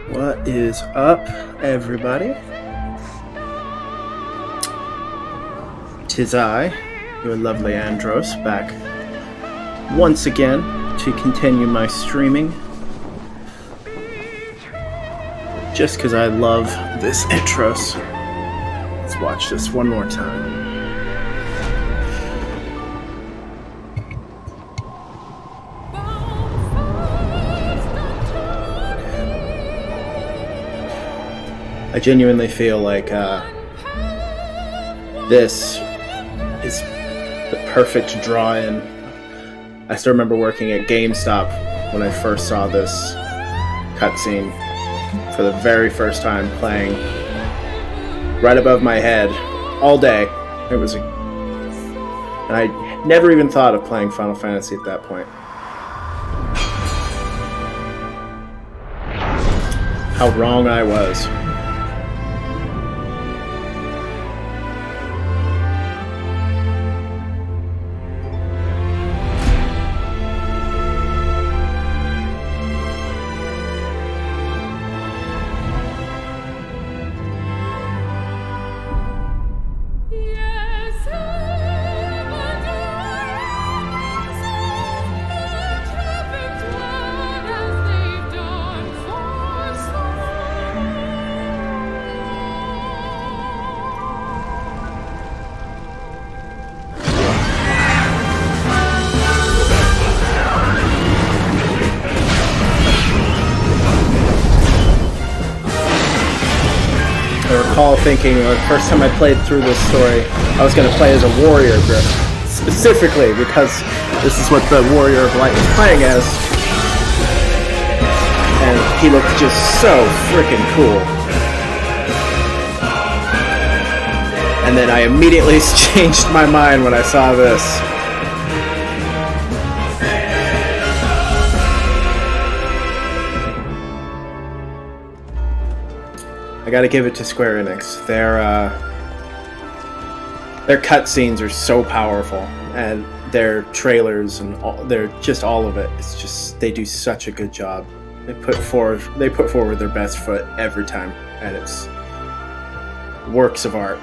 What is up, everybody? Tis I, your lovely Andros, back once again to continue my streaming. Just because I love this intro. Let's watch this one more time. I genuinely feel like this is the perfect draw-in. I still remember working at GameStop when I first saw this cutscene for the very first time, playing right above my head all day. And I never even thought of playing Final Fantasy at that point. How wrong I was. Thinking the first time I played through this story, I was going to play as a warrior, specifically because this is what the Warrior of Light was playing as, and he looked just so freaking cool. And then I immediately changed my mind when I saw this. I gotta give it to Square Enix. Their cutscenes are so powerful, and their trailers and they're just all of it. It's just they do such a good job. They put forward their best foot every time, and it's works of art.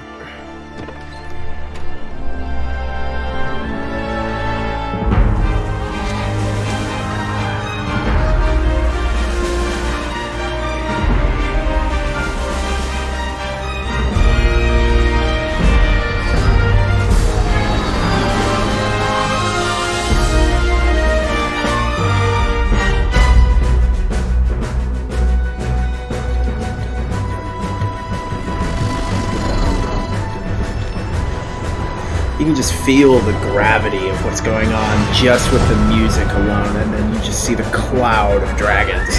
You can just feel the gravity of what's going on just with the music alone, and then you just see the cloud of dragons.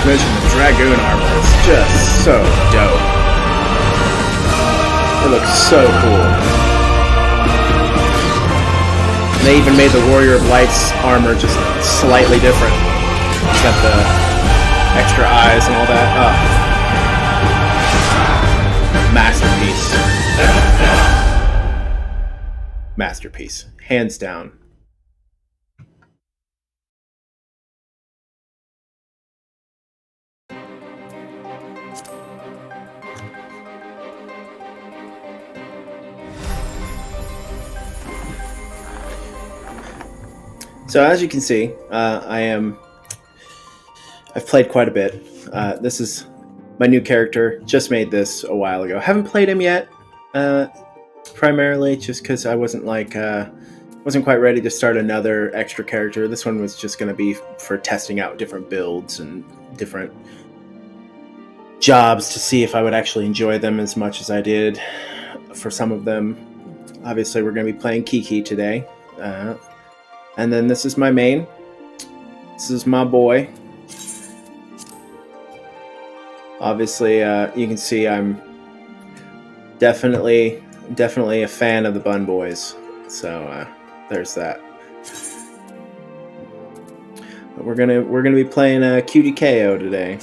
Mention the Dragoon armor, it's just so dope. It looks so cool. And they even made the Warrior of Light's armor just slightly different. It's got the extra eyes and all that. Masterpiece. Masterpiece. Hands down. So as you can see, I've played quite a bit. This is my new character. Just made this a while ago. Haven't played him yet. Primarily just because I wasn't quite ready to start another extra character. This one was just going to be for testing out different builds and different jobs to see if I would actually enjoy them as much as I did for some of them. Obviously, we're going to be playing Kiki today. And then this is my main. This is my boy. Obviously, you can see I'm definitely a fan of the Bun Boys. So there's that. But we're gonna be playing QDKO today.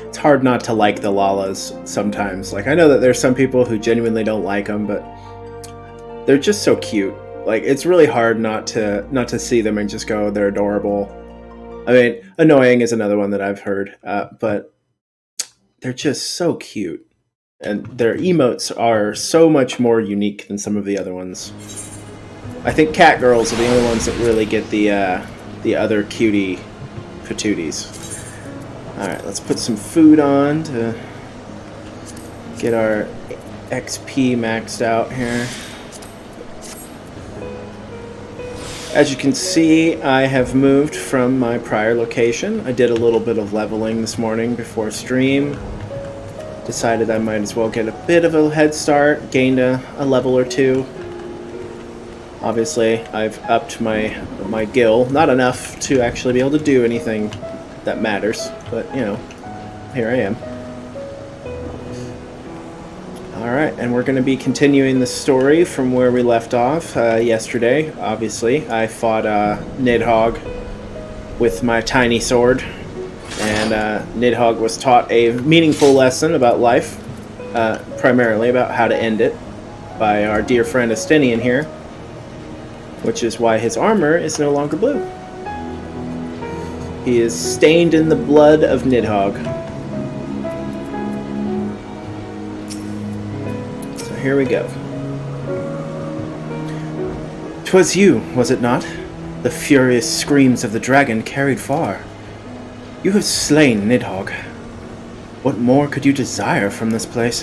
It's hard not to like the Lalas sometimes. Like, I know that there's some people who genuinely don't like them, but they're just so cute. Like, it's really hard not to see them and just go, they're adorable. I mean, annoying is another one that I've heard, but they're just so cute. And their emotes are so much more unique than some of the other ones. I think cat girls are the only ones that really get the other cutie patooties. Alright, let's put some food on to get our XP maxed out here. As you can see, I have moved from my prior location. I did a little bit of leveling this morning before stream. Decided I might as well get a bit of a head start, gained a level or two. Obviously, I've upped my gil. Not enough to actually be able to do anything that matters, but you know, here I am. Alright, and we're going to be continuing the story from where we left off yesterday. Obviously, I fought Nidhogg with my tiny sword, and Nidhogg was taught a meaningful lesson about life, primarily about how to end it, by our dear friend Estinian here, which is why his armor is no longer blue. He is stained in the blood of Nidhogg. So here we go. 'Twas you, was it not? The furious screams of the dragon carried far. You have slain Nidhogg. What more could you desire from this place?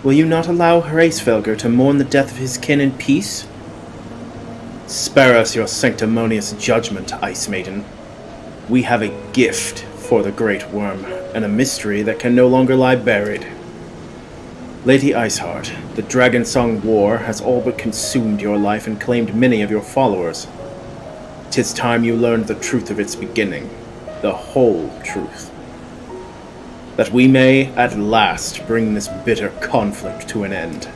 Will you not allow Hraesvelgr to mourn the death of his kin in peace? Spare us your sanctimonious judgment, Ice Maiden. We have a gift for the Great Worm, and a mystery that can no longer lie buried. Lady Iceheart, the Dragon Song War has all but consumed your life and claimed many of your followers. 'Tis time you learned the truth of its beginning, the whole truth. That we may, at last, bring this bitter conflict to an end.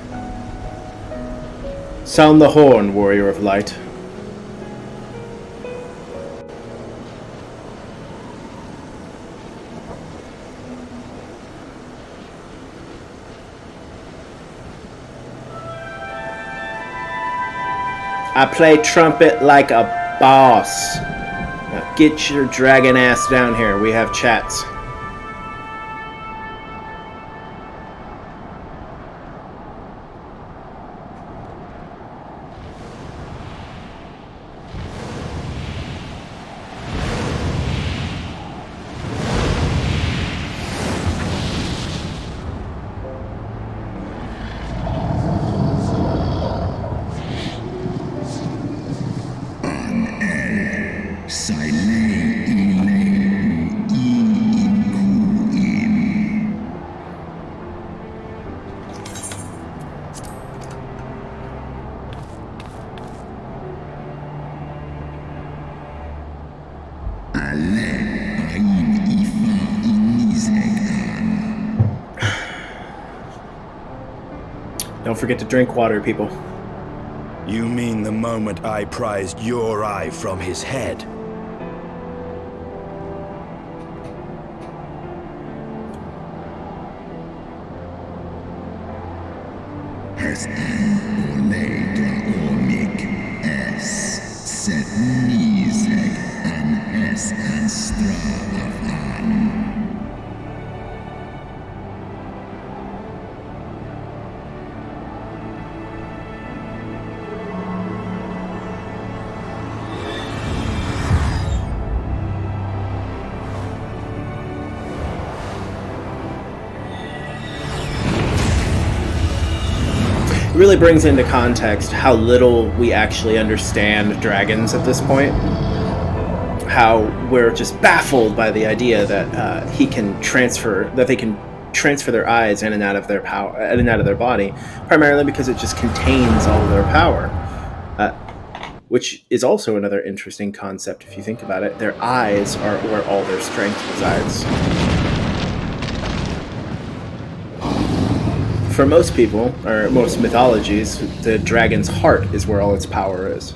Sound the horn, Warrior of Light. I play trumpet like a boss. Now get your dragon ass down here. We have chats. Don't forget to drink water, people. You mean the moment I prized your eye from his head? Has an oledra omik es set nizeg an es an stravavan. It really brings into context how little we actually understand dragons at this point. How we're just baffled by the idea that they can transfer their eyes in and out of their power, in and out of their body, primarily because it just contains all of their power. Which is also another interesting concept if you think about it. Their eyes are where all their strength resides. For most people, or most mythologies, the dragon's heart is where all its power is.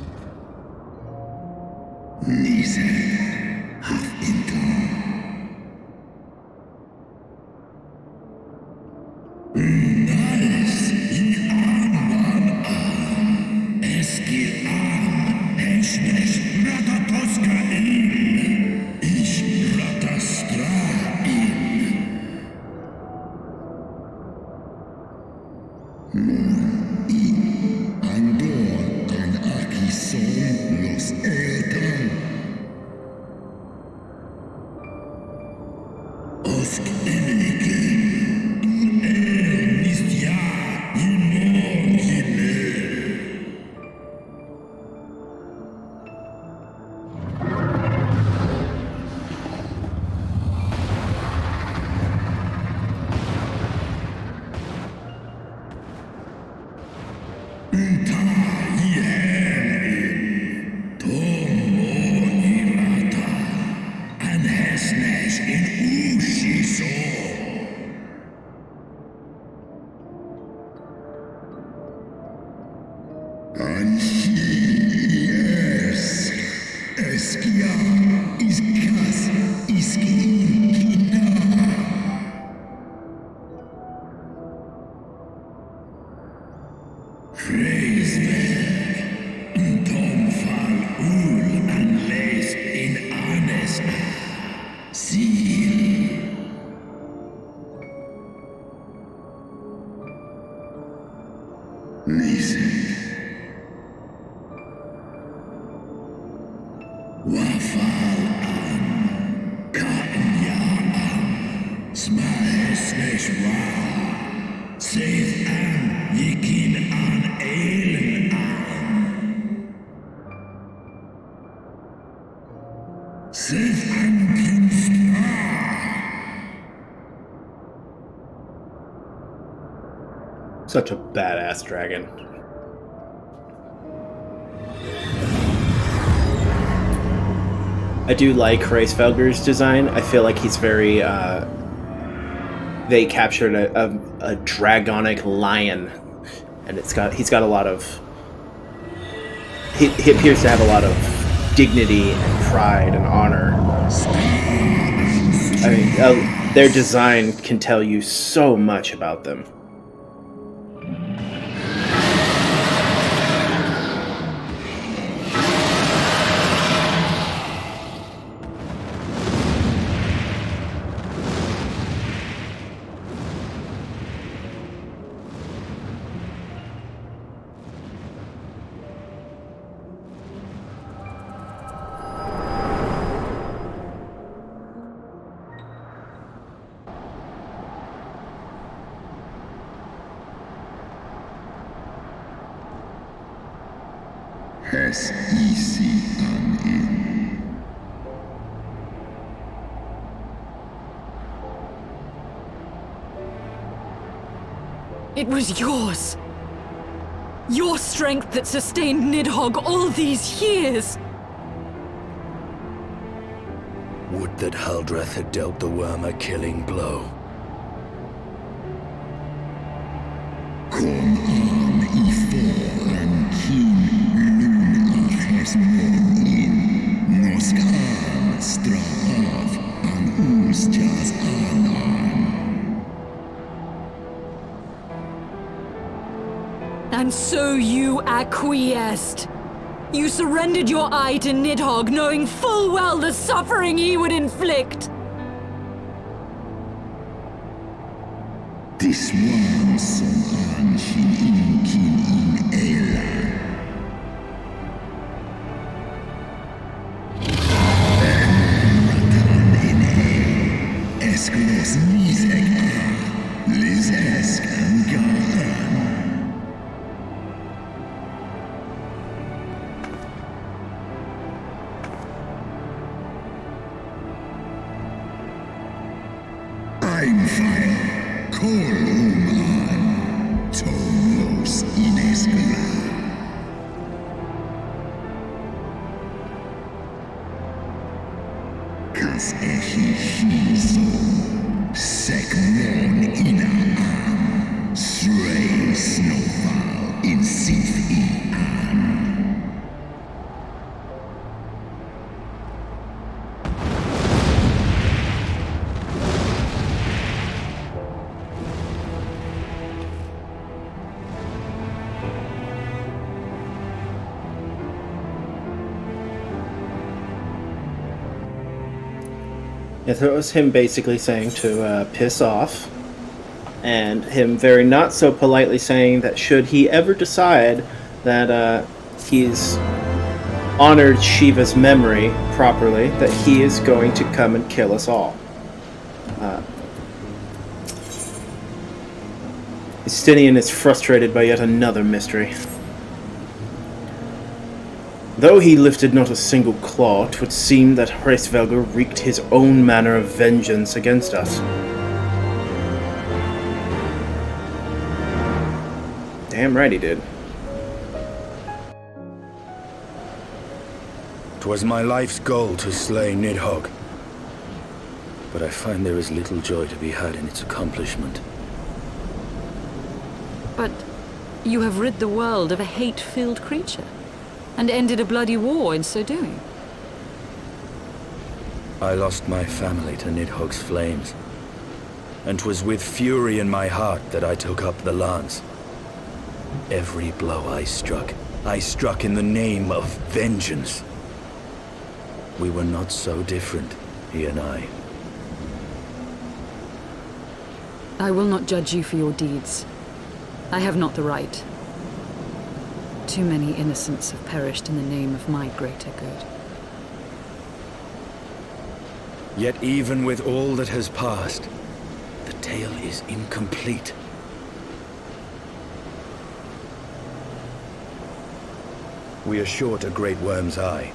Such a badass dragon. I do like Hraesvelgur's design. I feel like he's very, they captured a dragonic lion, and he's got a lot of, he appears to have a lot of dignity and pride and honor. I mean, their design can tell you so much about them. It was yours! Your strength that sustained Nidhogg all these years! Would that Haldreth had dealt the worm a killing blow. And so you acquiesced. You surrendered your eye to Nidhogg, knowing full well the suffering he would inflict. This one som anshin inkin in Ela. Rakan in E. Esklos Nizek A. Liz Esk and Gahan. I'm fire. Kolum an. Tomos Ineskla. Kas echi shizo. Sekmon ina an. Stray snowfall in sith I an. Yeah, so it was him basically saying to piss off, and him very not so politely saying that should he ever decide that he's honored Shiva's memory properly, that he is going to come and kill us all. Justinian is frustrated by yet another mystery. Though he lifted not a single claw, 'twould seem that Hraesvelgr wreaked his own manner of vengeance against us. Damn right he did. 'Twas my life's goal to slay Nidhogg, but I find there is little joy to be had in its accomplishment. But you have rid the world of a hate-filled creature, and ended a bloody war in so doing. I lost my family to Nidhogg's flames, and 'twas with fury in my heart that I took up the lance. Every blow I struck in the name of vengeance. We were not so different, he and I. I will not judge you for your deeds. I have not the right. Too many innocents have perished in the name of my greater good. Yet even with all that has passed, the tale is incomplete. We are short a great worm's eye.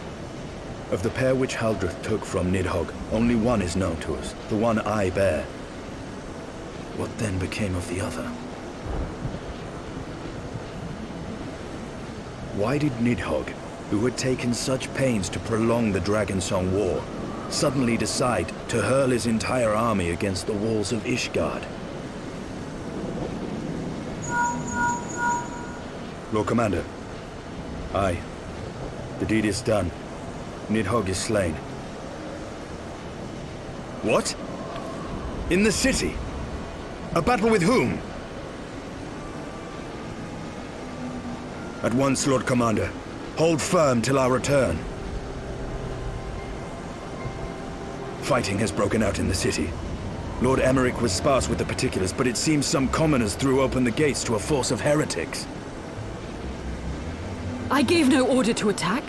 Of the pair which Haldreth took from Nidhogg, only one is known to us, the one I bear. What then became of the other? Why did Nidhogg, who had taken such pains to prolong the Dragonsong War, suddenly decide to hurl his entire army against the walls of Ishgard? Lord Commander. Aye. The deed is done. Nidhogg is slain. What? In the city? A battle with whom? At once, Lord Commander. Hold firm till our return. Fighting has broken out in the city. Lord Emmerich was sparse with the particulars, but it seems some commoners threw open the gates to a force of heretics. I gave no order to attack.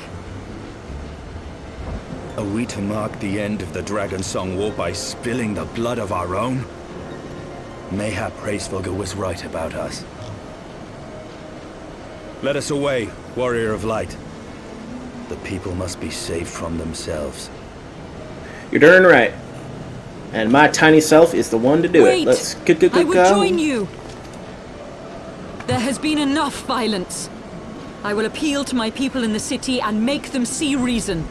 Are we to mark the end of the Dragonsong War by spilling the blood of our own? Mayhap Hraesvelgr was right about us. Let us away, Warrior of Light. The people must be saved from themselves. You're darn right. And my tiny self is the one to do Wait! it. Let's go. I would join you. There has been enough violence. I will appeal to my people in the city and make them see reason.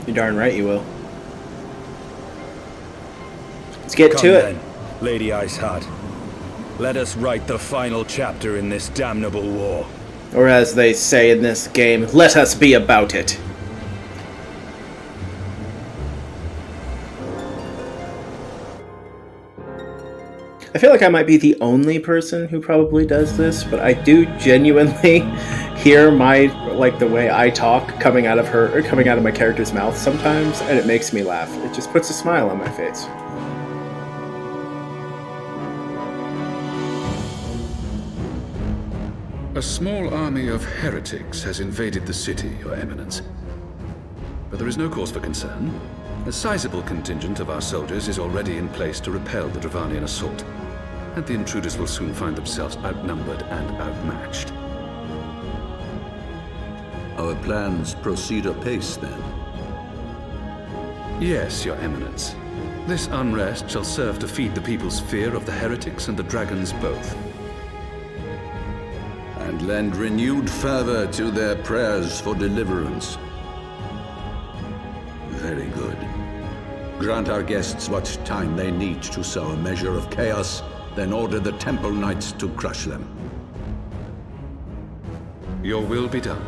You're darn right you will. Let's get Come to it. then, Lady Iceheart. Let us write the final chapter in this damnable war. Or as they say in this game, let us be about it. I feel like I might be the only person who probably does this, but I do genuinely hear the way I talk coming out of my character's mouth sometimes, and it makes me laugh. It just puts a smile on my face. A small army of heretics has invaded the city, Your Eminence. But there is no cause for concern. A sizable contingent of our soldiers is already in place to repel the Dravanian assault, and the intruders will soon find themselves outnumbered and outmatched. Our plans proceed apace, then? Yes, Your Eminence. This unrest shall serve to feed the people's fear of the heretics and the dragons both. And lend renewed fervor to their prayers for deliverance. Very good. Grant our guests what time they need to sow a measure of chaos, then order the Temple Knights to crush them. Your will be done.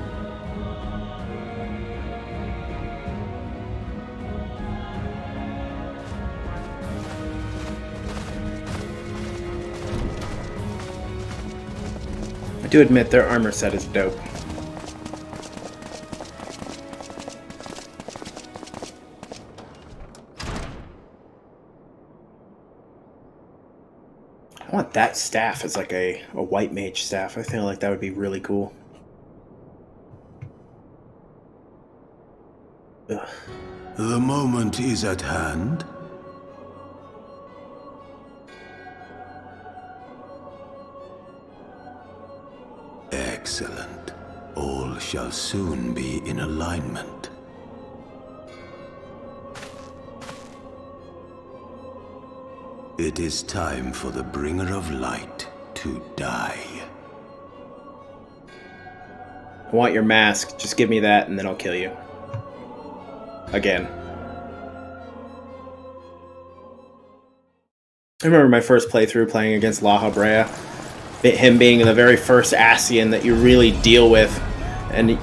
I do admit their armor set is dope. I want that staff as like a white mage staff. I feel like that would be really cool. Ugh. The moment is at hand. Excellent. All shall soon be in alignment. It is time for the Bringer of Light to die. I want your mask. Just give me that and then I'll kill you. Again. I remember my first playthrough playing against La Habrea. Him being the very first Ascian that you really deal with. And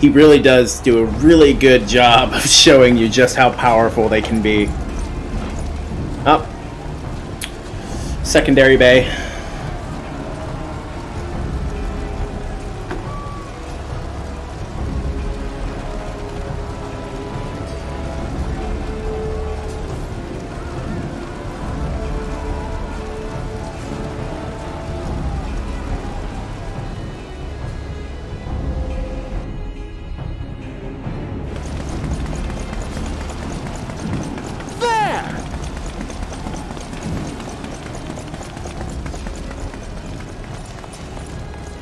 he really does do a really good job of showing you just how powerful they can be. Oh. Secondary bay.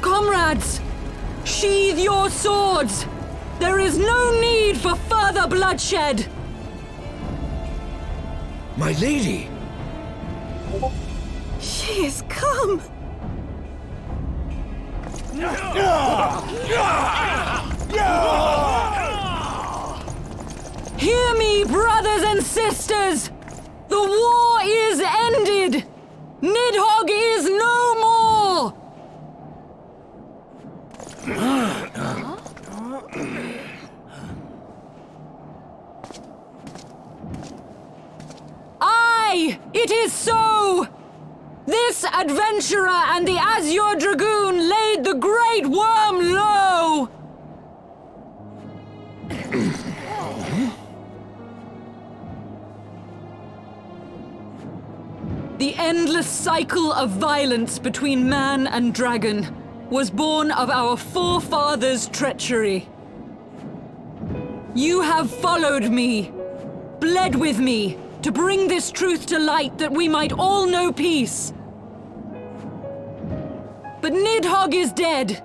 Comrades! Sheathe your swords! There is no need for further bloodshed! My lady! She is come! Hear me, brothers and sisters! The war is ended! Nidhogg is no more! Aye, it is so! This adventurer and the Azure Dragoon laid the Great Worm low! The endless cycle of violence between man and dragon was born of our forefathers' treachery. You have followed me, bled with me, to bring this truth to light that we might all know peace. But Nidhogg is dead.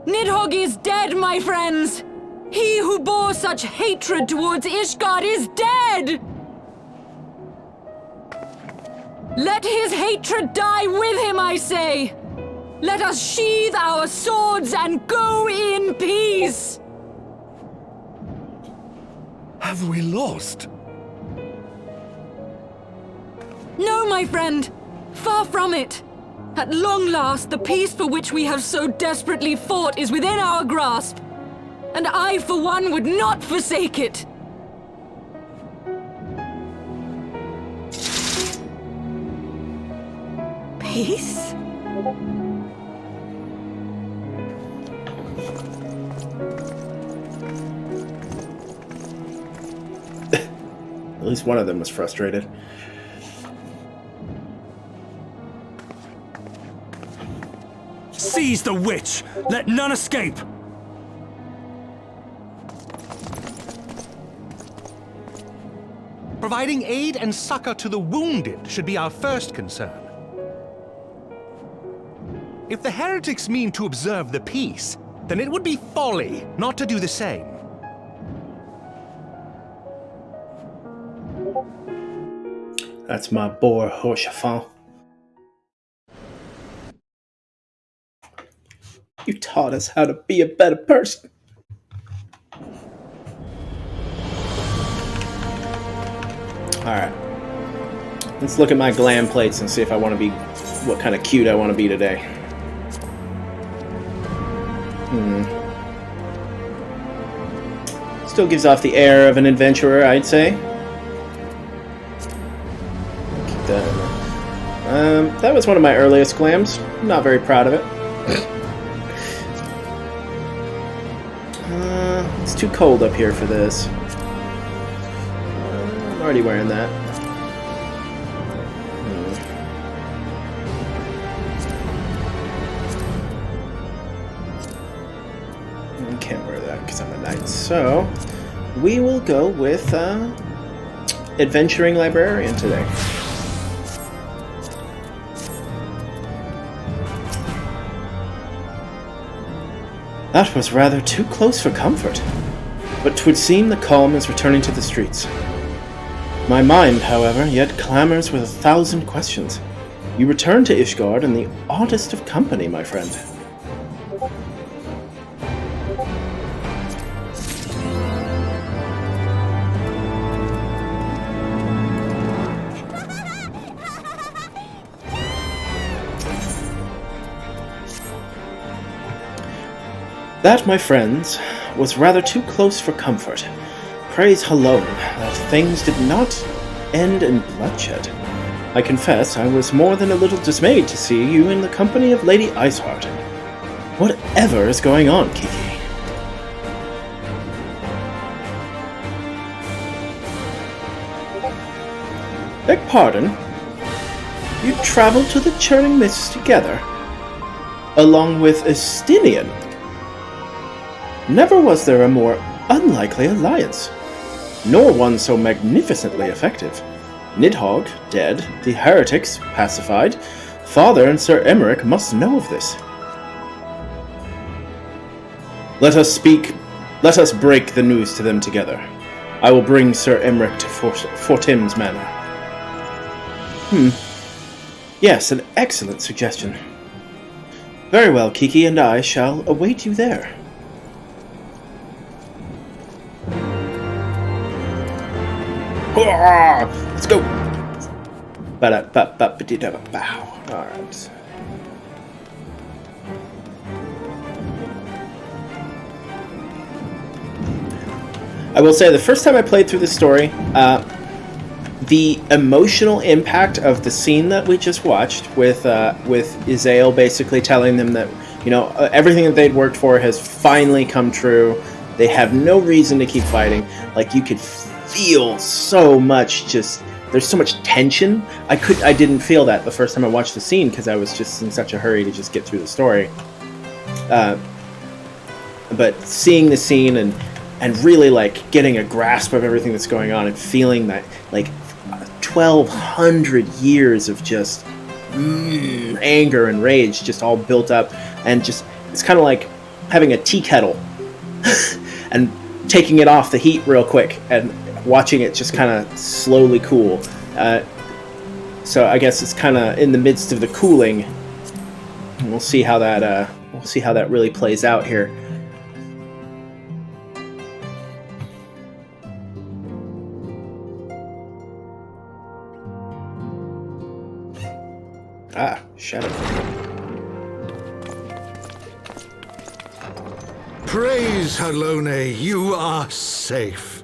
Nidhogg is dead, my friends! He who bore such hatred towards Ishgard is dead! Let his hatred die with him, I say! Let us sheathe our swords and go in peace! Have we lost? No, my friend! Far from it! At long last, the peace for which we have so desperately fought is within our grasp. And I, for one, would not forsake it! peace? At least one of them was frustrated. Seize the witch! Let none escape! Providing aid and succor to the wounded should be our first concern. If the heretics mean to observe the peace, then it would be folly not to do the same. That's my boy, Horsefant. You taught us how to be a better person. Alright. Let's look at my glam plates and see if I want to be... what kind of cute I want to be today. Still gives off the air of an adventurer, I'd say. Keep that in there. That was one of my earliest glams. I'm not very proud of it. It's too cold up here for this. I'm already wearing that. I can't wear that because I'm a knight. So, we will go with Adventuring Librarian today. That was rather too close for comfort, but 'twould seem the calm is returning to the streets. My mind, however, yet clamors with 1,000 questions. You return to Ishgard in the oddest of company, my friend. That, my friends, was rather too close for comfort. Praise Hallown that things did not end in bloodshed. I confess I was more than a little dismayed to see you in the company of Lady Iceheart. Whatever is going on, Kiki? Beg pardon? You traveled to the Churning Mists together? Along with Estinian? Never was there a more unlikely alliance, nor one so magnificently effective. Nidhogg dead, the heretics pacified. Father and Sir Emmerich must know of this. Let us break the news to them together. I will bring Sir Emmerich to Fortim's manor. Yes, an excellent suggestion. Very well, Kiki and I shall await you there. Let's go! Alright. I will say, the first time I played through this story, the emotional impact of the scene that we just watched with Izael basically telling them that, you know, everything that they'd worked for has finally come true. They have no reason to keep fighting. Like, you could feel so much, just there's so much tension. I didn't feel that the first time I watched the scene because I was just in such a hurry to just get through the story. But seeing the scene and really like getting a grasp of everything that's going on and feeling that like 1,200 years of just anger and rage just all built up, and just it's kind of like having a tea kettle and taking it off the heat real quick and watching it just kind of slowly cool. So I guess it's kind of in the midst of the cooling. And we'll see how that really plays out here. Shadow. Praise Halone, you are safe.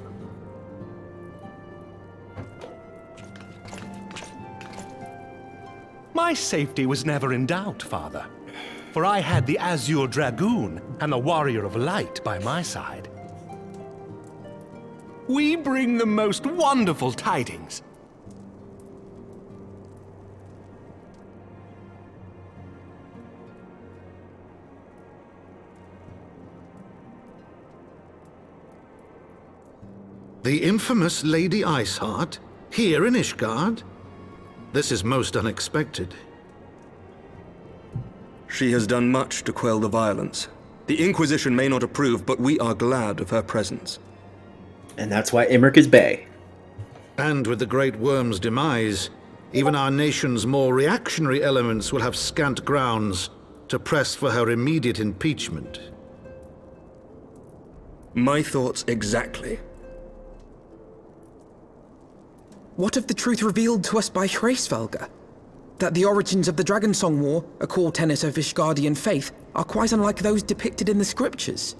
My safety was never in doubt, Father. For I had the Azure Dragoon and the Warrior of Light by my side. We bring the most wonderful tidings. The infamous Lady Iceheart? Here in Ishgard? This is most unexpected. She has done much to quell the violence. The Inquisition may not approve, but we are glad of her presence. And that's why Imric is Bay. And with the Great Worm's demise, even our nation's more reactionary elements will have scant grounds to press for her immediate impeachment. My thoughts exactly. What of the truth revealed to us by Hraesvelga? That the origins of the Dragonsong War, a core tenet of Ishgardian faith, are quite unlike those depicted in the scriptures.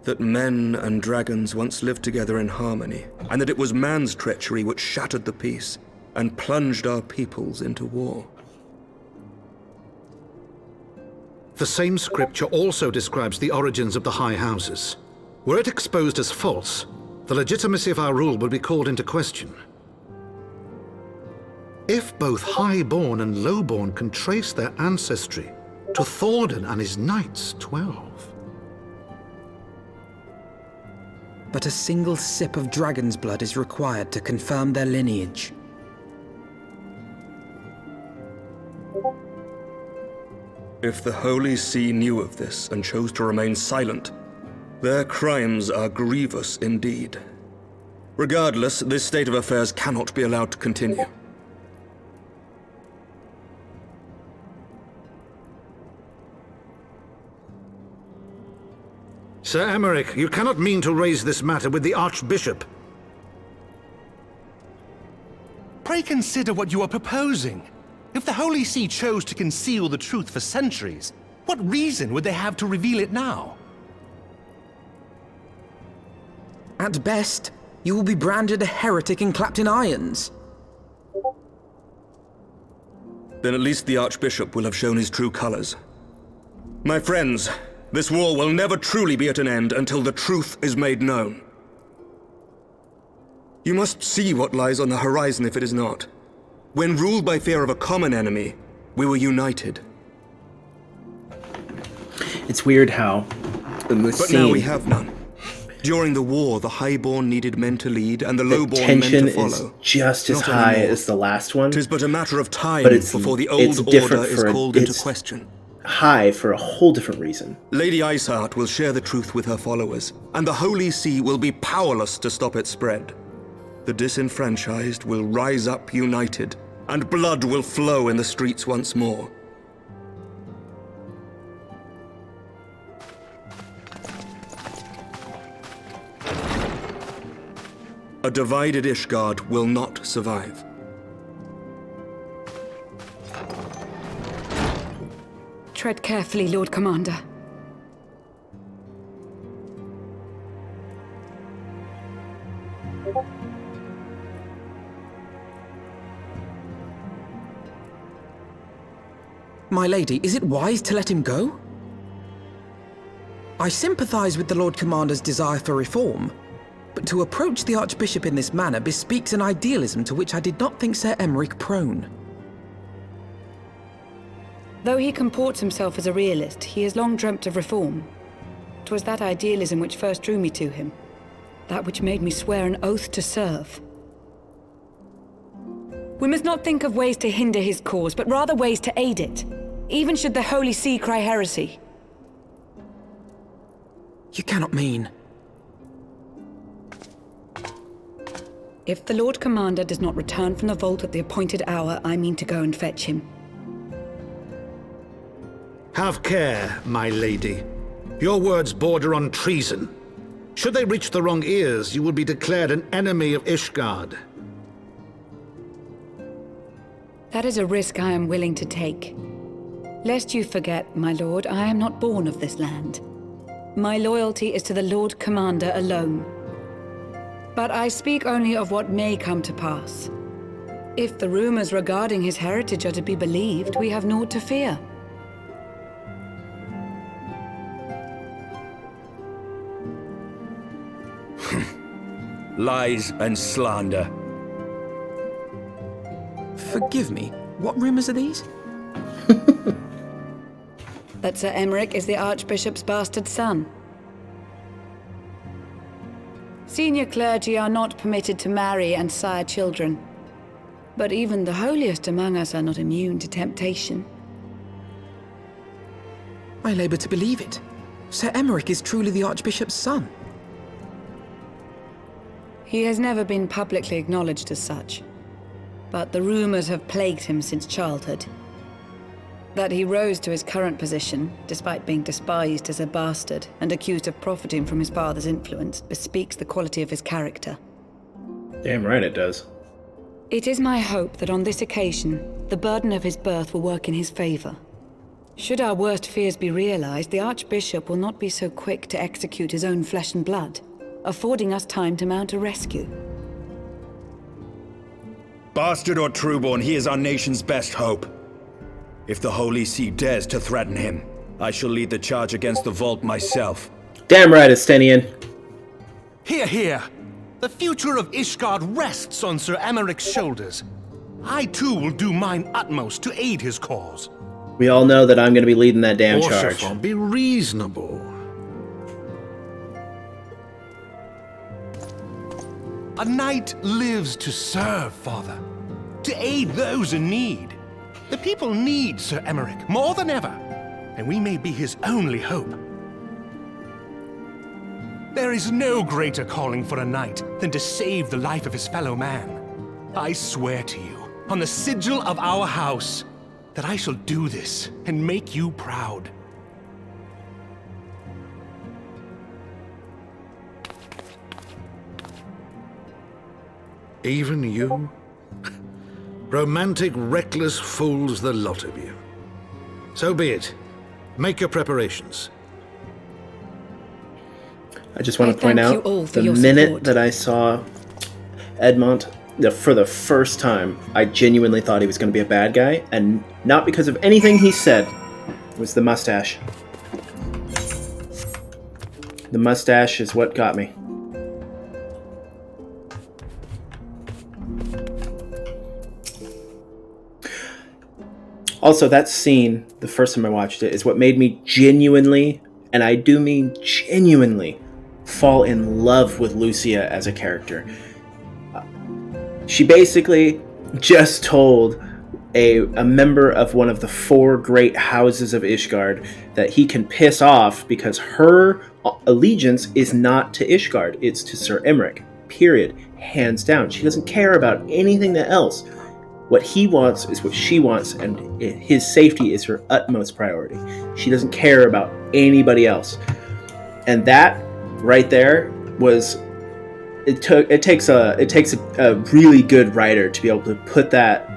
That men and dragons once lived together in harmony, and that it was man's treachery which shattered the peace and plunged our peoples into war. The same scripture also describes the origins of the High Houses. Were it exposed as false, the legitimacy of our rule would be called into question. If both Highborn and Lowborn can trace their ancestry to Thordan and his Knights 12. But a single sip of dragon's blood is required to confirm their lineage. If the Holy See knew of this and chose to remain silent, their crimes are grievous indeed. Regardless, this state of affairs cannot be allowed to continue. Sir Emmerich, you cannot mean to raise this matter with the Archbishop. Pray consider what you are proposing. If the Holy See chose to conceal the truth for centuries, what reason would they have to reveal it now? At best, you will be branded a heretic and clapped in irons. Then at least the Archbishop will have shown his true colors. My friends, this war will never truly be at an end until the truth is made known. You must see what lies on the horizon if it is not. When ruled by fear of a common enemy, we were united. It's weird how in this But scene, now we have none. During the war, the Highborn needed men to lead, and the the Lowborn men tension to follow. is just as Not high anymore. as the last one. 'Tis but a matter of time But it's- before the it's old different order is for called into it's- question. High for a whole different reason. Lady Iceheart will share the truth with her followers, and the Holy See will be powerless to stop its spread. The disenfranchised will rise up united, and blood will flow in the streets once more. A divided Ishgard will not survive. Tread carefully, Lord Commander. My lady, is it wise to let him go? I sympathize with the Lord Commander's desire for reform, but to approach the Archbishop in this manner bespeaks an idealism to which I did not think Sir Emmerich prone. Though he comports himself as a realist, he has long dreamt of reform. 'Twas that idealism which first drew me to him, that which made me swear an oath to serve. We must not think of ways to hinder his cause, but rather ways to aid it, even should the Holy See cry heresy. You cannot mean... If the Lord Commander does not return from the vault at the appointed hour, I mean to go and fetch him. Have care, my lady. Your words border on treason. Should they reach the wrong ears, you will be declared an enemy of Ishgard. That is a risk I am willing to take. Lest you forget, my lord, I am not born of this land. My loyalty is to the Lord Commander alone. But I speak only of what may come to pass. If the rumors regarding his heritage are to be believed, we have naught to fear. Lies and slander. Forgive me, what rumors are these? That Sir Emmerich is the Archbishop's bastard son. Senior clergy are not permitted to marry and sire children. But even the holiest among us are not immune to temptation. I labor to believe it. Sir Emmerich is truly the Archbishop's son. He has never been publicly acknowledged as such. But the rumors have plagued him since childhood. That he rose to his current position, despite being despised as a bastard and accused of profiting from his father's influence, bespeaks the quality of his character. Damn right it does. It is my hope that on this occasion, the burden of his birth will work in his favor. Should our worst fears be realized, the Archbishop will not be so quick to execute his own flesh and blood, affording us time to mount a rescue. Bastard or trueborn, he is our nation's best hope. If the Holy See dares to threaten him, I shall lead the charge against the Vault myself. Damn right, Estenian. Hear, hear! The future of Ishgard rests on Sir Emmerich's shoulders. I too will do mine utmost to aid his cause. We all know that I'm going to be leading that damn charge. Orsifon, be reasonable. A knight lives to serve, Father. To aid those in need. The people need Sir Emmerich more than ever, and we may be his only hope. There is no greater calling for a knight than to save the life of his fellow man. I swear to you, on the sigil of our house, that I shall do this and make you proud. Even you? Romantic, reckless fools, the lot of you. So be it. Make your preparations. I just want to point thank you out, all for the your minute support. that I saw Edmont, for the first time, I genuinely thought he was going to be a bad guy, and not because of anything he said. It was the mustache. The mustache is what got me. Also, that scene, the first time I watched it, is what made me genuinely, and I do mean genuinely, fall in love with Lucia as a character. She basically just told a member of one of the 4 great houses of Ishgard that he can piss off because her allegiance is not to Ishgard, it's to Sir Emmerich. Period. Hands down. She doesn't care about anything else. What he wants is what she wants, and his safety is her utmost priority. She doesn't care about anybody else. And that right there was it takes a really good writer to be able to put that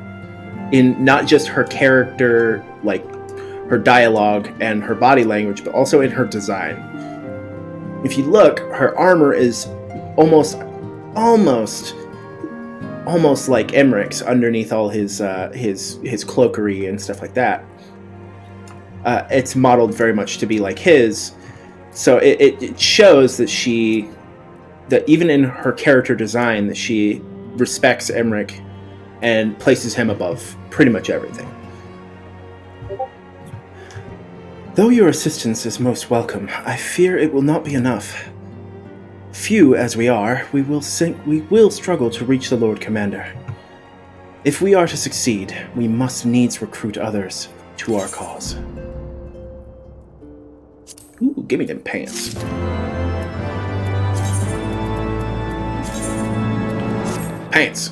in not just her character, like her dialogue and her body language, but also in her design. If you look, her armor is almost like Emmerich's underneath all his cloakery and stuff like that. It's modeled very much to be like his, so it shows that that even in her character design, that she respects Emmerich and places him above pretty much everything. Though your assistance is most welcome, I fear it will not be enough. Few as we are, we will struggle to reach the Lord Commander. If we are to succeed, we must needs recruit others to our cause. Ooh, give me them pants. Pants.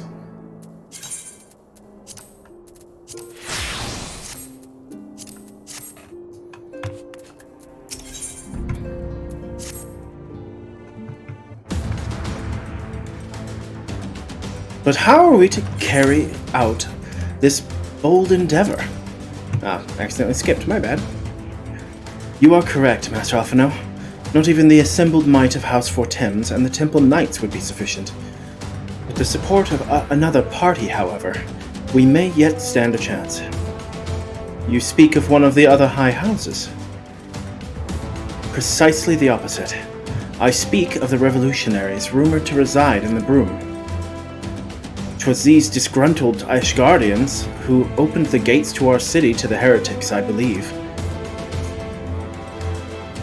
But how are we to carry out this bold endeavor? Accidentally skipped, my bad. You are correct, Master Alphino. Not even the assembled might of House Four Thames and the Temple Knights would be sufficient. the support of another party, however, we may yet stand a chance. You speak of one of the other high houses. Precisely the opposite. I speak of the revolutionaries rumored to reside in the Broom. 'Twas these disgruntled Ashgardians who opened the gates to our city to the heretics, I believe.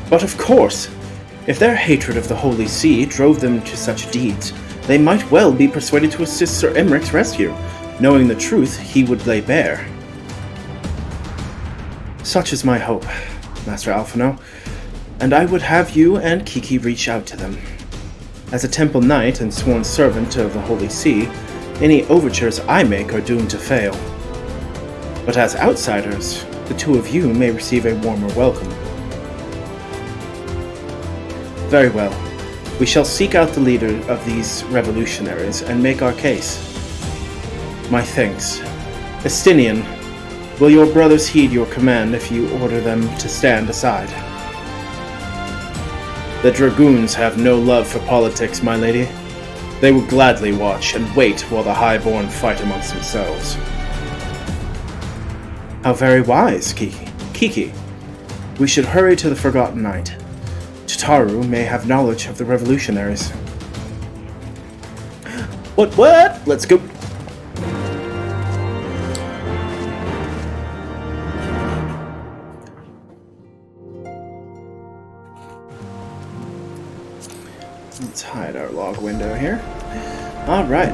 But of course, if their hatred of the Holy See drove them to such deeds, they might well be persuaded to assist Sir Emmerich's rescue, knowing the truth he would lay bare. Such is my hope, Master Alphino, and I would have you and Kiki reach out to them. As a Temple Knight and sworn servant of the Holy See, any overtures I make are doomed to fail. But as outsiders, the two of you may receive a warmer welcome. Very well. We shall seek out the leader of these revolutionaries and make our case. My thanks. Estinian, will your brothers heed your command if you order them to stand aside? The dragoons have no love for politics, my lady. They will gladly watch and wait while the highborn fight amongst themselves. How very wise, Kiki. Kiki, we should hurry to the Forgotten Knight. Tataru may have knowledge of the revolutionaries. What? Let's go. Let's hide our log window here. All right.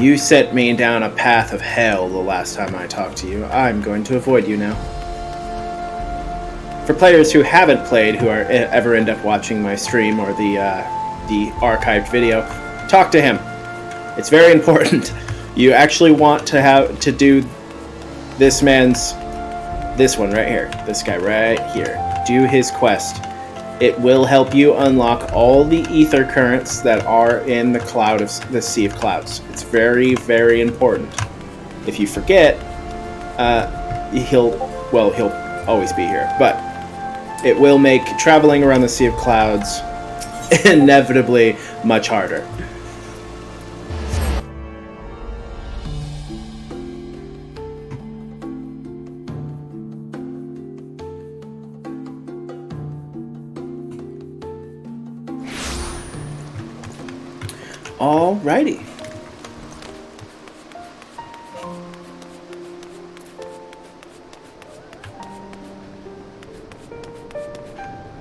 You set me down a path of hell the last time I talked to you. I'm going to avoid you now. For players who haven't played, who are ever end up watching my stream or the archived video, talk to him. It's very important. You actually want to do this one right here. This guy right here. Do his quest. It will help you unlock all the ether currents that are in the Sea of Clouds. It's very, very important. If you forget, he'll always be here, but it will make traveling around the Sea of Clouds inevitably much harder. Alrighty.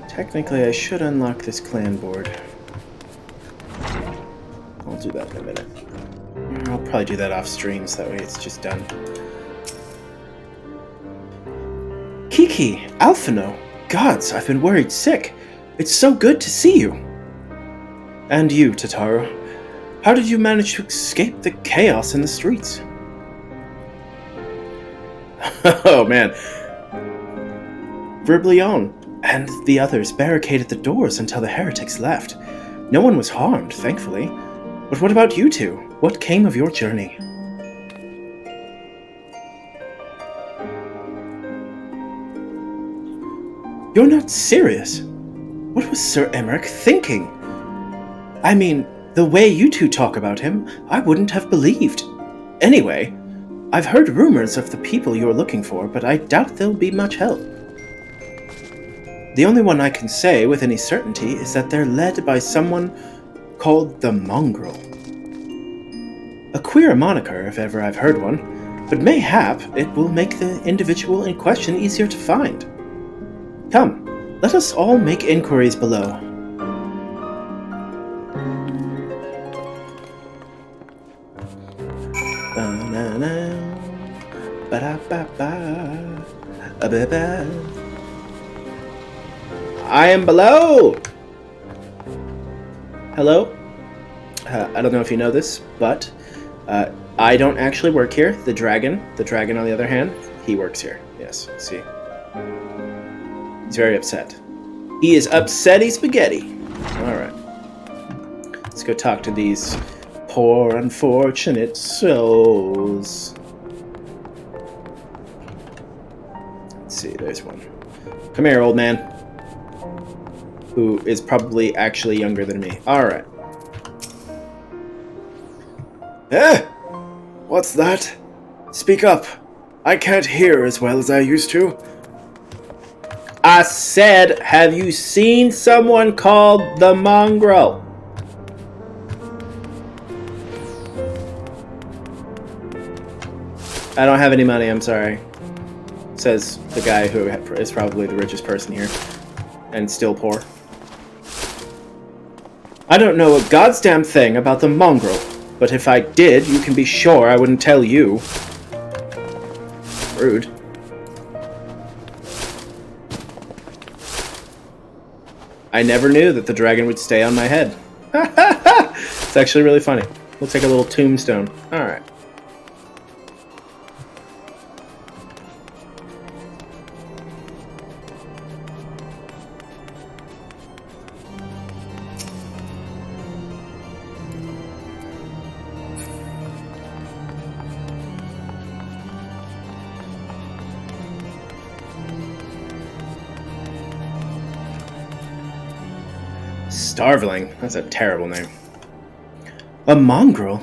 Technically, I should unlock this clan board. I'll do that in a minute. I'll probably do that off stream, so that way it's just done. Kiki, Alphino, gods, I've been worried sick. It's so good to see you. And you, Tataru. How did you manage to escape the chaos in the streets? Oh man. Verblion and the others barricaded the doors until the heretics left. No one was harmed, thankfully. But what about you two? What came of your journey? You're not serious. What was Sir Emmerich thinking? I mean, the way you two talk about him, I wouldn't have believed. Anyway, I've heard rumors of the people you're looking for, but I doubt they'll be much help. The only one I can say with any certainty is that they're led by someone called the Mongrel. A queer moniker, if ever I've heard one, but mayhap it will make the individual in question easier to find. Come, let us all make inquiries below. I am below! Hello? I don't know if you know this, but I don't actually work here. The dragon, on the other hand, he works here. Yes, see. He's very upset. He is upsetty spaghetti. Alright. Let's go talk to these poor, unfortunate souls. Let's see, there's one. Come here, old man. who is probably actually younger than me. Alright. Eh? What's that? Speak up. I can't hear as well as I used to. I said, have you seen someone called the Mongrel? I don't have any money, I'm sorry. Says the guy who is probably the richest person here. And still poor. I don't know a goddamn thing about the Mongrel. But if I did, you can be sure I wouldn't tell you. Rude. I never knew that the dragon would stay on my head. It's actually really funny. Looks like a little tombstone. Alright. Starveling? That's a terrible name. A mongrel?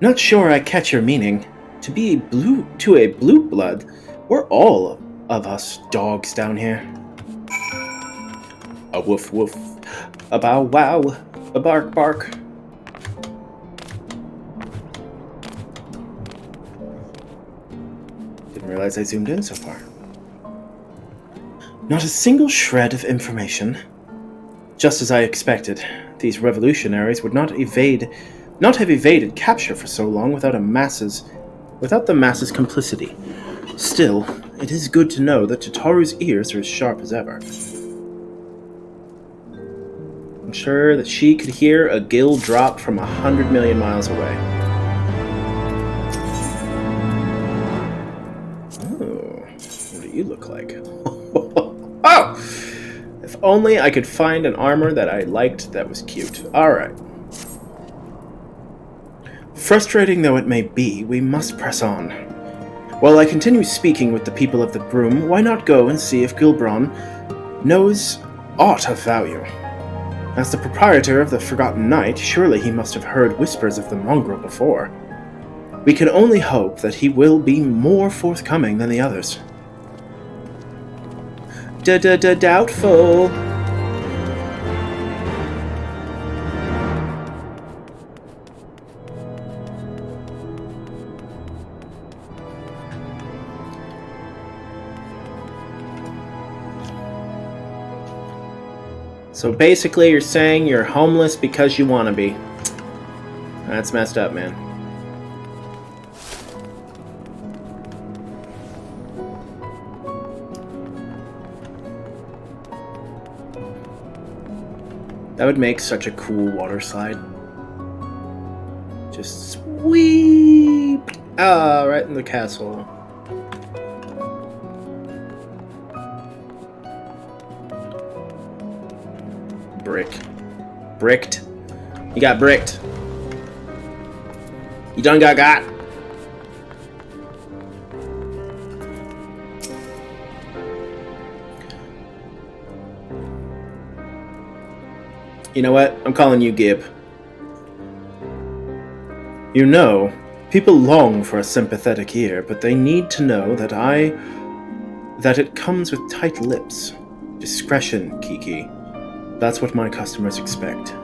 Not sure I catch your meaning. To a blue blood, we're all of us dogs down here. A woof woof, a bow wow, a bark bark. Didn't realize I zoomed in so far. Not a single shred of information. Just as I expected, these revolutionaries would not have evaded capture for so long without the masses' complicity. Still, it is good to know that Tataru's ears are as sharp as ever. I'm sure that she could hear a gill drop from 100 million miles away. Oh, what do you look like? Oh! If only I could find an armor that I liked that was cute. Alright. Frustrating though it may be, we must press on. While I continue speaking with the people of the Broom, why not go and see if Gilbron knows aught of value? As the proprietor of the Forgotten Knight, surely he must have heard whispers of the mongrel before. We can only hope that he will be more forthcoming than the others. Doubtful. So basically you're saying you're homeless because you want to be. That's messed up, man. That would make such a cool water slide. Just sweep! Ah, right in the castle. Brick. Bricked. You got bricked. You done got. You know what? I'm calling you Gib. You know, people long for a sympathetic ear, but they need to know that it comes with tight lips. Discretion, Kiki. That's what my customers expect.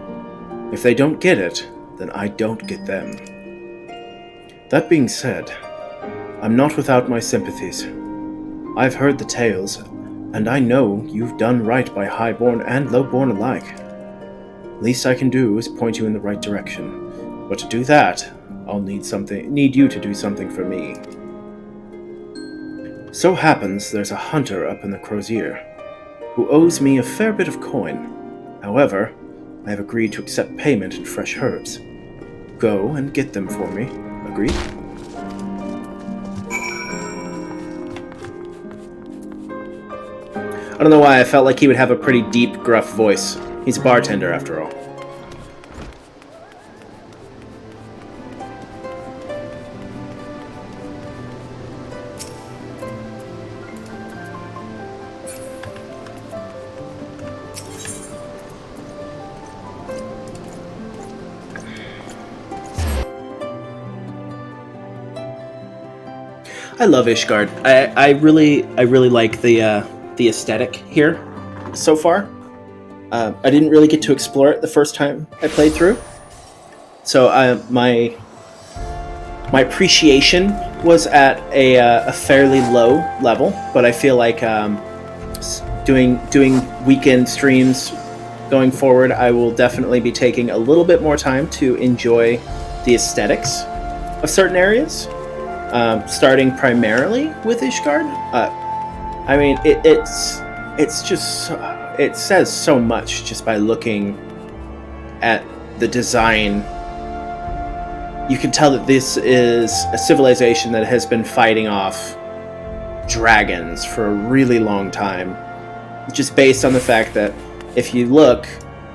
If they don't get it, then I don't get them. That being said, I'm not without my sympathies. I've heard the tales, and I know you've done right by highborn and lowborn alike. Least I can do is point you in the right direction. But to do that, I'll need you to do something for me. So happens there's a hunter up in the Crozier who owes me a fair bit of coin. However, I have agreed to accept payment in fresh herbs. Go and get them for me. Agreed? I don't know why I felt like he would have a pretty deep, gruff voice. He's a bartender, after all. I love Ishgard. I really like the aesthetic here so far. I didn't really get to explore it the first time I played through, so my appreciation was at a fairly low level. But I feel like doing weekend streams going forward, I will definitely be taking a little bit more time to enjoy the aesthetics of certain areas. Starting primarily with Ishgard. I mean, it's just it says so much just by looking at the design. You can tell that this is a civilization that has been fighting off dragons for a really long time, just based on the fact that if you look,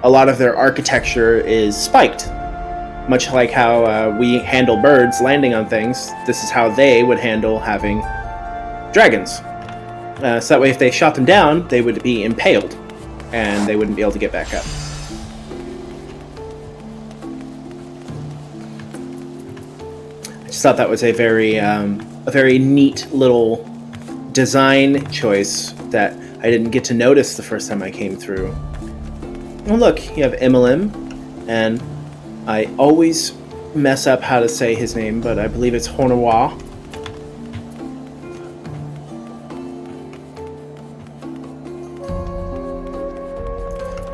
a lot of their architecture is spiked. Much like how we handle birds landing on things, this is how they would handle having dragons. So that way if they shot them down, they would be impaled, and they wouldn't be able to get back up. I just thought that was a very neat little design choice that I didn't get to notice the first time I came through. Well, look, you have Imolim, and I always mess up how to say his name, but I believe it's Hornawa.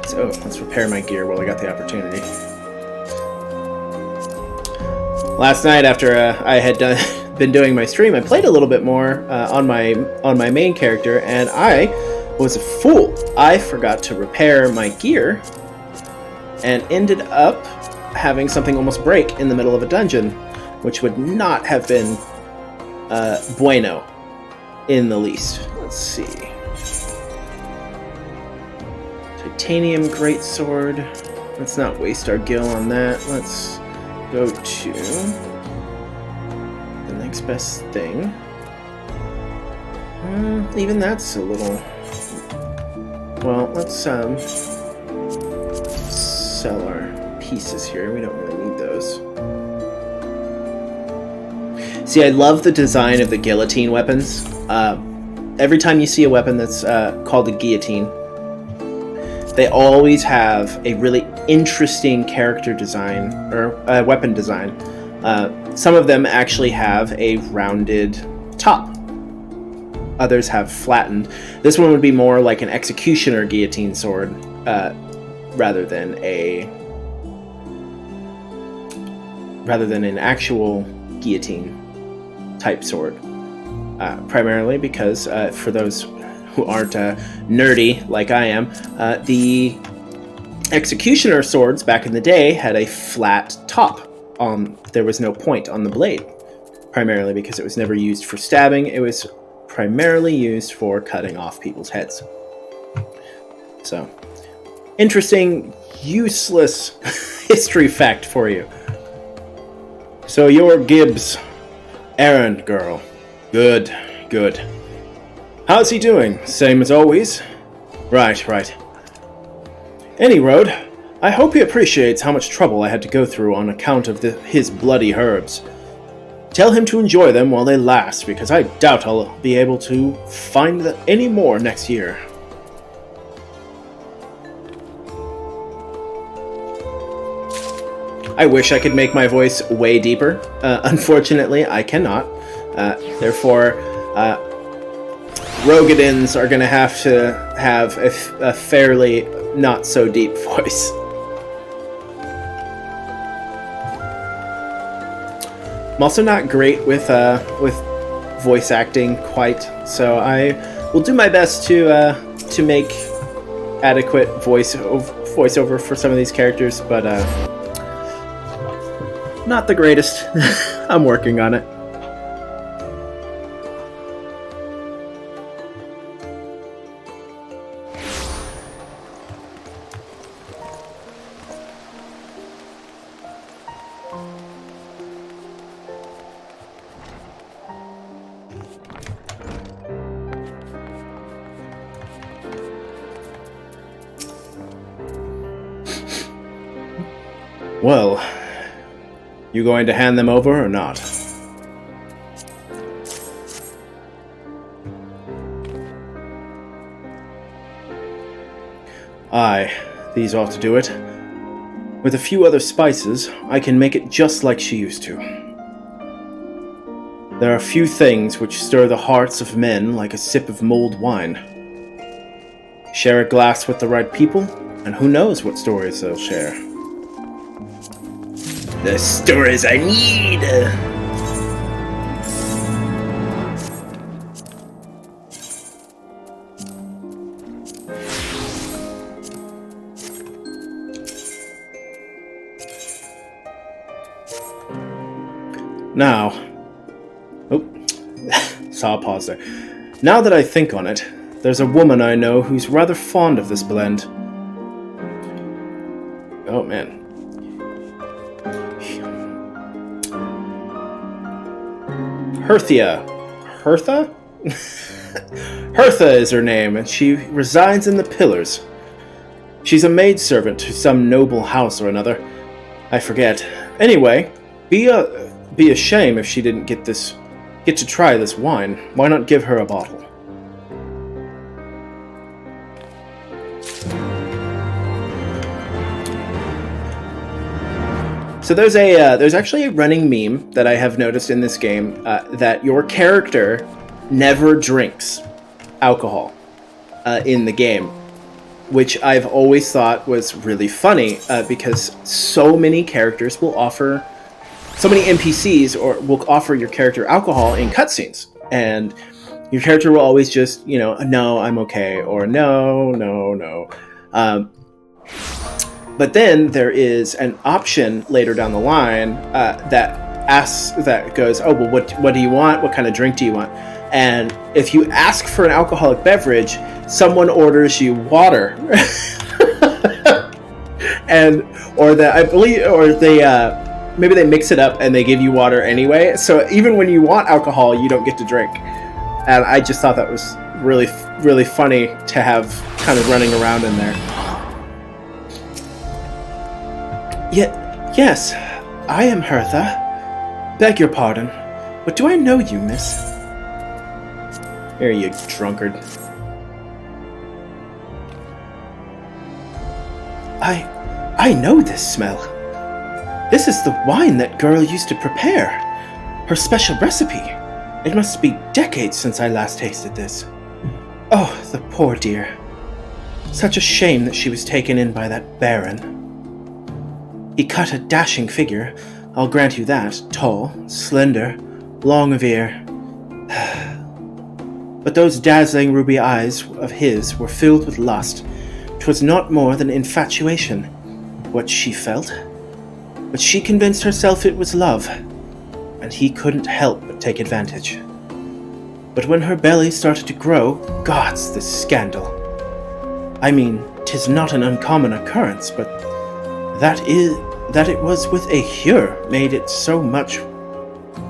So, let's repair my gear while I got the opportunity. Last night, after I had been doing my stream, I played a little bit more on my main character, and I was a fool. I forgot to repair my gear, and ended up having something almost break in the middle of a dungeon, which would not have been bueno in the least. Let's see. Titanium greatsword. Let's not waste our gil on that. Let's go to the next best thing. Even that's a little... Well, let's sell our pieces here. We don't really need those. See, I love the design of the guillotine weapons. Every time you see a weapon that's called a guillotine, they always have a really interesting character design, or weapon design. Some of them actually have a rounded top. Others have flattened. This one would be more like an executioner guillotine sword, rather than an actual guillotine type sword. Primarily because, for those who aren't nerdy like I am, the executioner swords back in the day had a flat top. There was no point on the blade, primarily because it was never used for stabbing. It was primarily used for cutting off people's heads. So, interesting, useless history fact for you. So you're Gibbs' errand girl. Good, good. How's he doing? Same as always? Right. Any road, I hope he appreciates how much trouble I had to go through on account of his bloody herbs. Tell him to enjoy them while they last, because I doubt I'll be able to find any more next year. I wish I could make my voice way deeper. Unfortunately, I cannot. Therefore, Rogadins are going to have a fairly not so deep voice. I'm also not great with voice acting quite, so I will do my best to make adequate voiceover for some of these characters, but not the greatest. I'm working on it. Well, you going to hand them over or not? Aye, these ought to do it. With a few other spices, I can make it just like she used to. There are few things which stir the hearts of men like a sip of mulled wine. Share a glass with the right people, and who knows what stories they'll share. The stories I need! Now, saw a pause there. Now that I think on it, there's a woman I know who's rather fond of this blend. Oh man. Herthia. Hertha? Hertha is her name, and she resides in the Pillars. She's a maidservant to some noble house or another. I forget. Anyway, be a shame if she didn't get to try this wine. Why not give her a bottle? So there's actually a running meme that I have noticed in this game that your character never drinks alcohol in the game, which I've always thought was really funny because so many characters will offer, so many NPCs will offer your character alcohol in cutscenes, and your character will always just, no, I'm okay, or no. But then there is an option later down the line that goes, oh, well, what do you want? What kind of drink do you want? And if you ask for an alcoholic beverage, someone orders you water, maybe they mix it up and they give you water anyway. So even when you want alcohol, you don't get to drink. And I just thought that was really, really funny to have kind of running around in there. Yes, I am Hertha. Beg your pardon, but do I know you, miss? Here, you drunkard. I know this smell. This is the wine that girl used to prepare. Her special recipe. It must be decades since I last tasted this. Oh, the poor dear. Such a shame that she was taken in by that Baron. He cut a dashing figure, I'll grant you that, tall, slender, long of ear. But those dazzling ruby eyes of his were filled with lust. 'Twas not more than infatuation, what she felt. But she convinced herself it was love, and he couldn't help but take advantage. But when her belly started to grow, gods, this scandal. I mean, 'tis not an uncommon occurrence, but that it was with a Hure made it so much.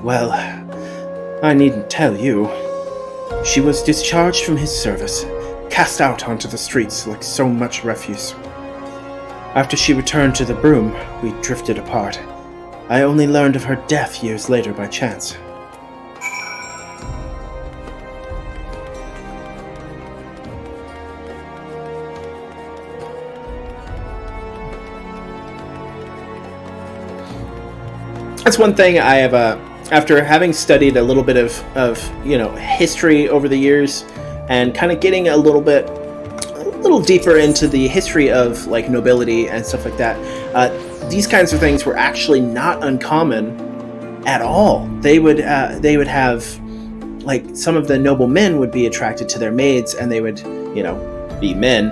Well, I needn't tell you. She was discharged from his service, cast out onto the streets like so much refuse. After she returned to the Broom, we drifted apart. I only learned of her death years later by chance. That's one thing I have, after having studied a little bit of history over the years, and kind of getting a little deeper into the history of like nobility and stuff like that. These kinds of things were actually not uncommon at all. They would have, like, some of the noble men would be attracted to their maids, and they would, be men,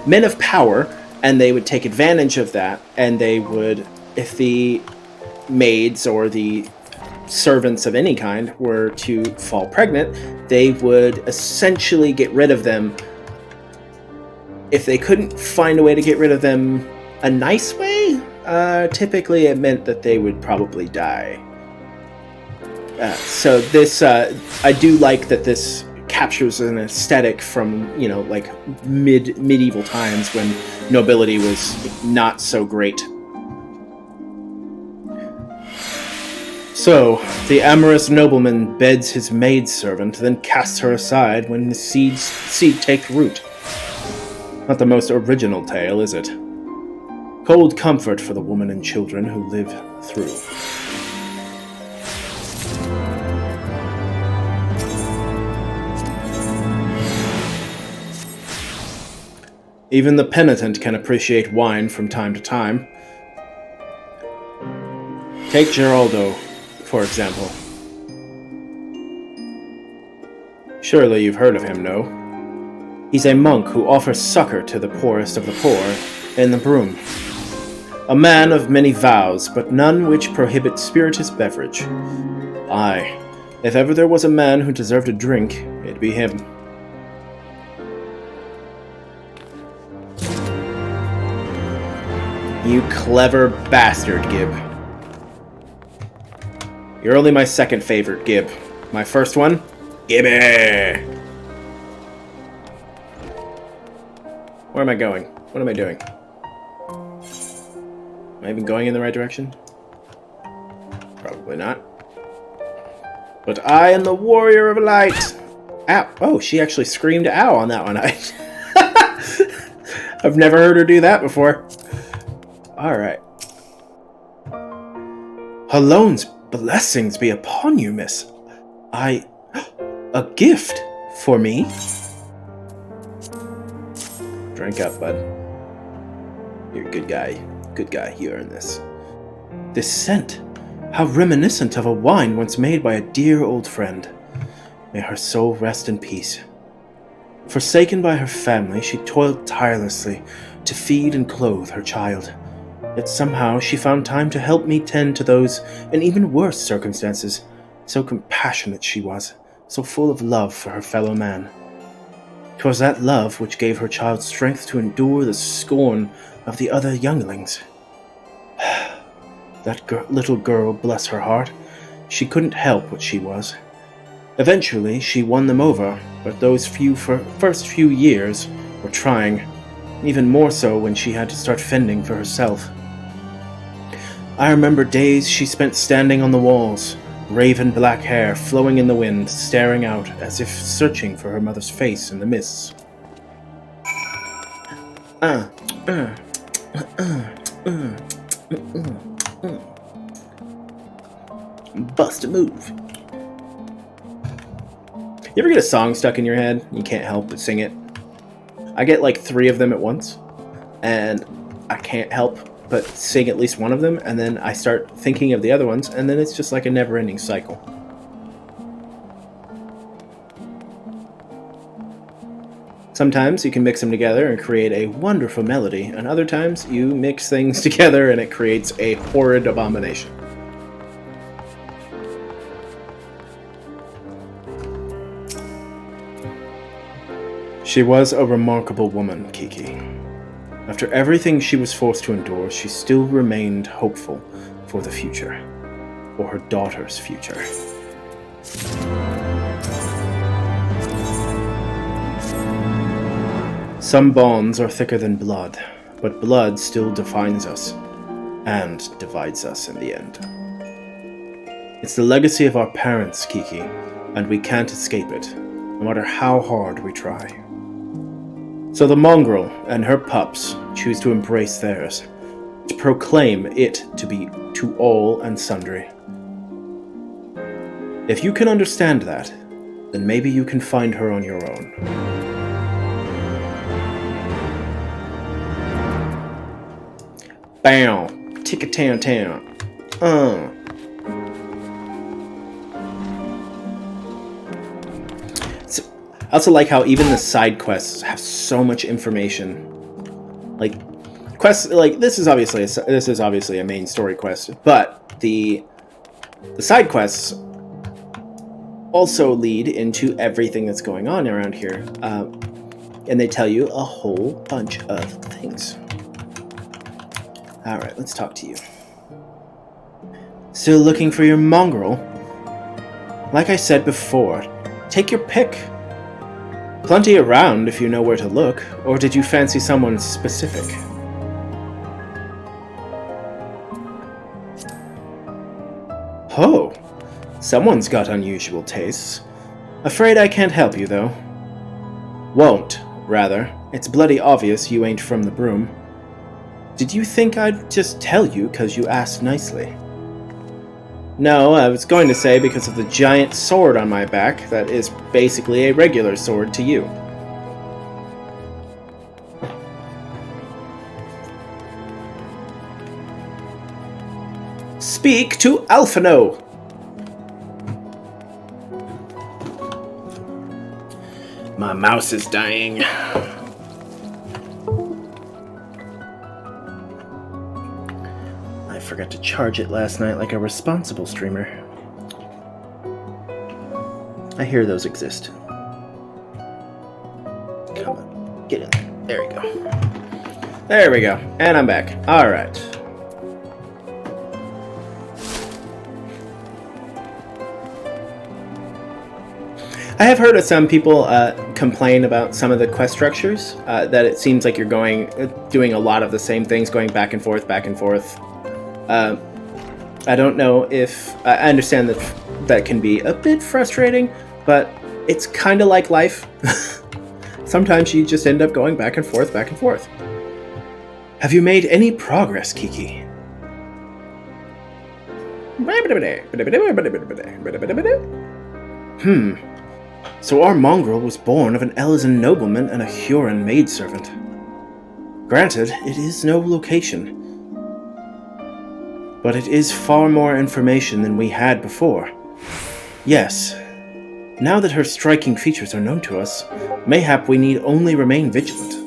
men of power. And they would take advantage of that, and they would, if the maids or the servants of any kind were to fall pregnant, they would essentially get rid of them. If they couldn't find a way to get rid of them a nice way, typically it meant that they would probably die. So this, I do like that this captures an aesthetic from, like medieval times when nobility was not so great. So, the amorous nobleman beds his maidservant, then casts her aside when the seed takes root. Not the most original tale, is it? Cold comfort for the woman and children who live through. Even the penitent can appreciate wine from time to time. Take Geraldo, for example. Surely you've heard of him, no? He's a monk who offers succor to the poorest of the poor in the Broom. A man of many vows, but none which prohibit spirituous beverage. Aye, if ever there was a man who deserved a drink, it'd be him. You clever bastard, Gib. You're only my second favorite, Gib. My first one? Gibby! Where am I going? What am I doing? Am I even going in the right direction? Probably not. But I am the warrior of light! Ow! Oh, she actually screamed ow on that one. I've never heard her do that before. Alright. Halone's blessings be upon you, miss. A gift for me? Drink up, bud. You're a good guy. Good guy. You earned this. This scent. How reminiscent of a wine once made by a dear old friend. May her soul rest in peace. Forsaken by her family, she toiled tirelessly to feed and clothe her child. Yet somehow she found time to help me tend to those in even worse circumstances. So compassionate she was, so full of love for her fellow man. 'Twas that love which gave her child strength to endure the scorn of the other younglings. That little girl, bless her heart, she couldn't help what she was. Eventually she won them over, but those first few years were trying, even more so when she had to start fending for herself. I remember days she spent standing on the walls, raven black hair flowing in the wind, staring out as if searching for her mother's face in the mists. Bust a move. You ever get a song stuck in your head? You can't help but sing it. I get like 3 of them at once, and I can't help but sing at least one of them, and then I start thinking of the other ones, and then it's just like a never-ending cycle. Sometimes you can mix them together and create a wonderful melody, and other times you mix things together and it creates a horrid abomination. She was a remarkable woman, Kiki. After everything she was forced to endure, she still remained hopeful for the future. For her daughter's future. Some bonds are thicker than blood, but blood still defines us, and divides us in the end. It's the legacy of our parents, Kiki, and we can't escape it, no matter how hard we try. So the mongrel and her pups choose to embrace theirs, to proclaim it to be to all and sundry. If you can understand that, then maybe you can find her on your own. Bow, tick-a-town-town. I also like how even the side quests have so much information. Like quests, like this is obviously a main story quest, but the side quests also lead into everything that's going on around here, and they tell you a whole bunch of things. All right, let's talk to you. Still looking for your mongrel? Like I said before, take your pick. Plenty around if you know where to look, or did you fancy someone specific? Oh, someone's got unusual tastes. Afraid I can't help you, though. Won't, rather. It's bloody obvious you ain't from the broom. Did you think I'd just tell you 'cause you asked nicely? No, I was going to say because of the giant sword on my back that is basically a regular sword to you. Speak to Alphino! My mouse is dying. I forgot to charge it last night like a responsible streamer. I hear those exist. Come on, get in there. There we go. There we go. And I'm back. Alright. I have heard of some people complain about some of the quest structures, that it seems like you're doing a lot of the same things, going back and forth, back and forth. I don't know if... I understand that can be a bit frustrating, but it's kind of like life. Sometimes you just end up going back and forth, back and forth. Have you made any progress, Kiki? So our mongrel was born of an Elysian nobleman and a Huron maidservant. Granted, it is no location, but it is far more information than we had before. Yes, now that her striking features are known to us, mayhap we need only remain vigilant.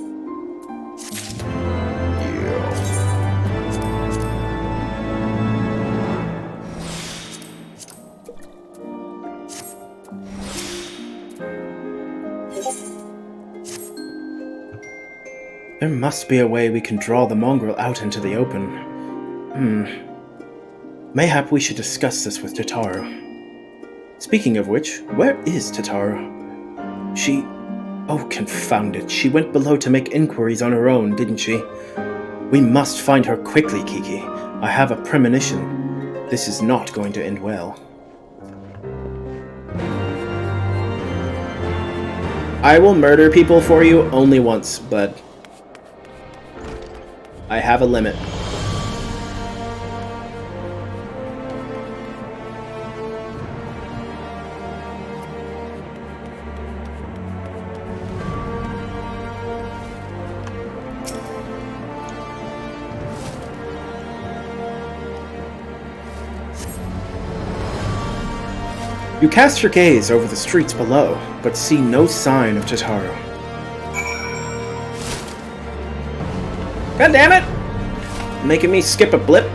There must be a way we can draw the mongrel out into the open. Mayhap we should discuss this with Tataru. Speaking of which, where is Tataru? She... Oh, confound it. She went below to make inquiries on her own, didn't she? We must find her quickly, Kiki. I have a premonition. This is not going to end well. I will murder people for you only once, but... I have a limit. You cast your gaze over the streets below, but see no sign of Tataru. God damn it! Making me skip a blip.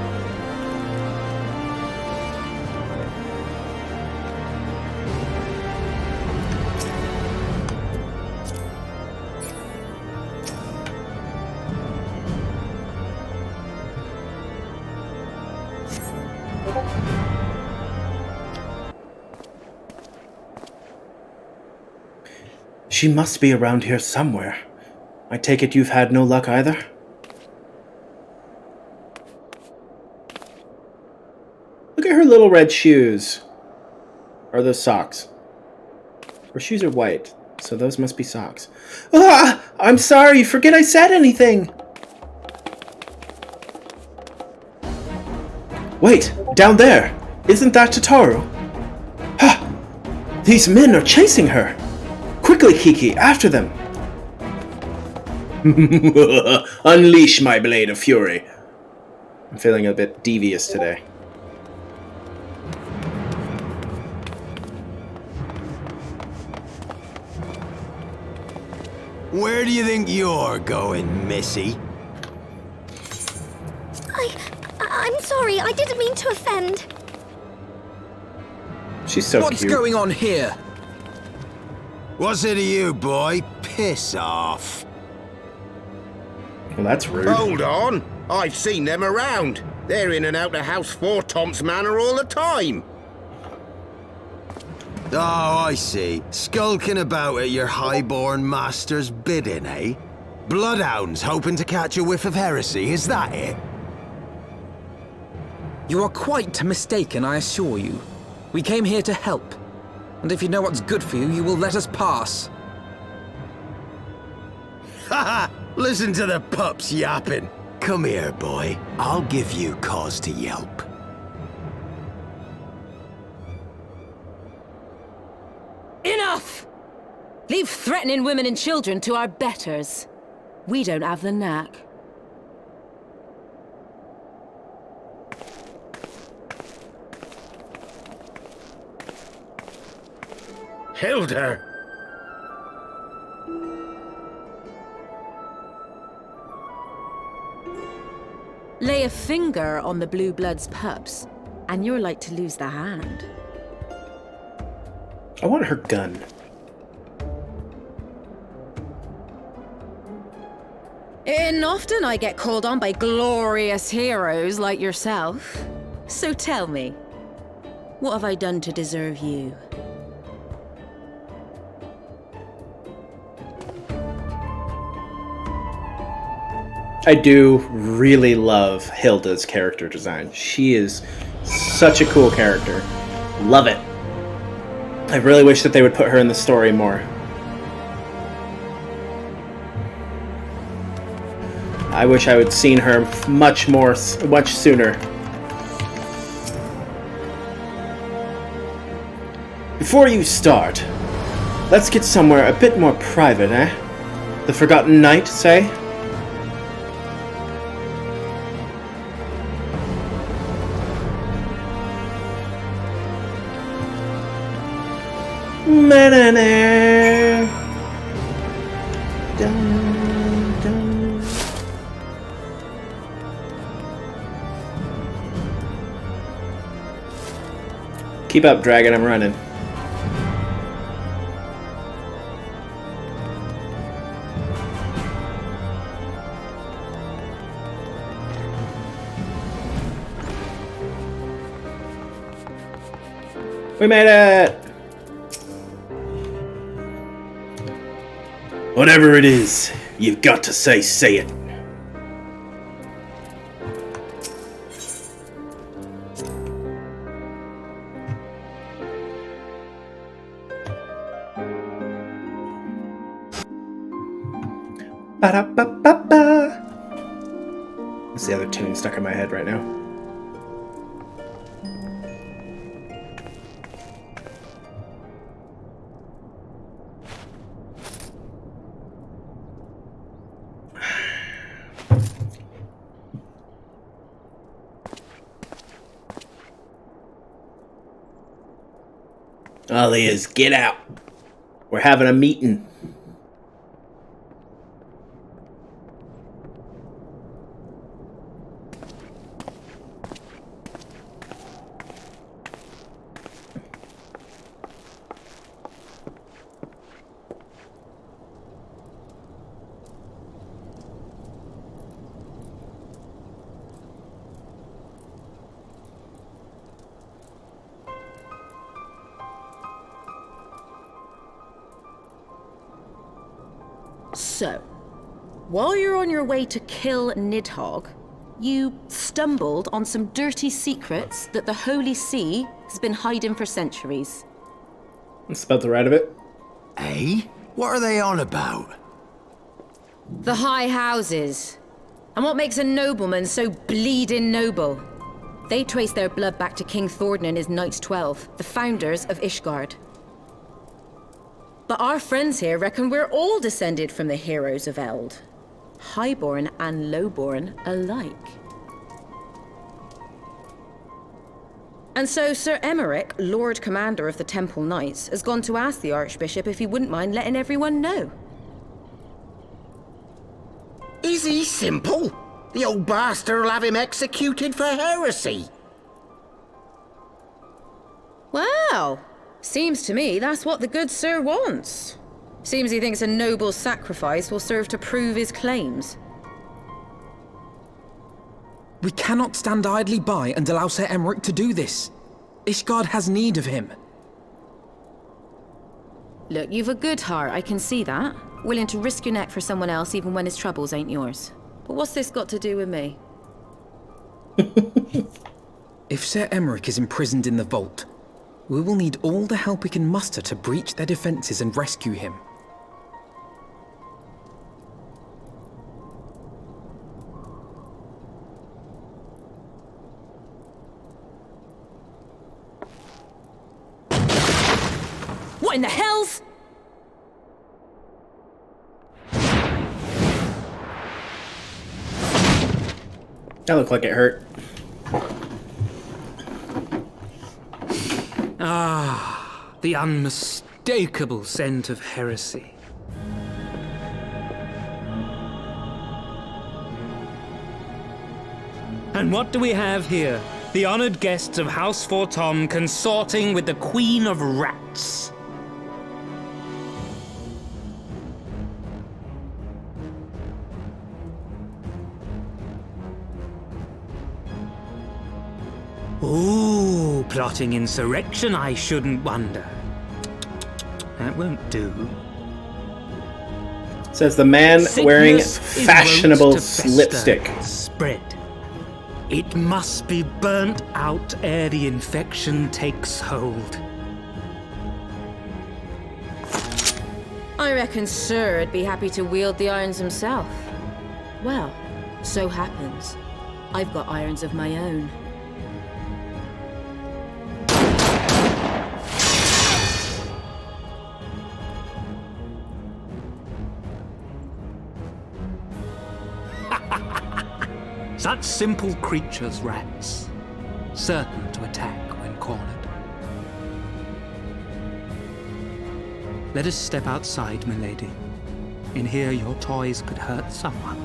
She must be around here somewhere. I take it you've had no luck either? Look at her little red shoes. Or those socks? Her shoes are white, so those must be socks. Ah! I'm sorry, forget I said anything! Wait, down there! Isn't that Tataru? Ha! These men are chasing her! Quickly, Kiki, after them! Unleash my blade of fury. I'm feeling a bit devious today. Where do you think you're going, Missy? I'm sorry, I didn't mean to offend. She's so What's cute. going on here? What's it to you, boy? Piss off. Well, that's rude. Hold on. I've seen them around. They're in and out of House 4 Tom's Manor all the time. Oh, I see. Skulking about at your highborn master's bidding, eh? Bloodhounds hoping to catch a whiff of heresy, is that it? You are quite mistaken, I assure you. We came here to help. And if you know what's good for you, you will let us pass. Haha! Listen to the pups yapping. Come here, boy. I'll give you cause to yelp. Enough! Leave threatening women and children to our betters. We don't have the knack. Hilda! Lay a finger on the Blue Blood's pups, and you're like to lose the hand. I want her gun. And often I get called on by glorious heroes like yourself. So tell me, what have I done to deserve you? I do really love Hilda's character design. She is such a cool character. Love it. I really wish that they would put her in the story more. I wish I would seen her much sooner. Before you start, let's get somewhere a bit more private, eh? The Forgotten Night, say? Keep up, dragon, I'm running. We made it! Whatever it is, you've got to say it. Ba-da-ba-ba-ba. That's the other tune stuck in my head right now. Alias, get out. We're having a meeting. So, while you're on your way to kill Nidhogg, you stumbled on some dirty secrets that the Holy See has been hiding for centuries. That's about the right of it. Eh? What are they on about? The High Houses. And what makes a nobleman so bleeding noble? They trace their blood back to King Thordan and his Knights 12, the founders of Ishgard. But our friends here reckon we're all descended from the heroes of Eld. Highborn and lowborn alike. And so Sir Emmerich, Lord Commander of the Temple Knights, has gone to ask the Archbishop if he wouldn't mind letting everyone know. Is he simple? The old bastard will have him executed for heresy. Well, seems to me that's what the good sir wants. Seems he thinks a noble sacrifice will serve to prove his claims. We cannot stand idly by and allow Sir Emmerich to do this. Ishgard has need of him. Look, you've a good heart, I can see that. Willing to risk your neck for someone else even when his troubles ain't yours. But what's this got to do with me? If Sir Emmerich is imprisoned in the vault, we will need all the help we can muster to breach their defenses and rescue him. What in the hells? That looked like it hurt. Ah, the unmistakable scent of heresy. And what do we have here? The honored guests of House Fortom consorting with the Queen of Rats. Ooh, plotting insurrection, I shouldn't wonder. That won't do. Says the man wearing Sickness is fashionable wont to fester, lipstick. Spread. It must be burnt out ere the infection takes hold. I reckon Sir'd be happy to wield the irons himself. Well, so happens I've got irons of my own. Such simple creatures, rats, certain to attack when cornered. Let us step outside, milady. In here, your toys could hurt someone.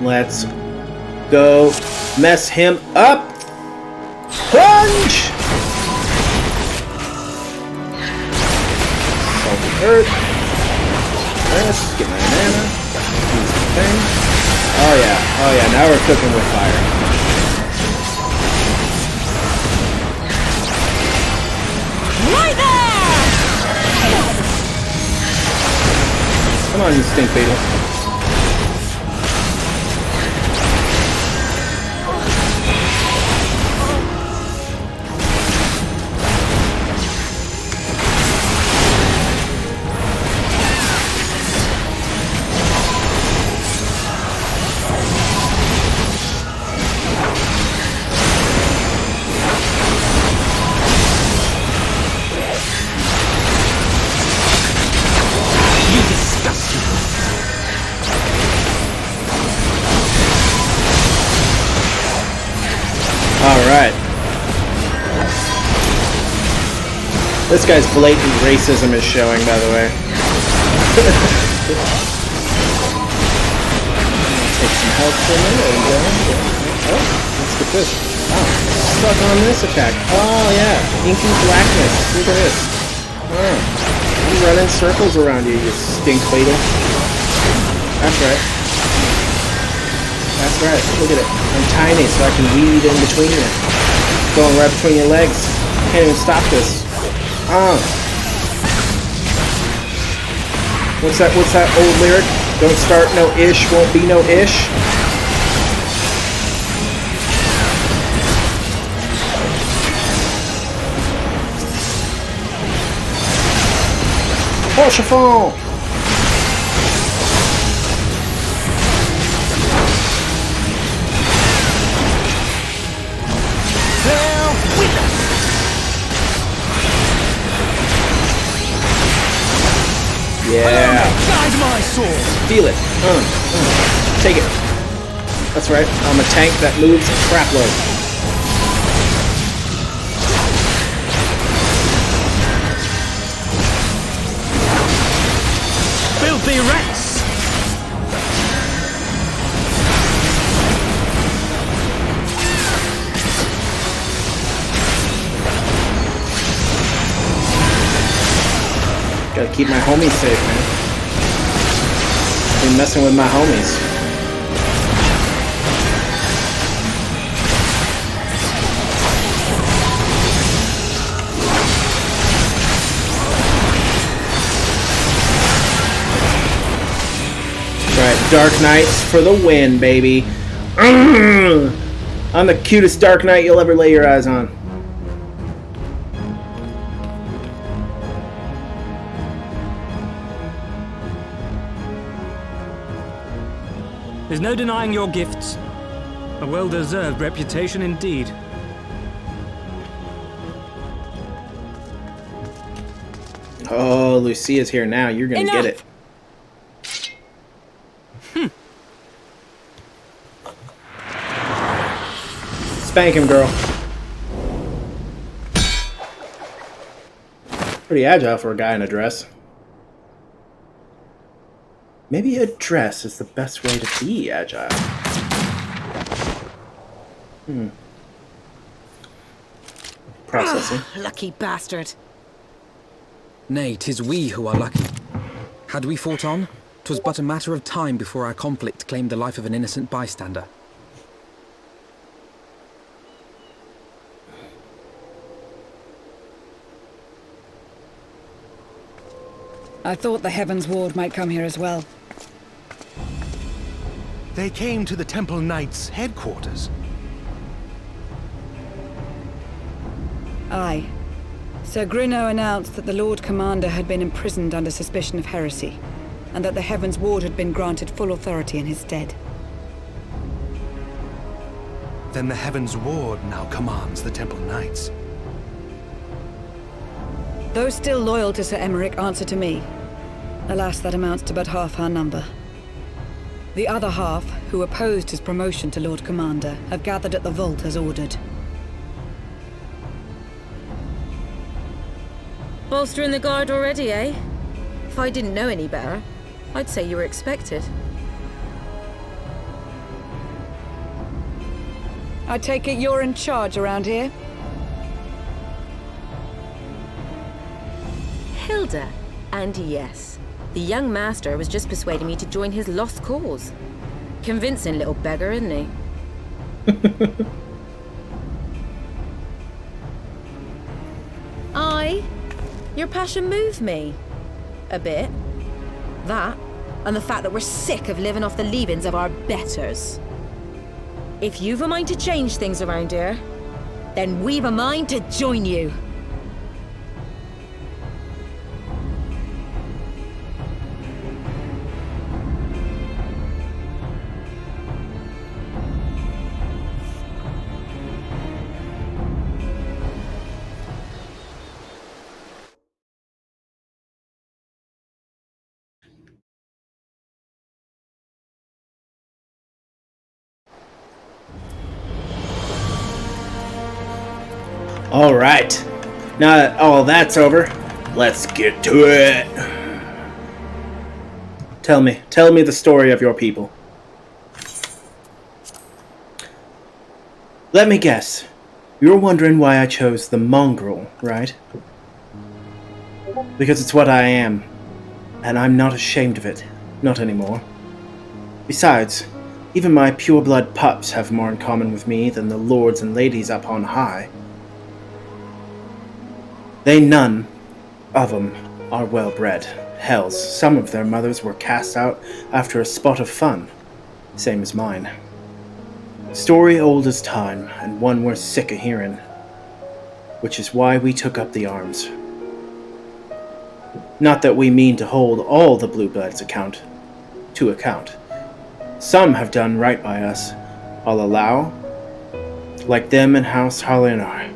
Let's go mess him up. Plunge! Salty earth. Let's get my mana. Use the thing. Oh yeah, now we're cooking with fire. Right there! Come on, you stink beetle. Alright. This guy's blatant racism is showing, by the way. Take some health from me. There we go. Oh, let's get this. Oh, stuck on this attack. Oh, yeah. Inky blackness. Look at this. Oh. You run in circles around you, you stink beetle. That's right. That's right. Look at it. I'm tiny, so I can weed in between you. Going right between your legs. Can't even stop this. What's that old lyric? Don't start no ish, won't be no ish. Oh, chiffon! Yeah. Guide my sword. Feel it. Take it. That's right. I'm a tank that moves a crap load. Filthy rats. Gotta keep my homies safe, man. Been messing with my homies. Dark Knights for the win, baby. I'm the cutest Dark Knight you'll ever lay your eyes on. There's no denying your gifts. A well-deserved reputation indeed. Oh, Lucia's here now. You're gonna get it. Spank him, girl. Pretty agile for a guy in a dress. Maybe a dress is the best way to be agile. Processing. Lucky bastard. Nay, 'tis we who are lucky. Had we fought on, 'twas but a matter of time before our conflict claimed the life of an innocent bystander. I thought the Heavensward might come here as well. They came to the Temple Knights' headquarters. Aye. Sir Grinno announced that the Lord Commander had been imprisoned under suspicion of heresy, and that the Heavensward had been granted full authority in his stead. Then the Heavensward now commands the Temple Knights. Those still loyal to Sir Emmerich answer to me. Alas, that amounts to but half our number. The other half, who opposed his promotion to Lord Commander, have gathered at the vault as ordered. Bolstering the guard already, eh? If I didn't know any better, I'd say you were expected. I take it you're in charge around here? Hilda. And yes, the young master was just persuading me to join his lost cause. Convincing little beggar, isn't he? Your passion moved me. A bit. That, and the fact that we're sick of living off the leavings of our betters. If you've a mind to change things around here, then we've a mind to join you. Alright, now that all that's over, let's get to it. Tell me the story of your people. Let me guess, you're wondering why I chose the mongrel, right? Because it's what I am, and I'm not ashamed of it, not anymore. Besides, even my pure-blood pups have more in common with me than the lords and ladies up on high. They none of them are well-bred. Hells, some of their mothers were cast out after a spot of fun, same as mine. Story old as time, and one we're sick of hearing, which is why we took up the arms. Not that we mean to hold all the Bluebloods to account. Some have done right by us, I'll allow, like them in House Harlinar.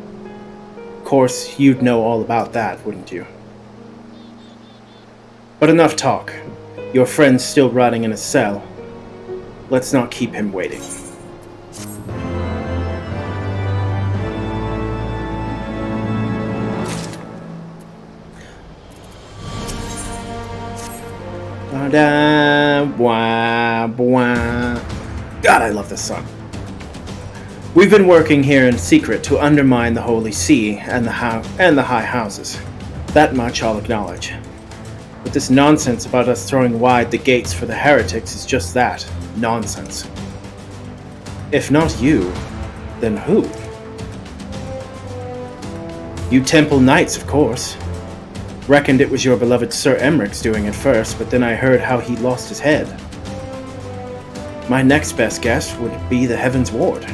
Of course, you'd know all about that, wouldn't you? But enough talk. Your friend's still rotting in a cell. Let's not keep him waiting. God, I love this song. We've been working here in secret to undermine the Holy See and the High Houses. That much I'll acknowledge. But this nonsense about us throwing wide the gates for the heretics is just that, nonsense. If not you, then who? You Temple Knights, of course. Reckoned it was your beloved Sir Emmerich's doing it first, but then I heard how he lost his head. my next best guess would be the Heavensward.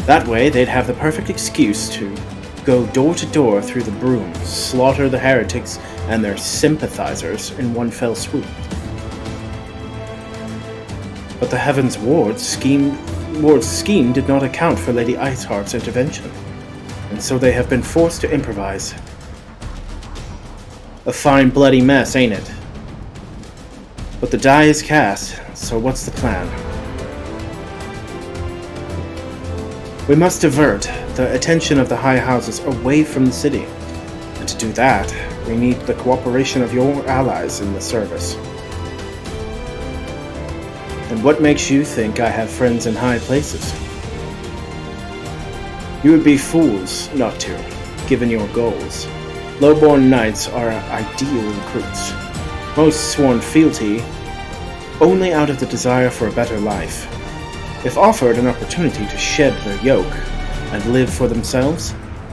That way, they'd have the perfect excuse to go door to door through the brooms, slaughter the heretics and their sympathizers in one fell swoop. But the Heavensward's scheme did not account for Lady Iceheart's intervention, and so they have been forced to improvise. A fine bloody mess, ain't it? But the die is cast, so what's the plan? We must divert the attention of the high houses away from the city, and to do that, we need the cooperation of your allies in the service. And what makes you think I have friends in high places? You would be fools not to, given your goals. Low-born knights are ideal recruits. Most sworn fealty only out of the desire for a better life. If offered an opportunity to shed their yoke and live for themselves,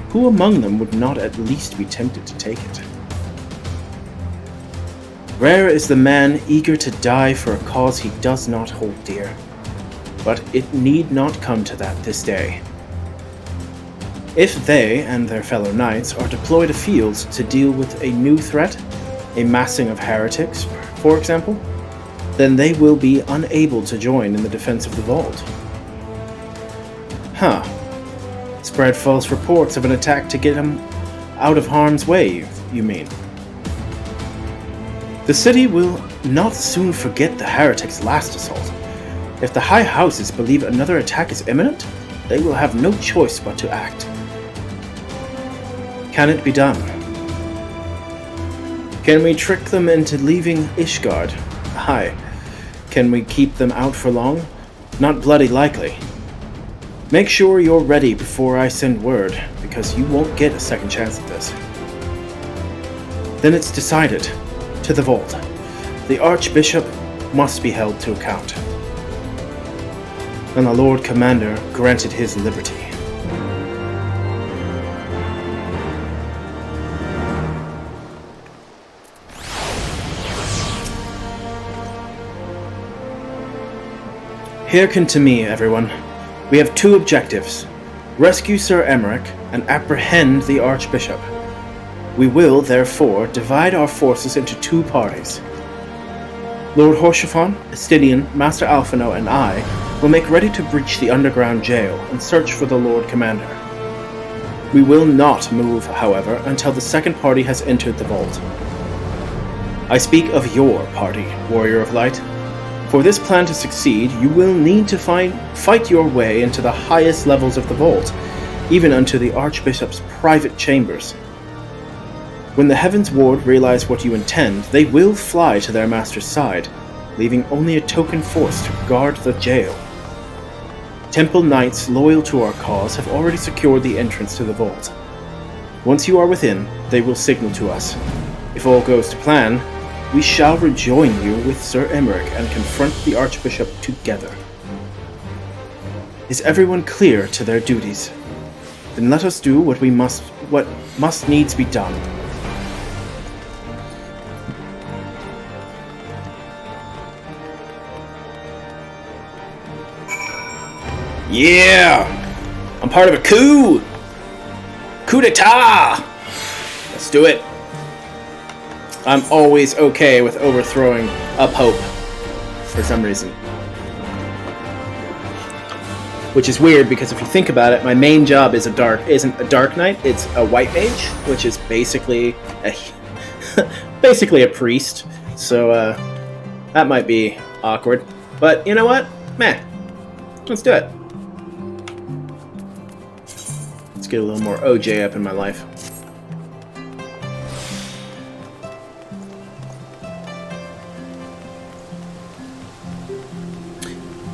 who among them would not at least be tempted to take it? Rare is the man eager to die for a cause he does not hold dear, but it need not come to that this day. If they and their fellow knights are deployed afield to deal with a new threat, a massing of heretics, for example, then they will be unable to join in the defense of the vault. Huh. Spread false reports of an attack to get him out of harm's way, you mean? The city will not soon forget the heretics' last assault. If the high houses believe another attack is imminent, they will have no choice but to act. Can it be done? Can we trick them into leaving Ishgard? Aye. Can we keep them out for long? Not bloody likely. Make sure you're ready before I send word, because you won't get a second chance at this. Then it's decided. To the vault. The Archbishop must be held to account. And the Lord Commander granted his liberty. Hearken to me, everyone. We have two objectives. Rescue Sir Emmerich and apprehend the Archbishop. We will, therefore, divide our forces into two parties. Lord Horshaphon, Estidian, Master Alphino, and I will make ready to breach the underground jail and search for the Lord Commander. We will not move, however, until the second party has entered the vault. I speak of your party, Warrior of Light. For this plan to succeed, you will need to fight your way into the highest levels of the vault, even unto the Archbishop's private chambers. When the Heavensward realize what you intend, they will fly to their master's side, leaving only a token force to guard the jail. Temple Knights loyal to our cause have already secured the entrance to the vault. Once you are within, they will signal to us. If all goes to plan, we shall rejoin you with Sir Emmerich and confront the Archbishop together. Is everyone clear to their duties? Then let us do what must needs be done. Yeah! I'm part of a coup! Coup d'etat! Let's do it. I'm always okay with overthrowing a pope, for some reason. Which is weird, because if you think about it, my main job isn't a dark knight, it's a white mage, which is basically a priest. So that might be awkward. But you know what? Meh. Let's do it. Let's get a little more OJ up in my life.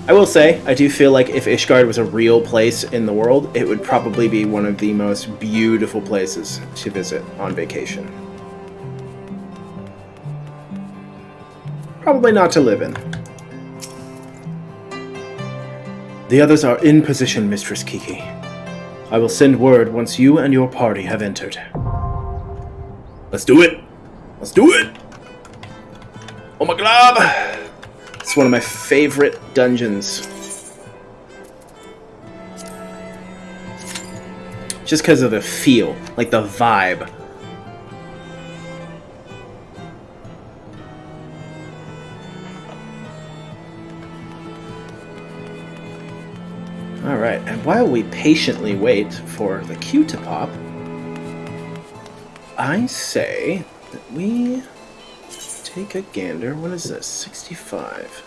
I will say, I do feel like if Ishgard was a real place in the world, it would probably be one of the most beautiful places to visit on vacation. Probably not to live in. The others are in position, Mistress Kiki. I will send word once you and your party have entered. Let's do it! Let's do it! Oh my god! Let's It's one of my favorite dungeons. Just because of the feel, like the vibe. Alright, and while we patiently wait for the queue to pop, I say that we take a gander. What is this? 65.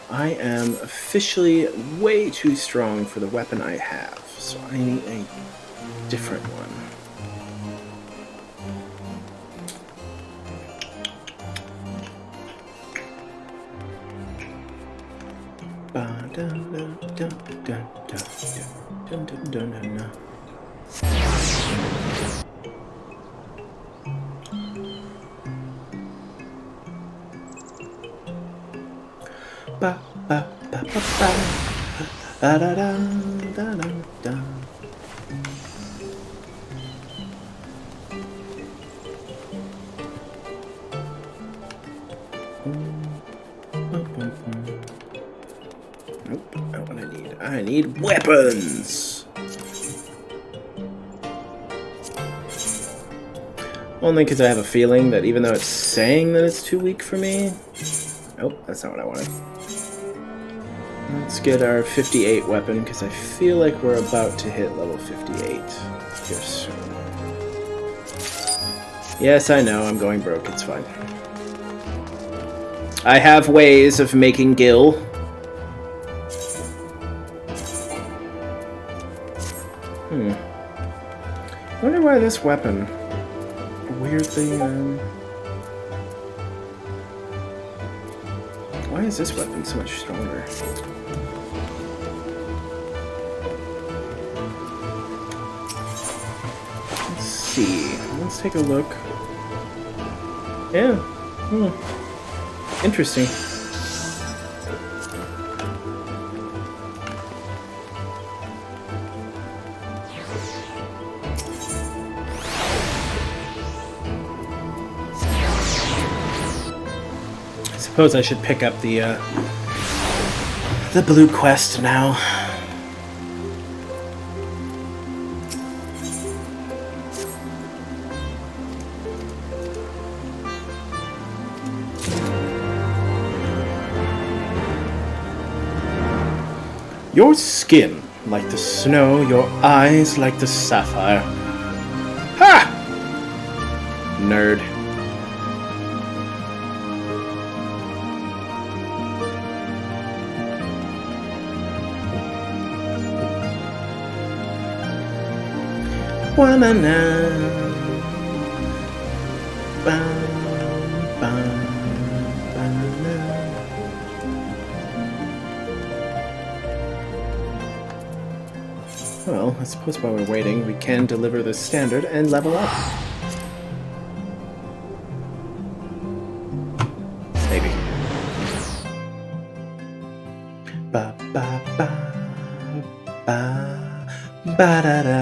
I am officially way too strong for the weapon I have, so I need a different one. Ba ba ba ba ba da da da da da da. Nope, not what I need. I need weapons! Only because I have a feeling that even though it's saying that it's too weak for me... Nope, that's not what I wanted. Let's get our 58 weapon, because I feel like we're about to hit level 58 here soon. Yes, I know, I'm going broke, it's fine. I have ways of making gil. I wonder why this weapon weirdly, why is this weapon so much stronger? Let's see. Let's take a look. Yeah. Interesting. I suppose I should pick up the blue quest now. Your skin like the snow, your eyes like the sapphire. Ha! Nerd. Well, I suppose while we're waiting, we can deliver the standard and level up. Maybe. Ba ba ba ba ba da da.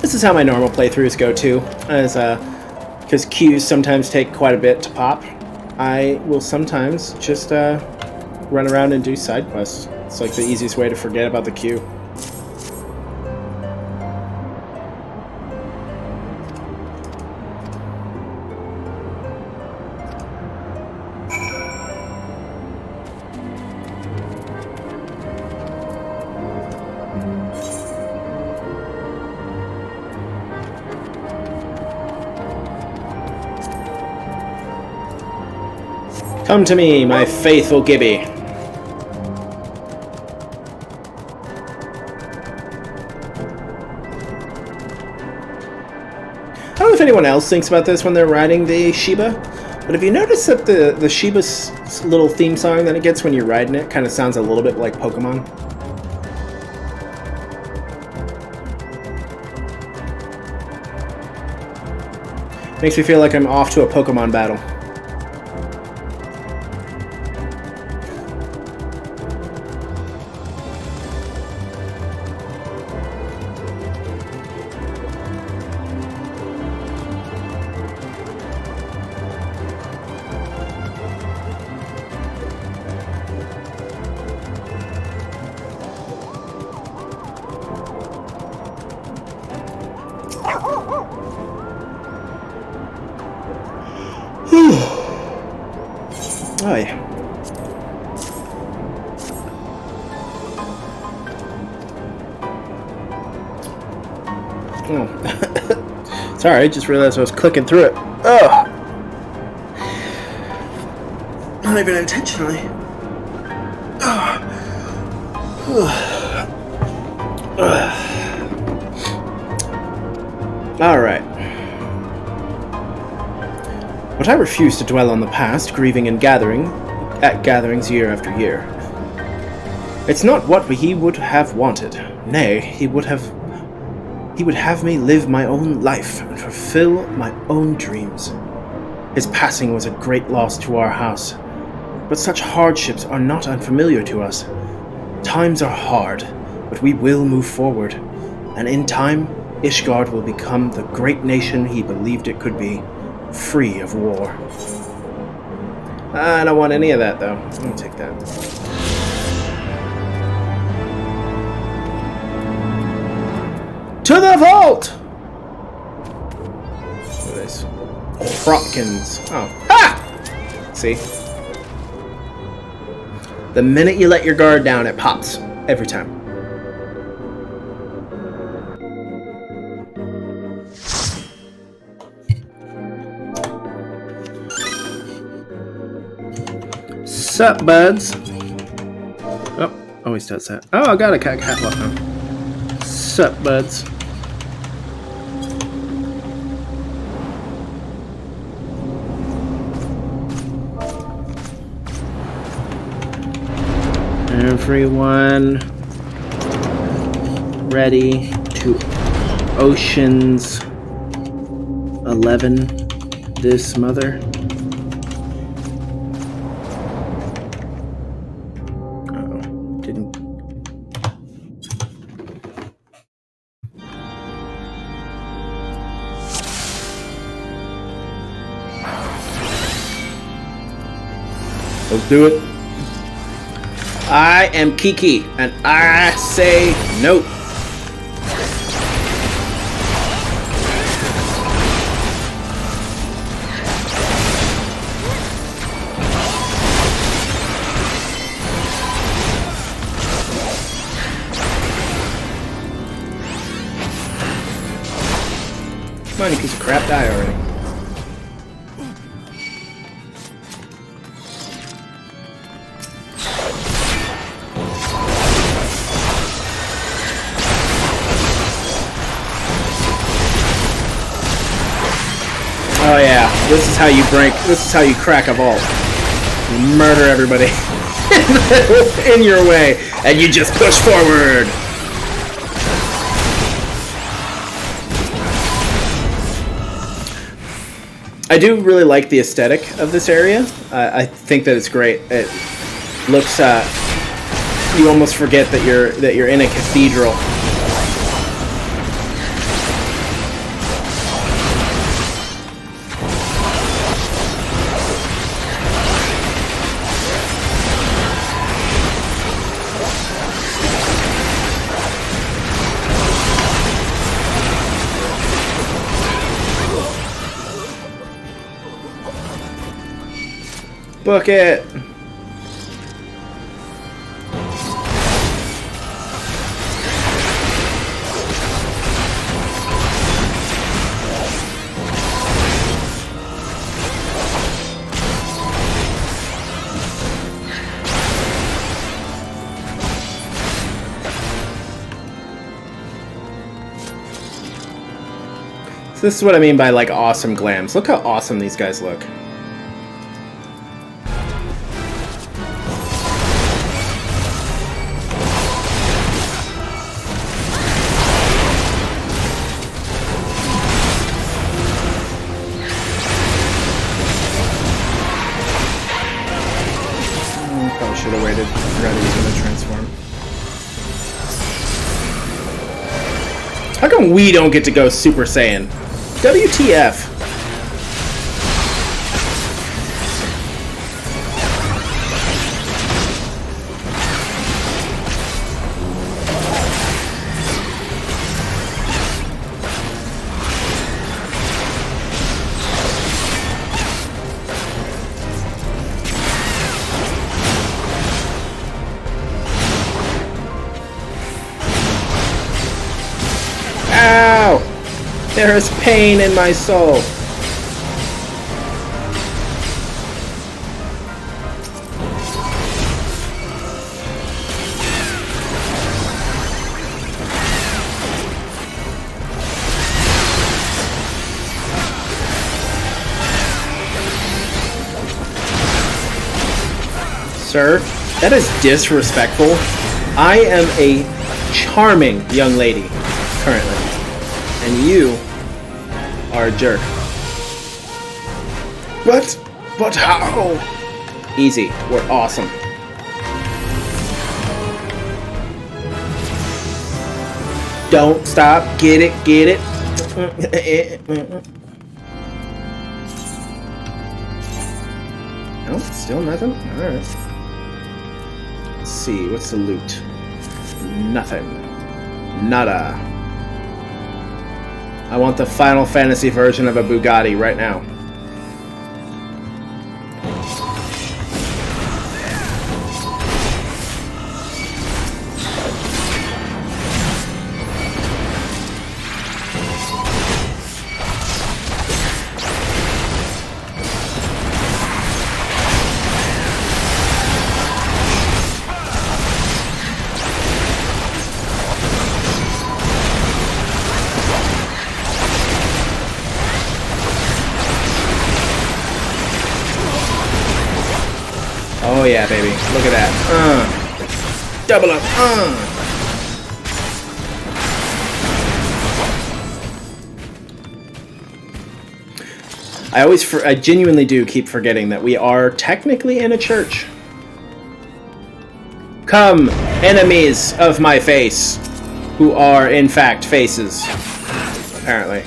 This is how my normal playthroughs go too, as because queues sometimes take quite a bit to pop. I will sometimes just run around and do side quests. It's like the easiest way to forget about the queue. Come to me, my faithful Gibby. I don't know if anyone else thinks about this when they're riding the Shiba, but have you noticed that the Shiba's little theme song that it gets when you're riding it kind of sounds a little bit like Pokemon? Makes me feel like I'm off to a Pokemon battle. Oh yeah. Oh. Sorry, I just realized I was clicking through it. Oh. Not even intentionally. Alright. But I refuse to dwell on the past, grieving and at gatherings year after year. It's not what he would have wanted. Nay, he would have me live my own life and fulfill my own dreams. His passing was a great loss to our house, but such hardships are not unfamiliar to us. Times are hard, but we will move forward, and in time, Ishgard will become the great nation he believed it could be, free of war. I don't want any of that, though. I'm gonna take that. To the vault! What are these? Hropkins. Oh. Ha! See? The minute you let your guard down, it pops. Every time. Sup, buds? Oh, always does that. Oh, I got a catwalk now. Sup, buds? Everyone ready to Ocean's 11 this mother? Uh-oh, didn't. Let's do it. I am Kiki, and I say no. Come on, you piece of crap, die already. Oh yeah, this is how you crack a vault. You murder everybody in your way, and you just push forward. I do really like the aesthetic of this area. I think that it's great. It looks, you almost forget that you're in a cathedral. Book it! So this is what I mean by like awesome glams. Look how awesome these guys look. Should have waited. Forgot he was gonna transform. How come we don't get to go Super Saiyan? WTF? There is pain in my soul. Sir, that is disrespectful. I am a charming young lady, currently. And you are a jerk. But how? Easy. We're awesome. Don't stop. Get it. Get it. Nope, still nothing? Alright. Let's see, what's the loot? Nothing. Nada. I want the Final Fantasy version of a Bugatti right now. Oh yeah, baby. Look at that. Double up. I genuinely do keep forgetting that we are technically in a church. Come, enemies of my face, who are in fact faces, apparently.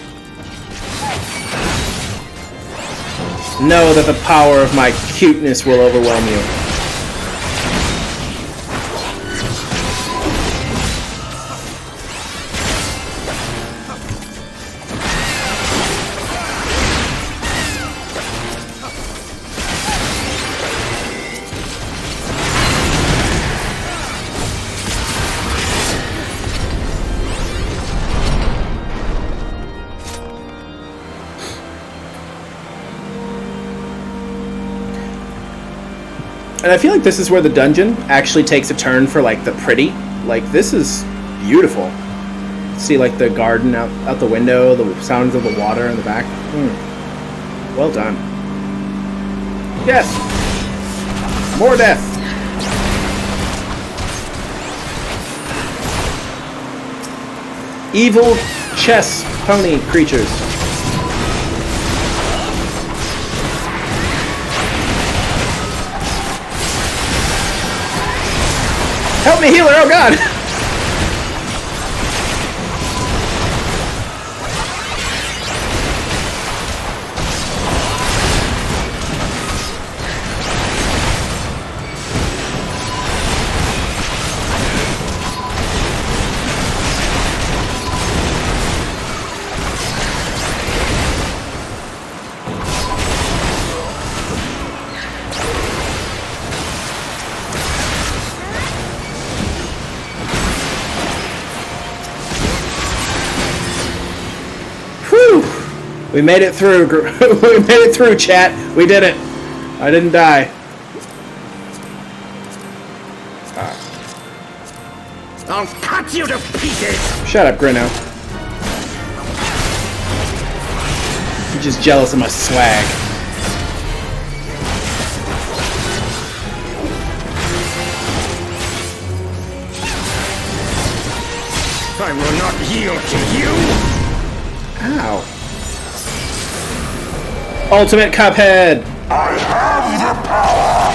Know that the power of my cuteness will overwhelm you. And I feel like this is where the dungeon actually takes a turn for like the pretty. Like this is beautiful. See like the garden out the window, the sounds of the water in the back. Well done. Death! More death! Evil chess pony creatures. Help me, healer! Oh god! We made it through. We made it through, chat. We did it. I didn't die. I'll cut you to pieces. Shut up, Grino. You're just jealous of my swag. I will not yield to you. Ow. Ultimate Cuphead! I have the power!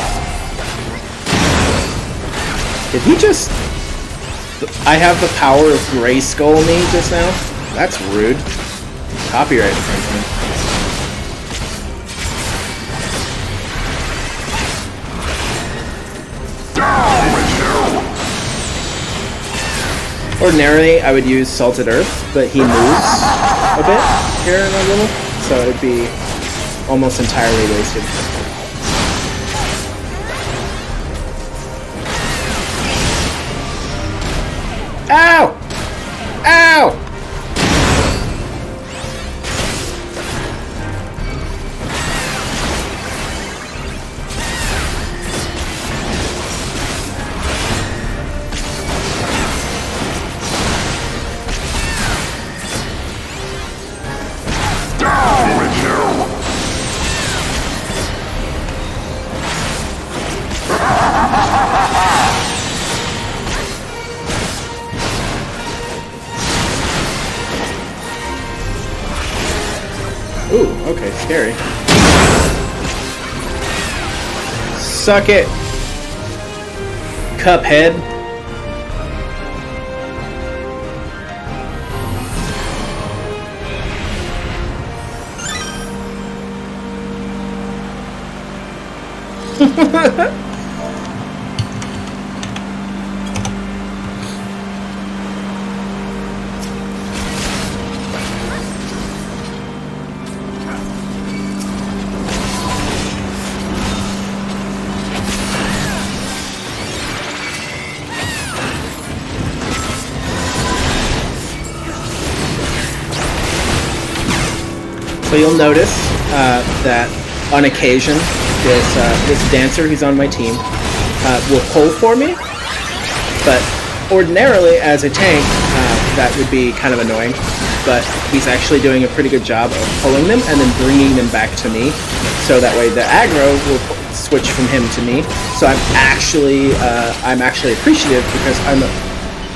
Did he just... I have the power of Grayskull me just now? That's rude. Copyright infringement. Down with you! Ordinarily, I would use Salted Earth, but he moves a bit here in a little, so it'd be almost entirely wasted. Ow! Ow! Suck it, Cuphead. So you'll notice that on occasion, this dancer who's on my team will pull for me, but ordinarily as a tank, that would be kind of annoying. But he's actually doing a pretty good job of pulling them and then bringing them back to me, so that way the aggro will switch from him to me. So I'm actually appreciative because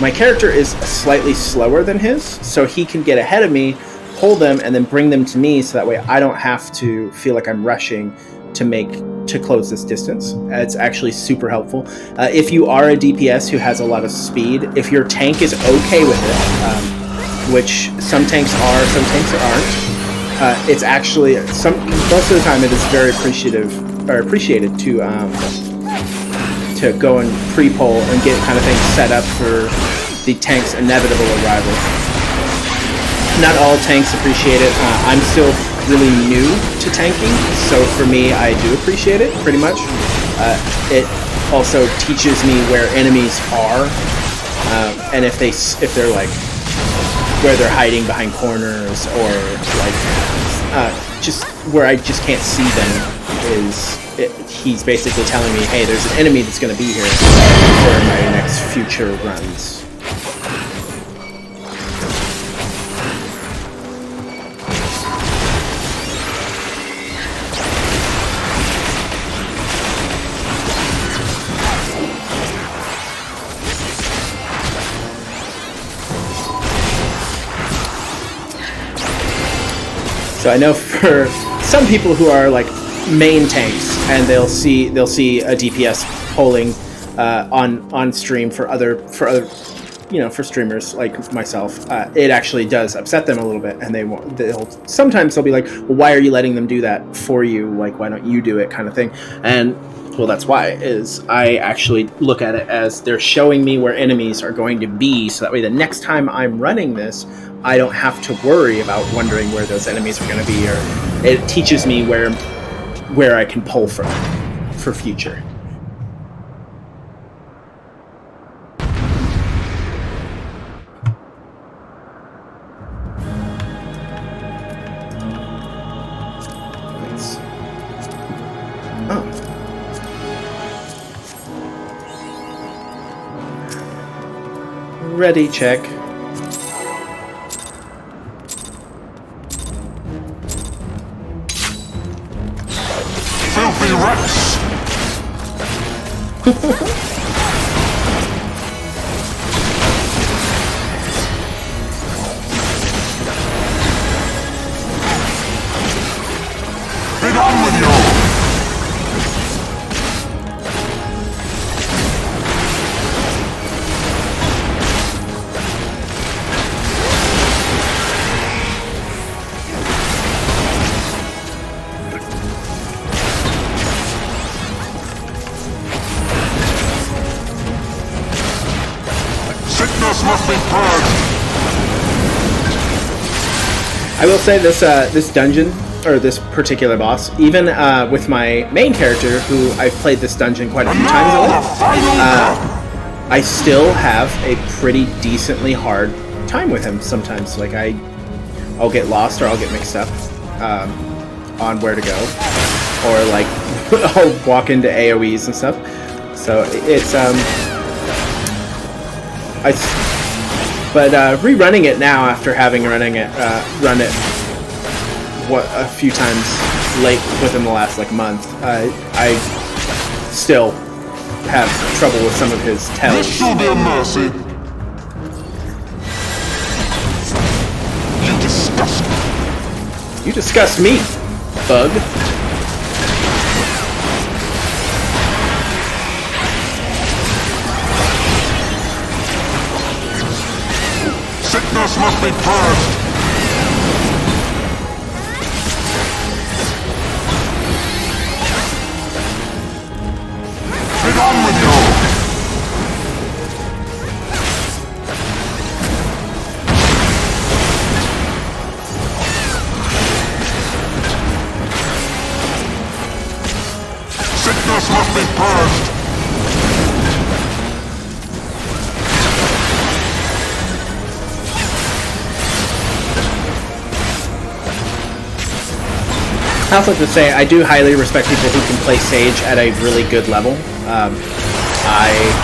my character is slightly slower than his, so he can get ahead of me, pull them, and then bring them to me, so that way I don't have to feel like I'm rushing to close this distance. It's actually super helpful. If you are a DPS who has a lot of speed, if your tank is okay with it, which some tanks are, some tanks aren't, it's actually most of the time it is very appreciated to go and pre-pull and get kind of things set up for the tank's inevitable arrival. Not all tanks appreciate it. I'm still really new to tanking, so for me, I do appreciate it pretty much. It also teaches me where enemies are, and if they're like where they're hiding behind corners, or like just where I just can't see them. He's basically telling me, hey, there's an enemy that's going to be here for my next future runs. So I know for some people who are like main tanks, and they'll see a DPS polling on stream for other for streamers like myself, it actually does upset them a little bit, and sometimes they'll be like, well, why are you letting them do that for you? Like, why don't you do it, kind of thing. And well, that's why, is I actually look at it as they're showing me where enemies are going to be, so that way the next time I'm running this, I don't have to worry about wondering where those enemies are going to be, or it teaches me where I can pull from for future. Nice. Oh. Ready, check. Filthy rats! Get on with you! Must be purged. I will say this dungeon, or this particular boss, even with my main character, who I've played this dungeon quite a few times already, I still have a pretty decently hard time with him sometimes. Like I'll get lost, or I'll get mixed up on where to go, or like I'll walk into AoEs and stuff. So it's But rerunning it now, after having run it a few times late within the last like month, I still have trouble with some of his tells. This shall be a mercy. You disgust me. You disgust me. bug. Sickness must be purged! Get on with you! Sickness must be purged! I also have to say, I do highly respect people who can play Sage at a really good level. I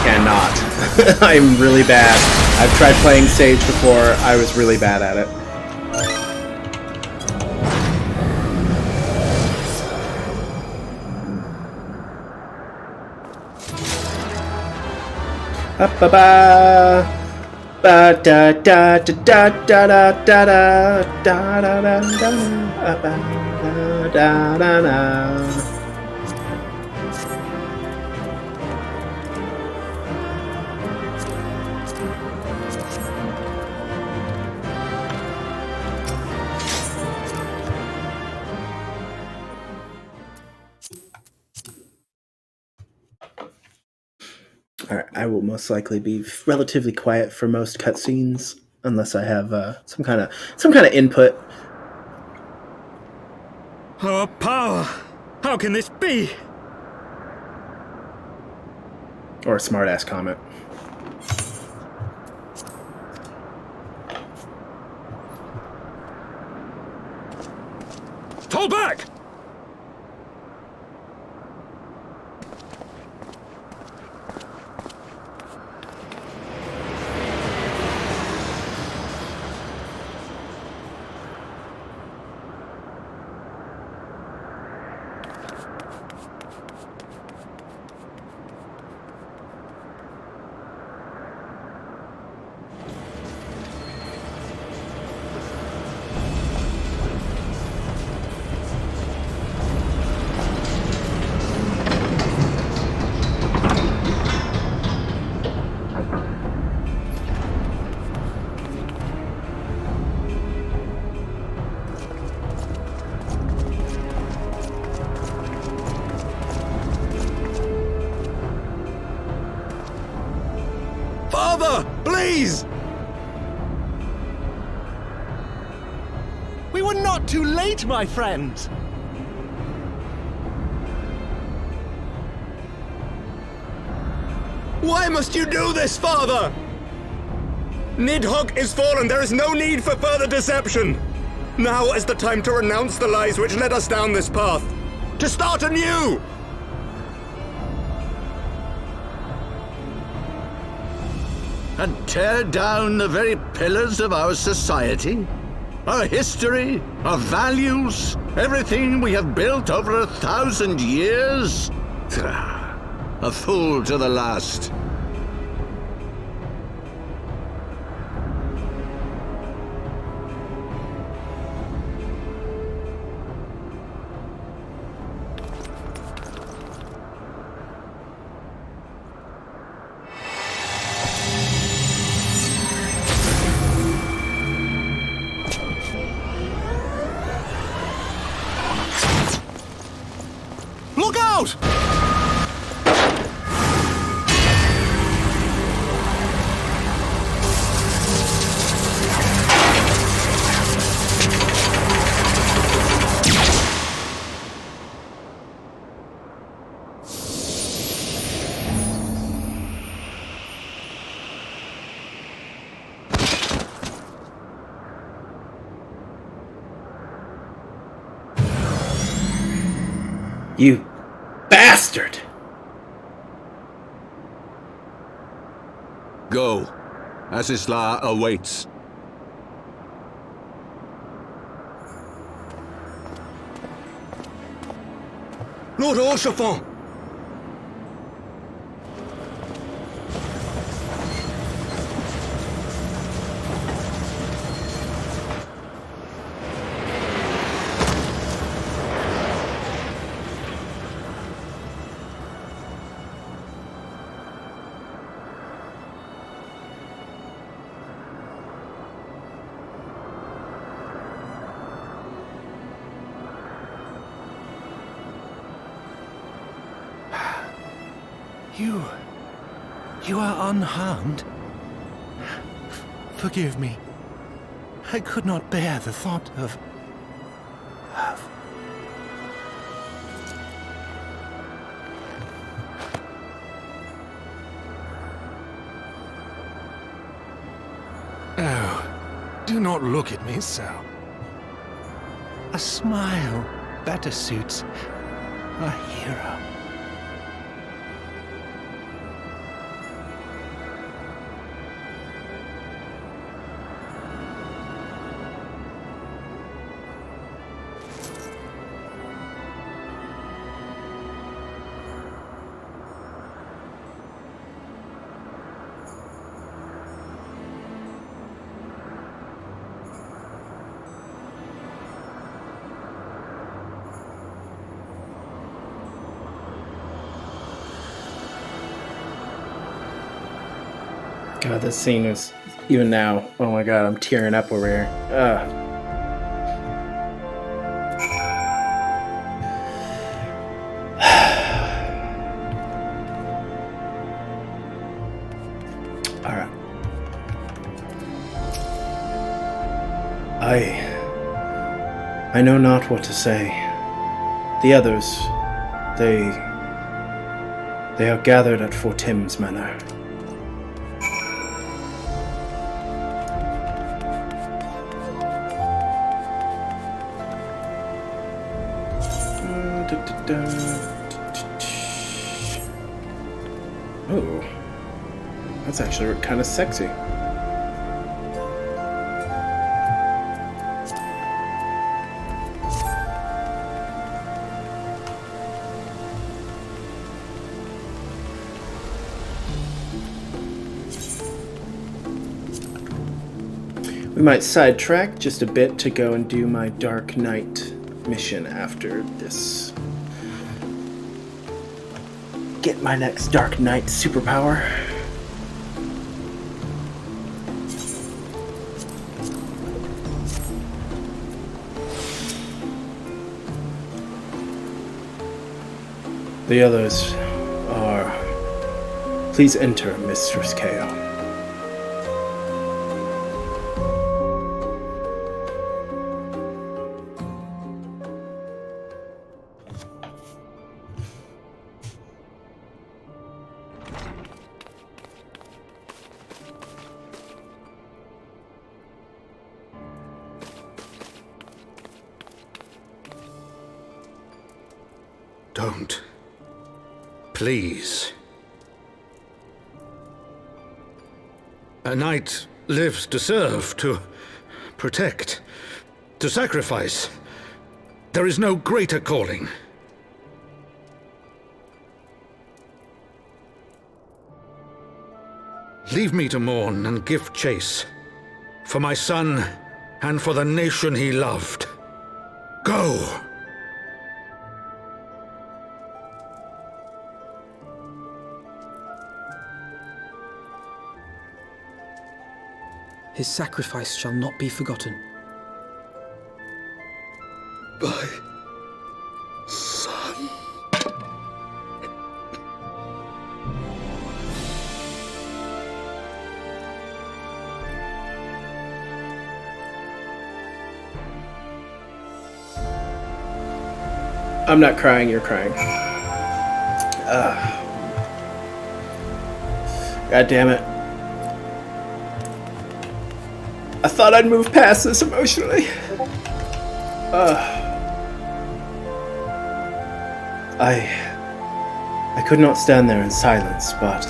cannot. I'm really bad. I've tried playing Sage before. I was really bad at it. Ba-ba-ba. Ba-da-da-da-da-da-da-da-da-da-da-da-da-da. Alright, I will most likely be relatively quiet for most cutscenes, unless I have some kind of input. Our power! How can this be? Or a smart-ass comment. Fall back! Father, please! We were not too late, my friend. Why must you do this, Father? Nidhogg is fallen. There is no need for further deception. Now is the time to renounce the lies which led us down this path. To start anew! And tear down the very pillars of our society? Our history, our values, everything we have built over 1,000 years? A fool to the last. Look out! You bastard! Go. Asisla awaits. Lord Orchefort! You are unharmed? Forgive me. I could not bear the thought of... Oh, do not look at me so. A smile better suits a hero. God, this scene is, even now, oh my god, I'm tearing up over here. Alright. I know not what to say. The others, they are gathered at Fort Tim's manor. Oh, that's actually kind of sexy. We might sidetrack just a bit to go and do my Dark Knight mission after this. Get my next Dark Knight superpower. The others are... Please enter, Mistress Ko. Don't. Please. A knight lives to serve, to protect, to sacrifice. There is no greater calling. Leave me to mourn and give chase. For my son and for the nation he loved. Go! His sacrifice shall not be forgotten. My son. I'm not crying, you're crying. God damn it. I thought I'd move past this emotionally. I could not stand there in silence, but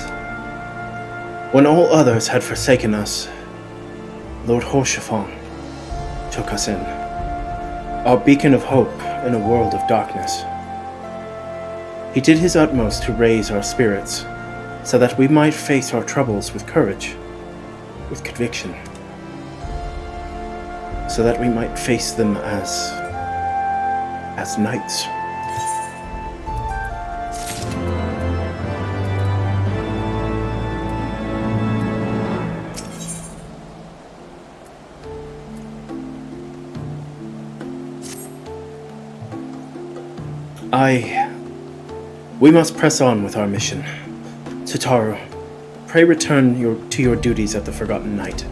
when all others had forsaken us, Lord Horschiffon took us in, our beacon of hope in a world of darkness. He did his utmost to raise our spirits, so that we might face our troubles with courage, with conviction, so that we might face them as knights. We must press on with our mission. Tataru, pray return to your duties at the Forgotten Knight.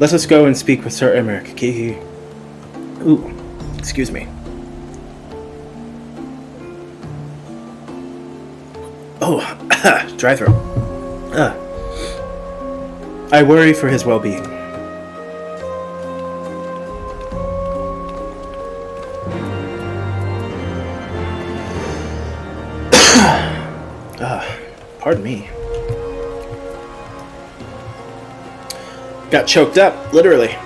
Let us go and speak with Sir Emmerich. Ooh, excuse me. Oh, dry throat. I worry for his well-being. Pardon me. Got choked up, literally.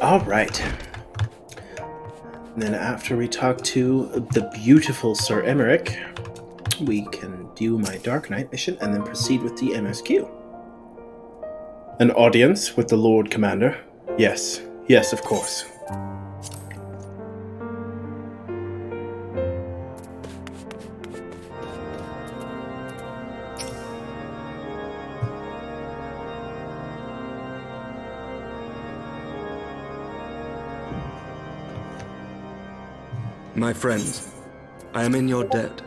All right. Then after we talk to the beautiful Sir Emmerich, we can do my Dark Knight mission and then proceed with the MSQ. An audience with the Lord Commander? Yes. Yes, of course. My friends, I am in your debt.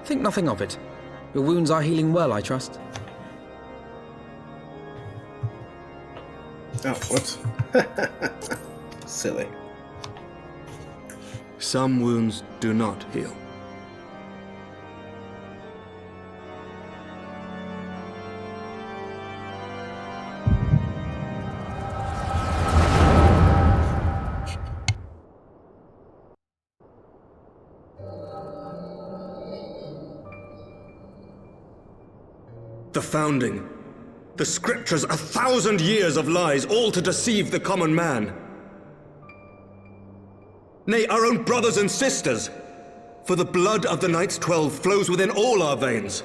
Think nothing of it. Your wounds are healing well, I trust. Oh, whoops. Silly. Some wounds do not heal. The founding. The scriptures, 1,000 years of lies, all to deceive the common man. Nay, our own brothers and sisters. For the blood of the Knights 12 flows within all our veins.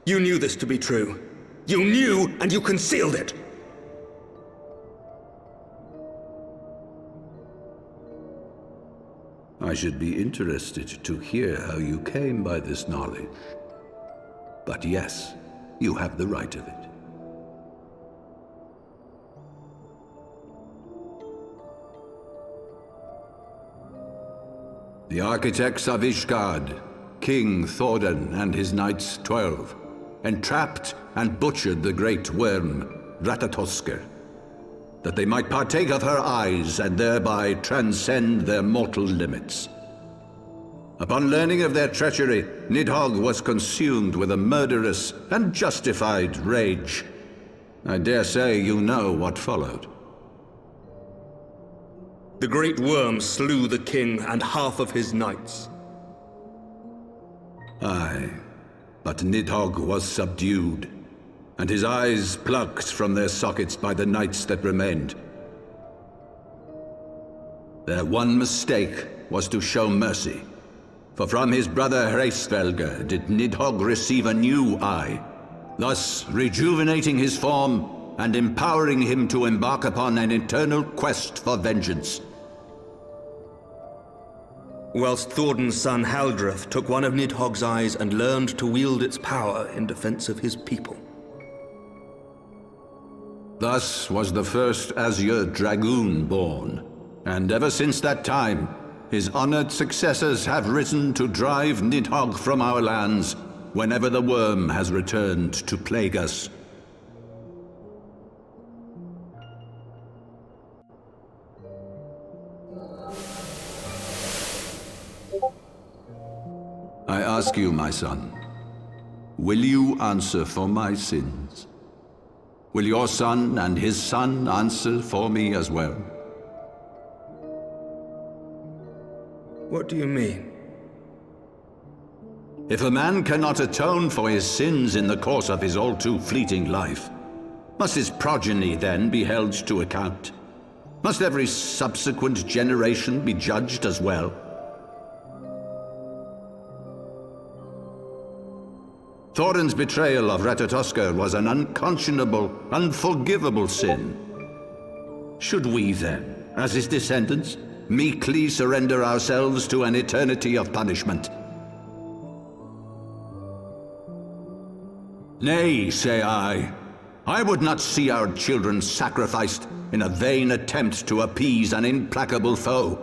You knew this to be true. You knew, and you concealed it. I should be interested to hear how you came by this knowledge. But yes, you have the right of it. The architects of Ishgard, King Thordan and his Knights 12, entrapped and butchered the great worm, Ratatoskr, that they might partake of her eyes and thereby transcend their mortal limits. Upon learning of their treachery, Nidhogg was consumed with a murderous and justified rage. I dare say you know what followed. The great worm slew the king and half of his knights. Aye, but Nidhogg was subdued, and his eyes plucked from their sockets by the knights that remained. Their one mistake was to show mercy, for from his brother Hreysvelgr did Nidhogg receive a new eye, thus rejuvenating his form and empowering him to embark upon an eternal quest for vengeance. Whilst Thordan's son Haldreth took one of Nidhogg's eyes and learned to wield its power in defense of his people. Thus was the first Azure Dragoon born, and ever since that time, his honored successors have risen to drive Nidhogg from our lands whenever the worm has returned to plague us. I ask you, my son, will you answer for my sins? Will your son and his son answer for me as well? What do you mean? If a man cannot atone for his sins in the course of his all too fleeting life, Must his progeny then be held to account? Must every subsequent generation be judged as well? Thorin's betrayal of Ratatoskr was an unconscionable, unforgivable sin. Should we then, as his descendants, meekly surrender ourselves to an eternity of punishment? Nay, say I. I would not see our children sacrificed in a vain attempt to appease an implacable foe.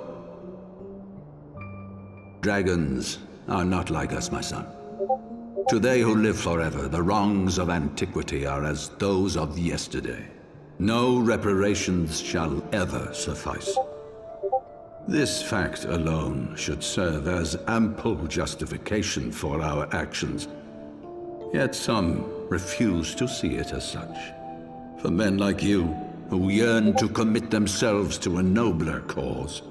Dragons are not like us, my son. To they who live forever, the wrongs of antiquity are as those of yesterday. No reparations shall ever suffice. This fact alone should serve as ample justification for our actions. Yet some refuse to see it as such. For men like you, who yearn to commit themselves to a nobler cause,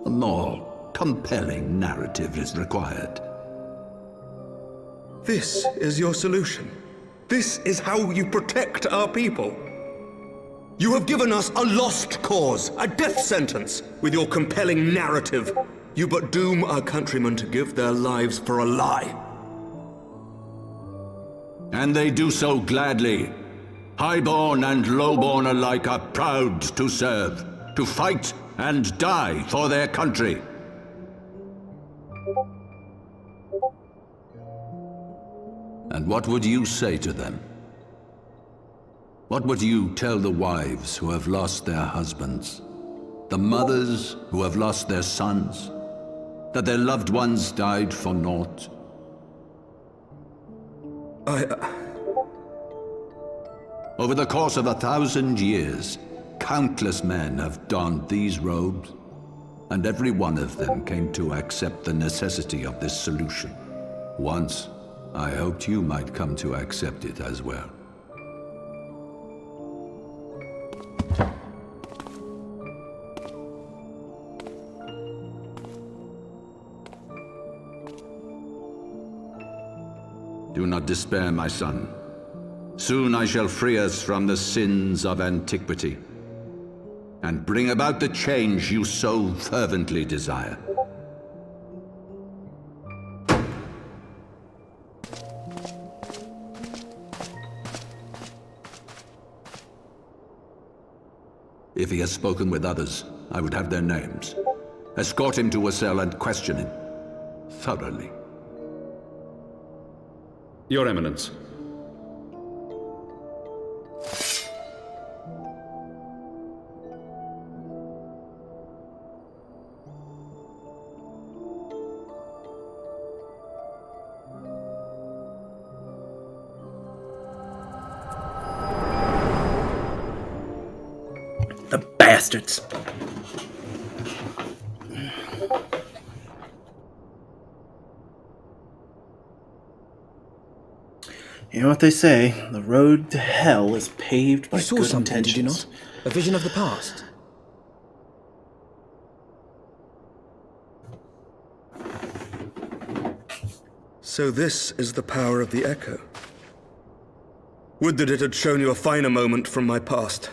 a more compelling narrative is required. This is your solution. This is how you protect our people. You have given us a lost cause, a death sentence. With your compelling narrative, you but doom our countrymen to give their lives for a lie. And they do so gladly. Highborn and lowborn alike are proud to serve, to fight and die for their country. And what would you say to them? What would you tell the wives who have lost their husbands? The mothers who have lost their sons? That their loved ones died for naught? Over the course of 1,000 years, countless men have donned these robes, and every one of them came to accept the necessity of this solution. Once, I hoped you might come to accept it as well. Do not despair, my son. Soon I shall free us from the sins of antiquity, and bring about the change you so fervently desire. If he has spoken with others, I would have their names. Escort him to a cell and question him thoroughly. Your Eminence. The bastards. You know what they say, the road to hell is paved by You saw good something, intentions. did you not? A vision of the past? So this is the power of the Echo. Would that it had shown you a finer moment from my past.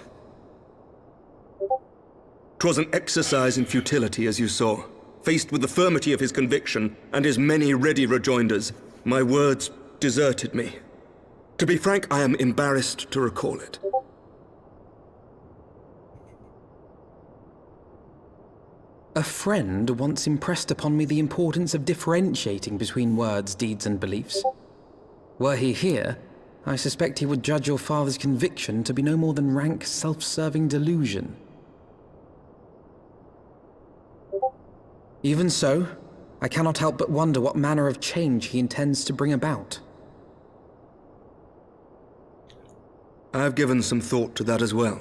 'Twas an exercise in futility, as you saw. Faced with the firmity of his conviction and his many ready rejoinders, my words deserted me. To be frank, I am embarrassed to recall it. A friend once impressed upon me the importance of differentiating between words, deeds, and beliefs. Were he here, I suspect he would judge your father's conviction to be no more than rank, self-serving delusion. Even so, I cannot help but wonder what manner of change he intends to bring about. I have given some thought to that as well.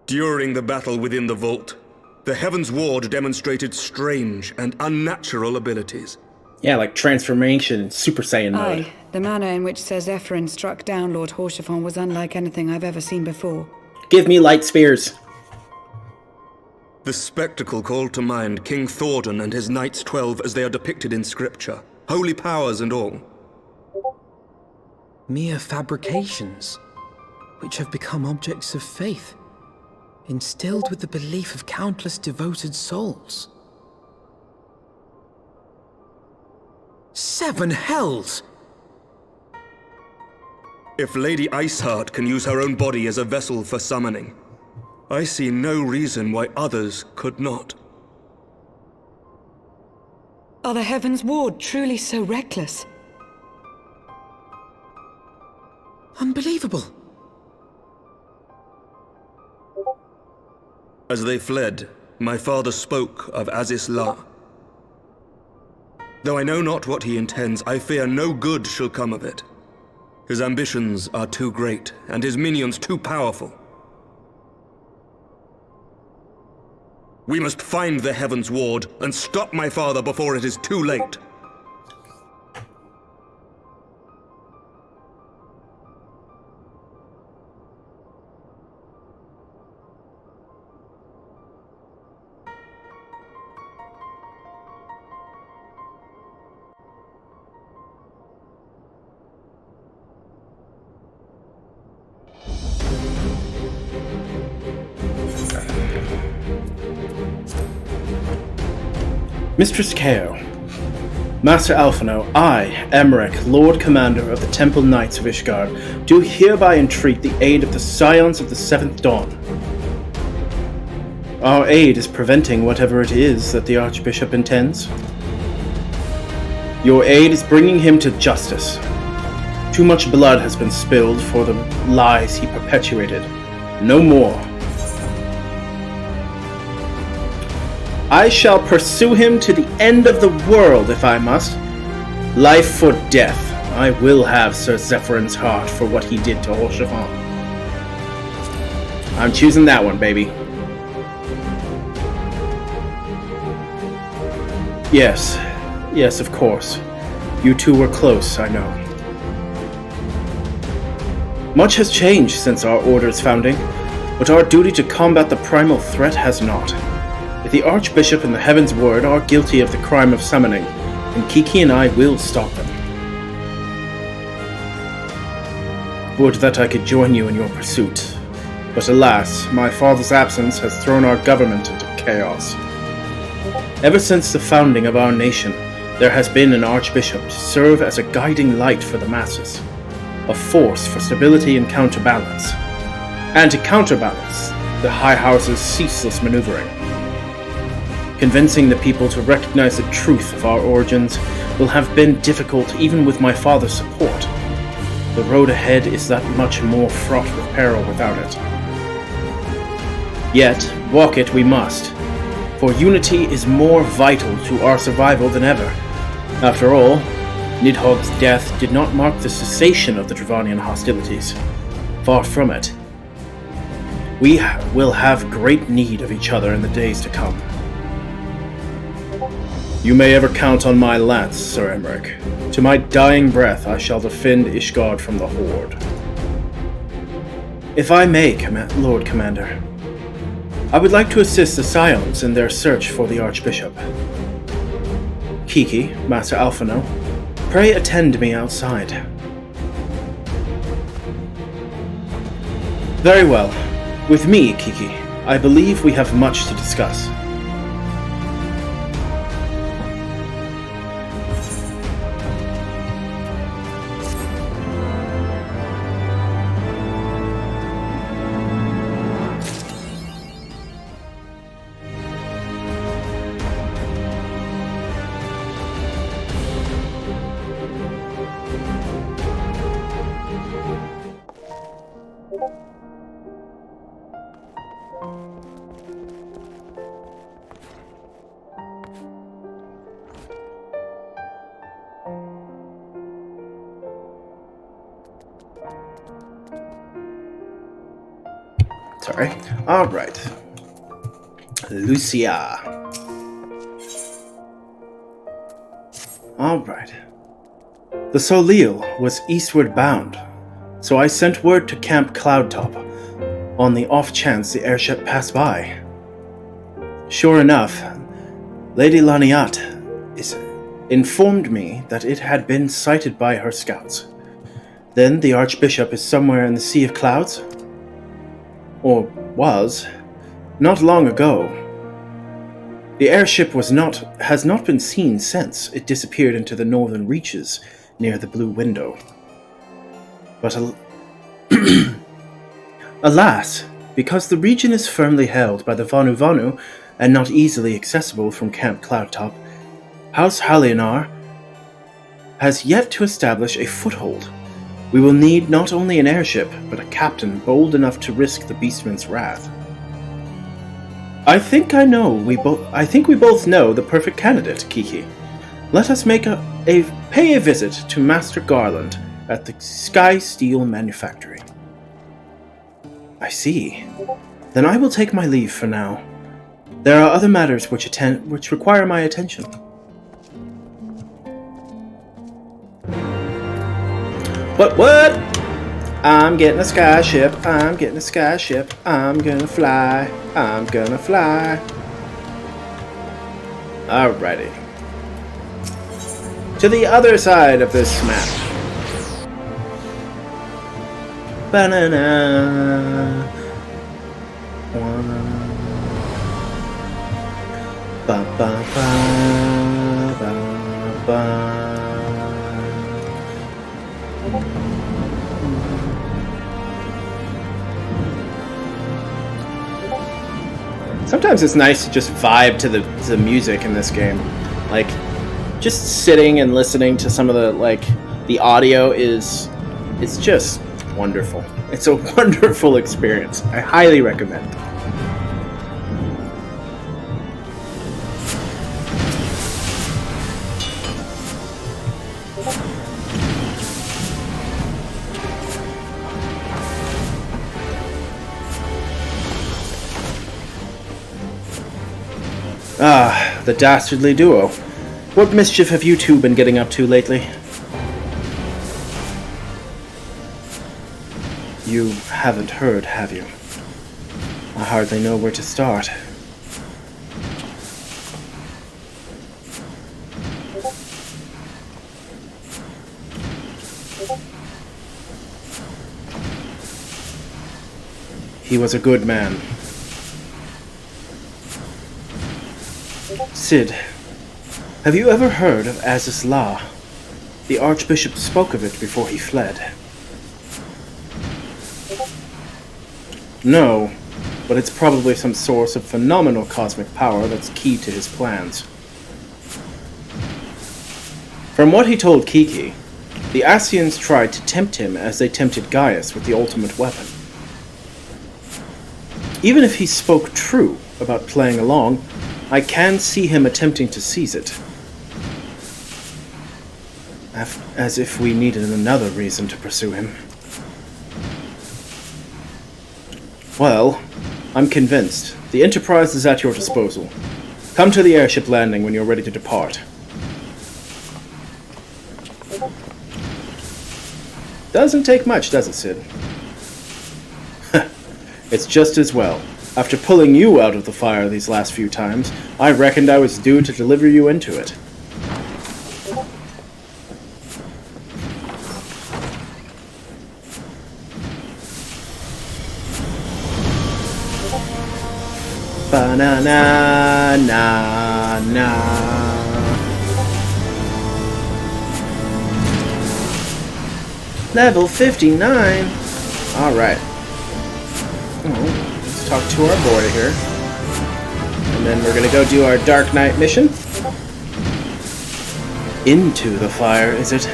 During the battle within the vault, the Heavensward demonstrated strange and unnatural abilities. Yeah, like transformation and Super Saiyan mode. Aye, the manner in which Ser Zephyrin struck down Lord Horschiffon was unlike anything I've ever seen before. Give me light spears. The spectacle called to mind King Thordan and his Knights 12 as they are depicted in scripture, holy powers and all. Mere fabrications, which have become objects of faith, instilled with the belief of countless devoted souls. 7 hells! If Lady Iceheart can use her own body as a vessel for summoning, I see no reason why others could not. Are the Heavensward truly so reckless? Unbelievable. As they fled, my father spoke of Aziz La. Though I know not what he intends, I fear no good shall come of it. His ambitions are too great, and his minions too powerful. We must find the Heavensward and stop my father before it is too late. Mistress Kao, Master Alphino, I, Emmerich, Lord Commander of the Temple Knights of Ishgard, do hereby entreat the aid of the Scions of the Seventh Dawn. Our aid is preventing whatever it is that the Archbishop intends. Your aid is bringing him to justice. Too much blood has been spilled for the lies he perpetuated. No more. I shall pursue him to the end of the world if I must. Life for death. I will have Sir Zephyr's heart for what he did to Hoshafan. I'm choosing that one, baby. Yes. Yes, of course. You two were close, I know. Much has changed since our Order's founding, but our duty to combat the primal threat has not. If the Archbishop and the Heavensward are guilty of the crime of summoning, then Kiki and I will stop them. Would that I could join you in your pursuit, but alas, my father's absence has thrown our government into chaos. Ever since the founding of our nation, there has been an Archbishop to serve as a guiding light for the masses, a force for stability and counterbalance, and to counterbalance the High House's ceaseless maneuvering. Convincing the people to recognize the truth of our origins will have been difficult even with my father's support. The road ahead is that much more fraught with peril without it. Yet, walk it we must, for unity is more vital to our survival than ever. After all, Nidhogg's death did not mark the cessation of the Dravanian hostilities. Far from it. We will have great need of each other in the days to come. You may ever count on my lance, Sir Emmerich. To my dying breath I shall defend Ishgard from the Horde. If I may, Lord Commander, I would like to assist the Scions in their search for the Archbishop. Kiki, Master Alphino, pray attend me outside. Very well. With me, Kiki, I believe we have much to discuss. Sorry. Alright. Lucia. Alright. The Solil was eastward bound, so I sent word to Camp Cloudtop on the off chance the airship passed by. Sure enough, Lady Laniat informed me that it had been sighted by her scouts. Then the Archbishop is somewhere in the Sea of Clouds? Or was. Not long ago. The airship has not been seen since it disappeared into the northern reaches near the Blue Window. But alas, because the region is firmly held by the Vanu Vanu and not easily accessible from Camp Cloudtop, House Halionar has yet to establish a foothold. We will need not only an airship, but a captain bold enough to risk the Beastman's wrath. I think we both know the perfect candidate, Kiki. Let us pay a visit to Master Garland at the Sky Steel Manufactory. I see. Then I will take my leave for now. There are other matters which require my attention. What? I'm getting a skyship. I'm getting a skyship. I'm gonna fly. I'm gonna fly. Alrighty. To the other side of this map. Banana. Ba ba ba ba ba. Sometimes it's nice to just vibe to the music in this game. Like, just sitting and listening to some of the audio it's just wonderful. It's a wonderful experience. I highly recommend. Ah, the dastardly duo. What mischief have you two been getting up to lately? You haven't heard, have you? I hardly know where to start. He was a good man. Sid, have you ever heard of Aziz La? The Archbishop spoke of it before he fled. No, but it's probably some source of phenomenal cosmic power that's key to his plans. From what he told Kiki, the Ascians tried to tempt him as they tempted Gaius with the ultimate weapon. Even if he spoke true about playing along, I can see him attempting to seize it. As if we needed another reason to pursue him. Well, I'm convinced. The Enterprise is at your disposal. Come to the airship landing when you're ready to depart. Doesn't take much, does it, Sid? It's just as well. After pulling you out of the fire these last few times, I reckoned I was due to deliver you into it. Ba-na-na, na-na. Level 59. Alright. Let's talk to our boy here. And then we're gonna go do our Dark Knight mission. Into the fire, is it?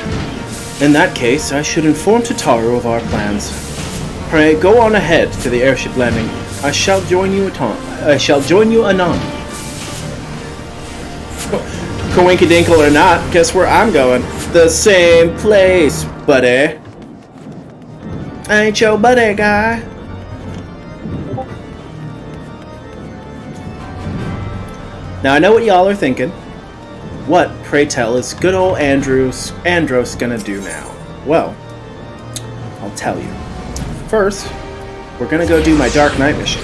In that case, I should inform Tataru of our plans. Pray, go on ahead to the airship landing. I shall join you anon. Coinkadinkle or not, guess where I'm going? The same place, buddy. I ain't your buddy, guy. Now I know what y'all are thinking. What, pray tell, is good old Andros gonna do now? Well, I'll tell you. First, we're gonna go do my Dark Knight mission.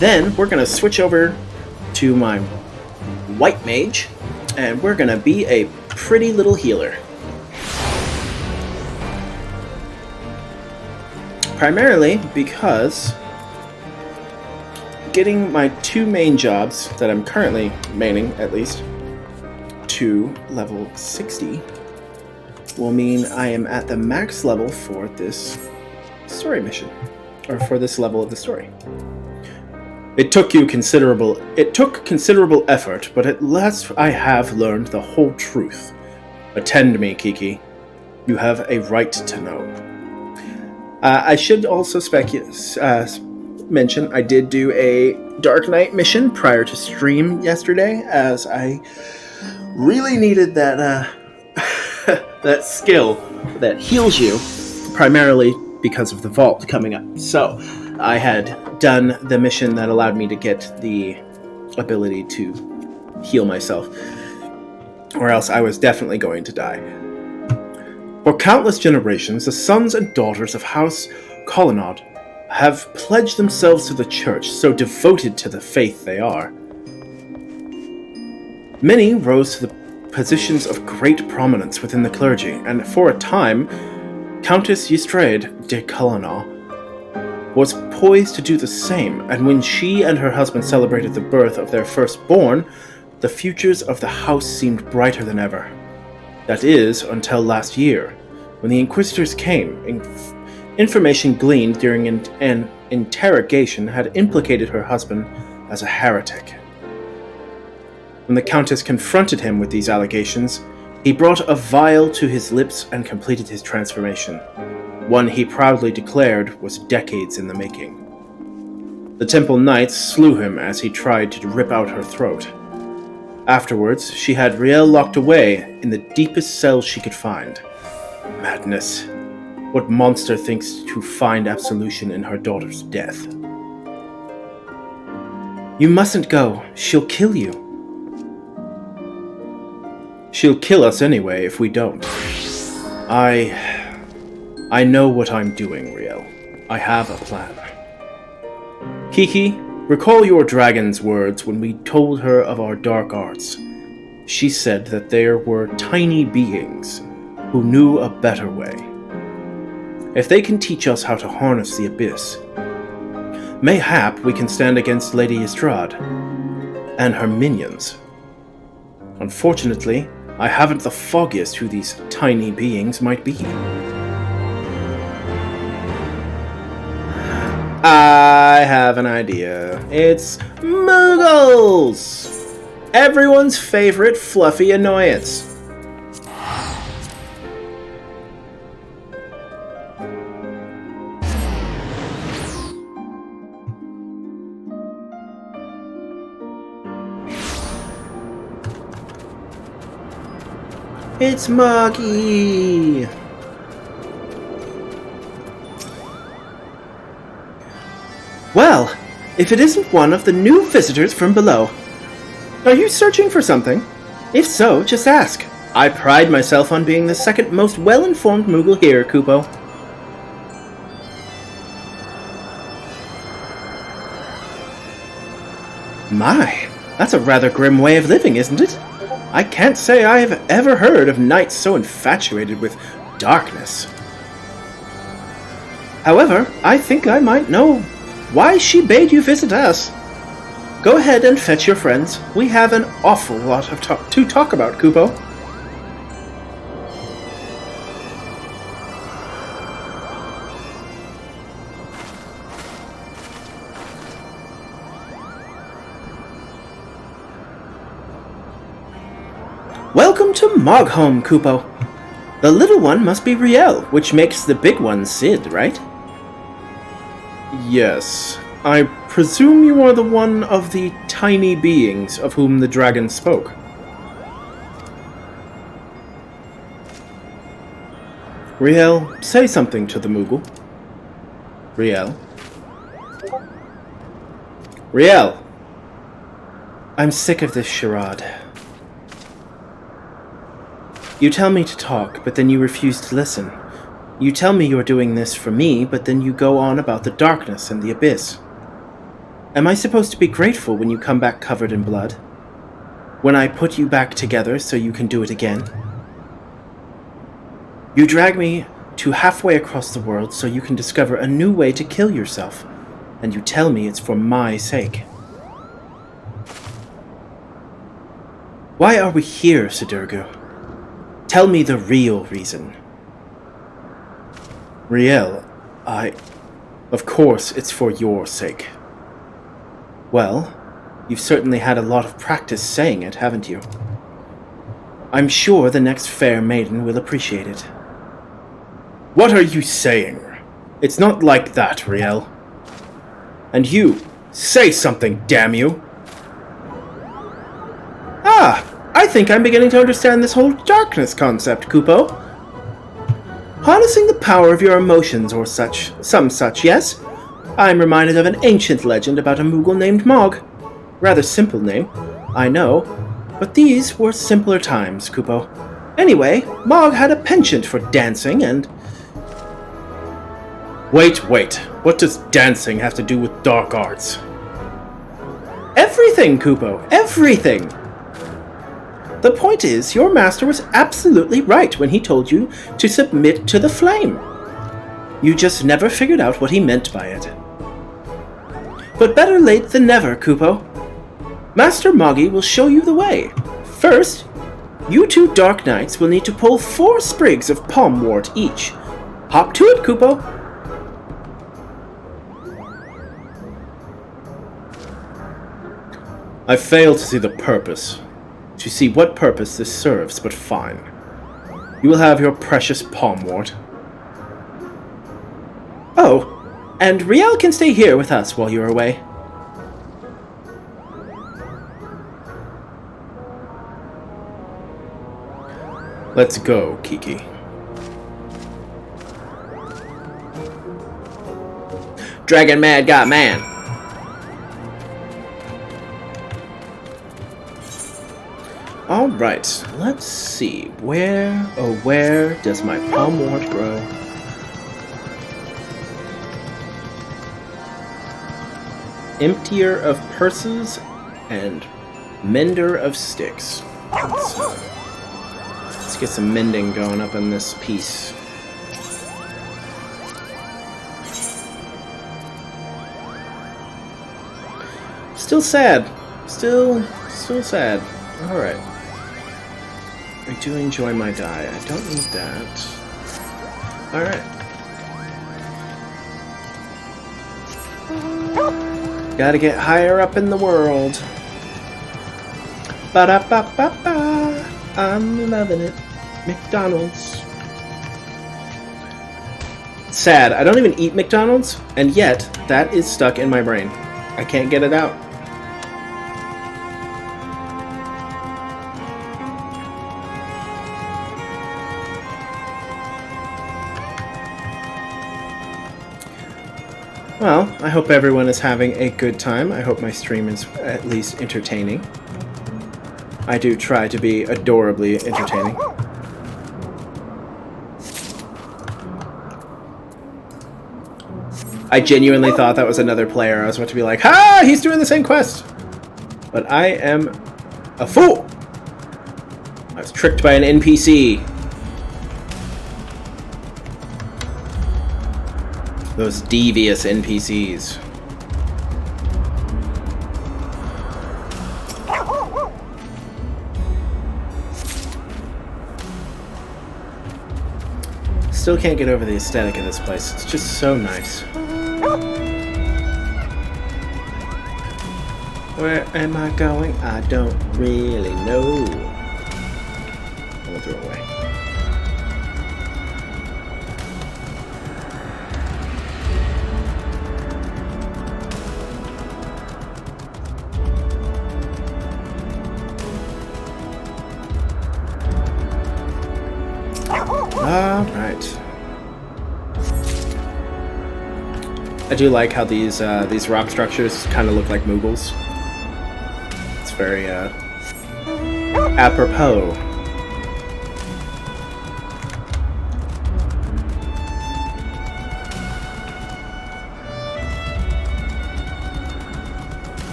Then, we're gonna switch over to my White Mage, and we're gonna be a pretty little healer. Primarily because getting my two main jobs that I'm currently maining, at least, to level 60 will mean I am at the max level for this story mission, or for this level of the story. It took considerable effort, but at last I have learned the whole truth. Attend me, Kiki. You have a right to know. I should also mention I did do a Dark Knight mission prior to stream yesterday, as I really needed that that skill that heals you, primarily because of the vault coming up. So I had done the mission that allowed me to get the ability to heal myself, or else I was definitely going to die. For countless generations, the sons and daughters of House Colonnade have pledged themselves to the church, so devoted to the faith they are. Many rose to the positions of great prominence within the clergy, and for a time, Countess Yestrade de Colonnade was poised to do the same, and when she and her husband celebrated the birth of their firstborn, the futures of the house seemed brighter than ever. That is, until last year, when the Inquisitors came. Information gleaned during an interrogation had implicated her husband as a heretic. When the Countess confronted him with these allegations, he brought a vial to his lips and completed his transformation, one he proudly declared was decades in the making. The Temple Knights slew him as he tried to rip out her throat. Afterwards, she had Riel locked away in the deepest cell she could find. Madness. What monster thinks to find absolution in her daughter's death? You mustn't go. She'll kill you. She'll kill us anyway if we don't. I know what I'm doing, Riel. I have a plan. Kiki, recall your dragon's words when we told her of our dark arts. She said that there were tiny beings who knew a better way. If they can teach us how to harness the abyss, mayhap we can stand against Lady Yestrade and her minions. Unfortunately, I haven't the foggiest who these tiny beings might be. I have an idea. It's Moogles! Everyone's favorite fluffy annoyance. It's Muggy! Well, if it isn't one of the new visitors from below. Are you searching for something? If so, just ask. I pride myself on being the second most well-informed Moogle here, Kupo. My, that's a rather grim way of living, isn't it? I can't say I have ever heard of knights so infatuated with darkness. However, I think I might know why she bade you visit us. Go ahead and fetch your friends. We have an awful lot of to talk about, Kupo. Welcome to Mogholm, Kupo. The little one must be Riel, which makes the big one Sid, right? Yes. I presume you are the one of the tiny beings of whom the dragon spoke. Riel, say something to the Moogle. Riel? Riel! I'm sick of this charade. You tell me to talk, but then you refuse to listen. You tell me you're doing this for me, but then you go on about the darkness and the abyss. Am I supposed to be grateful when you come back covered in blood? When I put you back together so you can do it again? You drag me to halfway across the world so you can discover a new way to kill yourself, and you tell me it's for my sake. Why are we here, Sidurgu? Tell me the real reason. Riel, Of course it's for your sake. Well, you've certainly had a lot of practice saying it, haven't you? I'm sure the next fair maiden will appreciate it. What are you saying? It's not like that, Riel. And you, say something, damn you! Ah, I think I'm beginning to understand this whole darkness concept, Kupo. Harnessing the power of your emotions or such, some such, yes? I'm reminded of an ancient legend about a Moogle named Mog. Rather simple name, I know, but these were simpler times, Kupo. Anyway, Mog had a penchant for dancing and... Wait, what does dancing have to do with dark arts? Everything, Kupo, everything! The point is, your master was absolutely right when he told you to submit to the flame. You just never figured out what he meant by it. But better late than never, Kupo. Master Moggy will show you the way. First, you two Dark Knights will need to pull 4 sprigs of palmwort each. Hop to it, Kupo. I fail to see the purpose. To see what purpose this serves, but fine. You will have your precious palmwort. Oh, and Riel can stay here with us while you're away. Let's go, Kiki. Dragon Mad got man. Alright, let's see. Where does my palmwort grow? Emptier of purses and mender of sticks. Let's get some mending going up in this piece. Still sad. Still sad. Alright. I do enjoy my dye. I don't need that. Alright. Gotta get higher up in the world. Ba-da-ba-ba-ba. I'm loving it. McDonald's. Sad. I don't even eat McDonald's, and yet that is stuck in my brain. I can't get it out. Well, I hope everyone is having a good time. I hope my stream is at least entertaining. I do try to be adorably entertaining. I genuinely thought that was another player. I was about to be like, ha! He's doing the same quest! But I am a fool! I was tricked by an NPC. Those devious NPCs. Still can't get over the aesthetic of this place. It's just so nice. Where am I going? I don't really know. I'll throw it away. Alright. I do like how these rock structures kind of look like Moogles. It's very apropos.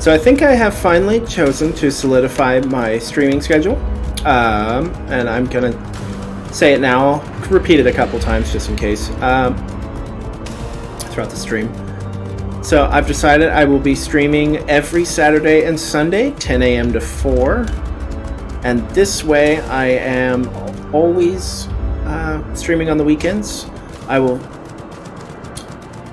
So I think I have finally chosen to solidify my streaming schedule. And I'm gonna say it now. I'll repeat it a couple times just in case throughout the stream. So I've decided I will be streaming every Saturday and Sunday, 10 a.m. to 4. And this way I am always streaming on the weekends. I will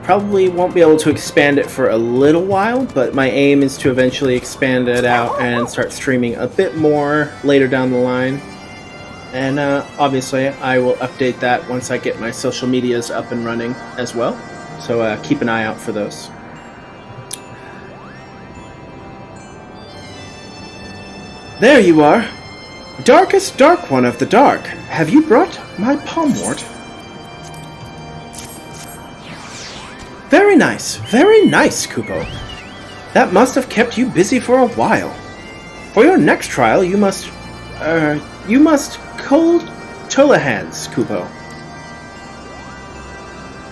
probably won't be able to expand it for a little while, but my aim is to eventually expand it out and start streaming a bit more later down the line. And obviously I will update that once I get my social medias up and running as well. So keep an eye out for those. There you are. Darkest dark one of the dark. Have you brought my palmwort? Very nice, Kupo. That must have kept you busy for a while. For your next trial, you must cold Tolahans, Kupo.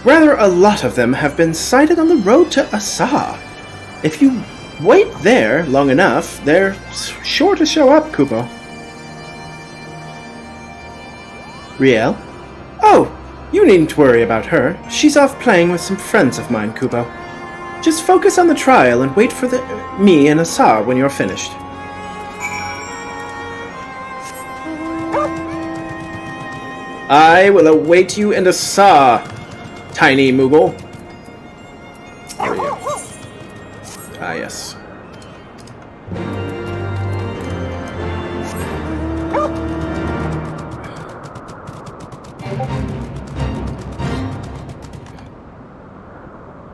Rather a lot of them have been sighted on the road to Asa. If you wait there long enough, they're sure to show up, Kupo. Riel? Oh, you needn't worry about her. She's off playing with some friends of mine, Kupo. Just focus on the trial and wait for me and Asar when you're finished. I will await you in Asar, tiny Moogle. Where are you? Ah, yes.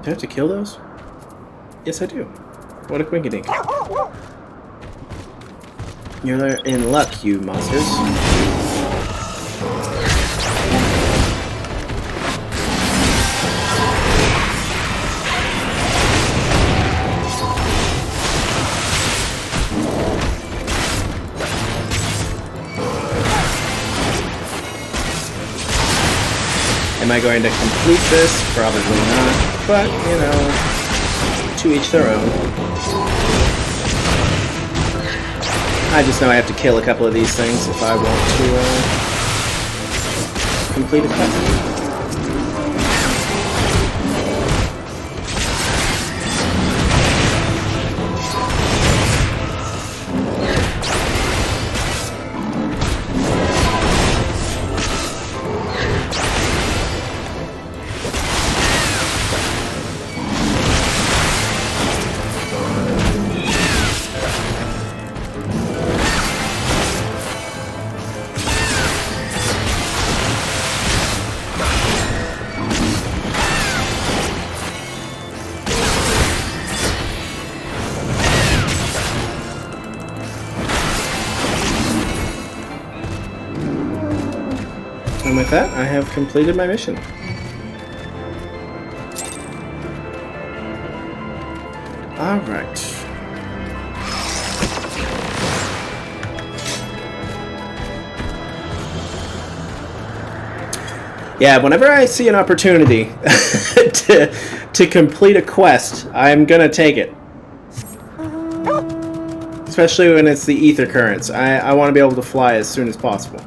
Do I have to kill those? Yes, I do. What a quinkydink. You're in luck, you monsters. Am I going to complete this? Probably not. But, you know, to each their own. I just know I have to kill a couple of these things if I want to complete a quest. And with that, I have completed my mission. Alright. Yeah, whenever I see an opportunity to complete a quest, I'm gonna take it. Especially when it's the ether currents. I want to be able to fly as soon as possible.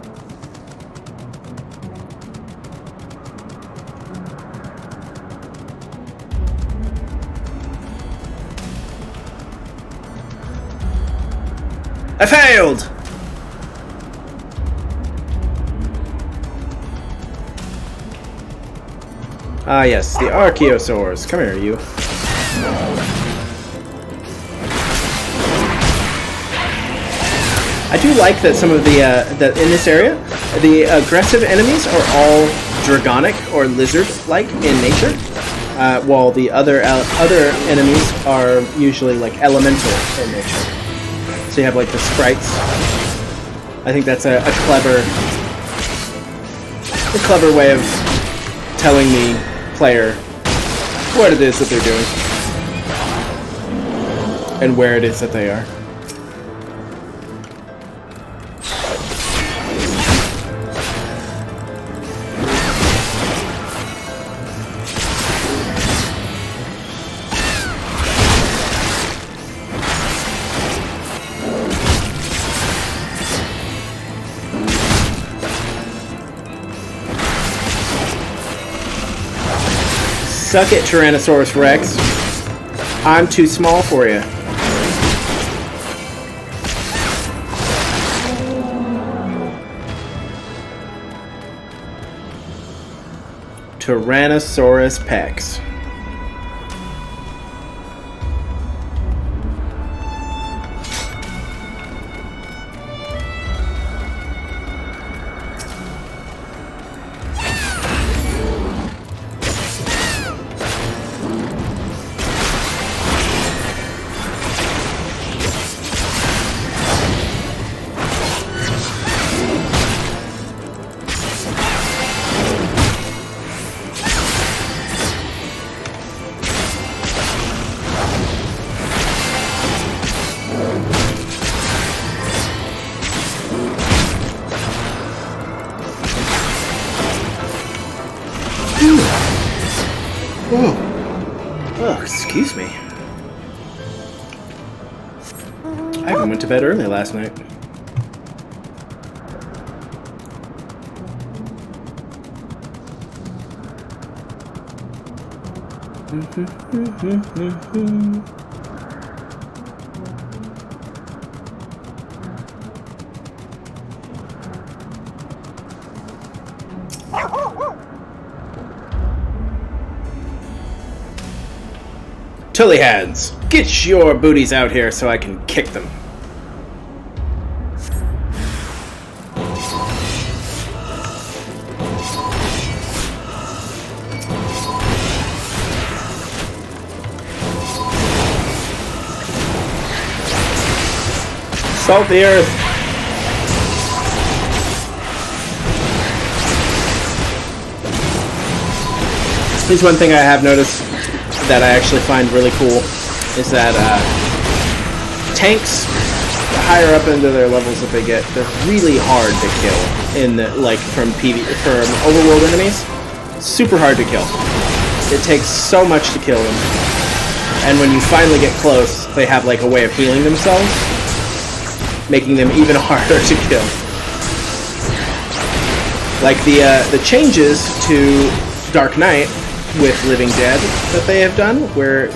I failed! Ah yes, the Archaeosaurs. Come here, you. I do like that some of the, that in this area, the aggressive enemies are all dragonic or lizard-like in nature, while the other enemies are usually like elemental in nature. So you have like the sprites. I think that's a clever way of telling the player what it is that they're doing and where it is that they are. Suck it, Tyrannosaurus Rex. I'm too small for you. Tyrannosaurus Pex. Oh, excuse me. I even went to bed early last night. Tully hands, get your booties out here so I can kick them. Salt the earth. Here's one thing I have noticed that I actually find really cool is that tanks, the higher up into their levels that they get, they're really hard to kill in the, like from overworld enemies. Super hard to kill. It takes so much to kill them, and when you finally get close, they have like a way of healing themselves, making them even harder to kill. Like the changes to Dark Knight with Living Dead that they have done, where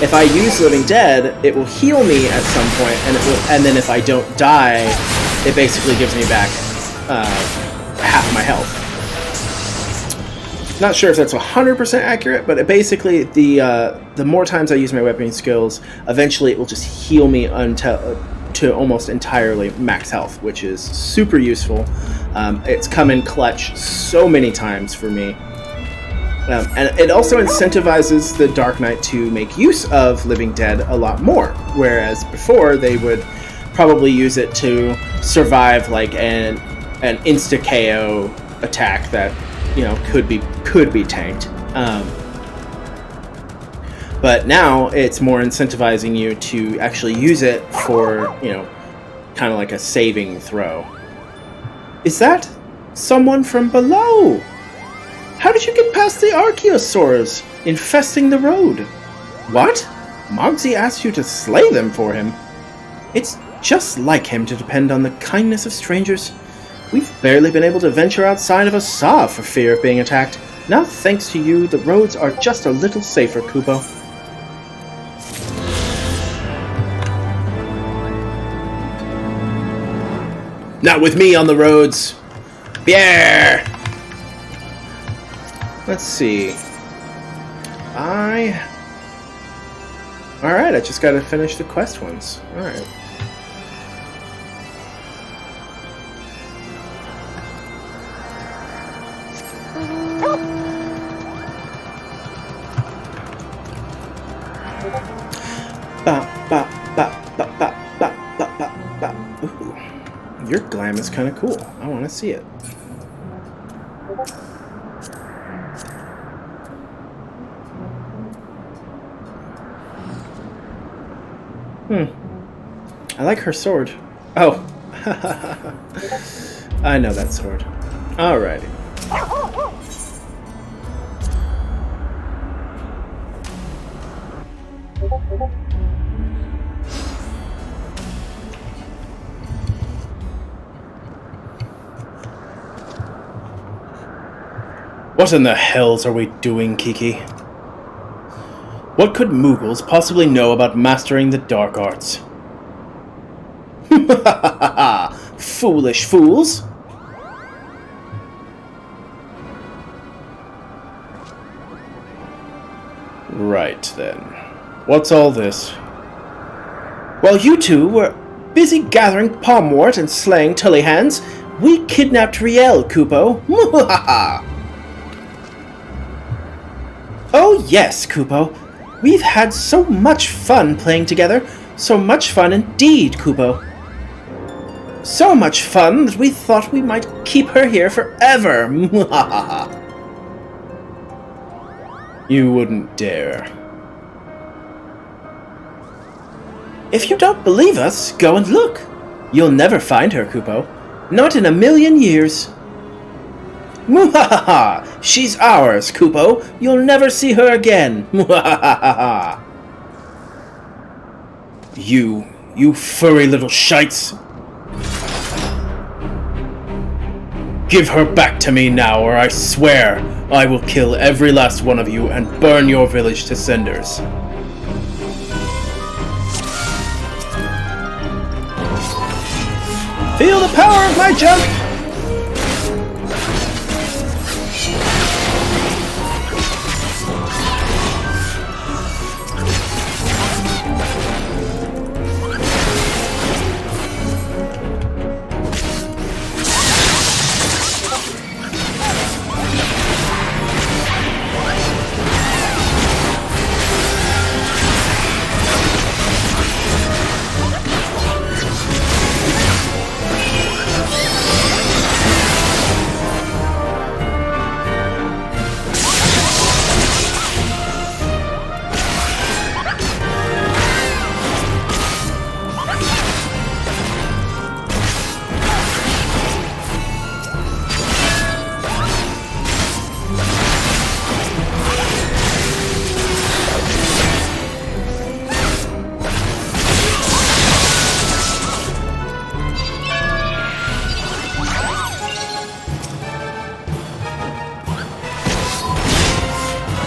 if I use Living Dead, it will heal me at some point, and then if I don't die, it basically gives me back half my health. Not sure if that's 100% accurate, but basically the more times I use my weapon skills, eventually it will just heal me to almost entirely max health, which is super useful. It's come in clutch so many times for me. And it also incentivizes the Dark Knight to make use of Living Dead a lot more, whereas before they would probably use it to survive like an insta KO attack that, you know, could be tanked. But now it's more incentivizing you to actually use it for, you know, kind of like a saving throw. Is that someone from below? How did you get past the archaeosaurs infesting the road? What? Mogsy asked you to slay them for him? It's just like him to depend on the kindness of strangers. We've barely been able to venture outside of a saw for fear of being attacked. Now, thanks to you, the roads are just a little safer, Kubo. Not with me on the roads. Yeah. Let's see. Alright, I just gotta finish the quest ones. Alright. Ooh. Your glam is kinda cool. I wanna see it. I like her sword. Oh. I know that sword. Alrighty. What in the hells are we doing, Kiki? What could Moogles possibly know about mastering the dark arts? Foolish fools! Right then. What's all this? While you two were busy gathering palmwort and slaying Tullyhands, we kidnapped Riel, Kupo. Oh yes, Kupo. We've had so much fun playing together. So much fun indeed, Kupo. So much fun that we thought we might keep her here forever. You wouldn't dare. If you don't believe us, go and look. You'll never find her, Kupo. Not in a million years. Mwahaha! She's ours, Kupo. You'll never see her again. Mwahaha! You furry little shites. Give her back to me now, or I swear I will kill every last one of you and burn your village to cinders. Feel the power of my jump!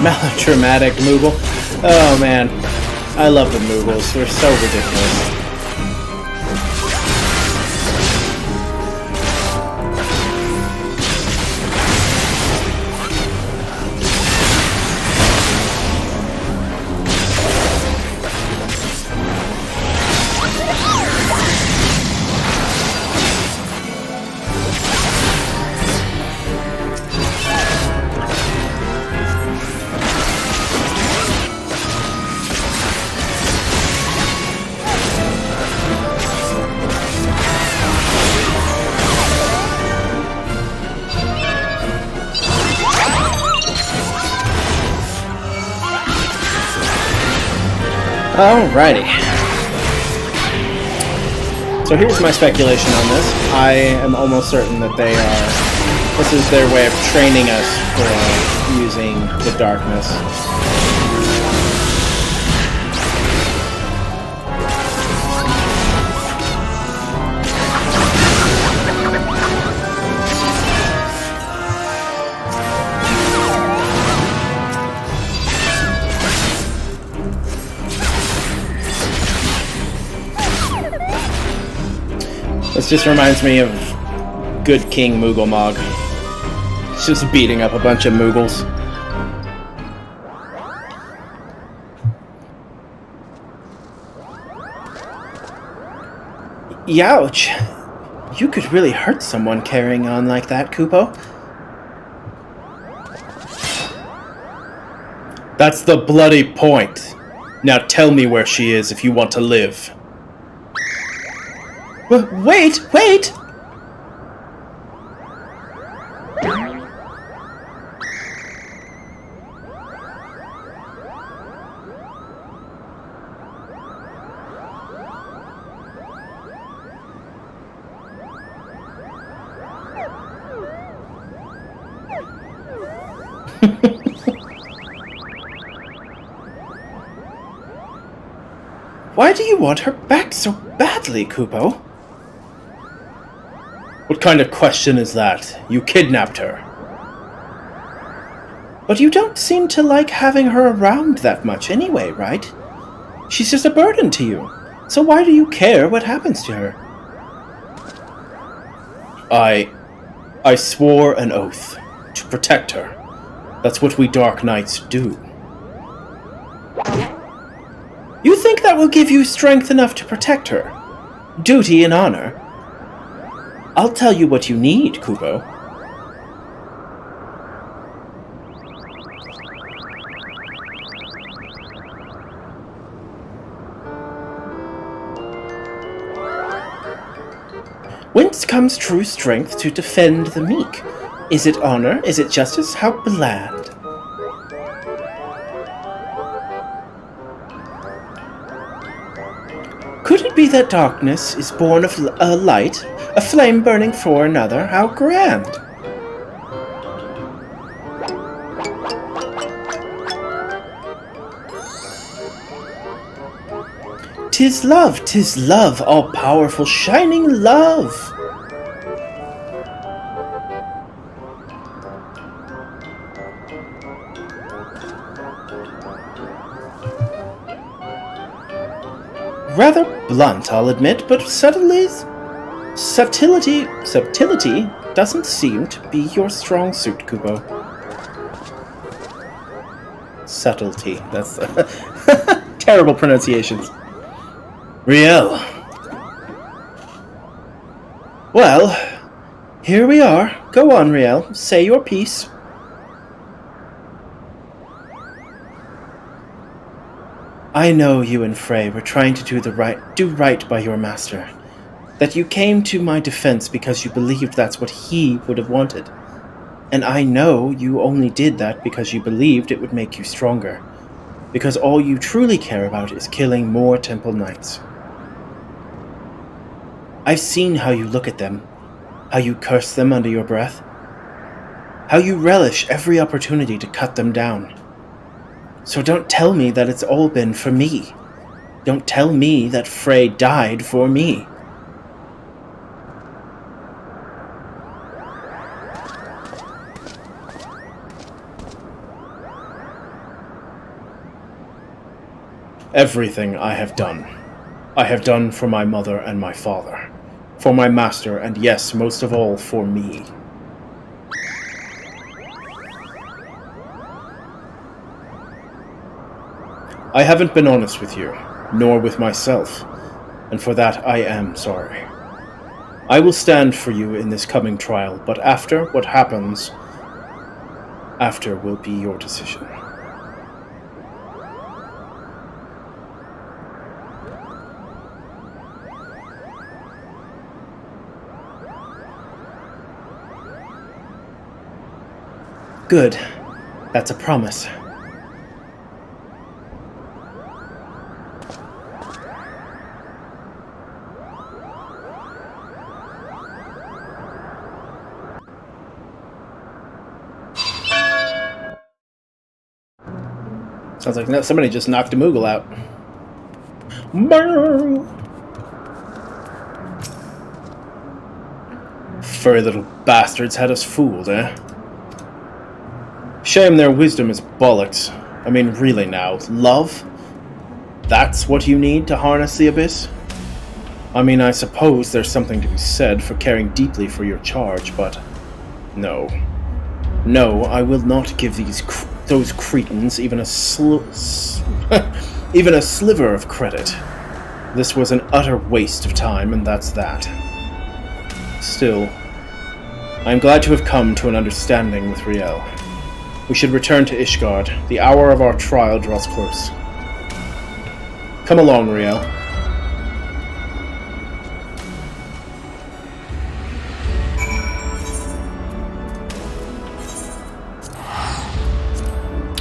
Melodramatic Moogle. Oh man, I love the Moogles. They're so ridiculous. Alrighty. So here's my speculation on this. I am almost certain that this is their way of training us for using the darkness. This just reminds me of good King Moogle Mog. It's just beating up a bunch of Moogles. Youch! You could really hurt someone carrying on like that, Kupo. That's the bloody point. Now tell me where she is if you want to live. Wait! Why do you want her back so badly, Kupo? What kind of question is that? You kidnapped her. But you don't seem to like having her around that much anyway, right? She's just a burden to you. So why do you care what happens to her? I swore an oath to protect her. That's what we Dark Knights do. You think that will give you strength enough to protect her? Duty and honor? I'll tell you what you need, Kubo. Whence comes true strength to defend the meek? Is it honor? Is it justice? How bland. Could it be that darkness is born of a light, a flame burning for another? How grand! "'Tis love, all-powerful, shining love!" Rather blunt, I'll admit, but subtlety doesn't seem to be your strong suit, Kubo. Subtlety, that's terrible pronunciations. Riel. Well, here we are. Go on, Riel. Say your piece. I know you and Frey were trying to do right by your master. That you came to my defense because you believed that's what he would have wanted. And I know you only did that because you believed it would make you stronger. Because all you truly care about is killing more Temple Knights. I've seen how you look at them, how you curse them under your breath, how you relish every opportunity to cut them down. So don't tell me that it's all been for me. Don't tell me that Frey died for me. Everything I have done for my mother and my father, for my master, and yes, most of all, for me. I haven't been honest with you, nor with myself, and for that I am sorry. I will stand for you in this coming trial, but after what happens, after will be your decision. Good. That's a promise. Sounds like somebody just knocked a Moogle out. Furry little bastards had us fooled, eh? Shame their wisdom is bollocks. I mean, really now, love? That's what you need to harness the Abyss? I mean, I suppose there's something to be said for caring deeply for your charge, but no. No, I will not give those cretins even a sliver of credit. This was an utter waste of time, and that's that. Still, I am glad to have come to an understanding with Riel. We should return to Ishgard. The hour of our trial draws close. Come along, Riel.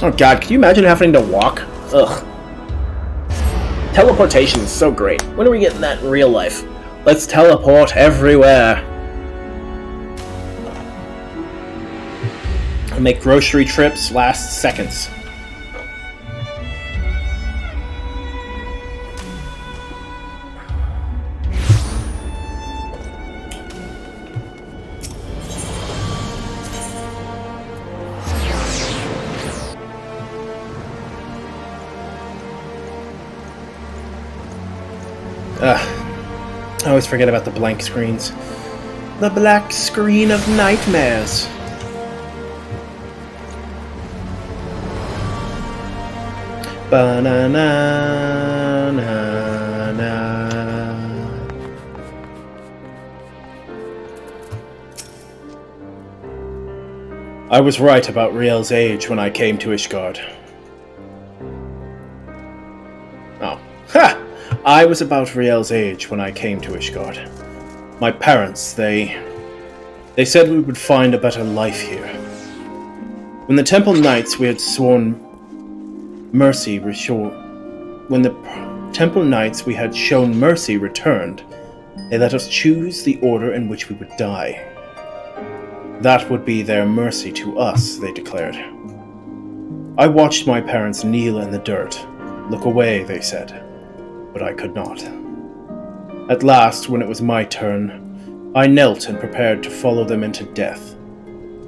Oh god, can you imagine having to walk? Ugh. Teleportation is so great. When are we getting that in real life? Let's teleport everywhere. And make grocery trips last seconds. I always forget about the blank screens. The black screen of nightmares. Ba-na-na-na-na. I was right about Riel's age when I came to Ishgard. Oh. Ha! I was about Riel's age when I came to Ishgard. My parents, they said we would find a better life here. When the Temple Knights we had sworn mercy when the Temple Knights we had shown mercy returned, they let us choose the order in which we would die. That would be their mercy to us, they declared. I watched my parents kneel in the dirt. Look away, they said, but I could not. At last, when it was my turn, I knelt and prepared to follow them into death.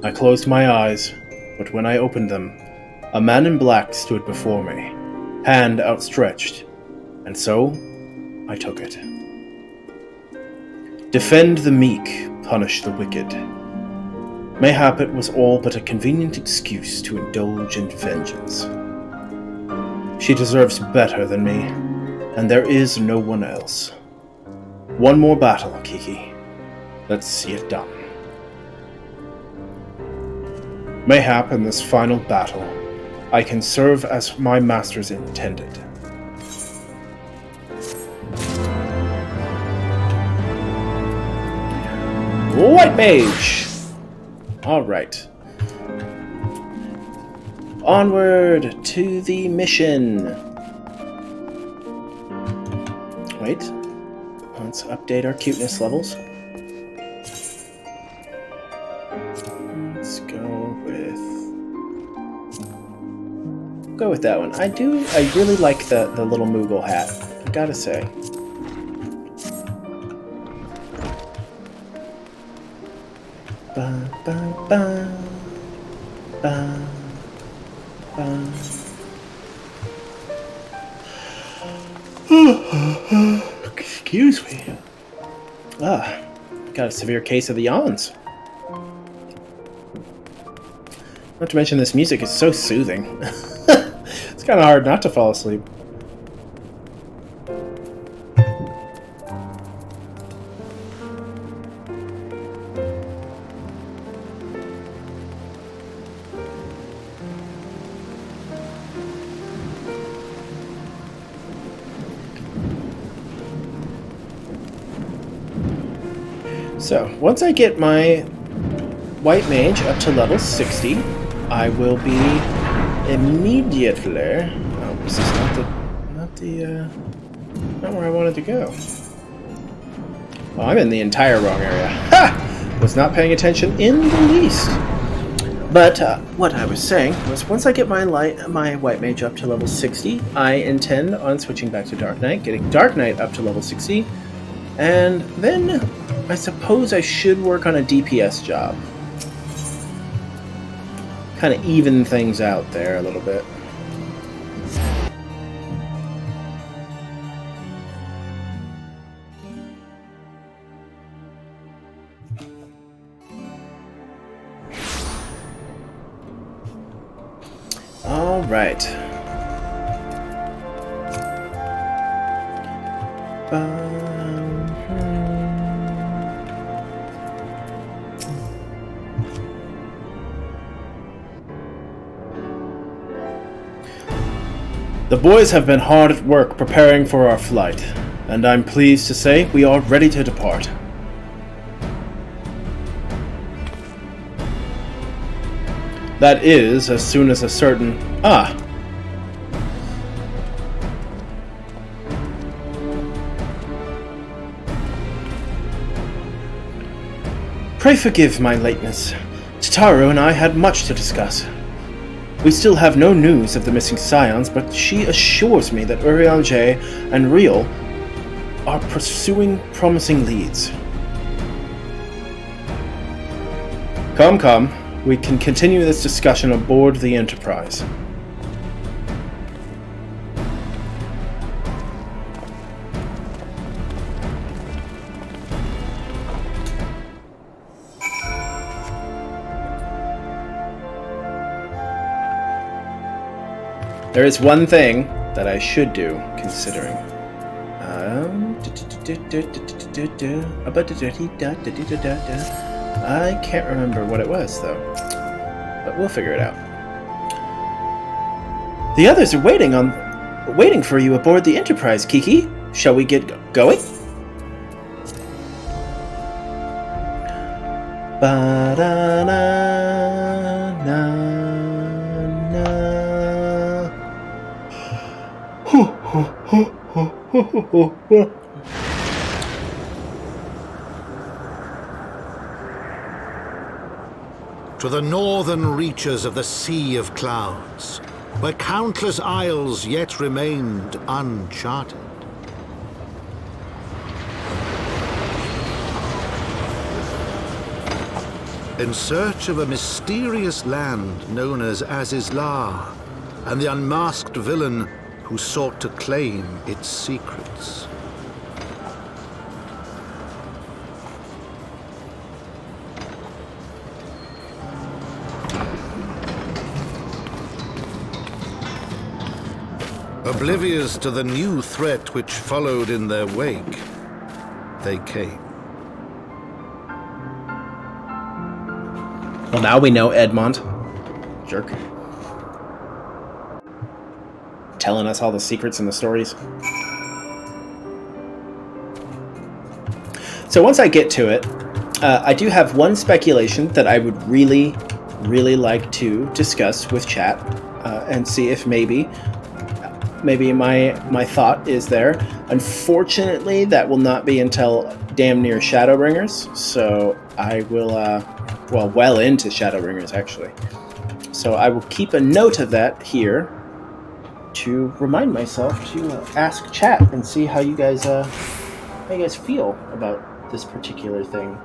I closed my eyes, but when I opened them, a man in black stood before me, hand outstretched, and so I took it. Defend the meek, punish the wicked. Mayhap it was all but a convenient excuse to indulge in vengeance. She deserves better than me, and there is no one else. One more battle, Kiki. Let's see it done. Mayhap in this final battle, I can serve as my masters intended. White Mage! Alright. Onward to the mission. Wait. Let's update our cuteness levels. Let's go with that one. I really like the little Moogle hat, I gotta say. Ba, ba, ba, ba, ba. Excuse me. Got a severe case of the yawns. Not to mention this music is so soothing. It's kind of hard not to fall asleep. So, once I get my White Mage up to level 60, I will be immediately... Oh, this is not where I wanted to go. Oh, I'm in the entire wrong area. Ha! Was not paying attention in the least. But what I was saying was, once I get my White Mage up to level 60, I intend on switching back to Dark Knight, getting Dark Knight up to level 60, and then I suppose I should work on a DPS job. Kind of even things out there a little bit. All right. The boys have been hard at work preparing for our flight, and I'm pleased to say we are ready to depart. That is, as soon as a certain... Pray forgive my lateness. Tataru and I had much to discuss. We still have no news of the missing scions, but she assures me that Urianger and Riel are pursuing promising leads. Come. We can continue this discussion aboard the Enterprise. There is one thing that I should do, considering. I can't remember what it was, though. But we'll figure it out. The others are waiting for you aboard the Enterprise, Kiki. Shall we get going? To the northern reaches of the Sea of Clouds, where countless isles yet remained uncharted. In search of a mysterious land known as Azizlar, and the unmasked villain who sought to claim its secrets. Oblivious to the new threat which followed in their wake, they came. Well, now we know Edmond. Jerk. Telling us all the secrets and the stories. So once I get to it, I do have one speculation that I would really, really like to discuss with chat and see if maybe my thought is there. Unfortunately, that will not be until damn near Shadowbringers, so I will, well into Shadowbringers, actually. So I will keep a note of that here to remind myself to ask chat and see how you guys feel about this particular thing.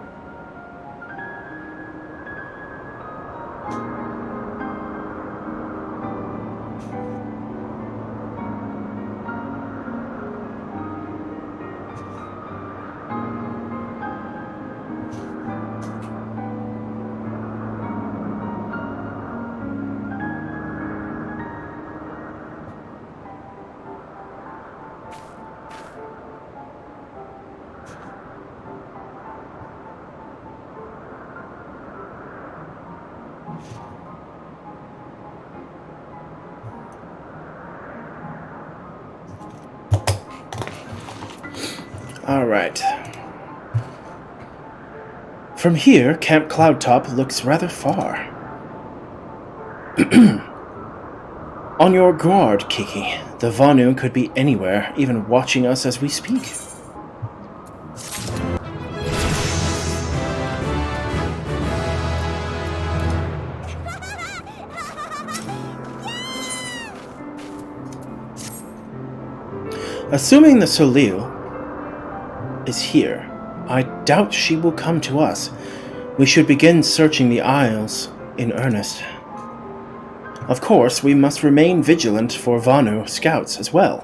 All right. From here, Camp Cloudtop looks rather far. On your guard, Kiki. The Vanu could be anywhere, even watching us as we speak. Assuming the Solil is here, I doubt she will come to us. We should begin searching the Isles in earnest. Of course, we must remain vigilant for Vanu scouts as well.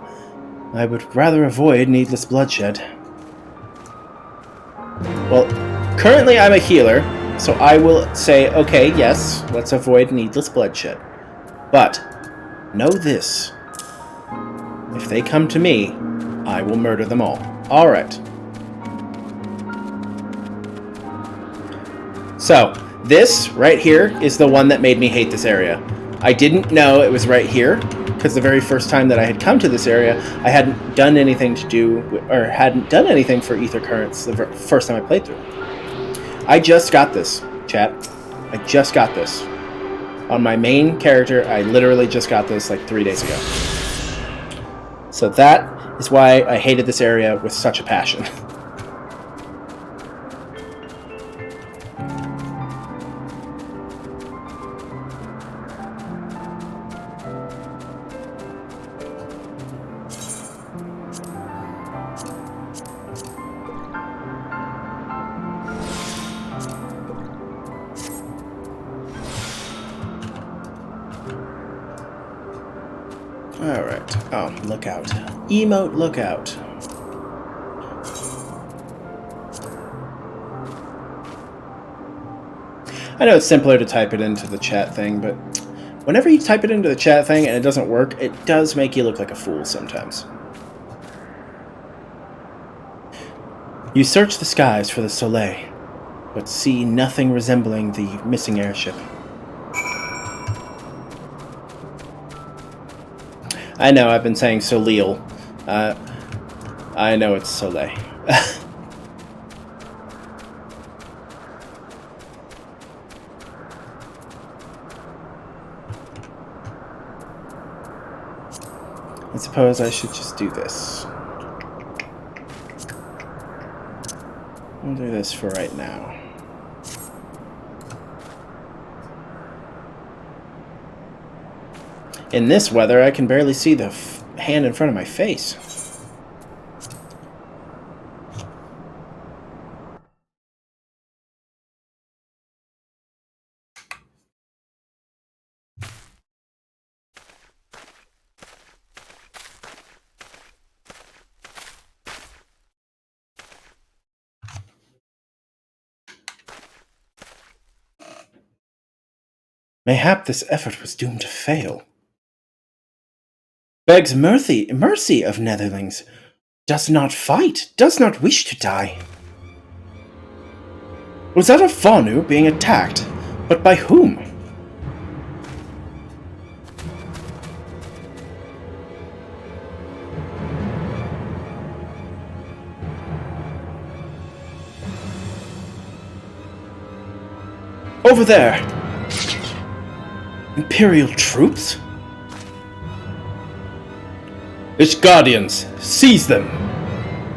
I would rather avoid needless bloodshed. Well, currently I'm a healer, so I will say, okay, yes, let's avoid needless bloodshed. But, know this. If they come to me, I will murder them all. Alright. So, this right here is the one that made me hate this area. I didn't know it was right here, because the very first time that I had come to this area, I hadn't done anything to do, or hadn't done anything for Ether Currents the first time I played through. I just got this, chat. I just got this. On my main character, I literally just got this like 3 days ago. So that is why I hated this area with such a passion. Alright. Oh, lookout. Emote lookout. I know it's simpler to type it into the chat thing, but Whenever you type it into the chat thing and it doesn't work, it does make you look like a fool sometimes. You search the skies for the Soleil, but see nothing resembling the missing airship. I know, I've been saying Soleil. I know it's Soleil. I suppose I should just do this. I'll do this for right now. In this weather, I can barely see the hand in front of my face. Mayhap this effort was doomed to fail. Begs mercy of Netherlings. Does not fight, does not wish to die. Was that a Vonu being attacked? But by whom? Over there! Imperial troops? Its guardians, seize them!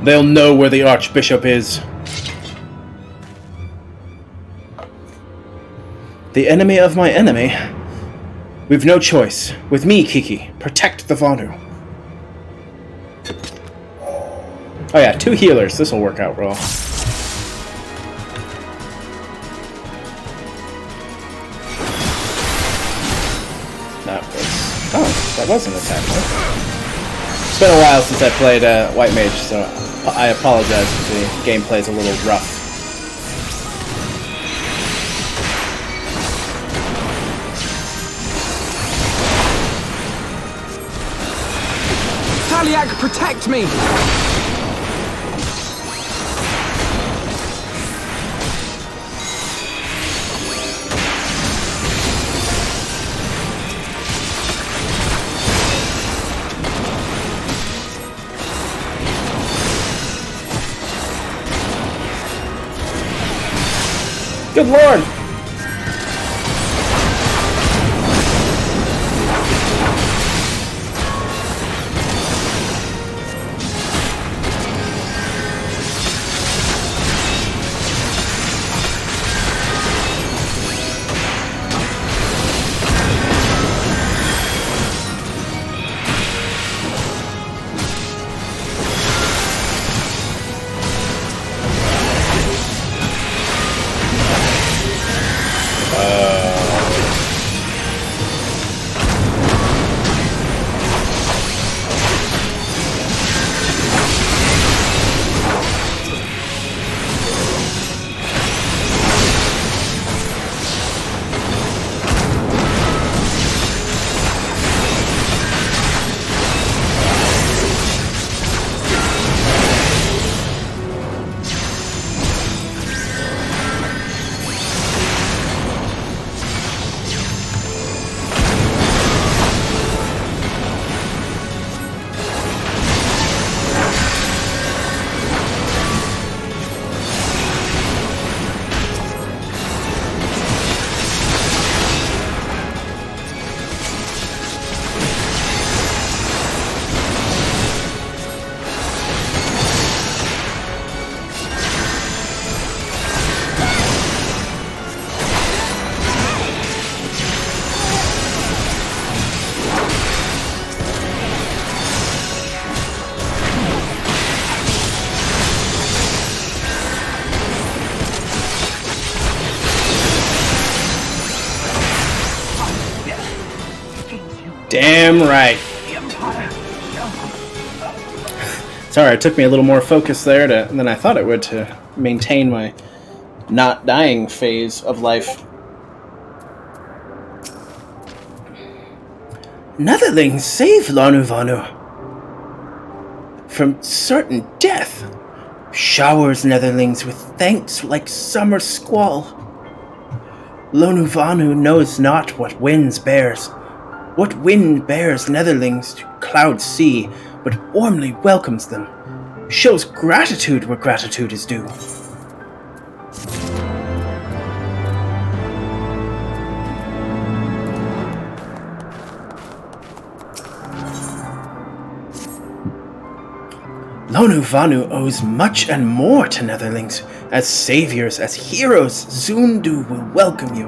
They'll know where the Archbishop is. The enemy of my enemy? We've no choice. With me, Kiki, protect the Vonu. Oh yeah, 2 healers. This'll work out well. That was an attack. It's been a while since I played White Mage, so I apologize if the gameplay's a little rough. Taliak, protect me! Good lord! Damn right. Sorry, it took me a little more focus there than I thought it would to maintain my not dying phase of life. Netherlings save Lanu Vanu from certain death. Showers Netherlings with thanks like summer squall. Lanu Vanu knows not what winds bears. What wind bears Netherlings to cloud sea, but warmly welcomes them. Shows gratitude where gratitude is due. Lanu Vanu owes much and more to Netherlings. As saviors, as heroes, Zundu will welcome you.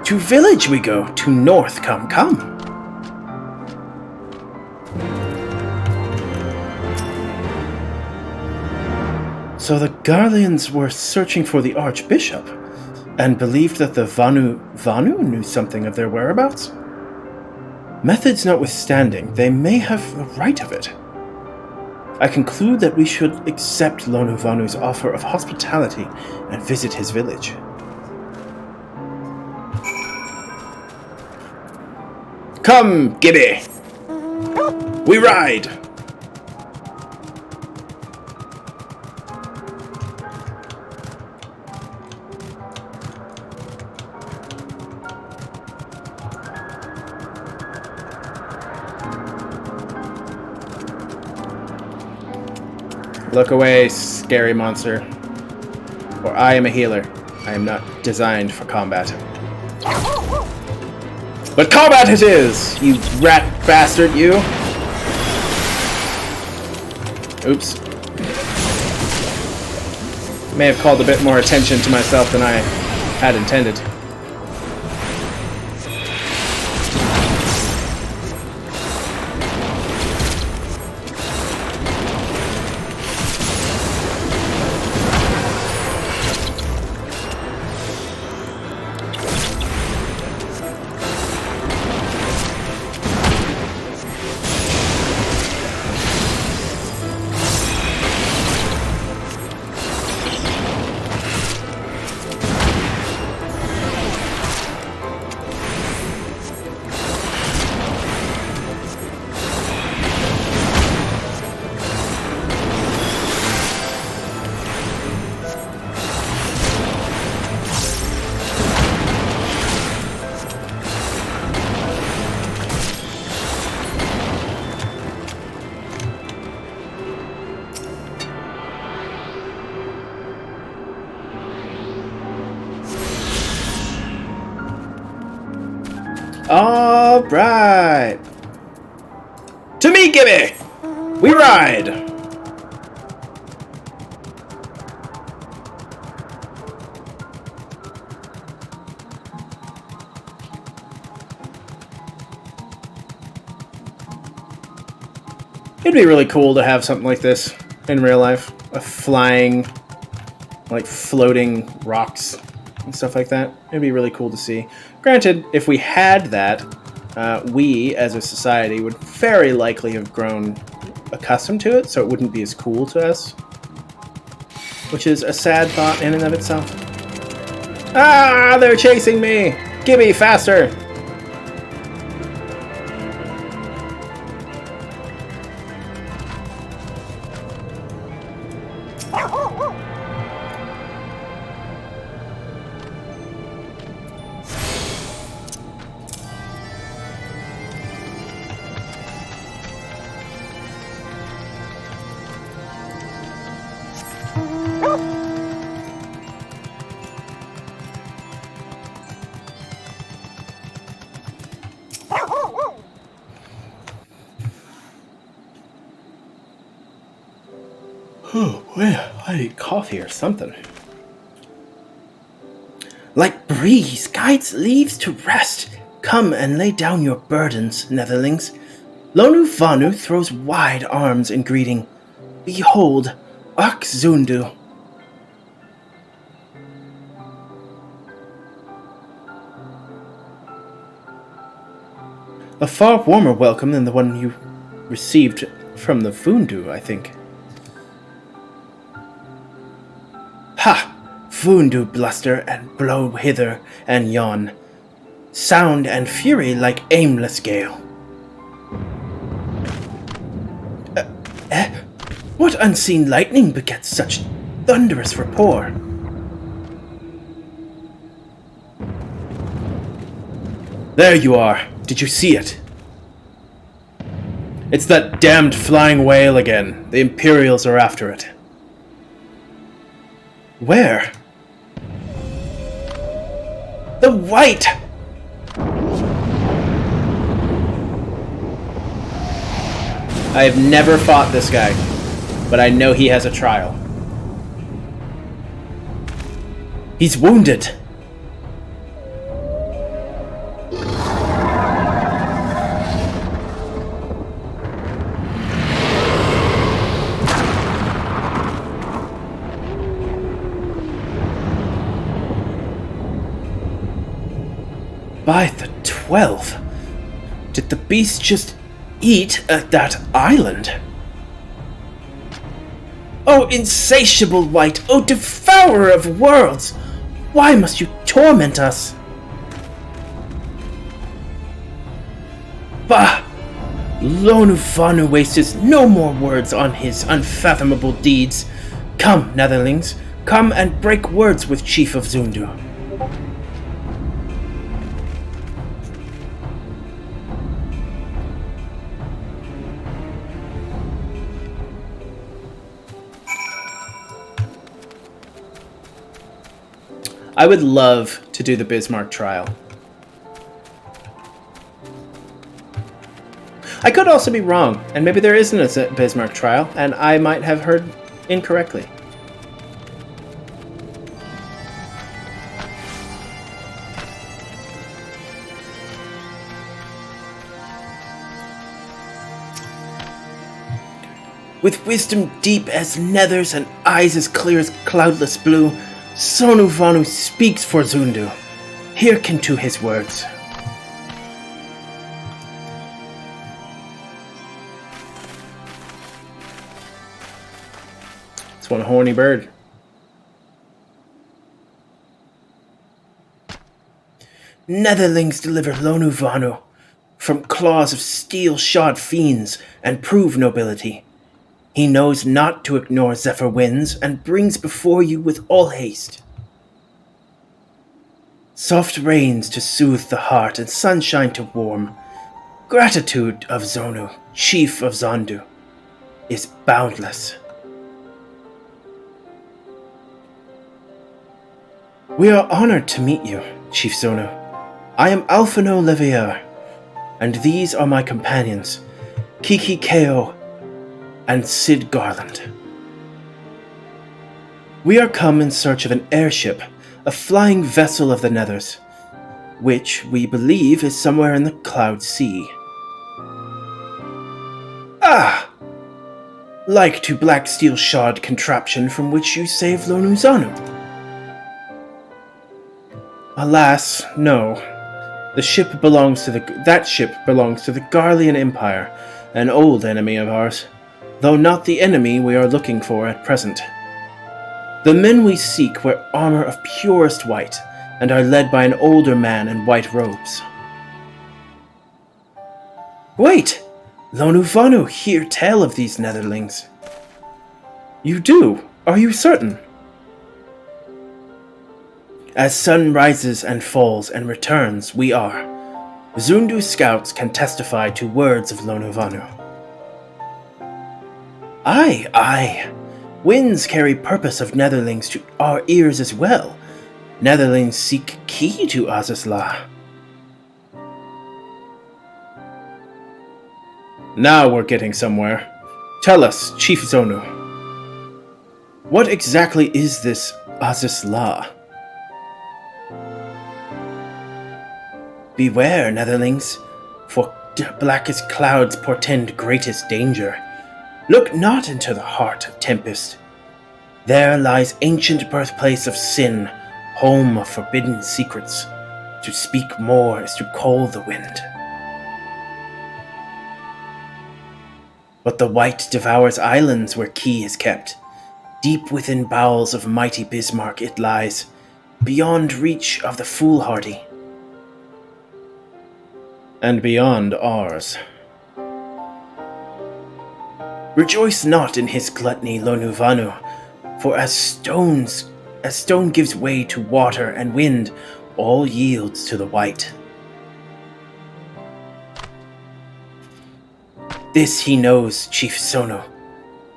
To village we go, to north come. So the Garleans were searching for the Archbishop, and believed that the Vanu knew something of their whereabouts? Methods notwithstanding, they may have a right of it. I conclude that we should accept Lanu Vanu's offer of hospitality and visit his village. Come, Gibby! We ride! Look away, scary monster. For I am a healer. I am not designed for combat. But combat it is, you rat bastard, you! Oops. May have called a bit more attention to myself than I had intended. All right. To me, Gibby! We ride! It'd be really cool to have something like this in real life. A flying, like floating rocks and stuff like that. It'd be really cool to see. Granted, if we had that, we, as a society, would very likely have grown accustomed to it, so it wouldn't be as cool to us. Which is a sad thought in and of itself. Ah, they're chasing me! Gibby, faster! Oh, well, I need coffee or something. Like breeze guides leaves to rest, come and lay down your burdens, Netherlings. Lanu Vanu throws wide arms in greeting. Behold, Ak Zundu. A far warmer welcome than the one you received from the Vundu, I think. Ha! Vundu bluster and blow hither and yon. sound and fury like aimless gale. What unseen lightning begets such thunderous rapport? There you are. Did you see it? It's that damned flying whale again. The Imperials are after it. Where? The White! I have never fought this guy, but I know he has a trial. He's wounded. By the 12, did the beast just eat at that island? Oh, insatiable White! Oh, devourer of worlds! Why must you torment us? Bah! Lonuvanu wastes no more words on his unfathomable deeds. Come, Netherlings, come and break words with Chief of Zundu. I would love to do the Bismarck trial. I could also be wrong, and maybe there isn't a Bismarck trial, and I might have heard incorrectly. With wisdom deep as nethers and eyes as clear as cloudless blue, Sonuvanu speaks for Zundu. Hearken to his words. It's one horny bird. Netherlings deliver Lonuvanu from claws of steel-shod fiends and prove nobility. He knows not to ignore Zephyr winds, and brings before you with all haste. Soft rains to soothe the heart, and sunshine to warm. Gratitude of Zonu, chief of Zondu, is boundless. We are honored to meet you, Chief Zonu. I am Alphino Levier, and these are my companions, Kiki Keo and Sid Garland. We are come in search of an airship, a flying vessel of the Nethers, which we believe is somewhere in the Cloud Sea. Ah! Like to black steel-shod contraption from which you saved Lonuzanu. Alas, no. That ship belongs to the Garlean Empire, an old enemy of ours, though not the enemy we are looking for at present. The men we seek wear armor of purest white, and are led by an older man in white robes. Wait! Lonuvanu hear tell of these Netherlings. You do? Are you certain? As sun rises and falls and returns, we are. Zundu scouts can testify to words of Lonuvanu. Aye, aye. Winds carry purpose of Netherlings to our ears as well. Netherlings seek key to Azazla. Now we're getting somewhere. Tell us, Chief Zonu. What exactly is this Azazla? Beware, Netherlings, for blackest clouds portend greatest danger. Look not into the heart of tempest. There lies ancient birthplace of sin, home of forbidden secrets. To speak more is to call the wind. But the white devours islands where key is kept. Deep within bowels of mighty Bismarck it lies, beyond reach of the foolhardy. and beyond ours. Rejoice not in his gluttony, Lonuvanu, for as stone gives way to water and wind, all yields to the white. This he knows, Chief Sono.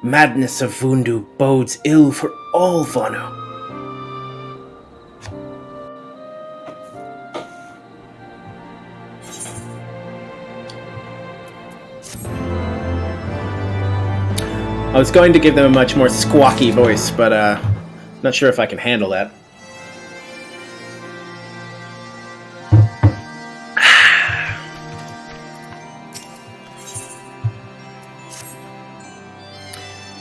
Madness of Vundu bodes ill for all Vanu. I was going to give them a much more squawky voice, but not sure if I can handle that.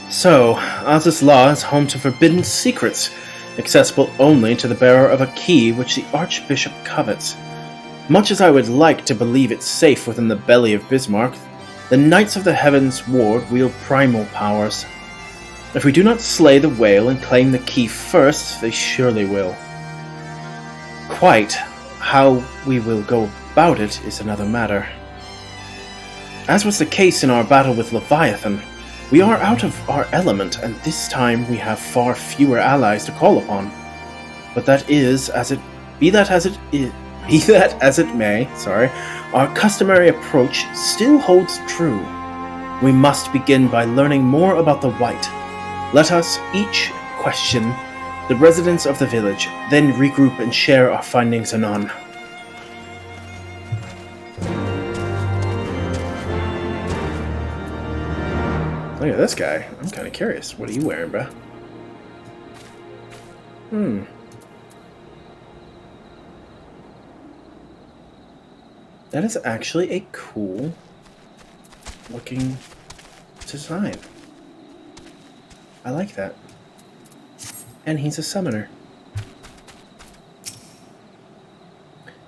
So, Oz's Law is home to forbidden secrets, accessible only to the bearer of a key which the Archbishop covets. Much as I would like to believe it's safe within the belly of Bismarck, the Knights of the Heavensward wield primal powers. If we do not slay the whale and claim the key first, they surely will. Quite how we will go about it is another matter. As was the case in our battle with Leviathan, we are out of our element, and this time we have far fewer allies to call upon. But be that as it may, our customary approach still holds true. We must begin by learning more about the White. Let us each question the residents of the village, then regroup and share our findings anon. Look at this guy. I'm kind of curious. What are you wearing, bruh? That is actually a cool looking design. I like that. And he's a summoner.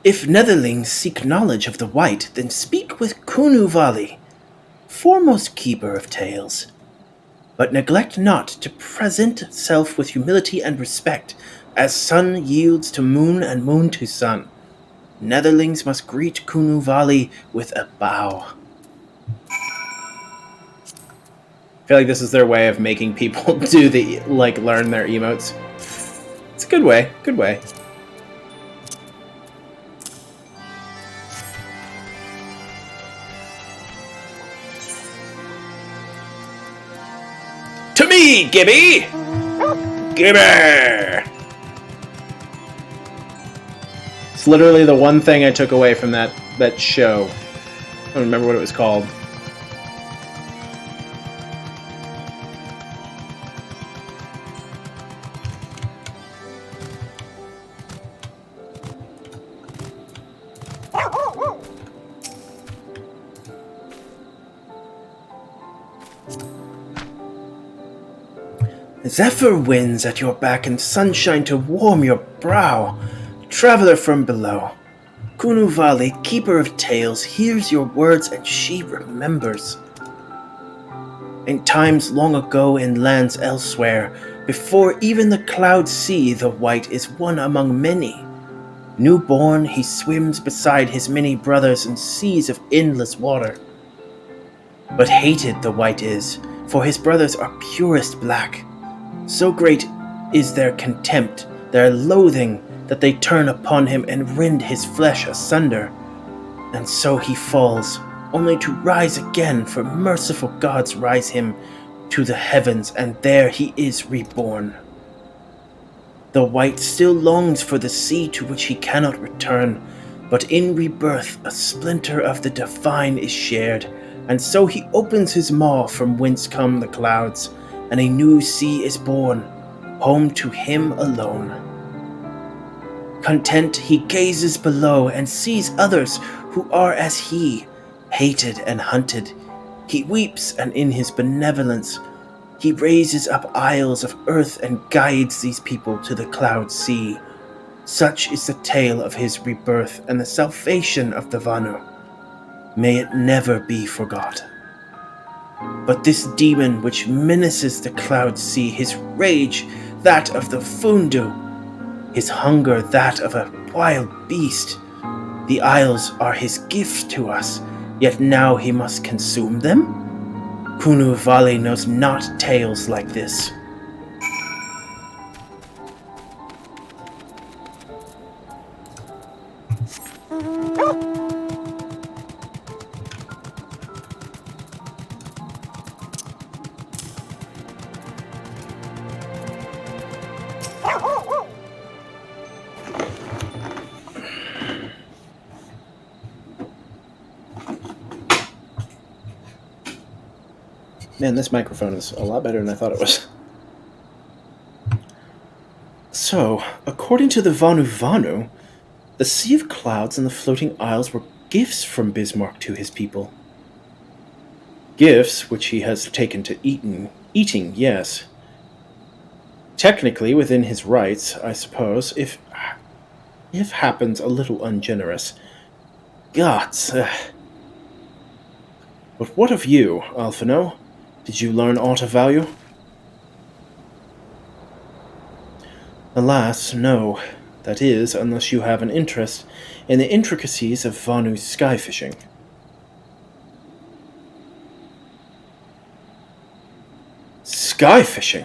If Netherlings seek knowledge of the White, then speak with Kunu Vali, foremost keeper of tales. But neglect not to present self with humility and respect, as sun yields to moon and moon to sun. Netherlings must greet Kunu Vali with a bow. I feel like this is their way of making people learn their emotes. It's a good way, good way. To me, Gibby! Gibby! It's literally the one thing I took away from that show. I don't remember what it was called. Zephyr winds at your back and sunshine to warm your brow. Traveler from below, Kunu Vali, keeper of tales, hears your words and she remembers. In times long ago in lands elsewhere, before even the clouds see, the White is one among many. Newborn, he swims beside his many brothers in seas of endless water. But hated the White is, for his brothers are purest black. So great is their contempt, their loathing, that they turn upon him and rend his flesh asunder. And so he falls, only to rise again, for merciful gods rise him to the heavens, and there he is reborn. The White still longs for the sea to which he cannot return, but in rebirth a splinter of the divine is shared, and so he opens his maw from whence come the clouds, and a new sea is born, home to him alone. Content, he gazes below and sees others who are as he, hated and hunted. He weeps, and in his benevolence, he raises up isles of earth and guides these people to the cloud sea. Such is the tale of his rebirth and the salvation of the Vanu. May it never be forgot. But this demon which menaces the cloud sea, his rage that of the Fundu, his hunger that of a wild beast, The Isles are his gift to us, yet now he must consume them? Kunu Valley knows not tales like this. Man, this microphone is a lot better than I thought it was. So, according to the Vanu, the Sea of Clouds and the Floating Isles were gifts from Bismarck to his people. Gifts which he has taken to eating, yes. Technically within his rights, I suppose, if happens a little ungenerous. Gods. But what of you, Alphino? Did you learn aught of value? Alas, no. That is, unless you have an interest in the intricacies of Vanu's sky fishing. Sky fishing?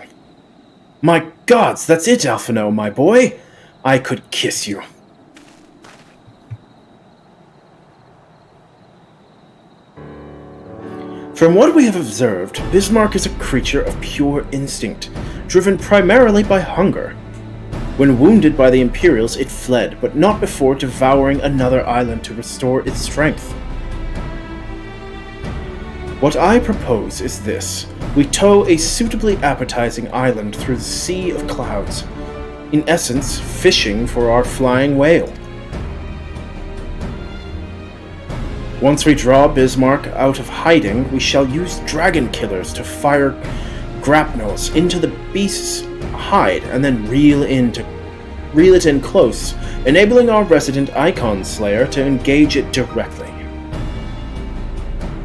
My gods, that's it, Alphino, my boy! I could kiss you. From what we have observed, Bismarck is a creature of pure instinct, driven primarily by hunger. When wounded by the Imperials, it fled, but not before devouring another island to restore its strength. What I propose is this. We tow a suitably appetizing island through the Sea of Clouds, in essence, fishing for our flying whale. Once we draw Bismarck out of hiding, we shall use dragon killers to fire grapnels into the beast's hide and then reel it in close, enabling our resident Icon Slayer to engage it directly.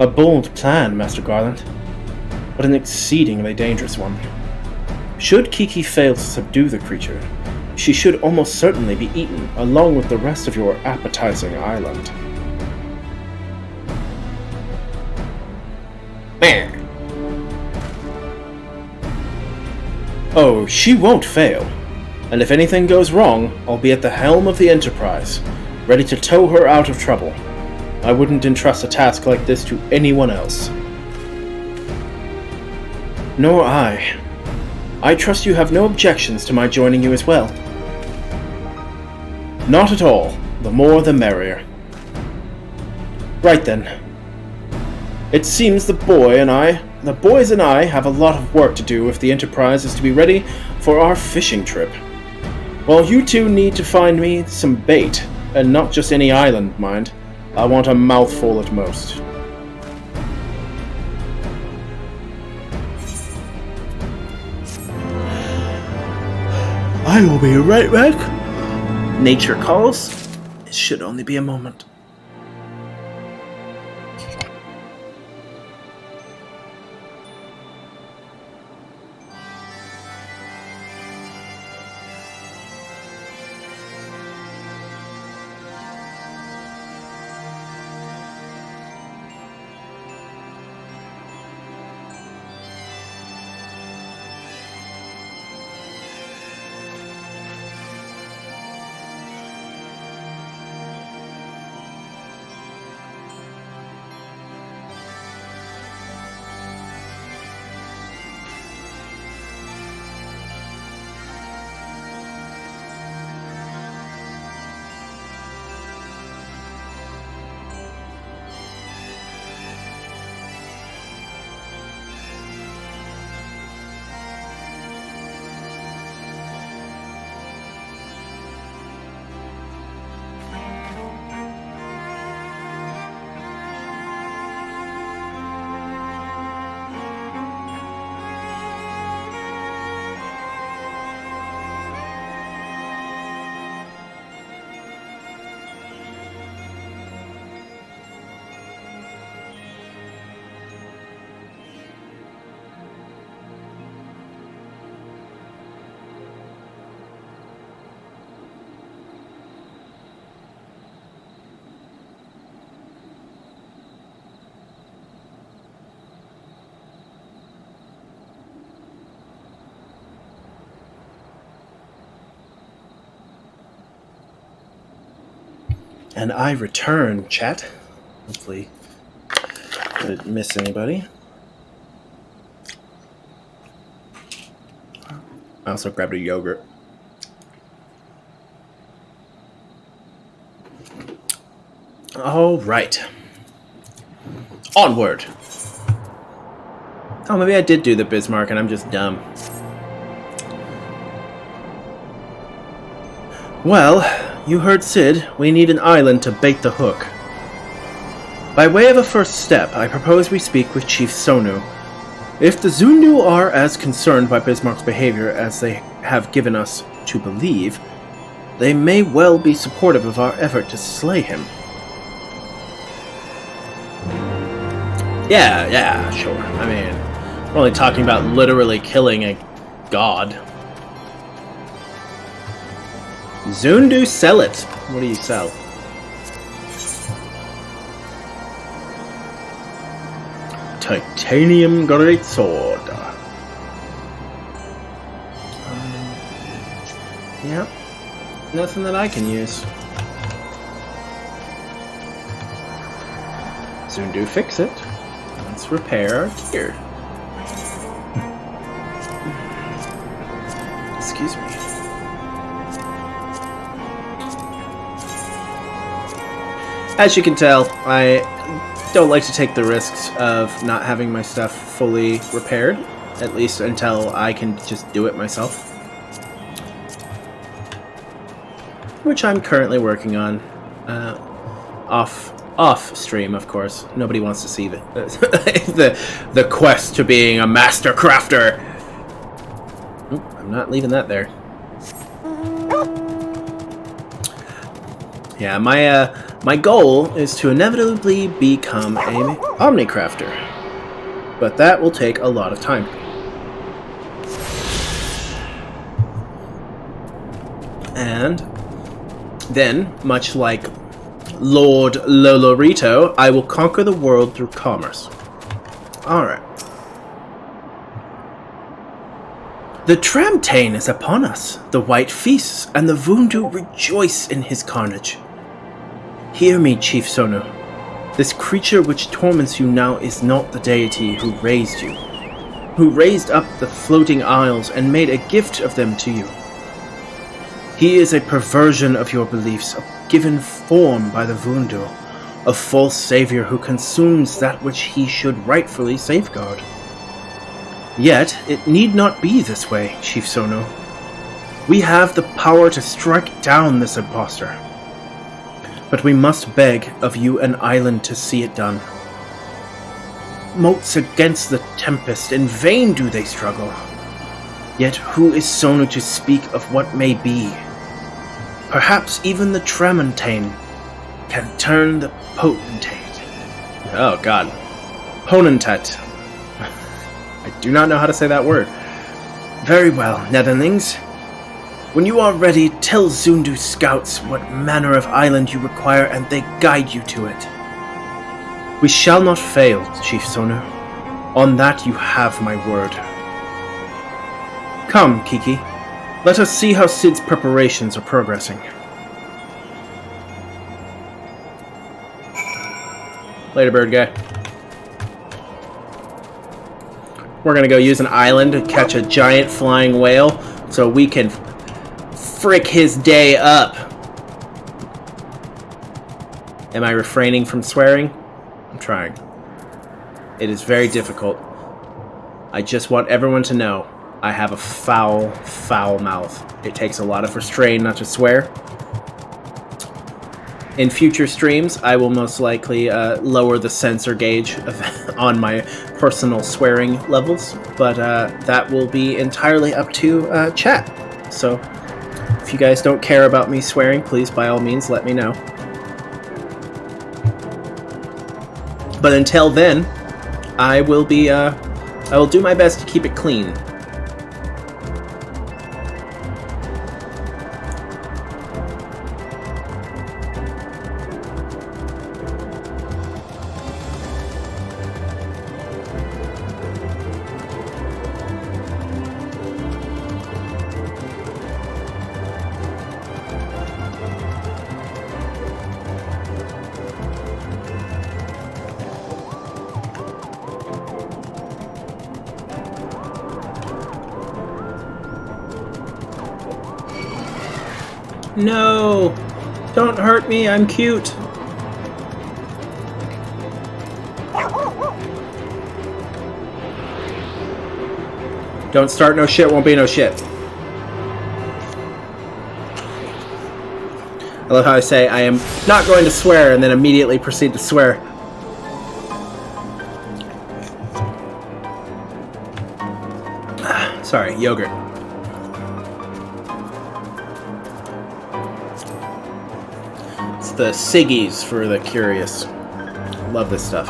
A bold plan, Master Garland, but an exceedingly dangerous one. Should Kiki fail to subdue the creature, she should almost certainly be eaten along with the rest of your appetizing island. Oh, she won't fail. And if anything goes wrong, I'll be at the helm of the Enterprise, ready to tow her out of trouble. I wouldn't entrust a task like this to anyone else. Nor I. I trust you have no objections to my joining you as well. Not at all. The more the merrier. Right then. It seems the boys and I have a lot of work to do if the Enterprise is to be ready for our fishing trip. Well, you two need to find me some bait, and not just any island, mind. I want a mouthful at most. I will be right back. Nature calls. It should only be a moment. And I return, chat. Hopefully I didn't miss anybody. I also grabbed a yogurt. All right. Onward. Oh, maybe I did do the Bismarck and I'm just dumb. Well, you heard Sid. We need an island to bait the hook. By way of a first step, I propose we speak with Chief Sonu. If the Zundu are as concerned by Bismarck's behavior as they have given us to believe, they may well be supportive of our effort to slay him. Yeah, sure. I mean, we're only talking about literally killing a god. Zundu, sell it. What do you sell? Titanium greatsword. Yep. Nothing that I can use. Zundu, fix it. Let's repair our gear. Excuse me. As you can tell, I don't like to take the risks of not having my stuff fully repaired, at least until I can just do it myself. Which I'm currently working on. Off stream, of course. Nobody wants to see the quest to being a master crafter. Oop, I'm not leaving that there. Yeah, my goal is to inevitably become an Omnicrafter, but that will take a lot of time. And then, much like Lord Lolorito, I will conquer the world through commerce. Alright. The Tramtain is upon us. The White feasts, and the Vundu rejoice in his carnage. Hear me, Chief Sonu. This creature which torments you now is not the deity who raised you, who raised up the floating isles and made a gift of them to you. He is a perversion of your beliefs, given form by the Vundu, a false savior who consumes that which he should rightfully safeguard. Yet, it need not be this way, Chief Sonu. We have the power to strike down this impostor. But we must beg of you an island to see it done. Moats against the tempest, in vain do they struggle. Yet who is Sonu to speak of what may be? Perhaps even the Tramontane can turn the potentate. Oh god. Ponentat. I do not know how to say that word. Very well, Netherlings. When you are ready, tell Zundu scouts what manner of island you require and they guide you to it. We shall not fail, Chief Sonu. On that you have my word. Come, Kiki. Let us see how Sid's preparations are progressing. Later, bird guy. We're gonna go use an island to catch a giant flying whale so we can frick his day up. Am I refraining from swearing? I'm trying. It is very difficult. I just want everyone to know I have a foul, foul mouth. It takes a lot of restraint not to swear. In future streams, I will most likely lower the censor gauge on my personal swearing levels, but that will be entirely up to chat. So, if you guys don't care about me swearing, please, by all means, let me know. But until then, I will do my best to keep it clean. No! Don't hurt me, I'm cute. Don't start no shit, won't be no shit. I love how I say I am not going to swear and then immediately proceed to swear. Sorry, yogurt. It's the Siggies for the curious. Love this stuff.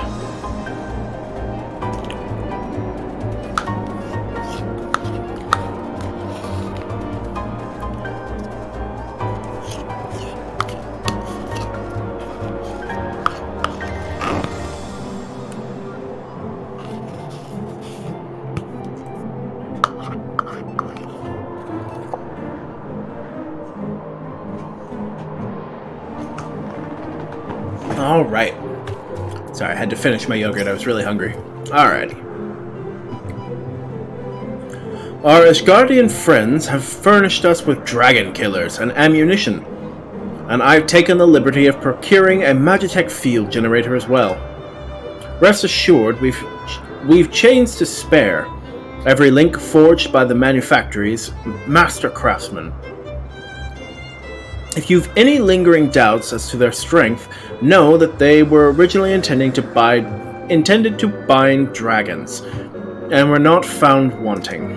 Alright. Sorry, I had to finish my yogurt. I was really hungry. Alrighty. Our Asgardian friends have furnished us with dragon killers and ammunition, and I've taken the liberty of procuring a Magitech field generator as well. Rest assured, we've chains to spare, every link forged by the manufactory's master craftsmen. If you've any lingering doubts as to their strength, know that they were originally intended to bind dragons, and were not found wanting.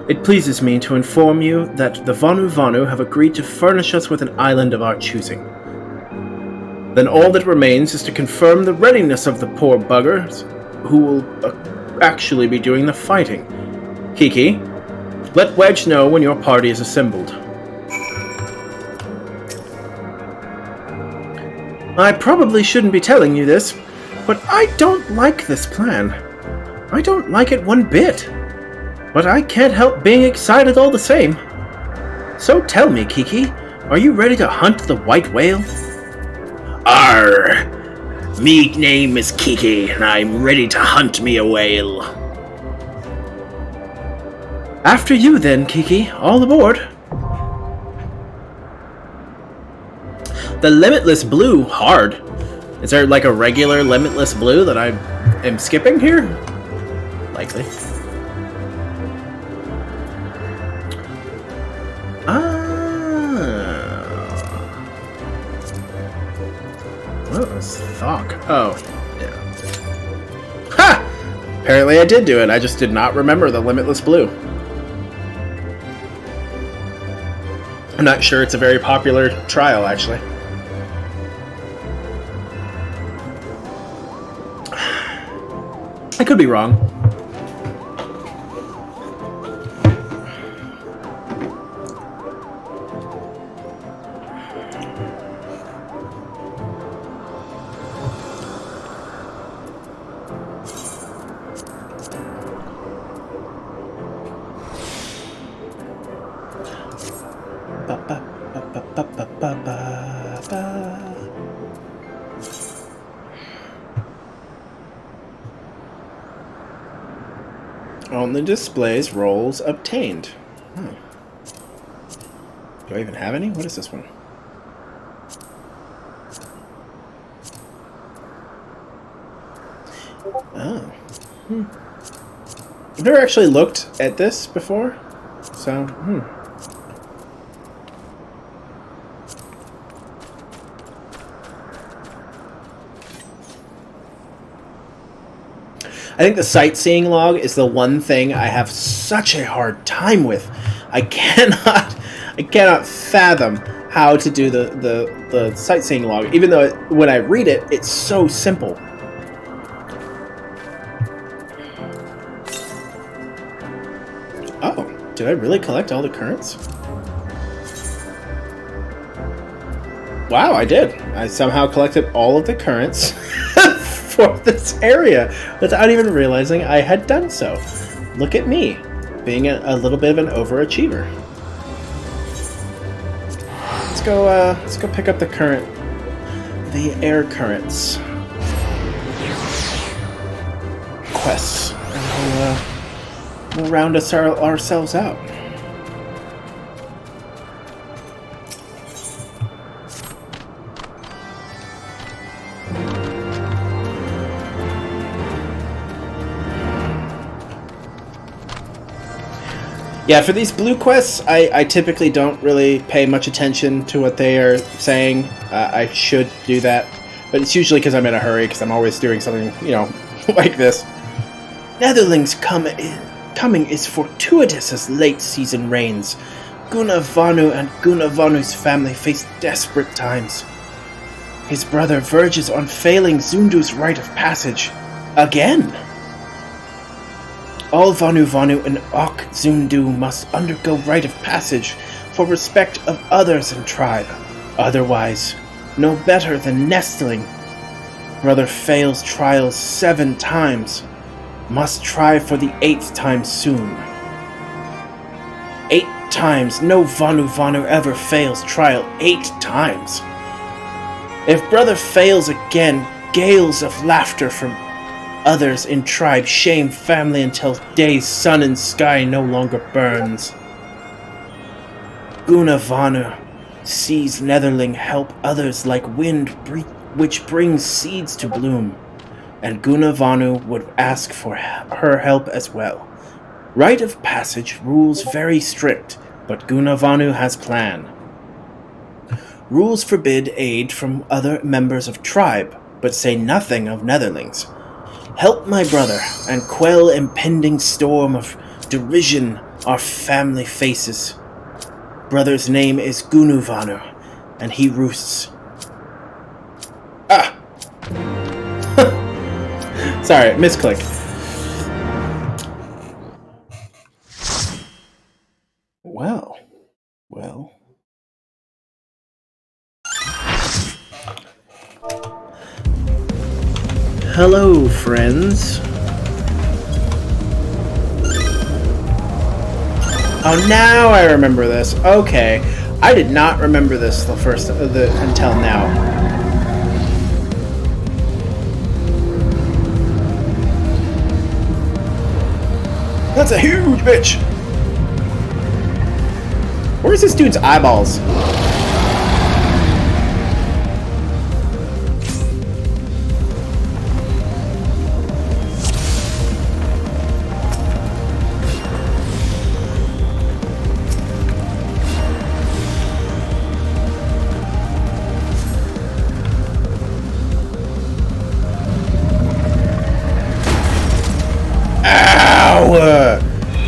It pleases me to inform you that the Vanu Vanu have agreed to furnish us with an island of our choosing. Then all that remains is to confirm the readiness of the poor buggers, who will actually be doing the fighting. Kiki, let Wedge know when your party is assembled. I probably shouldn't be telling you this, but I don't like this plan. I don't like it one bit. But I can't help being excited all the same. So tell me, Kiki, are you ready to hunt the white whale? Arr! Me name is Kiki, and I'm ready to hunt me a whale. After you then, Kiki. All aboard. The Limitless Blue, hard. Is there like a regular Limitless Blue that I am skipping here? Likely. What was Thok? Oh, yeah. Ha! Apparently I did do it, I just did not remember the Limitless Blue. I'm not sure it's a very popular trial, actually. I could be wrong. On the displays, rolls obtained. Do I even have any? What is this one? Oh. I've never actually looked at this before, so, I think the sightseeing log is the one thing I have such a hard time with. I cannot fathom how to do the sightseeing log, even though when I read it, it's so simple. Oh, did I really collect all the currents? Wow, I did. I somehow collected all of the currents for this area without even realizing I had done so. Look at me, being a little bit of an overachiever. Let's go pick up the air currents quests, and we'll round ourselves out. Yeah, for these blue quests, I typically don't really pay much attention to what they are saying. I should do that, but it's usually because I'm in a hurry, because I'm always doing something, you know, like this. Netherlings coming is fortuitous as late season rains. Gunnar Vanu and Gunnar Vanu's family face desperate times. His brother verges on failing Zundu's rite of passage. Again! All Vanu and Ok Zundu must undergo rite of passage for respect of others in tribe. Otherwise, no better than nestling. Brother fails trials 7 times. Must try for the 8th time soon. 8 times. No Vanu ever fails trial 8 times. If brother fails again, gales of laughter from others in tribe shame family until day's sun and sky no longer burns. Guna Vanu sees Netherling help others like wind which brings seeds to bloom, and Guna Vanu would ask for her help as well. Rite of passage rules very strict, but Guna Vanu has plan. Rules forbid aid from other members of tribe, but say nothing of Netherlings. Help my brother, and quell impending storm of derision our family faces. Brother's name is Gunuvanu, and he roosts. Ah! Sorry, misclick. Well. Hello, friends. Oh, now I remember this. Okay, I did not remember this until now. That's a huge bitch. Where's this dude's eyeballs?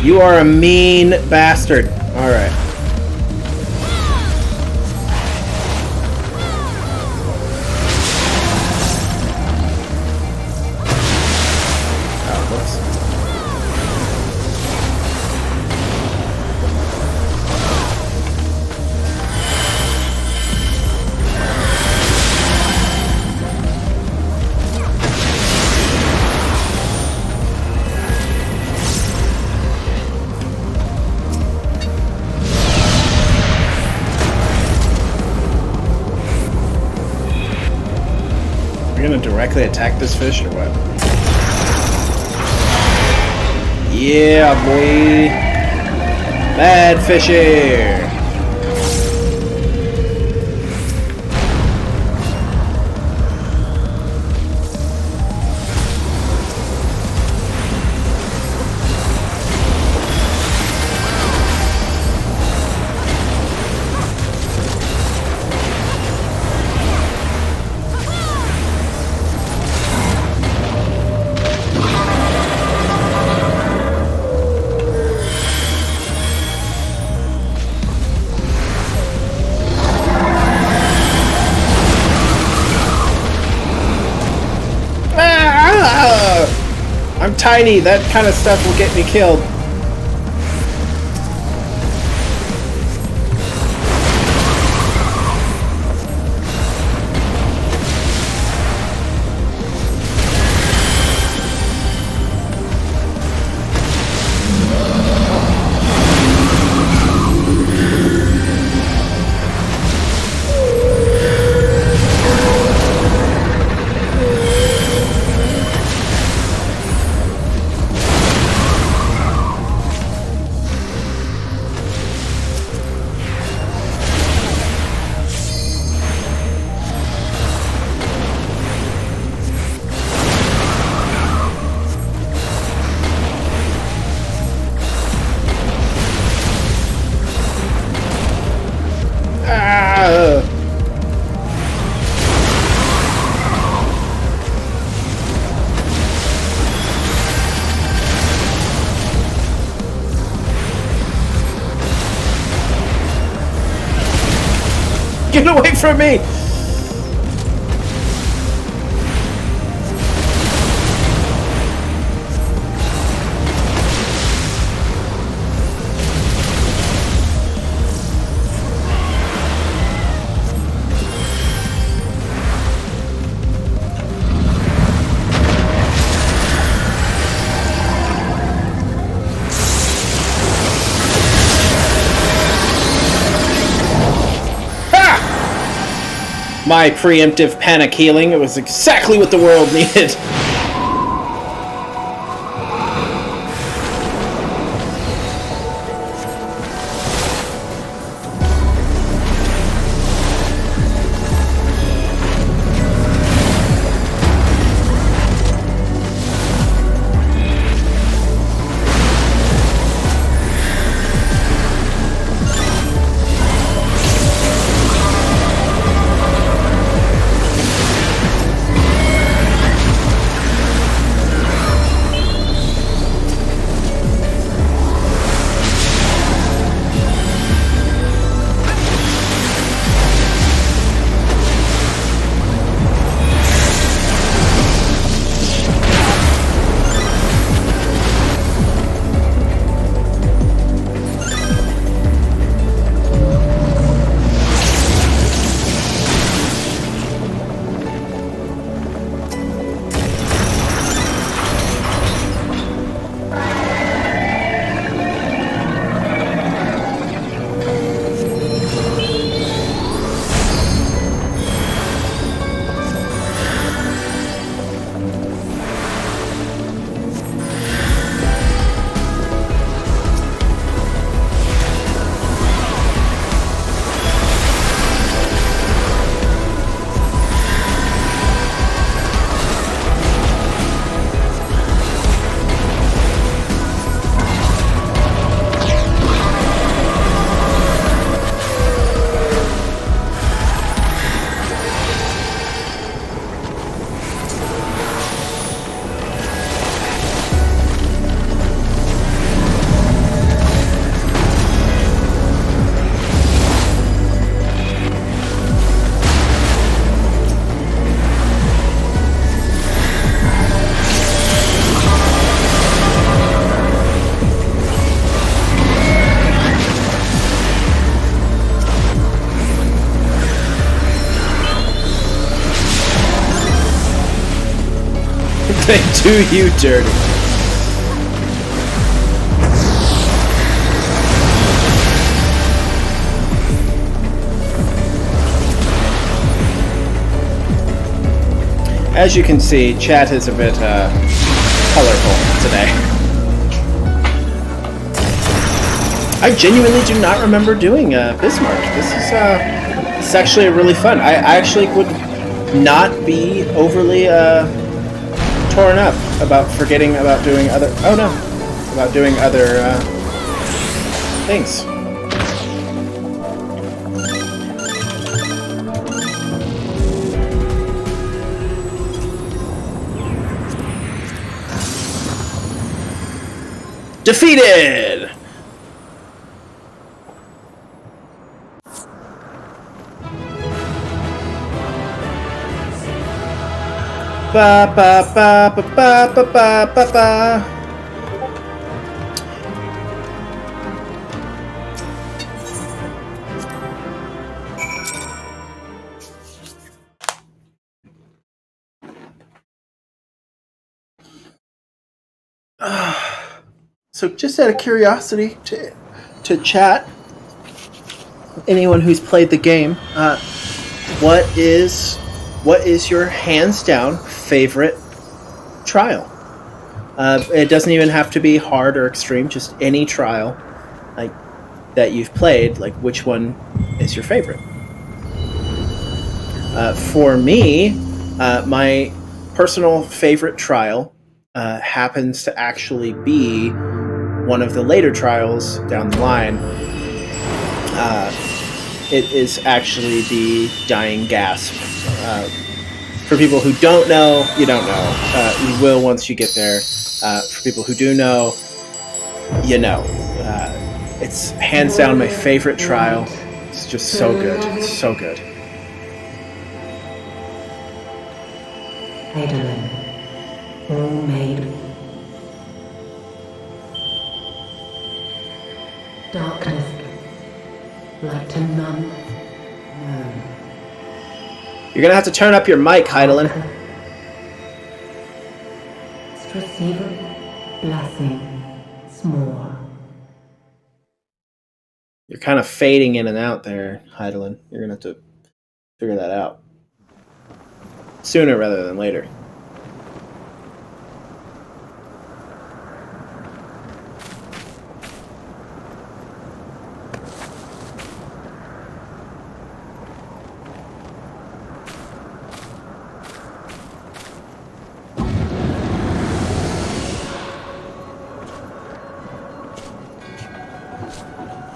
You are a mean bastard. Alright. Directly attack this fish or what? Yeah, boy. Bad fishy. I'm tiny, that kind of stuff will get me killed. Get away from me! My preemptive panic healing, it was exactly what the world needed. They do you dirty. As you can see, chat is a bit colorful today. I genuinely do not remember doing Bismarck. This is actually really fun. I actually would not be overly torn up about forgetting about doing other things. Defeated! Ba ba ba ba ba ba ba ba ba. So just out of curiosity to chat, anyone who's played the game, what is your hands down favorite trial? It doesn't even have to be hard or extreme, just any trial like that you've played, like which one is your favorite? For me, my personal favorite trial happens to actually be one of the later trials down the line. It is actually the Dying Gasp. For people who don't know, you don't know. You will once you get there. For people who do know, you know. It's hands down my favorite trial. It's just so good. It's so good. Eidolon, all made. Darkness, like to none known. You're gonna have to turn up your mic, Heidelin. Receiver, blessing, s'more. You're kind of fading in and out there, Heidelin. You're gonna have to figure that out. Sooner rather than later.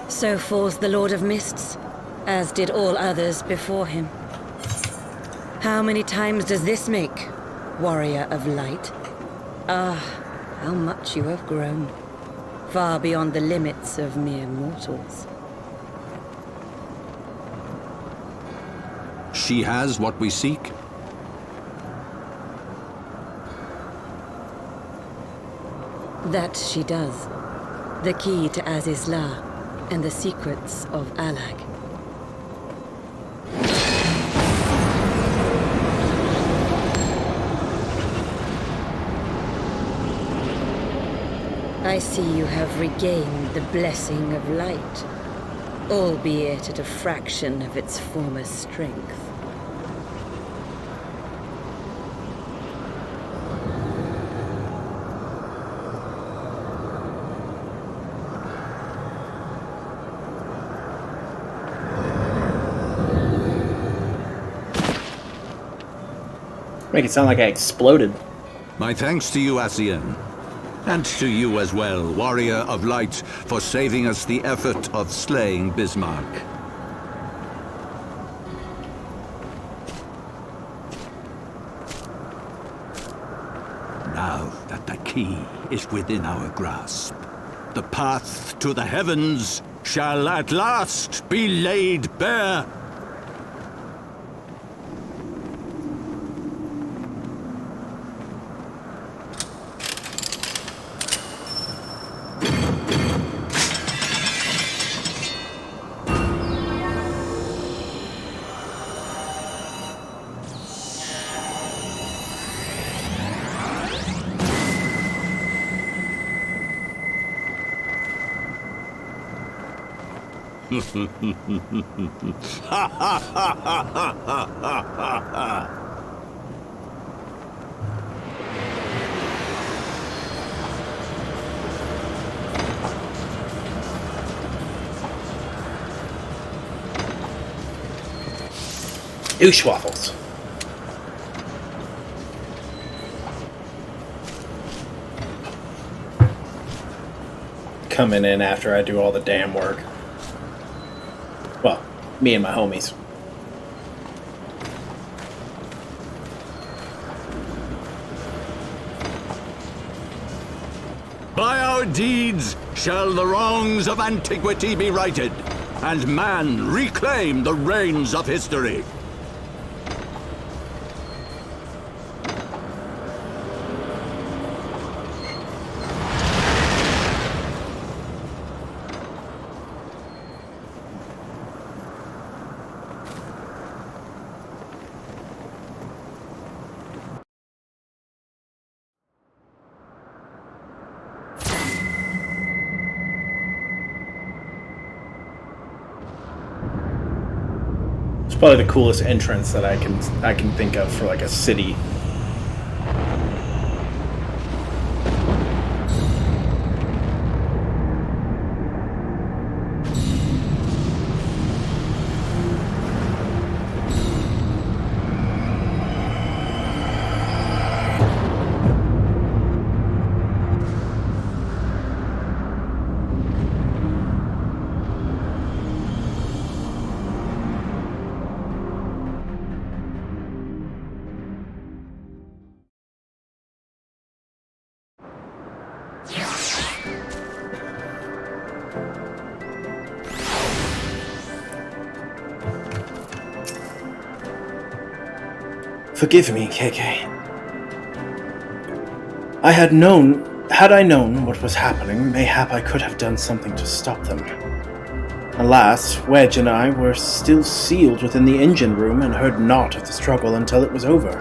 So falls the Lord of Mists, as did all others before him. How many times does this make, warrior of light? Ah, how much you have grown, far beyond the limits of mere mortals. She has what we seek? That she does. The key to Azizla and the secrets of Alag. I see you have regained the blessing of light, albeit at a fraction of its former strength. Make it sound like I exploded. My thanks to you, Asian. And to you as well, Warrior of Light, for saving us the effort of slaying Bismarck. Now that the key is within our grasp, the path to the heavens shall at last be laid bare. Douche waffles. Coming in after I do all the damn work. Well, me and my homies. By our deeds shall the wrongs of antiquity be righted, and man reclaim the reins of history. It's probably the coolest entrance that I can think of for like a city. Forgive me, KK. Had I known what was happening, mayhap I could have done something to stop them. Alas, Wedge and I were still sealed within the engine room and heard naught of the struggle until it was over.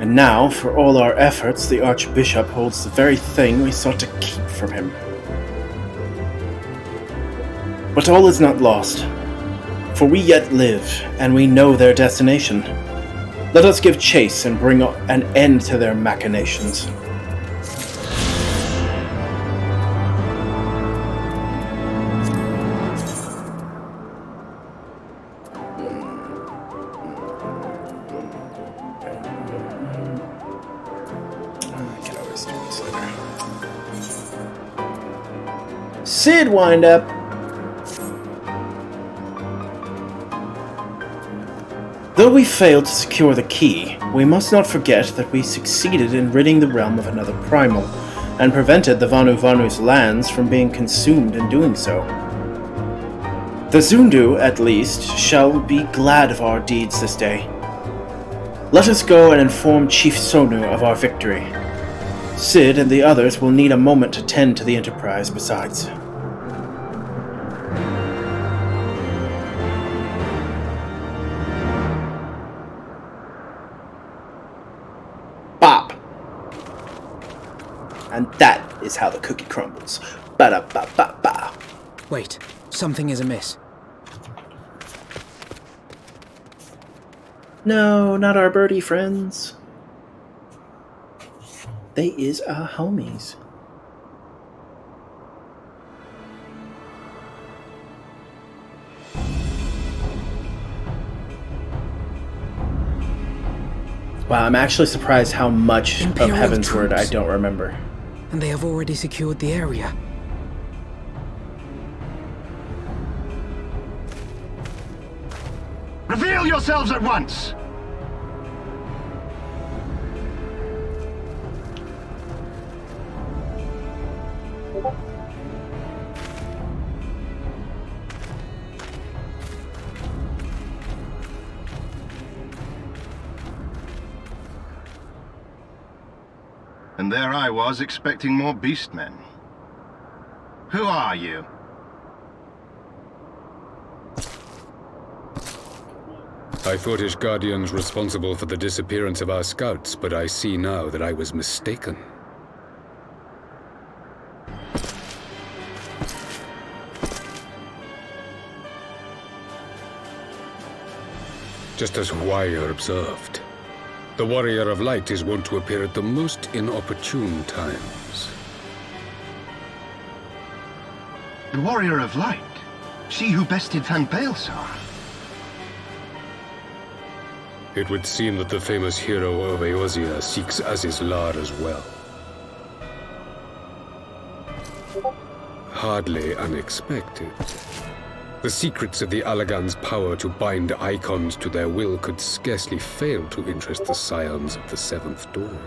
And now, for all our efforts, the Archbishop holds the very thing we sought to keep from him. But all is not lost, for we yet live, and we know their destination. Let us give chase and bring an end to their machinations. Sid wind up. Though we failed to secure the key, we must not forget that we succeeded in ridding the realm of another primal, and prevented the Vanu Vanu's lands from being consumed in doing so. The Zundu, at least, shall be glad of our deeds this day. Let us go and inform Chief Sonu of our victory. Sid and the others will need a moment to tend to the Enterprise besides. Bop! And that is how the cookie crumbles. Ba-da-ba-ba-ba. Wait, something is amiss. No, not our birdie friends. They is our homies. Wow, I'm actually surprised how much Imperial of Heavensward troops. I don't remember. And they have already secured the area. Reveal yourselves at once! And there I was, expecting more beastmen. Who are you? I thought Ishgardians responsible for the disappearance of our scouts, but I see now that I was mistaken. Just as Wire observed, the Warrior of Light is wont to appear at the most inopportune times. The Warrior of Light? She who bested Van Baelsar? It would seem that the famous hero of Eorzea seeks Azizlar as well. Hardly unexpected. The secrets of the Allagan's power to bind icons to their will could scarcely fail to interest the scions of the Seventh Dawn.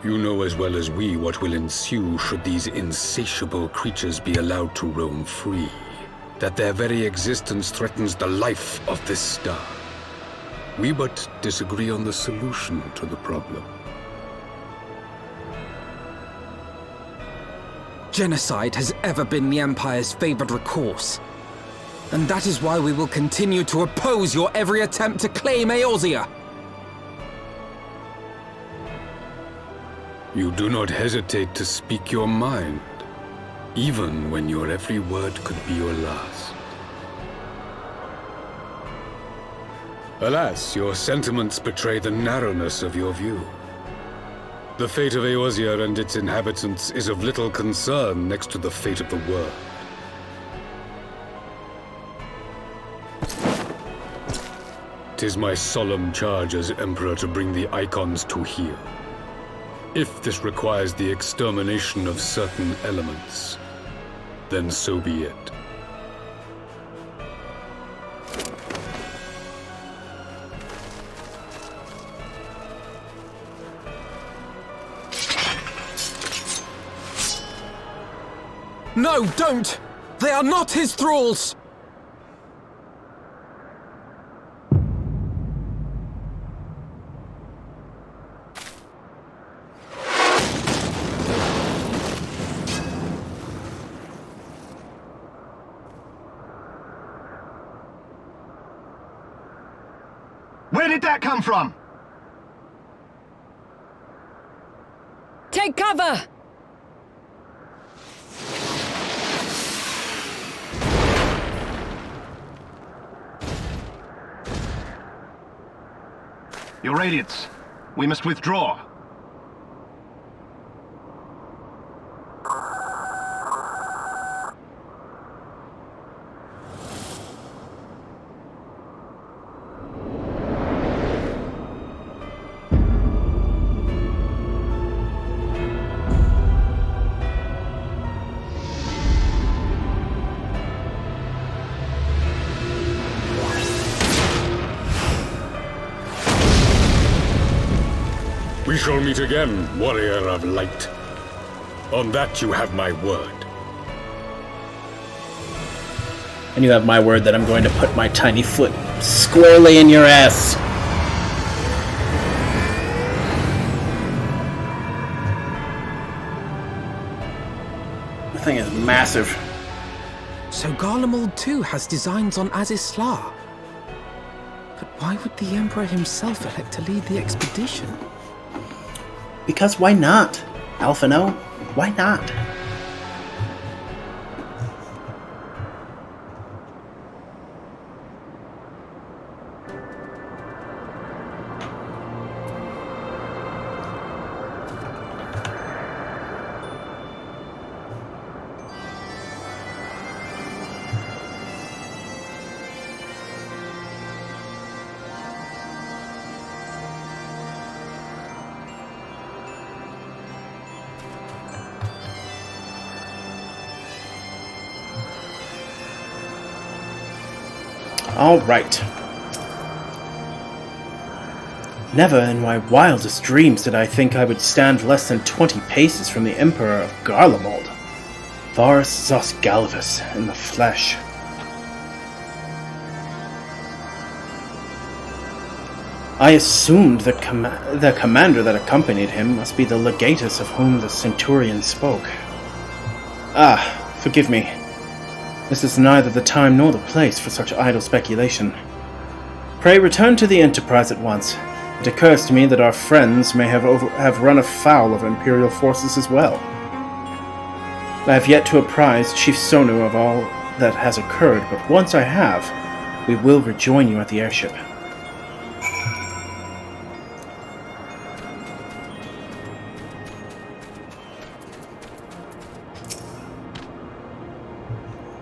You know as well as we what will ensue should these insatiable creatures be allowed to roam free. That their very existence threatens the life of this star. We but disagree on the solution to the problem. Genocide has ever been the Empire's favored recourse. And that is why we will continue to oppose your every attempt to claim Eorzea. You do not hesitate to speak your mind, even when your every word could be your last. Alas, your sentiments betray the narrowness of your view. The fate of Eorzea and its inhabitants is of little concern next to the fate of the world. Tis my solemn charge as Emperor to bring the icons to heel. If this requires the extermination of certain elements, then so be it. No, don't! They are not his thralls! that come from? Take cover! Your Radiance, we must withdraw. We shall meet again, warrior of light. On that you have my word. And you have my word that I'm going to put my tiny foot squarely in your ass. The thing is massive. So Garlemald too has designs on Azisla. But why would the Emperor himself elect to lead the expedition? Because why not? Alphino? Why not? All right. Never in my wildest dreams did I think I would stand less than 20 paces from the Emperor of Garlemald, Varus Zosgalvus in the flesh. I assumed that the commander that accompanied him must be the legatus of whom the centurion spoke. Ah, forgive me. This is neither the time nor the place for such idle speculation. Pray return to the Enterprise at once. It occurs to me that our friends may have run afoul of Imperial forces as well. I have yet to apprise Chief Sonu of all that has occurred, but once I have, we will rejoin you at the airship.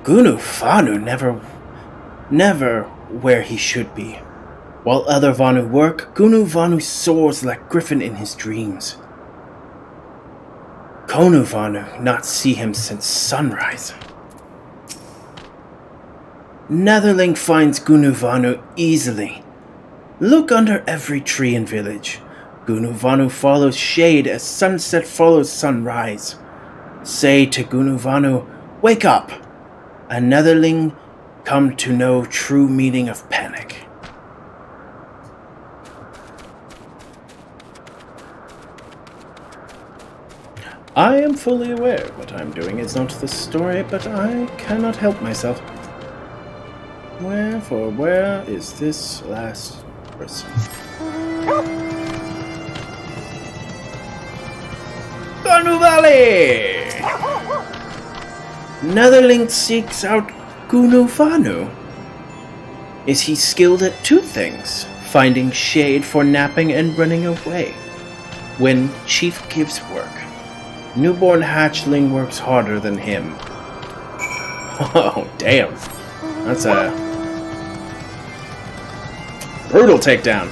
Gunu Vanu never where he should be. While other Vanu work, Gunu Vanu soars like griffin in his dreams. Konu Vanu not see him since sunrise. Netherling finds Gunu Vanu easily. Look under every tree and village. Gunu Vanu follows shade as sunset follows sunrise. Say to Gunu Vanu, wake up! A Netherling come to know true meaning of panic. I am fully aware what I'm doing is not the story, but I cannot help myself. Where is this last person? Gonu Valley! Netherling seeks out Gunu Vanu. Is he skilled at two things, finding shade for napping and running away? When Chief gives work, newborn hatchling works harder than him. Oh, damn. That's a brutal takedown.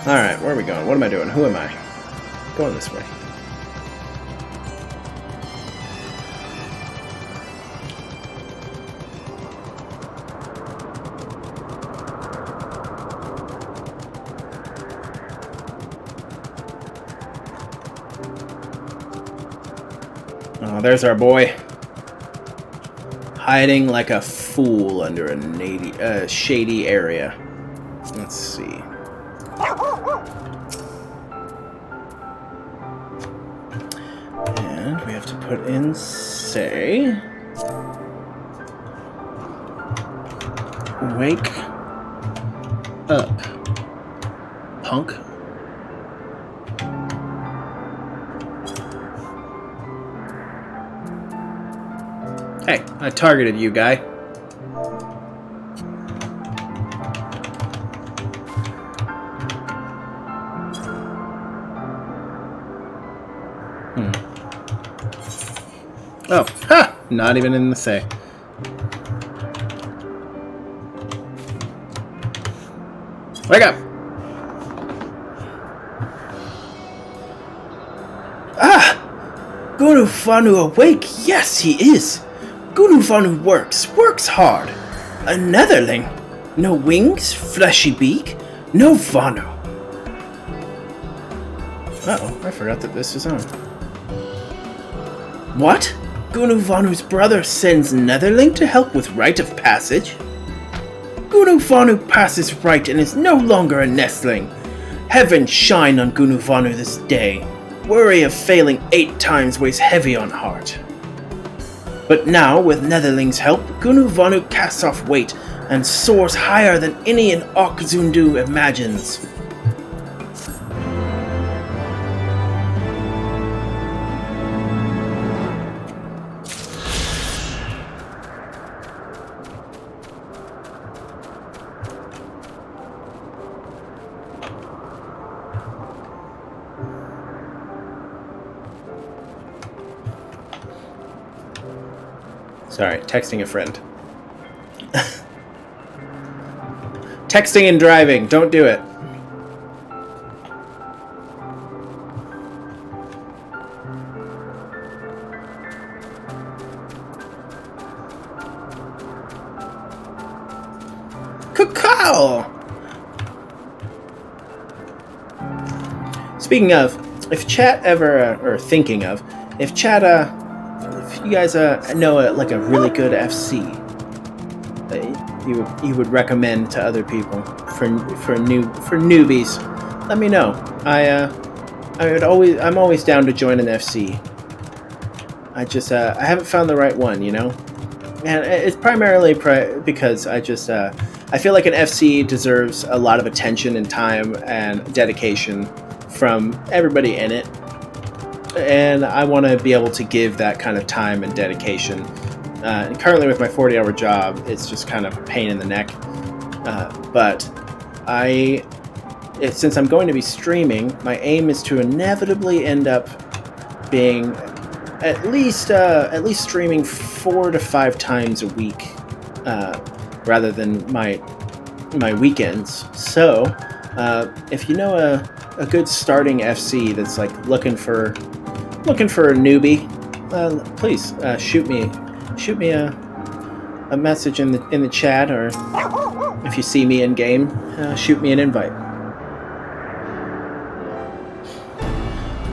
Alright, where are we going? What am I doing? Who am I? Going this way. Oh, there's our boy. Hiding like a fool under a shady area. Let's see. And we have to put in say. Wake up, punk. Hey, I targeted you, guy. Oh, ha! Not even in the say. Wake up! Ah! Gunufanu awake! Yes, he is! Gunufanu works hard. A netherling. No wings, fleshy beak, no Vanu. Uh-oh, I forgot that this was on. What? Gunuvanu's brother sends Netherling to help with rite of passage? Gunuvanu passes rite and is no longer a nestling. Heaven shine on Gunuvanu this day. Worry of failing 8 times weighs heavy on heart. But now, with Netherling's help, Gunuvanu casts off weight and soars higher than any in Okzundu imagines. Sorry, texting a friend. Texting and driving, don't do it. Cacao! Speaking of, if chat ever, or thinking of, if chat, if you guys know like a really good FC that you would recommend to other people for newbies, let me know. I'm always down to join an FC. I haven't found the right one, you know, and it's primarily because I feel like an FC deserves a lot of attention and time and dedication from everybody in it. And I want to be able to give that kind of time and dedication. And currently with my 40-hour job, it's just kind of a pain in the neck. But since I'm going to be streaming, my aim is to inevitably end up being at least streaming 4 to 5 times a week, rather than my weekends. So, if you know a good starting FC that's like looking for a newbie, please shoot me a message in the chat, or if you see me in game, shoot me an invite.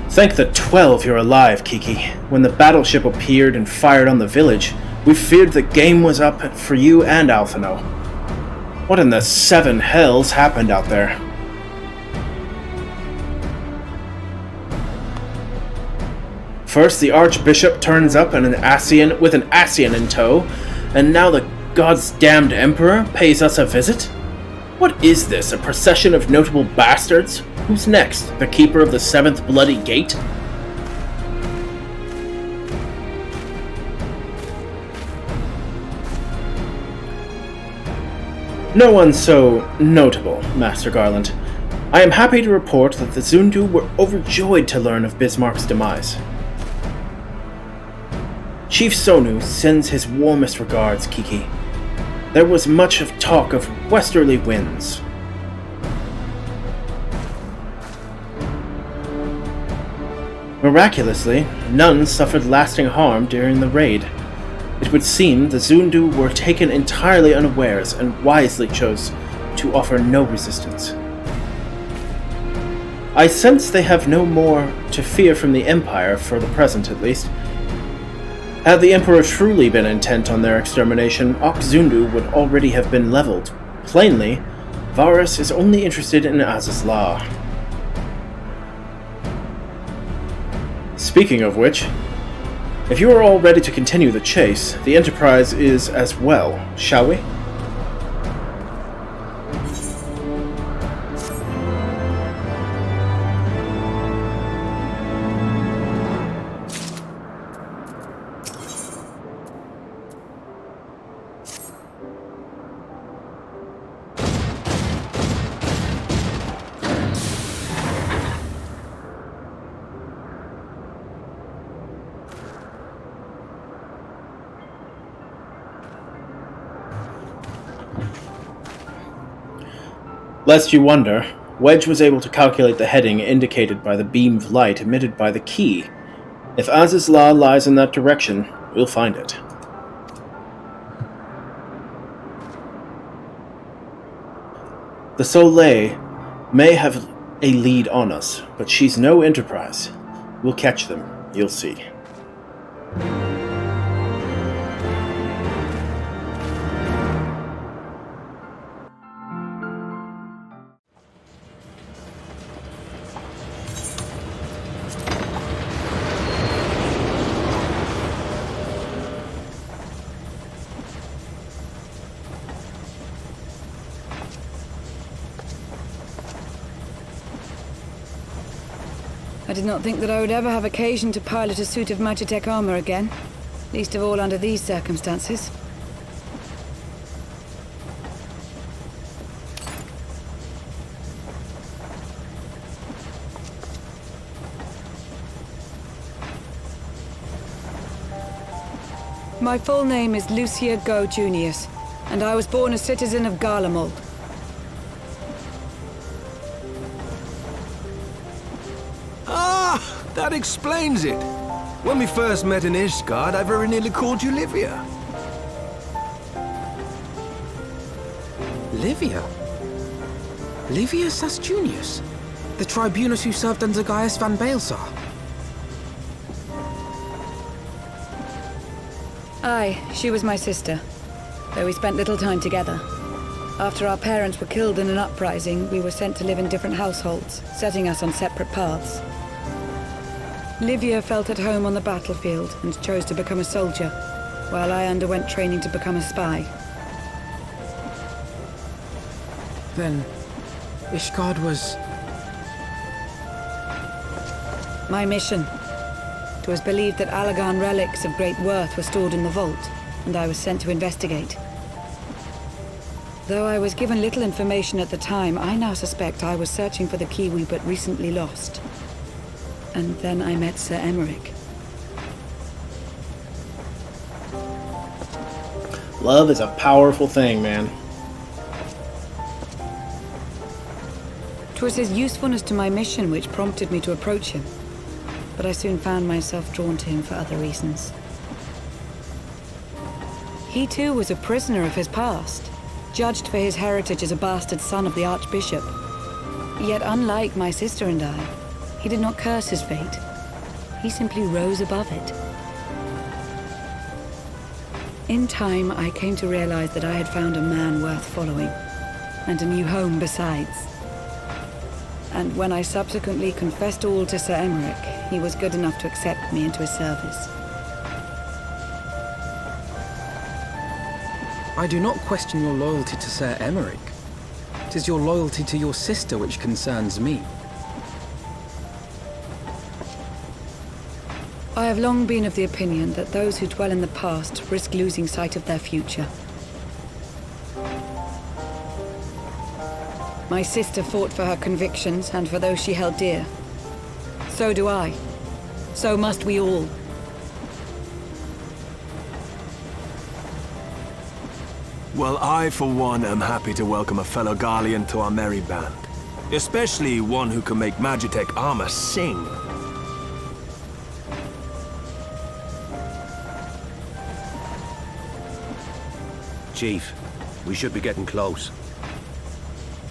Thank the 12 you're alive, Kiki. When the battleship appeared and fired on the village, we feared the game was up for you and Alphino. What in the 7 hells happened out there? First, the Archbishop turns up with an Ascian in tow, and now the God's damned Emperor pays us a visit? What is this, a procession of notable bastards? Who's next? The Keeper of the 7th Bloody Gate? No one so notable, Master Garland. I am happy to report that the Zundu were overjoyed to learn of Bismarck's demise. Chief Sonu sends his warmest regards, Kiki. There was much of talk of westerly winds. Miraculously, none suffered lasting harm during the raid. It would seem the Zundu were taken entirely unawares and wisely chose to offer no resistance. I sense they have no more to fear from the Empire, for the present at least. Had the Emperor truly been intent on their extermination, Okzundu would already have been leveled. Plainly, Varus is only interested in Azazla. Speaking of which, if you are all ready to continue the chase, the Enterprise is as well, shall we? Lest you wonder, Wedge was able to calculate the heading indicated by the beam of light emitted by the key. If Az's law lies in that direction, we'll find it. The Soleil may have a lead on us, but she's no Enterprise. We'll catch them, you'll see. I did not think that I would ever have occasion to pilot a suit of Magitech armor again, least of all under these circumstances. My full name is Lucia Go Junius, and I was born a citizen of Garlemald. That explains it. When we first met in Ishgard, I very nearly called you Livia. Livia? Livia Sas Junius? The tribunus who served under Gaius van Baelsar? Aye, she was my sister, though we spent little time together. After our parents were killed in an uprising, we were sent to live in different households, setting us on separate paths. Livia felt at home on the battlefield and chose to become a soldier, while I underwent training to become a spy. Then, Ishgard was... my mission. It was believed that Allagan relics of great worth were stored in the vault, and I was sent to investigate. Though I was given little information at the time, I now suspect I was searching for the key we but recently lost. And then I met Sir Emmerich. Love is a powerful thing, man. 'Twas his usefulness to my mission which prompted me to approach him, but I soon found myself drawn to him for other reasons. He too was a prisoner of his past, judged for his heritage as a bastard son of the Archbishop. Yet unlike my sister and I, he did not curse his fate. He simply rose above it. In time, I came to realize that I had found a man worth following, and a new home besides. And when I subsequently confessed all to Sir Emmerich, he was good enough to accept me into his service. I do not question your loyalty to Sir Emmerich. It is your loyalty to your sister which concerns me. I have long been of the opinion that those who dwell in the past risk losing sight of their future. My sister fought for her convictions and for those she held dear. So do I. So must we all. Well, I, for one, am happy to welcome a fellow Garlean to our merry band. Especially one who can make Magitech armor sing. Chief, we should be getting close.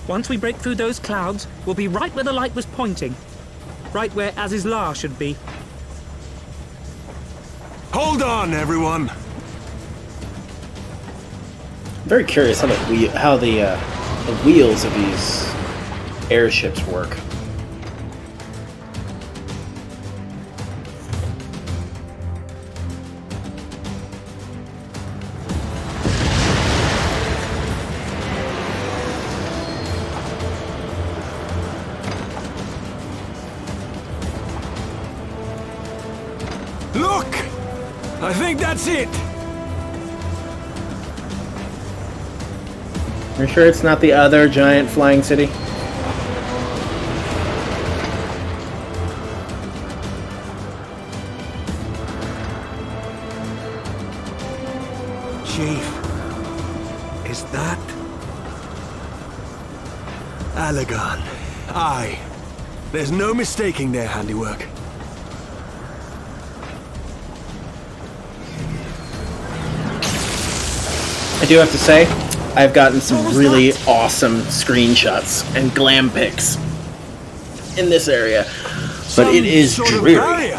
Once we break through those clouds, we'll be right where the light was pointing. Right where Az's law should be. Hold on, everyone! I'm very curious how the wheels of these airships work. Look! I think that's it! Are you sure it's not the other giant flying city? Chief, is that... Allagan. Aye. There's no mistaking their handiwork. I do have to say, I've gotten some really awesome screenshots and glam pics in this area, but it is dreary.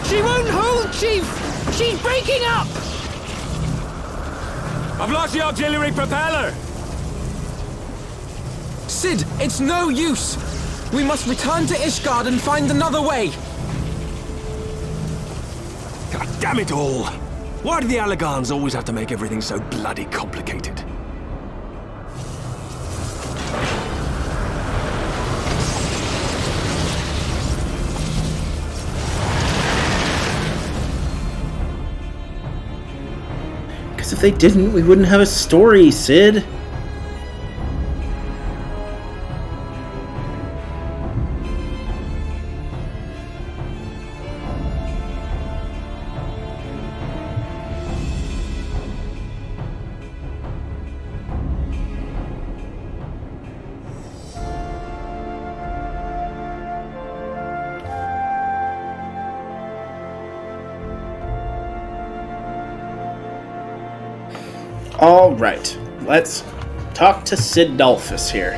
She won't hold, Chief! She's breaking up! I've lost the auxiliary propeller! Sid, it's no use! We must return to Ishgard and find another way! God damn it all! Why do the Allagans always have to make everything so bloody complicated? Because if they didn't, we wouldn't have a story, Sid. Alright, let's talk to Sid Dolphus here.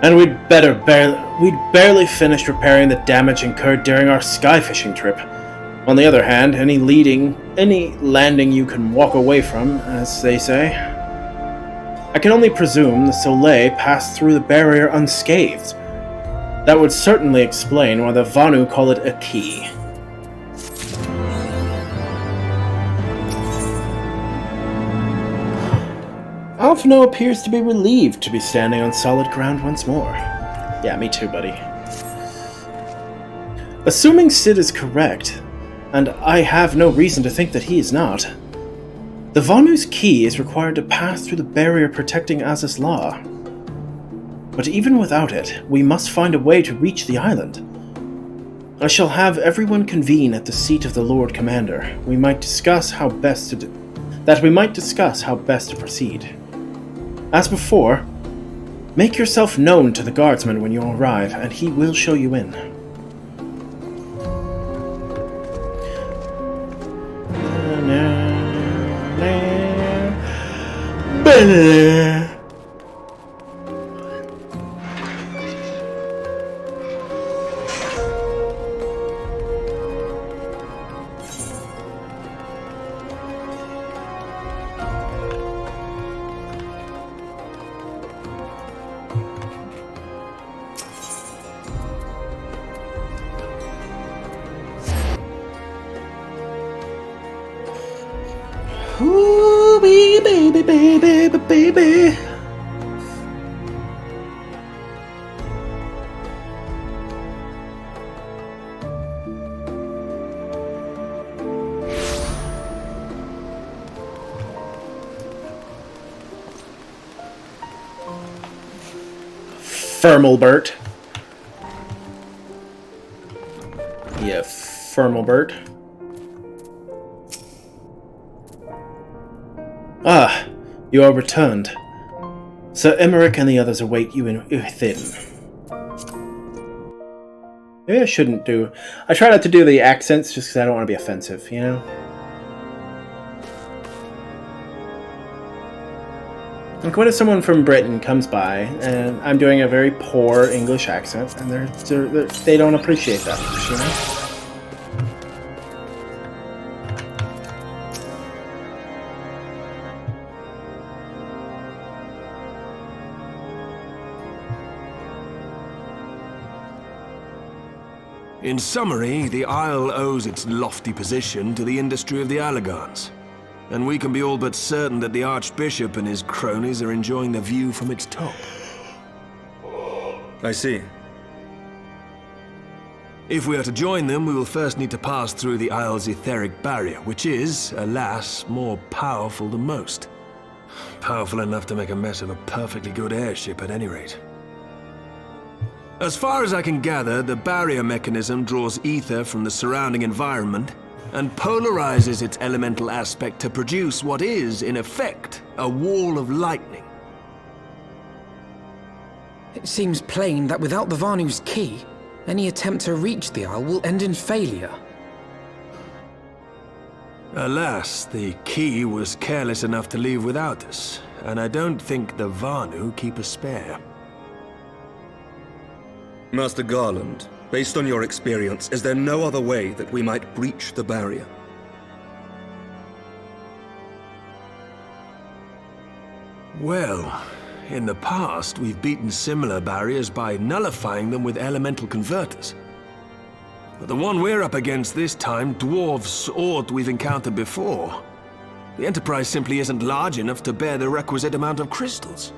And we'd barely finished repairing the damage incurred during our sky fishing trip. On the other hand, any landing you can walk away from, as they say. I can only presume the Soleil passed through the barrier unscathed. That would certainly explain why the Vanu call it a key. Alphino appears to be relieved to be standing on solid ground once more. Yeah, me too, buddy. Assuming Sid is correct, and I have no reason to think that he is not, the Vanu's key is required to pass through the barrier protecting Azaz Law. But even without it, we must find a way to reach the island. I shall have everyone convene at the seat of the Lord Commander. We might discuss how best to proceed. As before, make yourself known to the guardsman when you arrive, and he will show you in. Ooh, baby, baby, baby. Firmalbert. Yeah, Firmalbert. Ah, you are returned. Sir Emmerich and the others await you within. Maybe I shouldn't do... I try not to do the accents just because I don't want to be offensive, you know? Like, what if someone from Britain comes by and I'm doing a very poor English accent and they don't appreciate that much, you know? In summary, the Isle owes its lofty position to the industry of the Allagans. And we can be all but certain that the Archbishop and his cronies are enjoying the view from its top. I see. If we are to join them, we will first need to pass through the Isle's etheric barrier, which is, alas, more powerful than most. Powerful enough to make a mess of a perfectly good airship at any rate. As far as I can gather, the barrier mechanism draws ether from the surrounding environment and polarizes its elemental aspect to produce what is, in effect, a wall of lightning. It seems plain that without the Vanu's key, any attempt to reach the Isle will end in failure. Alas, the key was careless enough to leave without us, and I don't think the Vanu keep a spare. Master Garland, based on your experience, is there no other way that we might breach the barrier? Well, in the past, we've beaten similar barriers by nullifying them with elemental converters. But the one we're up against this time dwarfs aught we've encountered before. The Enterprise simply isn't large enough to bear the requisite amount of crystals.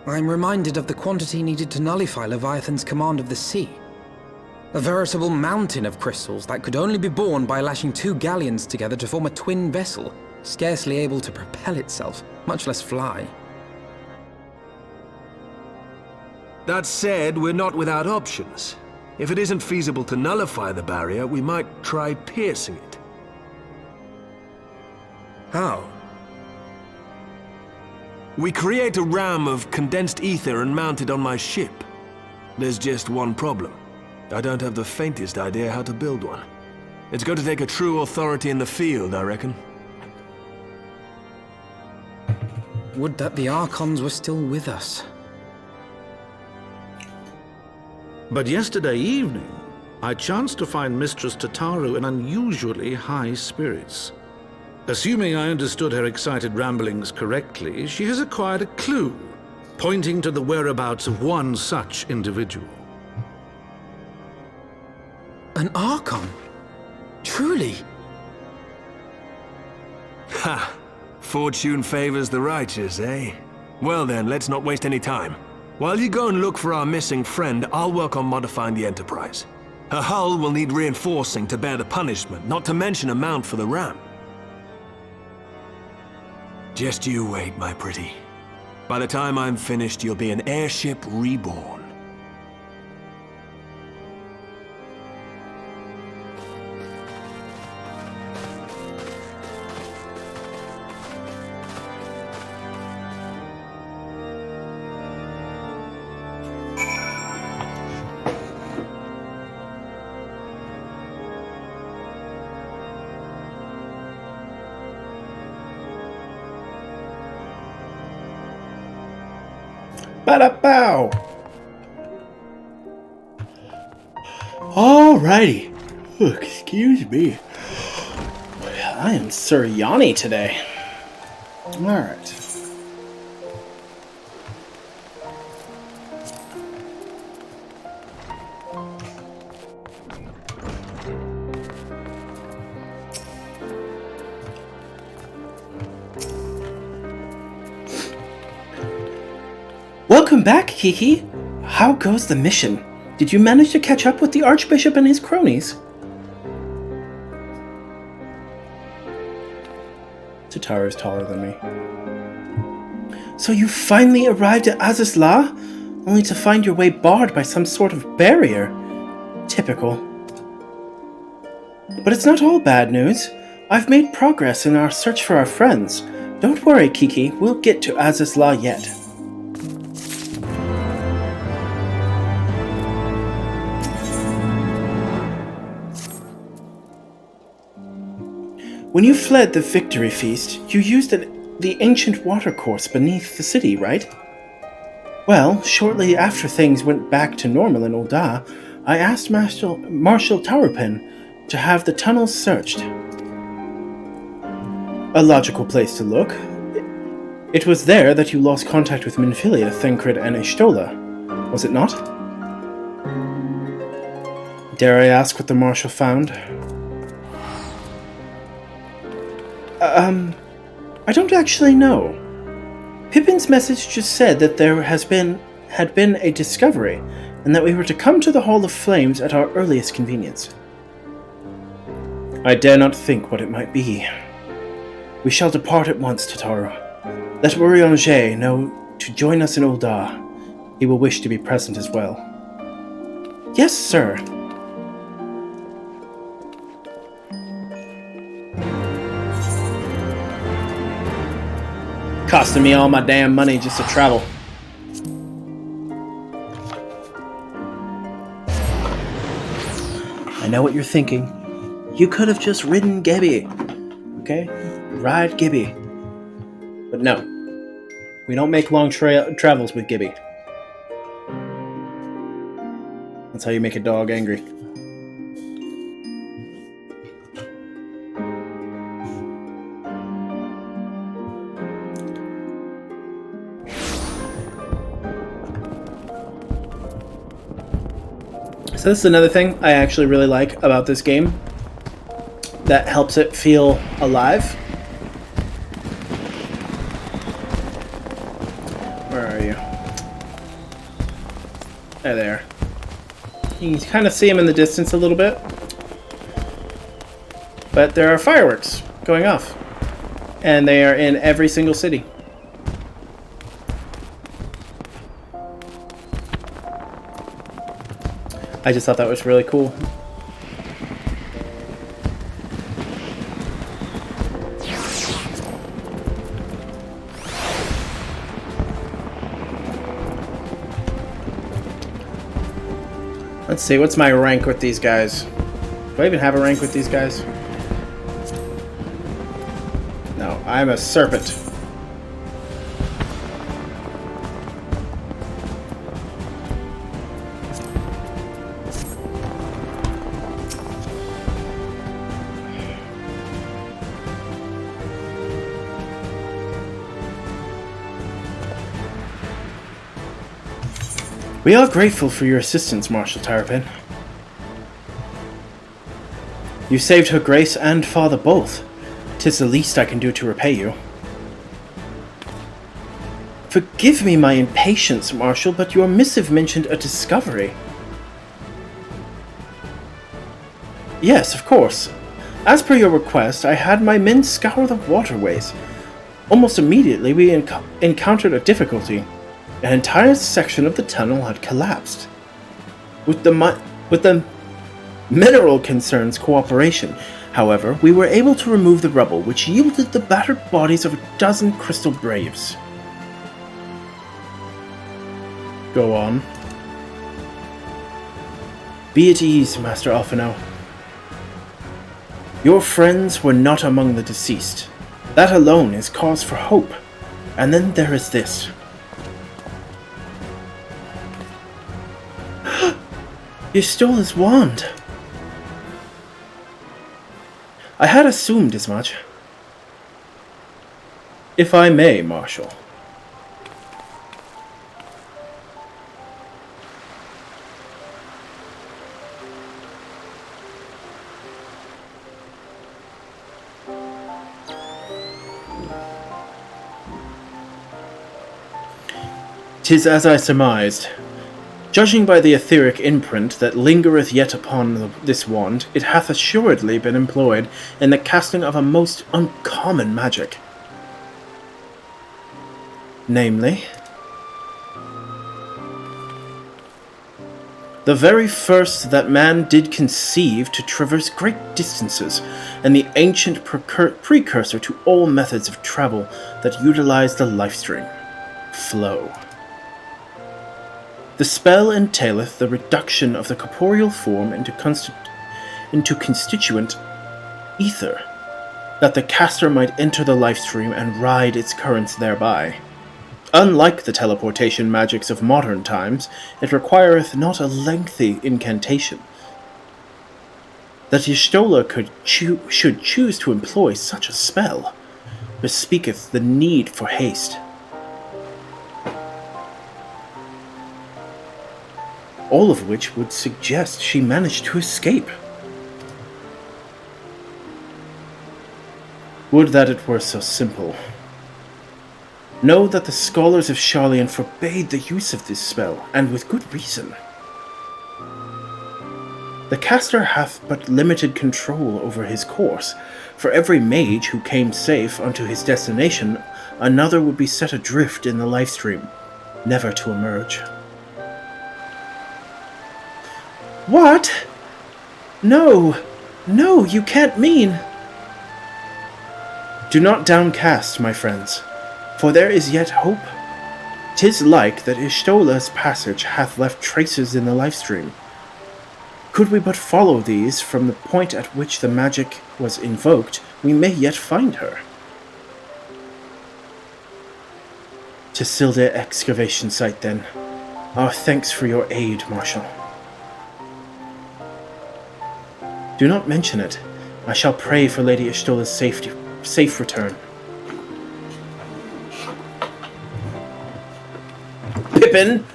I'm reminded of the quantity needed to nullify Leviathan's command of the sea. A veritable mountain of crystals that could only be borne by lashing 2 galleons together to form a twin vessel, scarcely able to propel itself, much less fly. That said, we're not without options. If it isn't feasible to nullify the barrier, we might try piercing it. How? We create a ram of condensed ether and mount it on my ship. There's just one problem. I don't have the faintest idea how to build one. It's going to take a true authority in the field, I reckon. Would that the Archons were still with us. But yesterday evening, I chanced to find Mistress Tataru in unusually high spirits. Assuming I understood her excited ramblings correctly, she has acquired a clue, pointing to the whereabouts of one such individual. An Archon? Truly? Ha! Fortune favors the righteous, eh? Well then, let's not waste any time. While you go and look for our missing friend, I'll work on modifying the Enterprise. Her hull will need reinforcing to bear the punishment, not to mention a mount for the ram. Just you wait, my pretty. By the time I'm finished, you'll be an airship reborn. Ba-da-bow! Alrighty. Excuse me. I am Sir Yanni today. Alright. Welcome back, Kiki. How goes the mission? Did you manage to catch up with the Archbishop and his cronies? Tataru is taller than me. So you finally arrived at Azus La, only to find your way barred by some sort of barrier. Typical. But it's not all bad news. I've made progress in our search for our friends. Don't worry, Kiki, we'll get to Azus La yet. When you fled the Victory Feast, you used the ancient watercourse beneath the city, right? Well, shortly after things went back to normal in Ul'dah, I asked Marshal Towerpin to have the tunnels searched. A logical place to look. It was there that you lost contact with Minfilia, Thancred, and Ishtola, was it not? Dare I ask what the Marshal found? I don't actually know. Pippin's message just said that there had been a discovery, and that we were to come to the Hall of Flames at our earliest convenience. I dare not think what it might be. We shall depart at once, Tataru. Let Urianger know to join us in Uldar. He will wish to be present as well. Yes, sir. Costing me all my damn money just to travel. I know what you're thinking. You could have just ridden Gibby. Okay? Ride Gibby. But no. We don't make long travels with Gibby. That's how you make a dog angry. So this is another thing I actually really like about this game that helps it feel alive. Where are you? There. You can kind of see them in the distance a little bit. But there are fireworks going off. And they are in every single city. I just thought that was really cool. Let's see, what's my rank with these guys? Do I even have a rank with these guys? No, I'm a serpent. We are grateful for your assistance, Marshal Terrapin. You saved her grace and father both. 'Tis the least I can do to repay you. Forgive me my impatience, Marshal, but your missive mentioned a discovery. Yes, of course. As per your request, I had my men scour the waterways. Almost immediately, we encountered a difficulty. An entire section of the tunnel had collapsed. With the mineral concern's cooperation, however, we were able to remove the rubble, which yielded the battered bodies of a dozen crystal braves. Go on. Be at ease, Master Alphino. Your friends were not among the deceased. That alone is cause for hope. And then there is this. You stole his wand. I had assumed as much. If I may, Marshal. "'Tis as I surmised. Judging by the etheric imprint that lingereth yet upon this wand, it hath assuredly been employed in the casting of a most uncommon magic. Namely, the very first that man did conceive to traverse great distances, and the ancient precursor to all methods of travel that utilize the lifestream, flow. The spell entaileth the reduction of the corporeal form into constituent ether, that the caster might enter the lifestream and ride its currents thereby. Unlike the teleportation magics of modern times, it requireth not a lengthy incantation. That Y'shtola should choose to employ such a spell bespeaketh the need for haste. All of which would suggest she managed to escape. Would that it were so simple. Know that the scholars of Sharlayan forbade the use of this spell, and with good reason. The caster hath but limited control over his course, for every mage who came safe unto his destination another would be set adrift in the lifestream, never to emerge. What? No! No, you can't mean... Do not downcast, my friends, for there is yet hope. 'Tis like that Ishtola's passage hath left traces in the lifestream. Could we but follow these from the point at which the magic was invoked, we may yet find her. To Silde excavation site, then. Our thanks for your aid, Marshal. Do not mention it. I shall pray for Lady Ishtola's safe return. Pippin!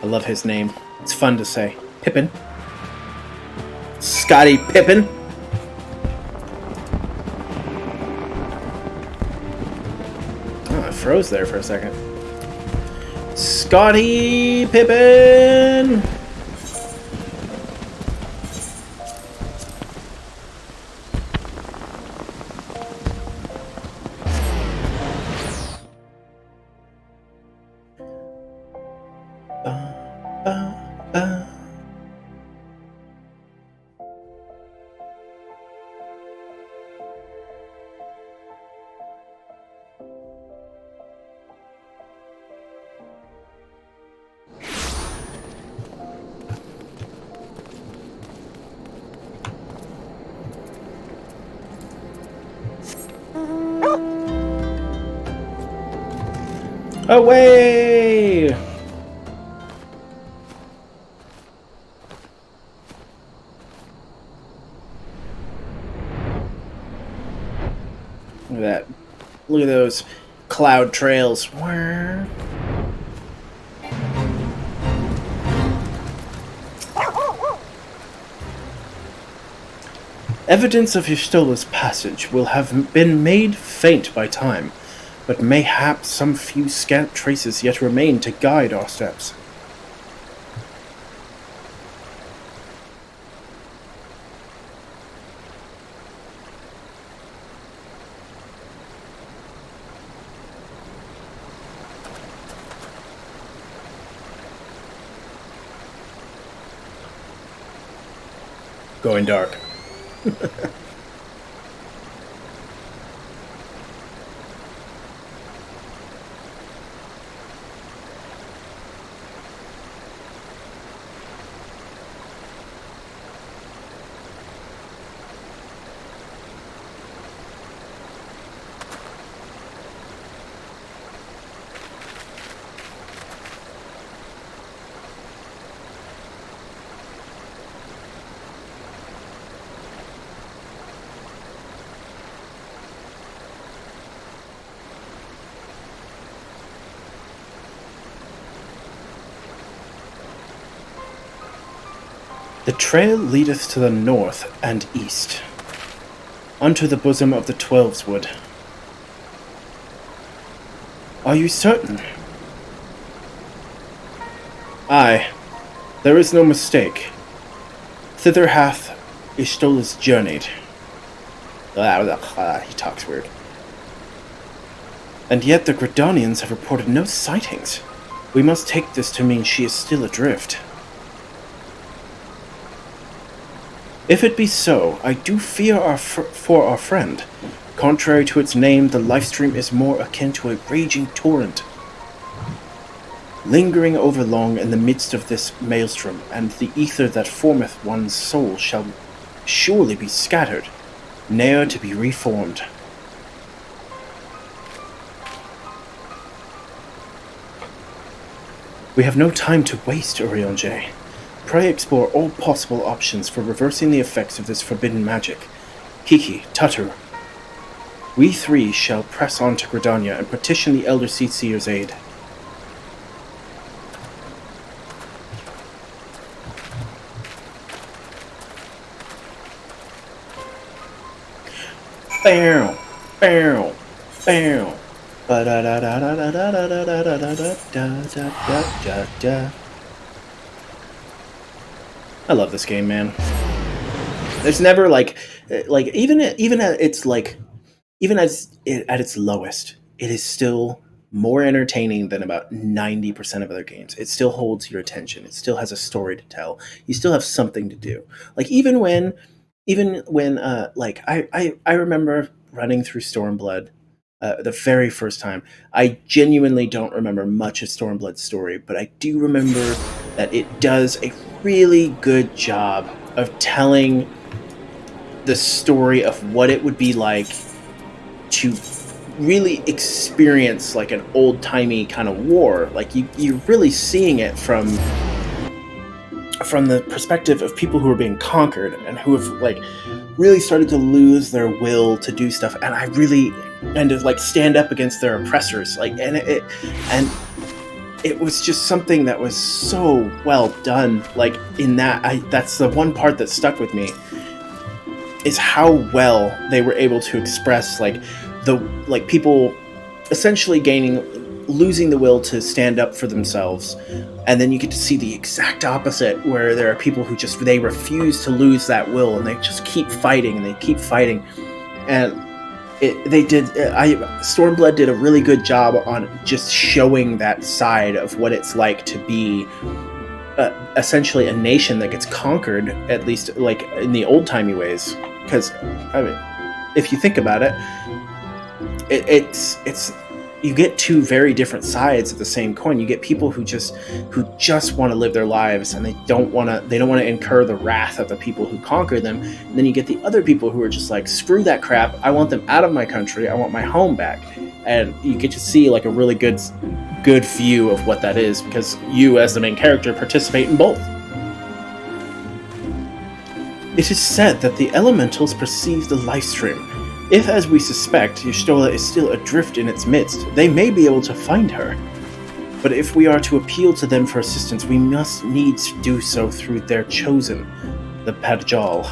I love his name. It's fun to say. Pippin. Scotty Pippin. Oh, I froze there for a second. Scotty Pippin! Away! Look at that. Look at those cloud trails. Evidence of Ishtola's passage will have been made faint by time, but mayhap some few scant traces yet remain to guide our steps. Going dark. The trail leadeth to the north and east, unto the bosom of the Twelveswood. Are you certain? Aye, there is no mistake. Thither hath Ishtola's journeyed. He talks weird. And yet the Gridanians have reported no sightings. We must take this to mean she is still adrift. If it be so, I do fear for our friend. Contrary to its name, the lifestream is more akin to a raging torrent. Lingering over long in the midst of this maelstrom, and the ether that formeth one's soul shall surely be scattered, ne'er to be reformed. We have no time to waste, Urianger. Pray explore all possible options for reversing the effects of this forbidden magic. Kiki, Tutter, we three shall press on to Gridania and petition the Elder Seatseer's aid. Bow, bow, bow. Ba-da-da-da-da-da-da-da-da-da-da-da-da. I love this game, man. There's never even at its like even at its lowest, it is still more entertaining than about 90% of other games. It still holds your attention. It still has a story to tell. You still have something to do. Like even when like I remember running through Stormblood the very first time. I genuinely don't remember much of Stormblood's story, but I do remember that it does a really good job of telling the story of what it would be like to really experience like an old-timey kind of war. Like you're really seeing it from the perspective of people who are being conquered and who have like really started to lose their will to do stuff, and to like stand up against their oppressors. Like and it was just something that was so well done. Like in that's the one part that stuck with me, is how well they were able to express like people essentially losing the will to stand up for themselves, and then you get to see the exact opposite, where there are people who they refuse to lose that will, and they just keep fighting and they keep fighting. And Stormblood did a really good job on just showing that side of what it's like to be essentially a nation that gets conquered, at least like in the old-timey ways. Because I mean, if you think about it, it's you get two very different sides of the same coin. You get people who just want to live their lives, and they don't want to incur the wrath of the people who conquer them. And then you get the other people who are just like, screw that crap, I want them out of my country, I want my home back. And you get to see like a really good view of what that is, because you as the main character participate in both. It is said that the elementals perceive the life stream. If, as we suspect, Y'shtola is still adrift in its midst, they may be able to find her. But if we are to appeal to them for assistance, we must needs do so through their chosen, the Padjal.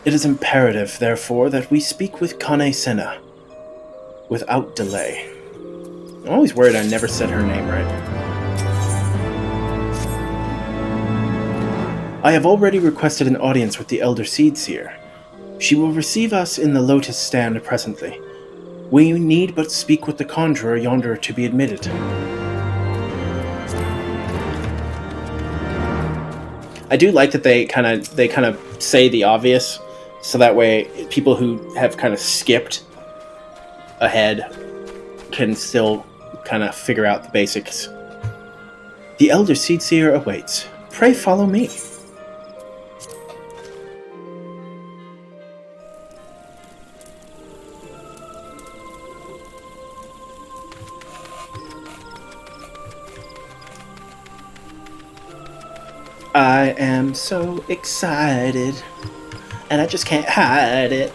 It is imperative, therefore, that we speak with Kane Senna without delay. I'm always worried I never said her name right. I have already requested an audience with the Elder Seedseer. She will receive us in the Lotus Stand presently. We need but speak with the conjurer yonder to be admitted. I do like that they kind of say the obvious, so that way people who have kind of skipped ahead can still kind of figure out the basics. The Elder Seedseer awaits. Pray follow me. I am so excited, and I just can't hide it.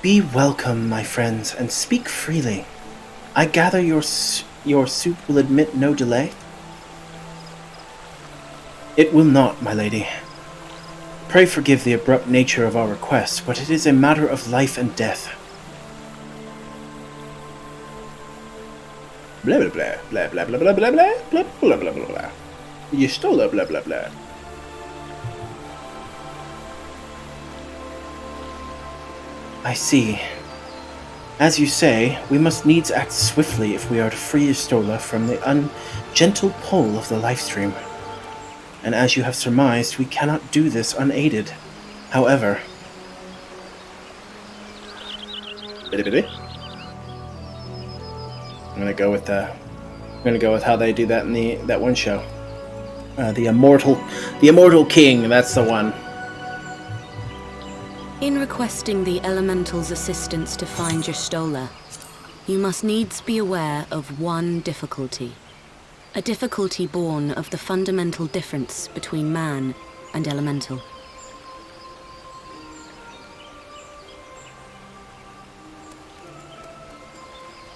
Be welcome, my friends, and speak freely. I gather your suit will admit no delay? It will not, my lady. Pray forgive the abrupt nature of our request, but it is a matter of life and death. Blah blah blah blah blah blah blah blah blah blah blah blah blah. Y'shtola blah blah blah. I see. As you say, we must needs act swiftly if we are to free Y'shtola from the ungentle pull of the lifestream. And as you have surmised, we cannot do this unaided. However, I'm gonna go with how they do that in that one show. The immortal king. That's the one. In requesting the Elemental's assistance to find Y'shtola, you must needs be aware of one difficulty. A difficulty born of the fundamental difference between man and Elemental.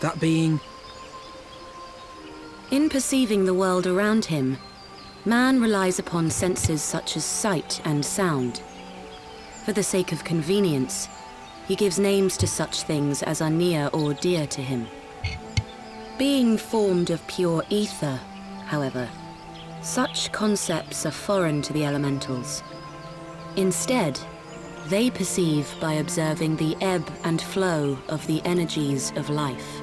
That being? In perceiving the world around him, man relies upon senses such as sight and sound. For the sake of convenience, he gives names to such things as are near or dear to him. Being formed of pure ether, however, such concepts are foreign to the elementals. Instead, they perceive by observing the ebb and flow of the energies of life.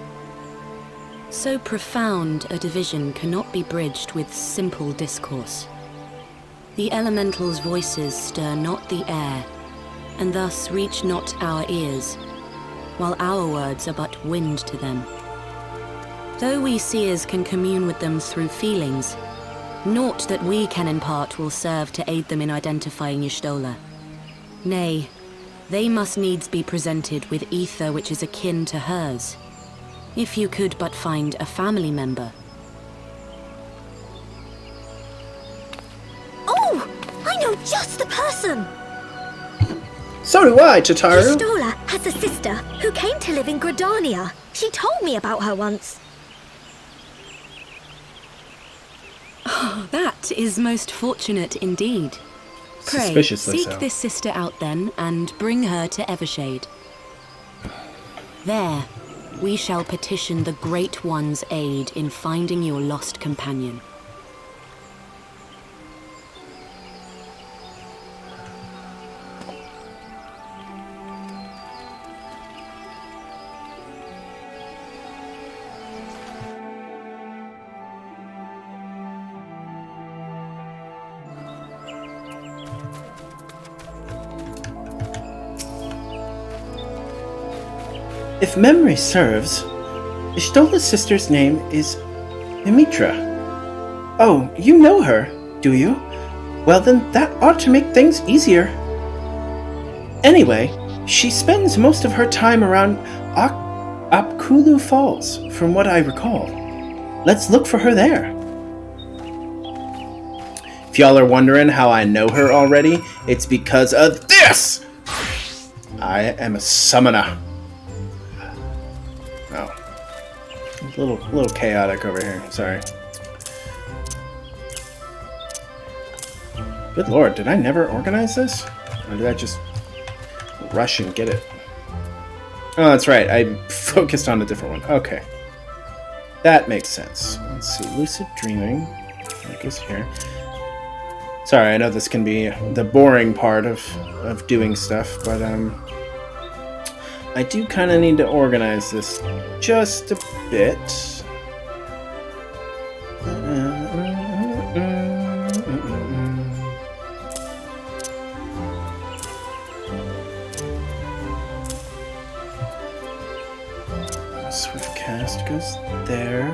So profound a division cannot be bridged with simple discourse. The elementals' voices stir not the air, and thus reach not our ears, while our words are but wind to them. Though we seers can commune with them through feelings, naught that we can impart will serve to aid them in identifying Y'shtola. Nay, they must needs be presented with ether which is akin to hers. If you could but find a family member. Oh! I know just the person! So do I, Tataru. Y'shtola has a sister who came to live in Gridania. She told me about her once. Oh, that is most fortunate indeed. Pray, Suspiciously seek so. this sister out then, and bring her to Evershade. There, we shall petition the Great One's aid in finding your lost companion. If memory serves, Y'shtola's sister's name is Mimitra. Oh, you know her, do you? Well then, that ought to make things easier. Anyway, she spends most of her time around Apkulu Falls, from what I recall. Let's look for her there. If y'all are wondering how I know her already, it's because of this! I am a summoner. Oh. A little chaotic over here, sorry. Good lord, did I never organize this? Or did I just rush and get it? Oh, that's right, I focused on a different one. Okay. That makes sense. Let's see, lucid dreaming. That goes here. Sorry, I know this can be the boring part of doing stuff, but I do kind of need to organize this just a bit. Swift cast goes there.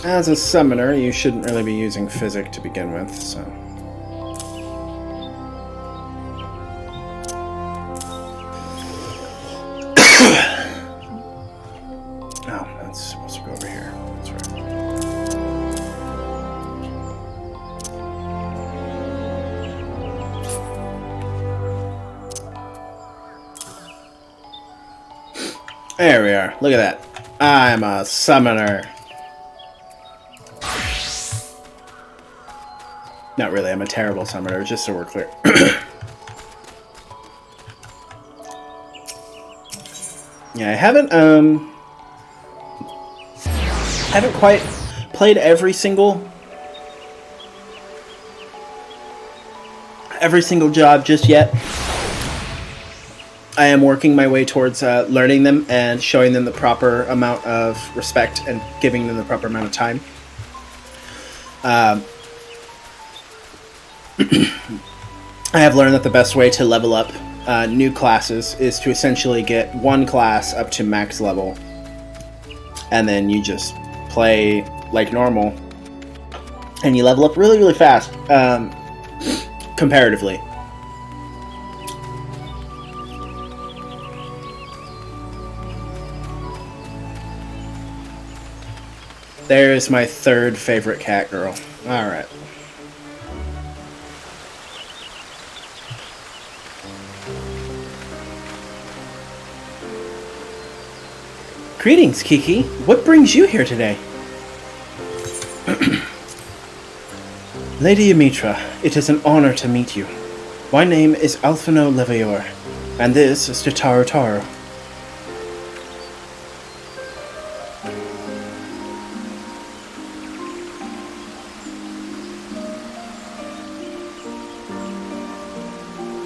As a summoner, you shouldn't really be using physic to begin with, so... Oh, that's supposed to go over here. That's right. There we are. Look at that. I'm a summoner. Not really, I'm a terrible summoner, just so we're clear. Yeah, I haven't quite played every single job just yet. I am working my way towards learning them and showing them the proper amount of respect and giving them the proper amount of time. I have learned that the best way to level up new classes is to essentially get one class up to max level, and then you just play like normal, and you level up really, really fast, comparatively. There's my third favorite cat girl. Alright. Greetings, Kiki. What brings you here today? Lady Amitra, it is an honor to meet you. My name is Alphino Levayor, and this is Tataru Taro.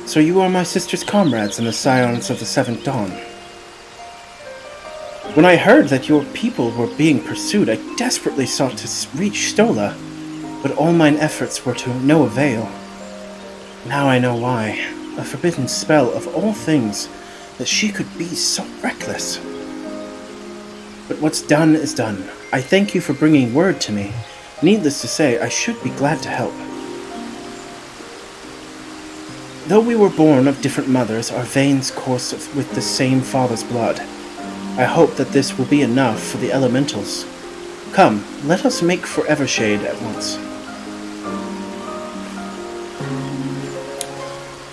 So you are my sister's comrades in the Scions of the Seventh Dawn. When I heard that your people were being pursued, I desperately sought to reach Stola, but all mine efforts were to no avail. Now I know why. A forbidden spell of all things, that she could be so reckless. But what's done is done. I thank you for bringing word to me. Needless to say, I should be glad to help. Though we were born of different mothers, our veins course with the same father's blood. I hope that this will be enough for the elementals. Come, let us make for Evershade at once.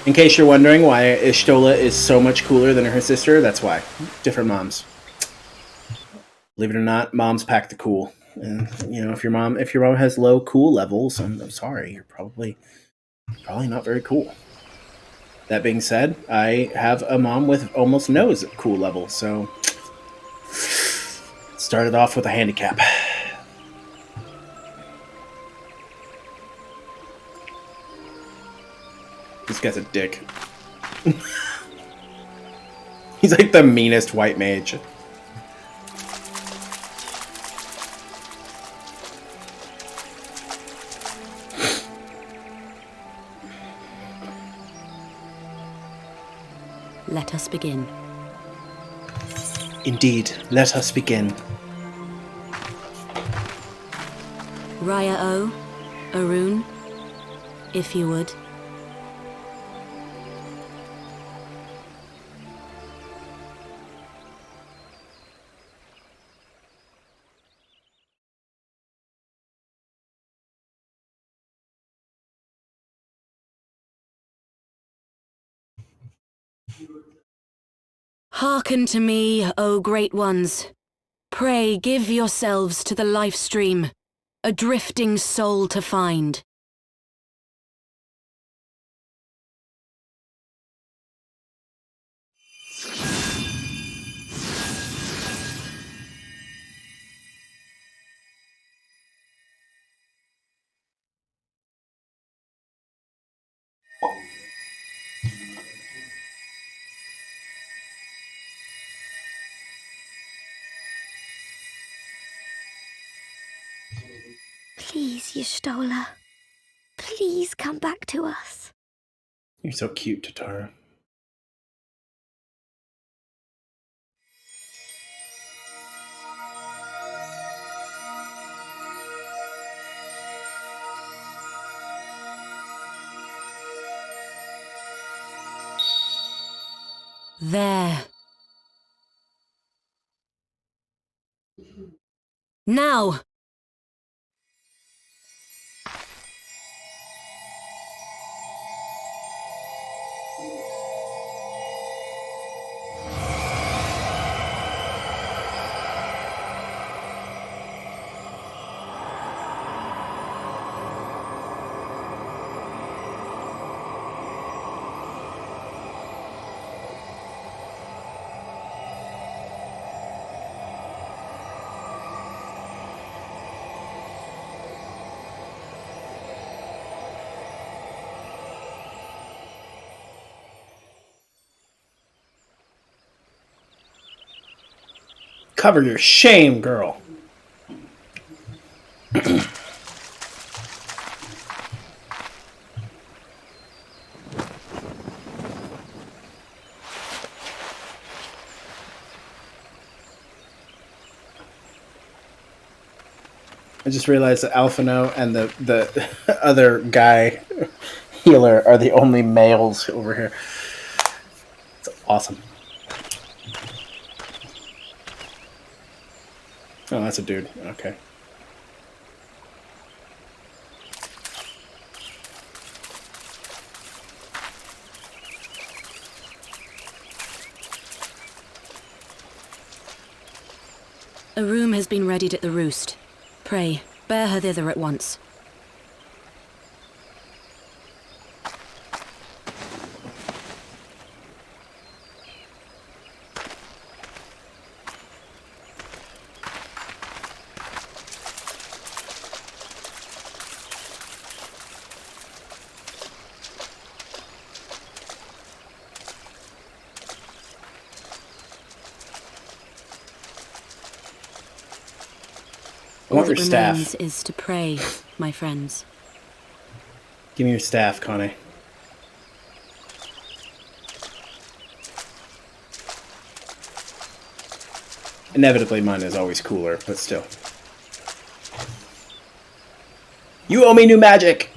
In case you're wondering why Ishtola is so much cooler than her sister, that's why. Different moms. Believe it or not, moms pack the cool. And you know, if your mom has low cool levels, I'm sorry, you're probably not very cool. That being said, I have a mom with almost no cool level, so started off with a handicap. This guy's a dick. He's like the meanest white mage. Let us begin. Indeed, let us begin. Raya O, Arun, if you would. Hearken to me, O great ones. Pray give yourselves to the life stream, a drifting soul to find. Please, Y'shtola. Please come back to us. You're so cute, Tataru. There. Now! Cover your shame, girl. I just realized that Alphino and the other guy healer are the only males over here. It's awesome. Oh, that's a dude. Okay. A room has been readied at the roost. Pray, bear her thither at once. I want All your that staff. remains is to pray, my friends. Give me your staff, Connie. Inevitably, mine is always cooler, but still. You owe me new magic!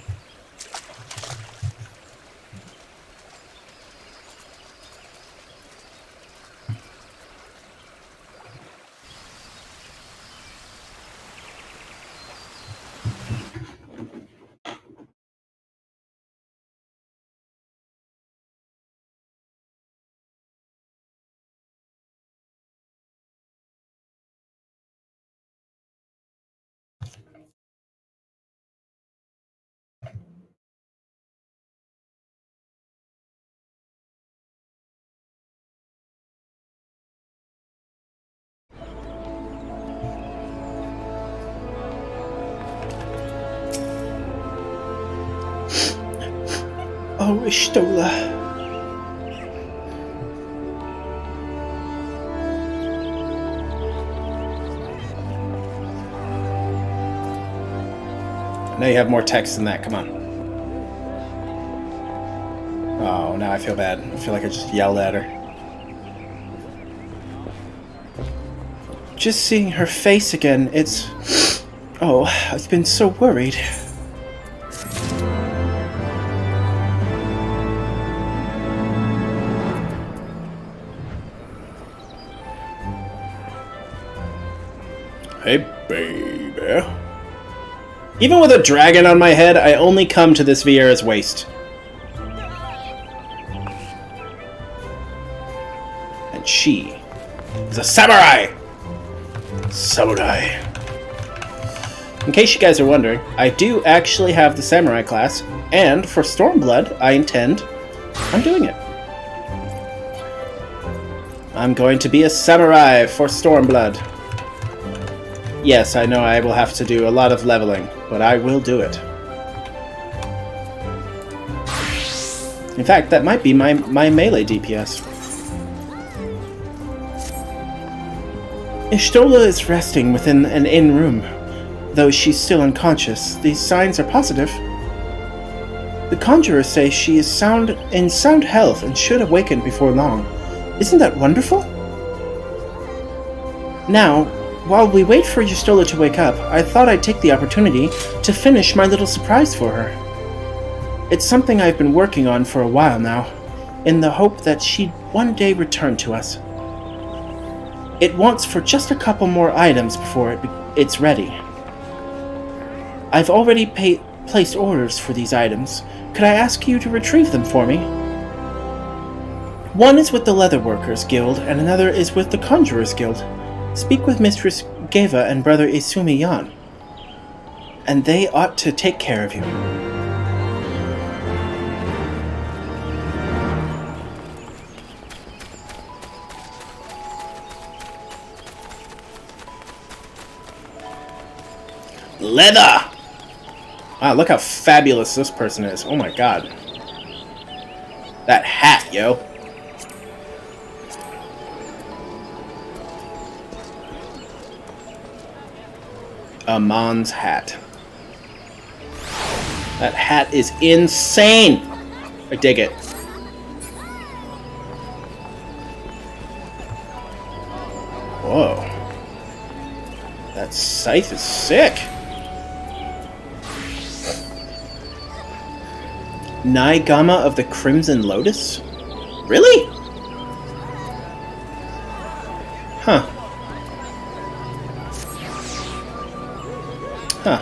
Oh, Ishtola. I know you have more text than that, come on. Oh, now I feel bad. I feel like I just yelled at her. Just seeing her face again, it's... Oh, I've been so worried. Hey, baby. Even with a dragon on my head, I only come to this Vieira's waist. And she is a samurai! Samurai. In case you guys are wondering, I do actually have the samurai class, and for Stormblood, I'm doing it. I'm going to be a samurai for Stormblood. Yes, I know I will have to do a lot of leveling, but I will do it. In fact, that might be my melee DPS. Ishtola is resting within an inn room. Though she's still unconscious, these signs are positive. The conjurers say she is in sound health and should awaken before long. Isn't that wonderful? Now, while we wait for Ishtola to wake up, I thought I'd take the opportunity to finish my little surprise for her. It's something I've been working on for a while now, in the hope that she'd one day return to us. It wants for just a couple more items before it's ready. I've already placed orders for these items. Could I ask you to retrieve them for me? One is with the Leatherworkers Guild, and another is with the Conjurers Guild. Speak with Mistress Geva and Brother Isumi Yan, and they ought to take care of you. Leather! Wow, look how fabulous this person is. Oh my god. That hat, yo. Amon's hat. That hat is insane! I dig it. Whoa. That scythe is sick. Naigama of the Crimson Lotus? Really? Huh. Huh.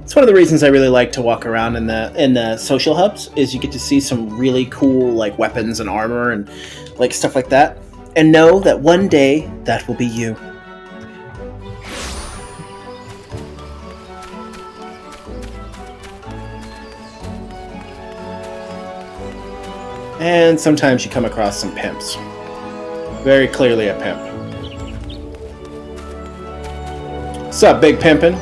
It's one of the reasons I really like to walk around in the social hubs, is you get to see some really cool like weapons and armor and like stuff like that, and know that one day that will be you. And sometimes you come across some pimps. Very clearly a pimp. Sup, big pimpin'?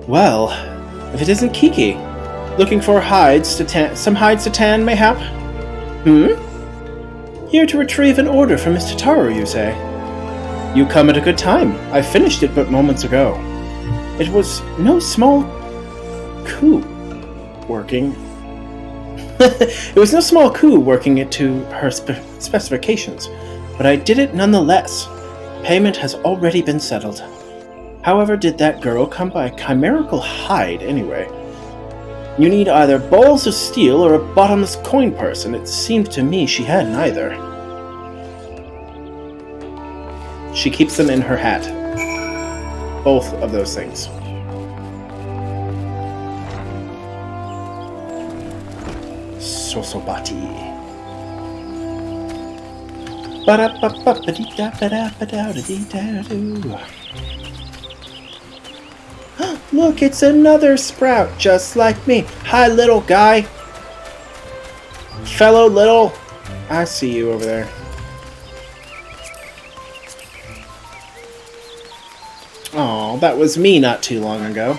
Well, if it isn't Kiki. Looking for hides to tan, some hides to tan, mayhap? Here to retrieve an order from Mr. Taro, you say? You come at a good time. I finished it but moments ago. It was no small coup working. It was no small coup working it to her specifications, but I did it nonetheless. Payment has already been settled. However, did that girl come by a chimerical hide anyway? You need either balls of steel or a bottomless coin purse, and it seemed to me she had neither. She keeps them in her hat. Both of those things. Sosobati. Look, it's another sprout, just like me. Hi, little guy. Fellow little. I see you over there. Aw, that was me not too long ago.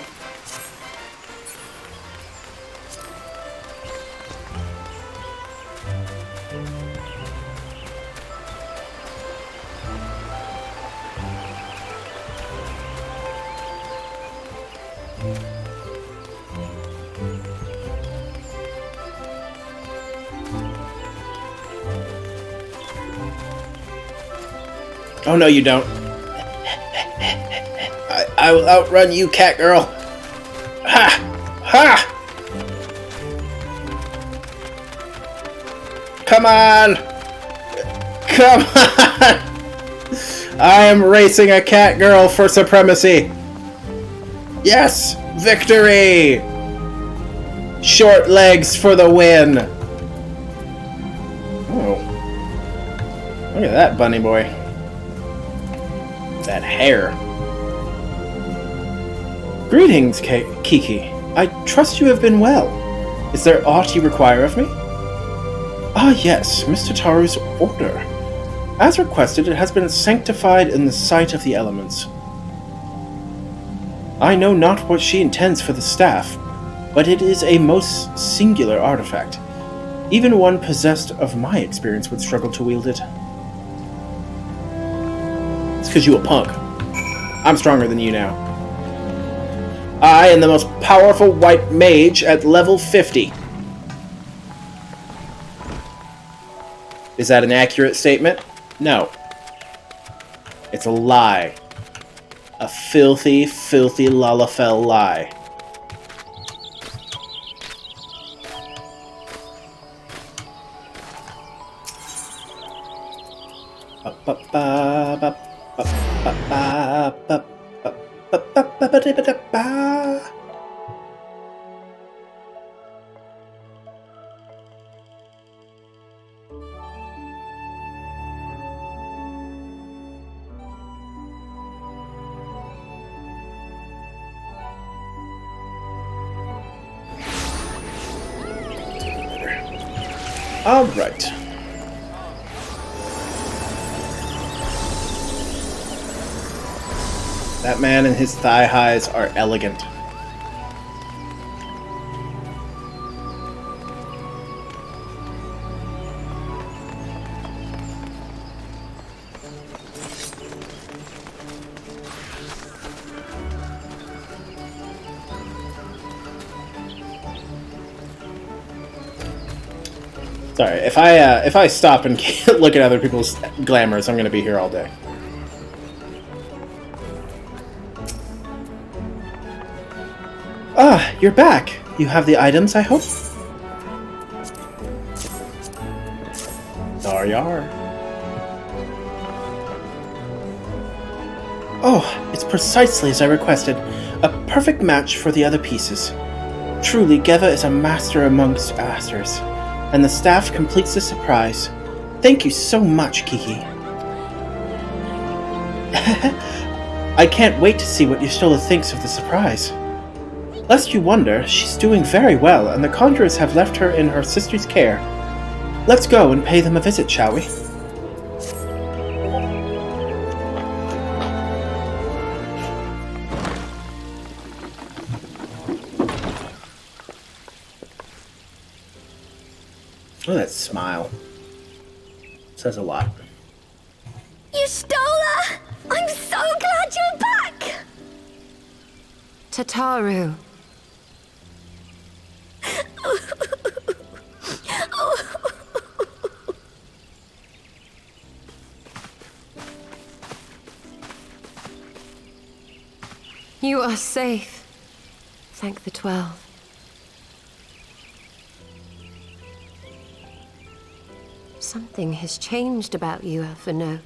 Oh, no, you don't. I will outrun you, cat girl. Ha! Ha! Come on! Come on! I am racing a cat girl for supremacy. Yes! Victory! Short legs for the win. Oh. Look at that bunny boy. That hair. Greetings, Kiki. I trust you have been well. Is there aught you require of me? Ah, yes, Mr. Taru's order. As requested, it has been sanctified in the sight of the elements. I know not what she intends for the staff, but it is a most singular artifact. Even one possessed of my experience would struggle to wield it. It's because you a punk. I'm stronger than you now. I am the most powerful white mage at level 50. Is that an accurate statement? No. It's a lie. A filthy, filthy Lalafell lie. All right. That man and his thigh highs are elegant. Sorry, if I stop and look at other people's glamours, I'm going to be here all day. Ah, you're back. You have the items, I hope? Yar yar. Oh, it's precisely as I requested. A perfect match for the other pieces. Truly, Geva is a master amongst masters, and the staff completes the surprise. Thank you so much, Kiki. I can't wait to see what Y'shtola thinks of the surprise. Lest you wonder, she's doing very well, and the Conjurers have left her in her sister's care. Let's go and pay them a visit, shall we? Oh, that smile. Says a lot. Y'shtola! I'm so glad you're back! Tataru. You are safe. Thank the 12. Something has changed about you, Alphino.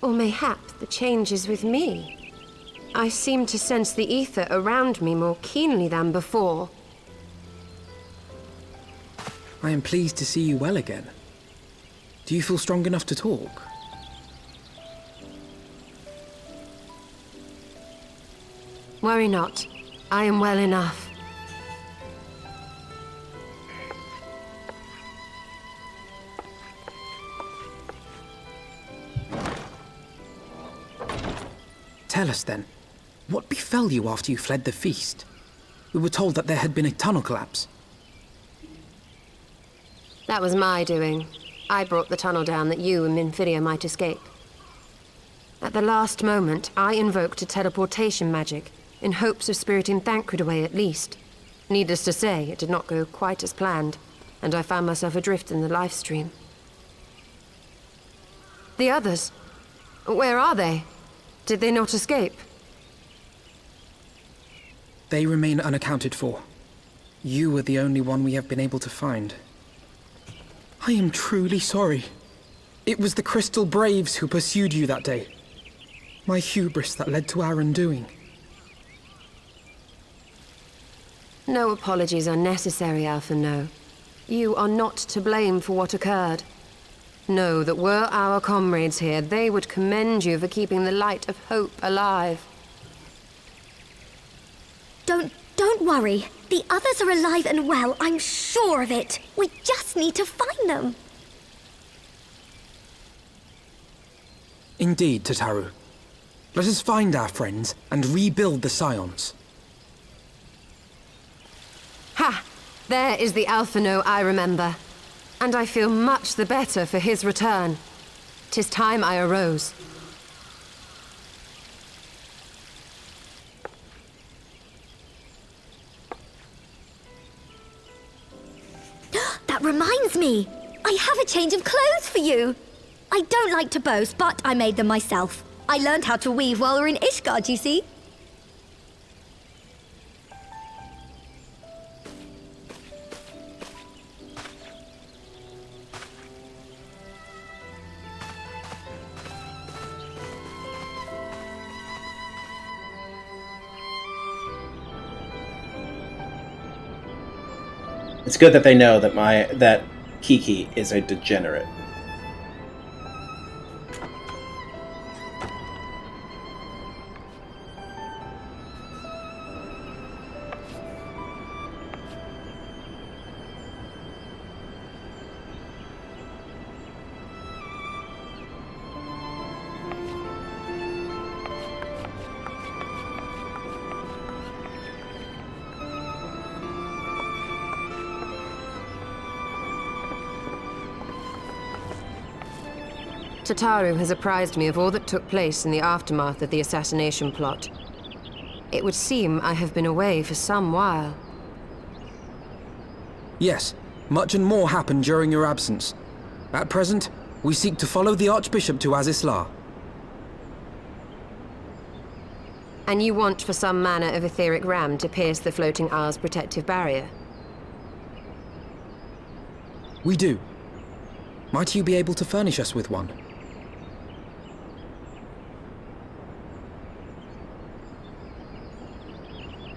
Or mayhap the change is with me. I seem to sense the ether around me more keenly than before. I am pleased to see you well again. Do you feel strong enough to talk? Worry not. I am well enough. Tell us then, what befell you after you fled the feast? We were told that there had been a tunnel collapse. That was my doing. I brought the tunnel down that you and Minfidia might escape. At the last moment, I invoked a teleportation magic, in hopes of spiriting Thancred away at least. Needless to say, it did not go quite as planned, and I found myself adrift in the life stream. The others? Where are they? Did they not escape? They remain unaccounted for. You are the only one we have been able to find. I am truly sorry. It was the Crystal Braves who pursued you that day. My hubris that led to our undoing. No apologies are necessary, Alphino. You are not to blame for what occurred. Know that were our comrades here, they would commend you for keeping the light of hope alive. Don't worry. The others are alive and well, I'm sure of it. We just need to find them. Indeed, Tataru. Let us find our friends and rebuild the Scions. Ha! There is the Alphino I remember. And I feel much the better for his return. 'Tis time I arose. That reminds me! I have a change of clothes for you! I don't like to boast, but I made them myself. I learned how to weave while we were in Ishgard, you see. It's good that they know that that Kiki is a degenerate. Tataru has apprised me of all that took place in the aftermath of the assassination plot. It would seem I have been away for some while. Yes, much and more happened during your absence. At present, we seek to follow the Archbishop to Azisla. And you want for some manner of etheric ram to pierce the floating isle's protective barrier? We do. Might you be able to furnish us with one?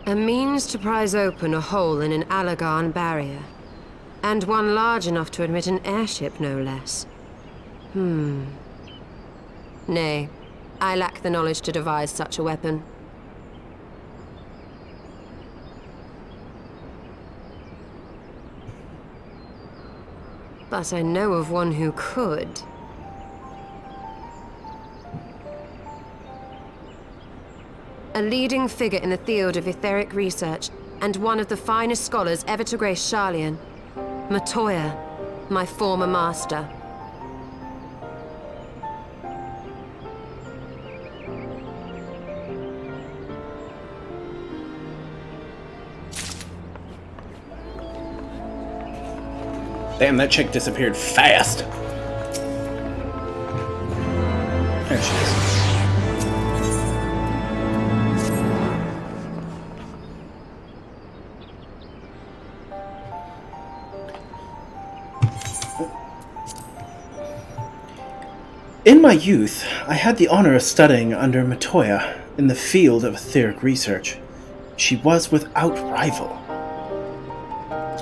A means to prise open a hole in an Allagan barrier. And one large enough to admit an airship, no less. Nay, I lack the knowledge to devise such a weapon. But I know of one who could. A leading figure in the field of etheric research, and one of the finest scholars ever to grace Sharlayan. Matoya, my former master. Damn, that chick disappeared fast. There she is. In my youth, I had the honor of studying under Matoya in the field of etheric research. She was without rival.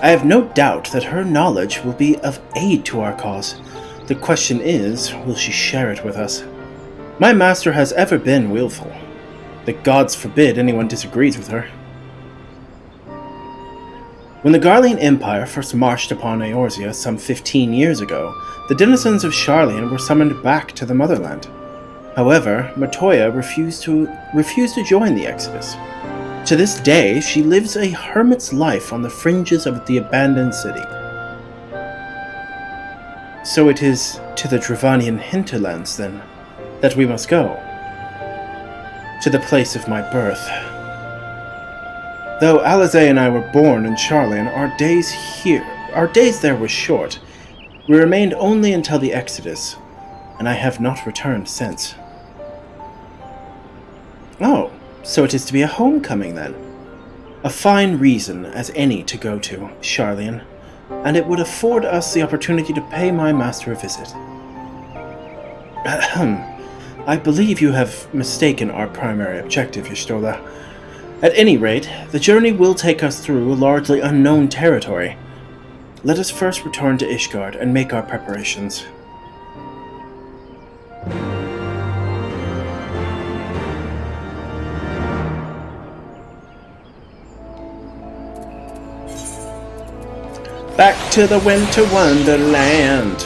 I have no doubt that her knowledge will be of aid to our cause. The question is, will she share it with us? My master has ever been willful. The gods forbid anyone disagrees with her. When the Garlean Empire first marched upon Eorzea some 15 years ago, the denizens of Sharlayan were summoned back to the motherland. However, Matoya refused to join the exodus. To this day, she lives a hermit's life on the fringes of the abandoned city. So it is to the Dravanian hinterlands, then, that we must go. To the place of my birth. Though Alize and I were born in Sharlayan, our days there were short. We remained only until the Exodus, and I have not returned since. Oh, so it is to be a homecoming then. A fine reason as any to go to Sharlayan, and it would afford us the opportunity to pay my master a visit. Ahem. I believe you have mistaken our primary objective, Y'shtola. At any rate, the journey will take us through a largely unknown territory. Let us first return to Ishgard and make our preparations. Back to the winter wonderland.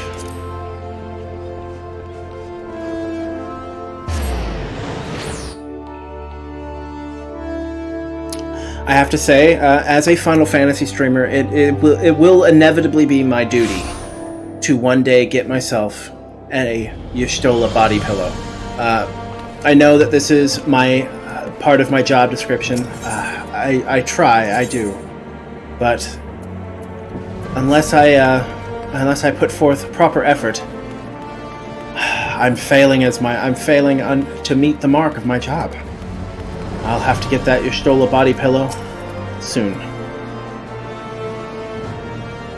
I have to say, as a Final Fantasy streamer, it will inevitably be my duty to one day get myself a Y'shtola body pillow. I know that this is my part of my job description. I try, I do, but unless I put forth proper effort, I'm failing to meet the mark of my job. I'll have to get that Y'shtola body pillow soon.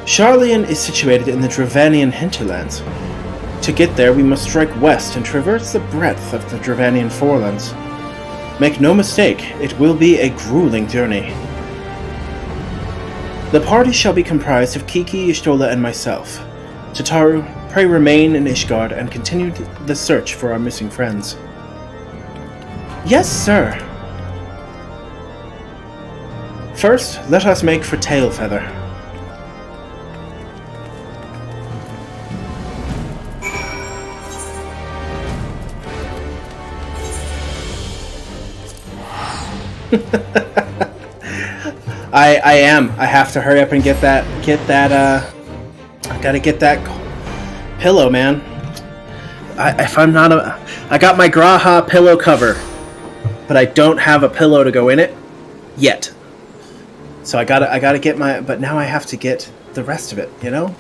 Sharlayan is situated in the Dravanian hinterlands. To get there, we must strike west and traverse the breadth of the Dravanian forelands. Make no mistake, it will be a grueling journey. The party shall be comprised of Kiki, Y'shtola, and myself. Tataru, pray remain in Ishgard and continue the search for our missing friends. Yes, sir. First, let us make for Tailfeather. I am. I have to hurry up and get that, I gotta get that pillow, man. I got my Graha pillow cover, but I don't have a pillow to go in it yet. So I gotta get but now I have to get the rest of it, you know?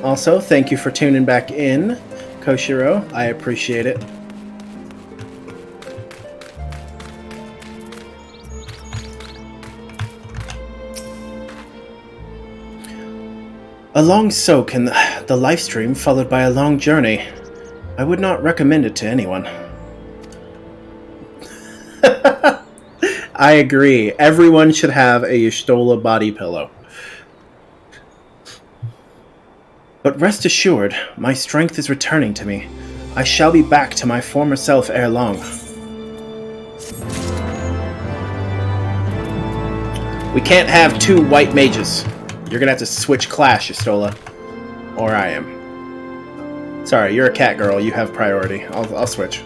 Also, thank you for tuning back in, Koshiro. I appreciate it. A long soak in the life stream followed by a long journey. I would not recommend it to anyone. I agree. Everyone should have a Y'shtola body pillow. But rest assured, my strength is returning to me. I shall be back to my former self ere long. We can't have two white mages. You're gonna have to switch class, Y'shtola. Or I am. Sorry, you're a cat girl. You have priority. I'll switch.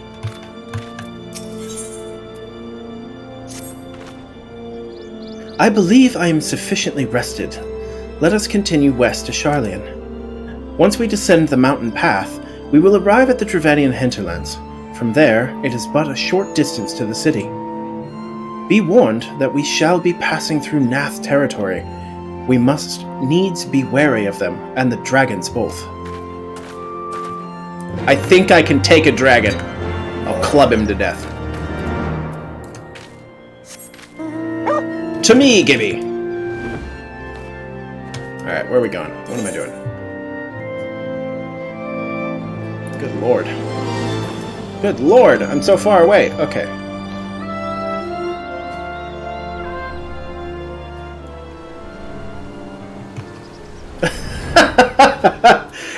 I believe I am sufficiently rested. Let us continue west to Sharlayan. Once we descend the mountain path, we will arrive at the Dravanian hinterlands. From there, it is but a short distance to the city. Be warned that we shall be passing through Nath territory. We must needs be wary of them, and the dragons both. I think I can take a dragon. I'll club him to death. To me, Gibby! Alright, where are we going? What am I doing? Good lord. Good lord, I'm so far away. Okay.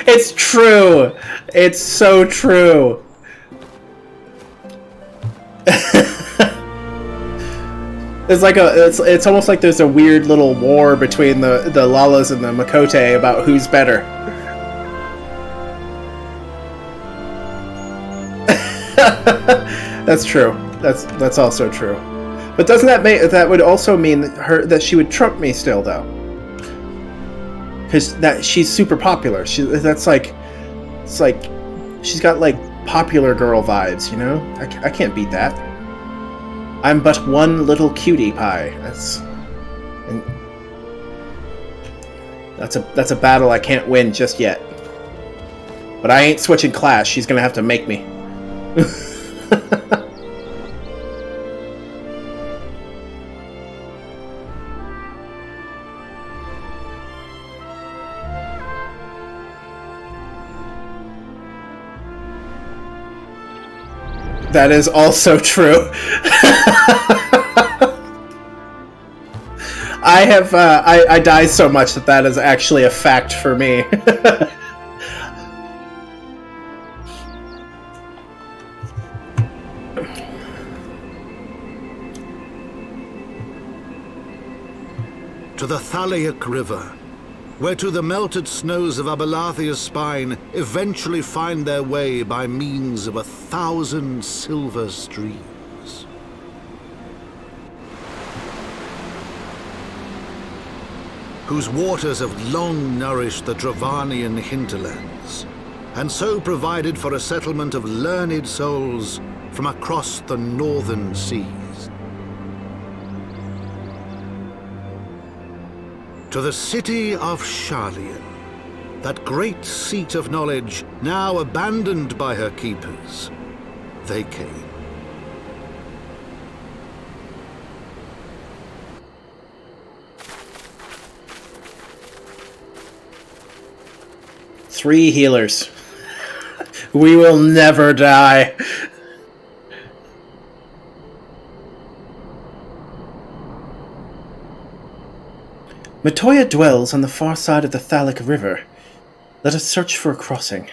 It's true! It's so true! It's almost like there's a weird little war between the Lalas and the Makote about who's better. That's true. That's also true. But doesn't that would also mean that she would trump me still though? Because she's super popular. It's like she's got like popular girl vibes, you know? I can't beat that. I'm but one little cutie pie. That's a battle I can't win just yet. But I ain't switching class. She's gonna have to make me. That is also true. I die so much that is actually a fact for me. To the Thalaic River, where to the melted snows of Abelathia's spine eventually find their way by means of 1,000 silver streams. Whose waters have long nourished the Dravanian hinterlands, and so provided for a settlement of learned souls from across the northern seas. To the city of Sharlayan, that great seat of knowledge now abandoned by her keepers, they came. Three healers. We will never die. Matoya dwells on the far side of the Thalaic River. Let us search for a crossing.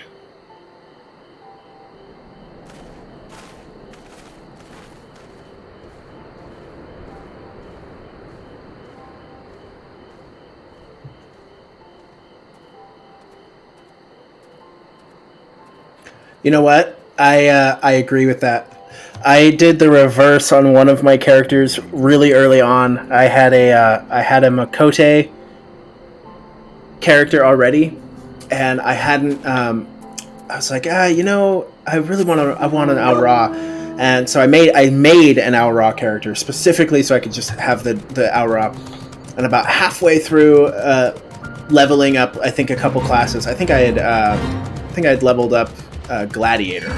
You know what? I agree with that. I did the reverse on one of my characters really early on. I had a Makote character already, and I hadn't. I was like, you know, I want an Al Ra, and so I made an Al Ra character specifically so I could just have the Al Ra. And about halfway through leveling up, I think a couple classes. I think I had leveled up Gladiator.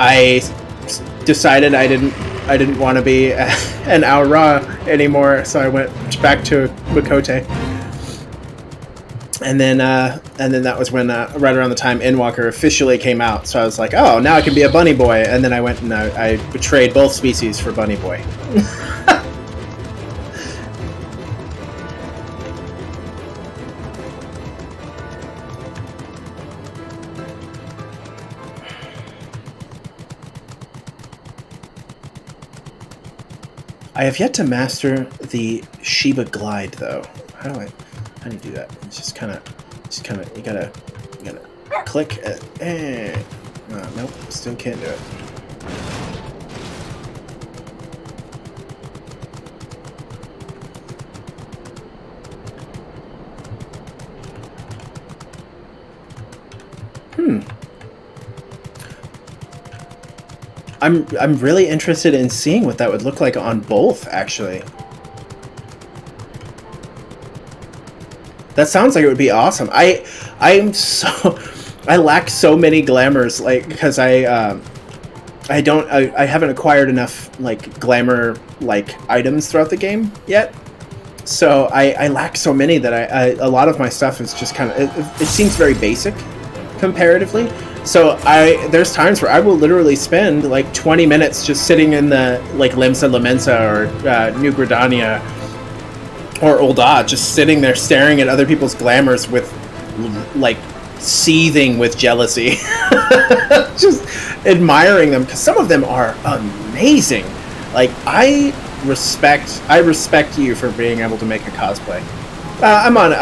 I decided I didn't want to be an Al Ra anymore, so I went back to Makote. And then that was when right around the time Endwalker officially came out. So I was like, oh, now I can be a bunny boy. And then I went and I betrayed both species for bunny boy. I have yet to master the Shiba glide, though. How do you do that? It's just kind of, you gotta click it. Nope, still can't do it. I'm really interested in seeing what that would look like on both, actually. That sounds like it would be awesome. I lack so many glamours, like, because I haven't acquired enough like glamour like items throughout the game yet. So I lack so many that a lot of my stuff is just kind of it seems very basic comparatively. So there's times where I will literally spend like 20 minutes just sitting in the like Limsa Lamensa or New Gridania or Ul'dah, just sitting there staring at other people's glamours with like seething with jealousy, just admiring them, because some of them are amazing. Like I respect you for being able to make a cosplay. I'm on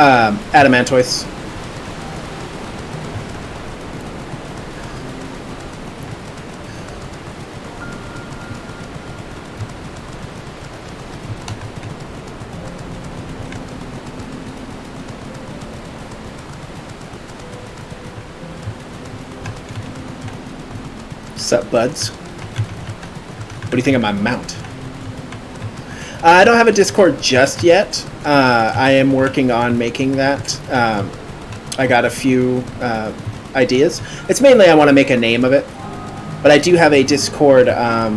Adamantoise. What's up, buds? What do you think of my mount? I don't have a Discord just yet. I am working on making that. I got a few ideas. It's mainly I want to make a name of it. But I do have a Discord. I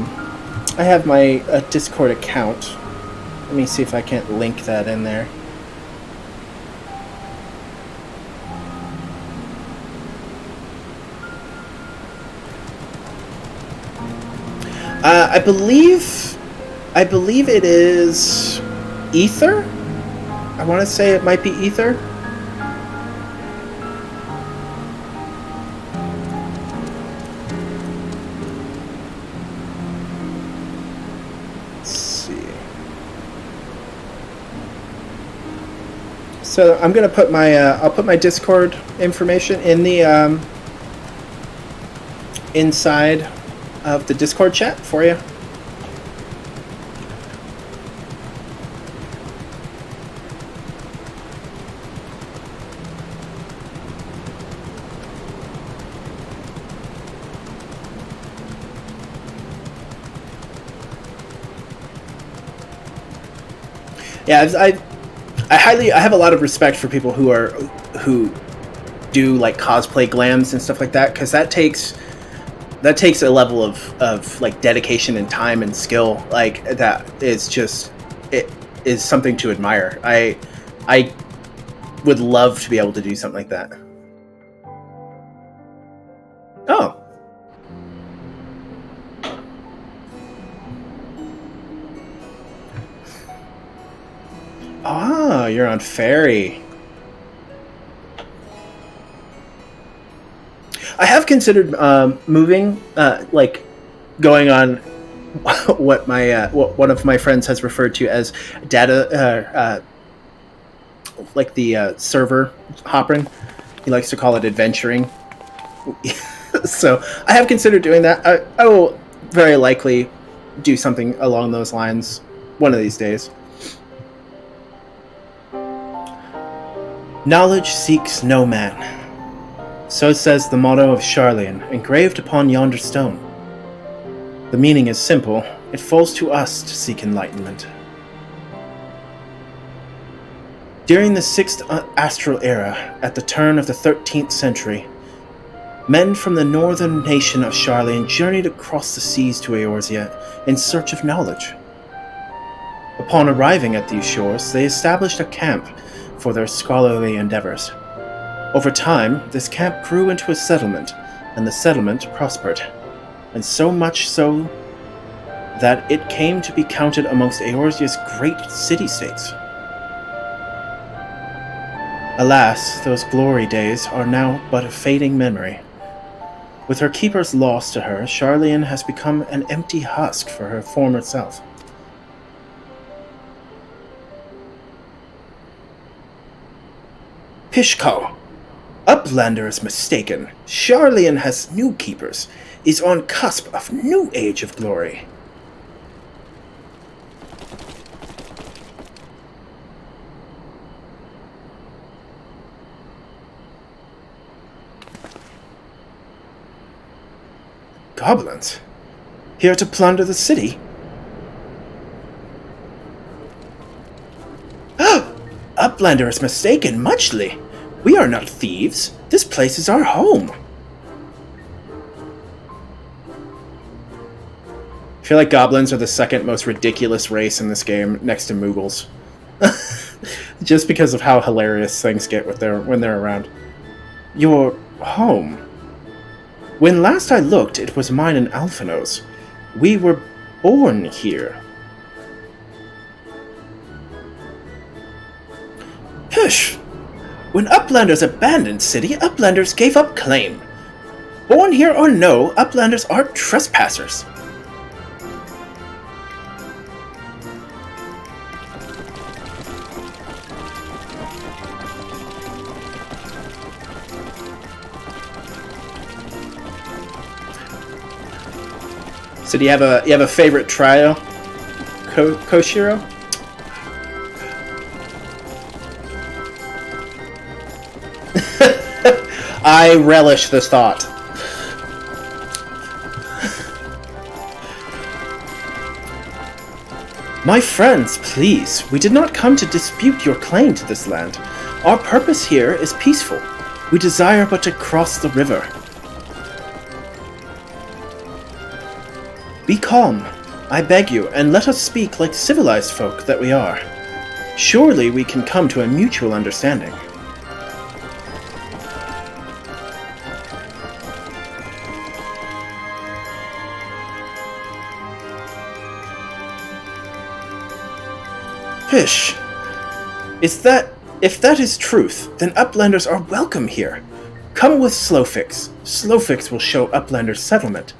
have my Discord account. Let me see if I can't link that in there. I believe it is Ether. I want to say it might be Ether. Let's see. So I'm gonna put my I'll put my Discord information in the inside of the Discord chat for you. Yeah, I have a lot of respect for people who do like cosplay glams and stuff like that, because that takes a level of like dedication and time and skill. Like that is just, it is something to admire. I would love to be able to do something like that. Oh. Ah, you're on Fairy. I have considered moving, like going on what my what one of my friends has referred to as data, like the server hopping. He likes to call it adventuring. So I have considered doing that. I will very likely do something along those lines one of these days. Knowledge seeks no man. So says the motto of Sharlayan, engraved upon yonder stone. The meaning is simple. It falls to us to seek enlightenment. During the 6th Astral Era, at the turn of the 13th century, men from the northern nation of Sharlayan journeyed across the seas to Eorzea in search of knowledge. Upon arriving at these shores, they established a camp for their scholarly endeavors. Over time, this camp grew into a settlement, and the settlement prospered, and so much so that it came to be counted amongst Eorzea's great city-states. Alas, those glory days are now but a fading memory. With her keepers lost to her, Sharlayan has become an empty husk for her former self. Pishko! Uplander is mistaken. Sharlayan has new keepers, is on cusp of new age of glory. Goblins? Here to plunder the city? Uplander is mistaken, muchly. We are not thieves. This place is our home. I feel like goblins are the second most ridiculous race in this game, next to Moogles. Just because of how hilarious things get when they're around. Your home. When last I looked, it was mine and Alphino's. We were born here. Hush! When Uplanders abandoned city, Uplanders gave up claim. Born here or no, Uplanders are trespassers. So do you have a favorite trio, Koshiro? I relish this thought. My friends, please, we did not come to dispute your claim to this land. Our purpose here is peaceful. We desire but to cross the river. Be calm, I beg you, and let us speak like civilized folk that we are. Surely we can come to a mutual understanding. Pish! If that is truth, then Uplanders are welcome here. Come with Slowfix. Slowfix will show Uplanders settlement.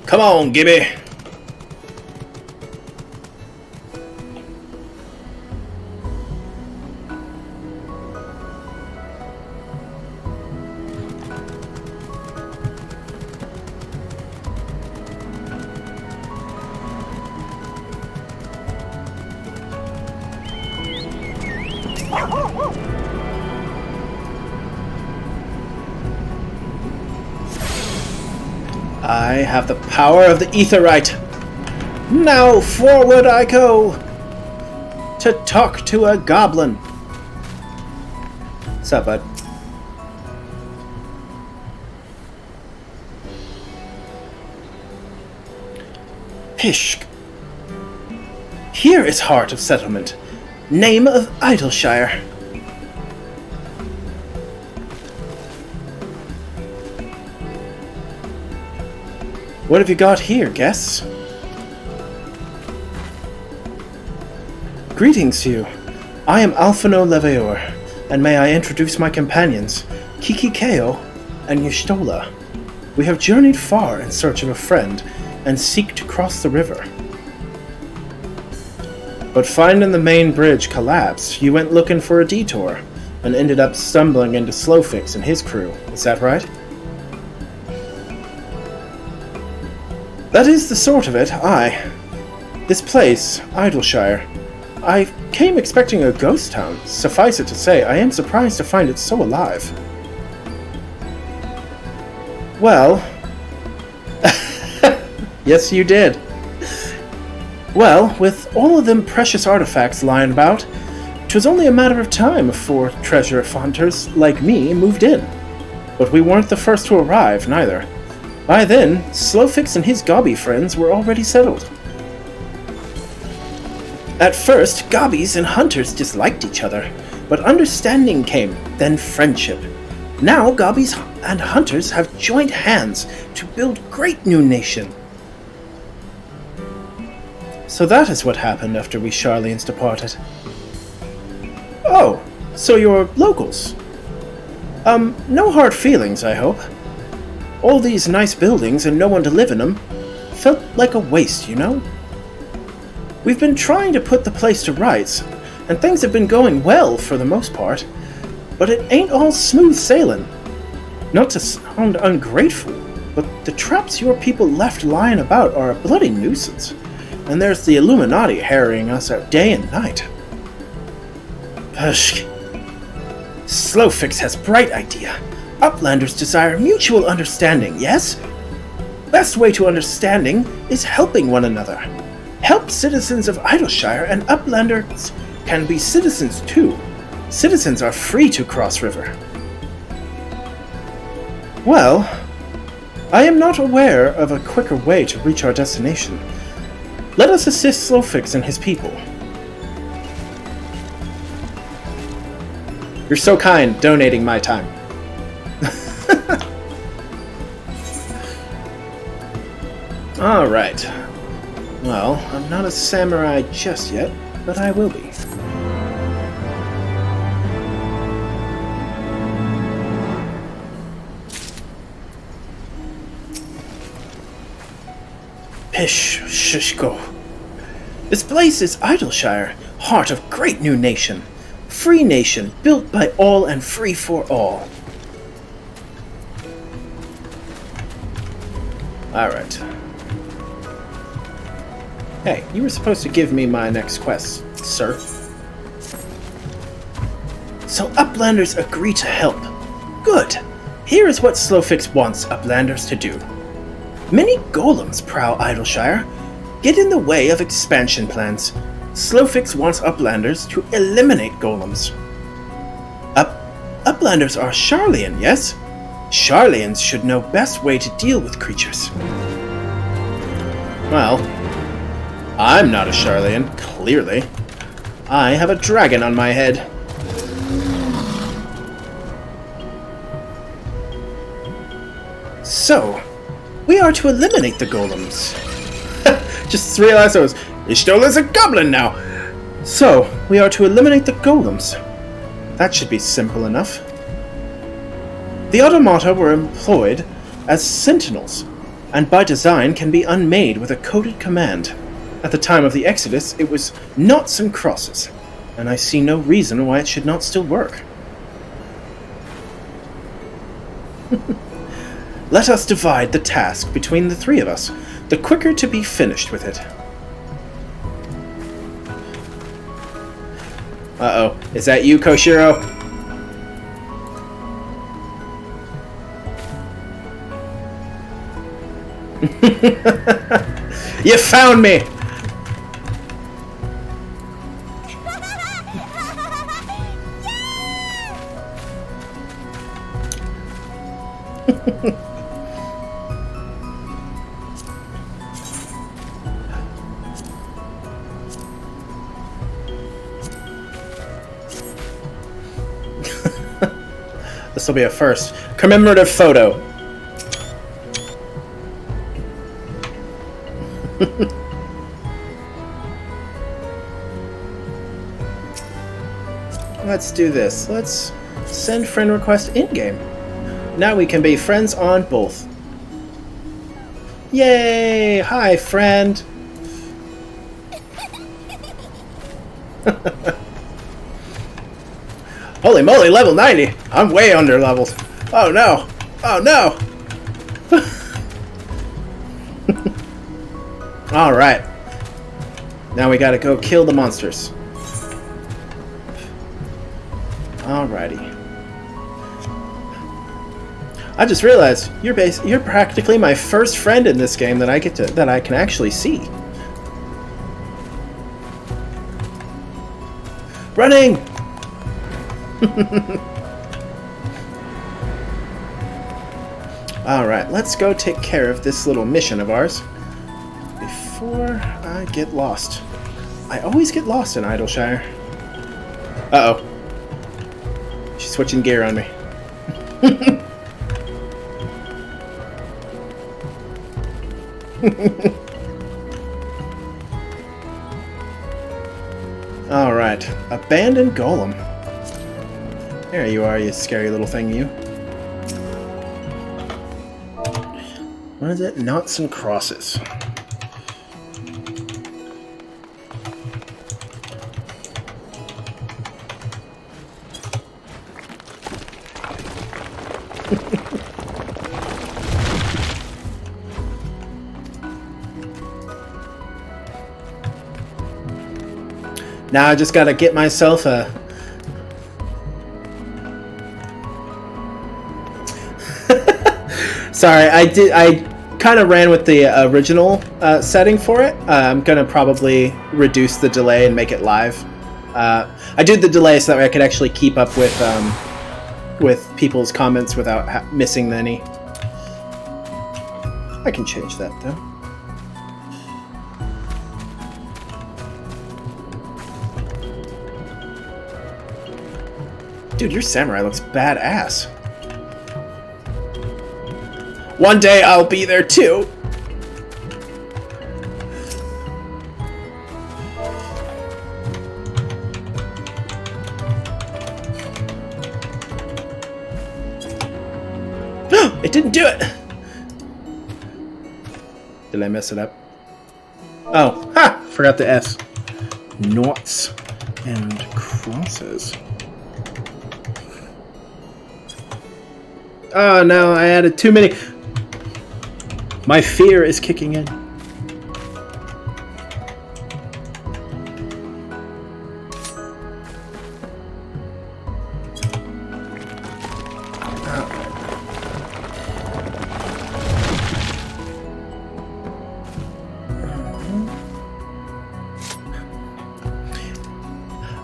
Come on, Gibby! I have the power of the Aetheryte. Now forward I go to talk to a goblin. What's up, bud? Pishk. Here is heart of settlement. Name of Idleshire. What have you got here, guests? Greetings to you. I am Alphino Leveor, and may I introduce my companions, Kiki Keo and Y'shtola. We have journeyed far in search of a friend, and seek to cross the river. But finding the main bridge collapsed, you went looking for a detour, and ended up stumbling into Slowfix and his crew. Is that right? That is the sort of it, aye. This place, Idleshire, I came expecting a ghost town. Suffice it to say, I am surprised to find it so alive. Well... Yes, you did. Well, with all of them precious artifacts lying about, 'twas only a matter of time before treasure hunters like me moved in. But we weren't the first to arrive, neither. By then, Slowfix and his Gobby friends were already settled. At first, Gobbies and hunters disliked each other, but understanding came, then friendship. Now, Gobbies and hunters have joined hands to build great new nation. So that is what happened after we Charlians departed. Oh, so you're locals. No hard feelings, I hope. All these nice buildings and no one to live in them felt like a waste, you know? We've been trying to put the place to rights, and things have been going well for the most part, but it ain't all smooth sailing. Not to sound ungrateful, but the traps your people left lying about are a bloody nuisance, and there's the Illuminati harrying us out day and night. Hush. Slowfix has bright idea. Uplanders desire mutual understanding, yes? Best way to understanding is helping one another. Help citizens of Idleshire, and Uplanders can be citizens too. Citizens are free to cross river. Well, I am not aware of a quicker way to reach our destination. Let us assist Slowfix and his people. You're so kind, donating my time. Alright. Well, I'm not a samurai just yet, but I will be. Pish, Shishko. This place is Idleshire, heart of great new nation. Free nation, built by all and free for all. Alright. Hey, you were supposed to give me my next quest, sir. So Uplanders agree to help. Good. Here is what Slowfix wants Uplanders to do. Many golems prowl Idleshire, get in the way of expansion plans. Slowfix wants Uplanders to eliminate golems. Uplanders are Charlian, yes? Charlians should know best way to deal with creatures. Well, I'm not a Charlian, clearly. I have a dragon on my head. So, we are to eliminate the golems. Just realized I was... Ishtola's a goblin now! So, we are to eliminate the golems. That should be simple enough. The automata were employed as sentinels, and by design can be unmade with a coded command. At the time of the Exodus, it was noughts and crosses, and I see no reason why it should not still work. Let us divide the task between the three of us, the quicker to be finished with it. Uh-oh, is that you, Koshiro? You found me! This will be a first. Commemorative photo. Let's do this. Let's send friend request in-game. Now we can be friends on both. Yay! Hi, friend! Holy moly, level 90! I'm way under leveled. Oh no! Oh no! Alright. Now we gotta go kill the monsters. Alrighty. I just realized you're practically my first friend in this game that I can actually see. Running! Alright, let's go take care of this little mission of ours before I get lost. I always get lost in Idleshire. Uh-oh. She's switching gear on me. Alright, abandoned golem. There you are, you scary little thing, you. What is it? Knots and crosses. Now I just gotta get myself a... Sorry, I kind of ran with the original setting for it. I'm gonna probably reduce the delay and make it live. I did the delay so that way I could actually keep up with people's comments without missing any. I can change that though. Dude, your samurai looks badass. One day I'll be there too. It didn't do it. Did I mess it up? Oh, ha! Forgot the S. Noughts and crosses. Oh no, I added too many. My fear is kicking in.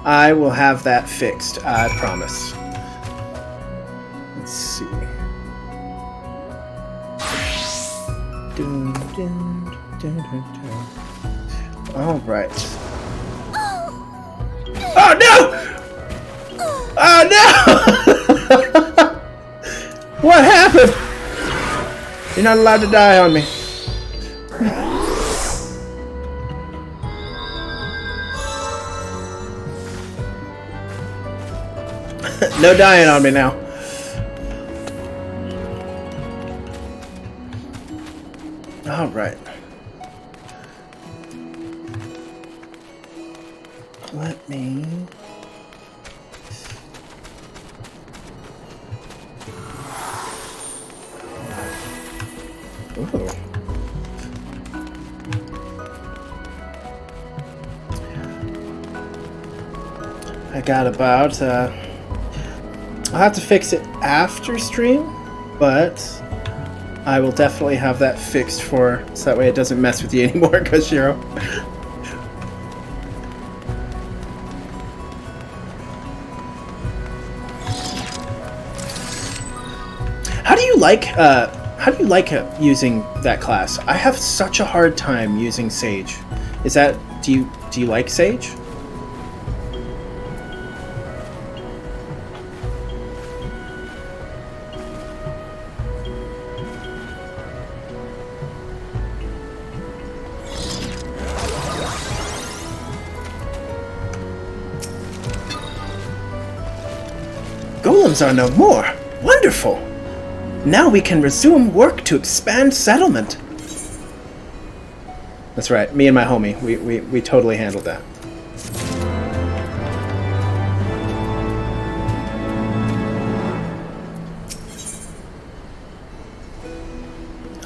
I will have that fixed, I promise. Let's see. All right. Oh no! Oh no! What happened? You're not allowed to die on me. No dying on me now. All right. Let me... Ooh. I got about... I'll have to fix it after stream, but I will definitely have that fixed so that way it doesn't mess with you anymore, Koshiro. How do you like using that class? I have such a hard time using Sage. Do you like Sage? Golems are no more. Wonderful. Now we can resume work to expand settlement. That's right. Me and my homie, we totally handled that.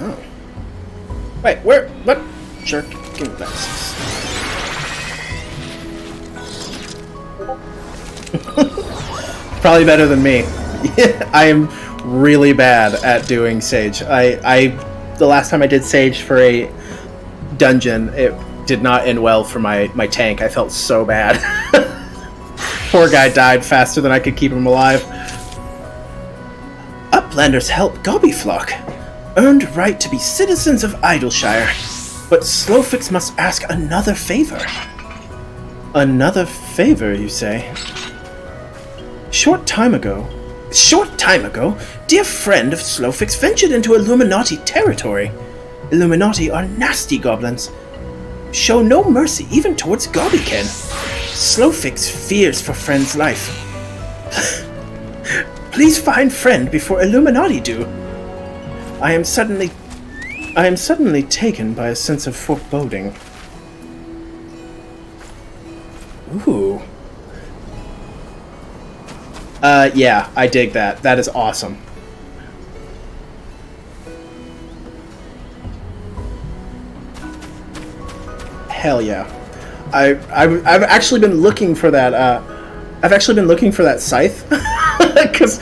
Oh. Wait, where? What? Jerk. Give me that. Probably better than me. I am really bad at doing Sage. The last time I did Sage for a dungeon, it did not end well for my tank. I felt so bad. Poor guy died faster than I could keep him alive. Uplanders help Gobbyflock. Earned right to be citizens of Idleshire. But Slowfix must ask another favor. Another favor, you say? Short time ago, dear friend of Slowfix ventured into Illuminati territory. Illuminati are nasty goblins. Show no mercy even towards Gobbykin. Slowfix fears for friend's life. Please find friend before Illuminati do. I am suddenly taken by a sense of foreboding. Ooh. Yeah, I dig that. That is awesome. Hell yeah. I've actually been looking for that, scythe. Because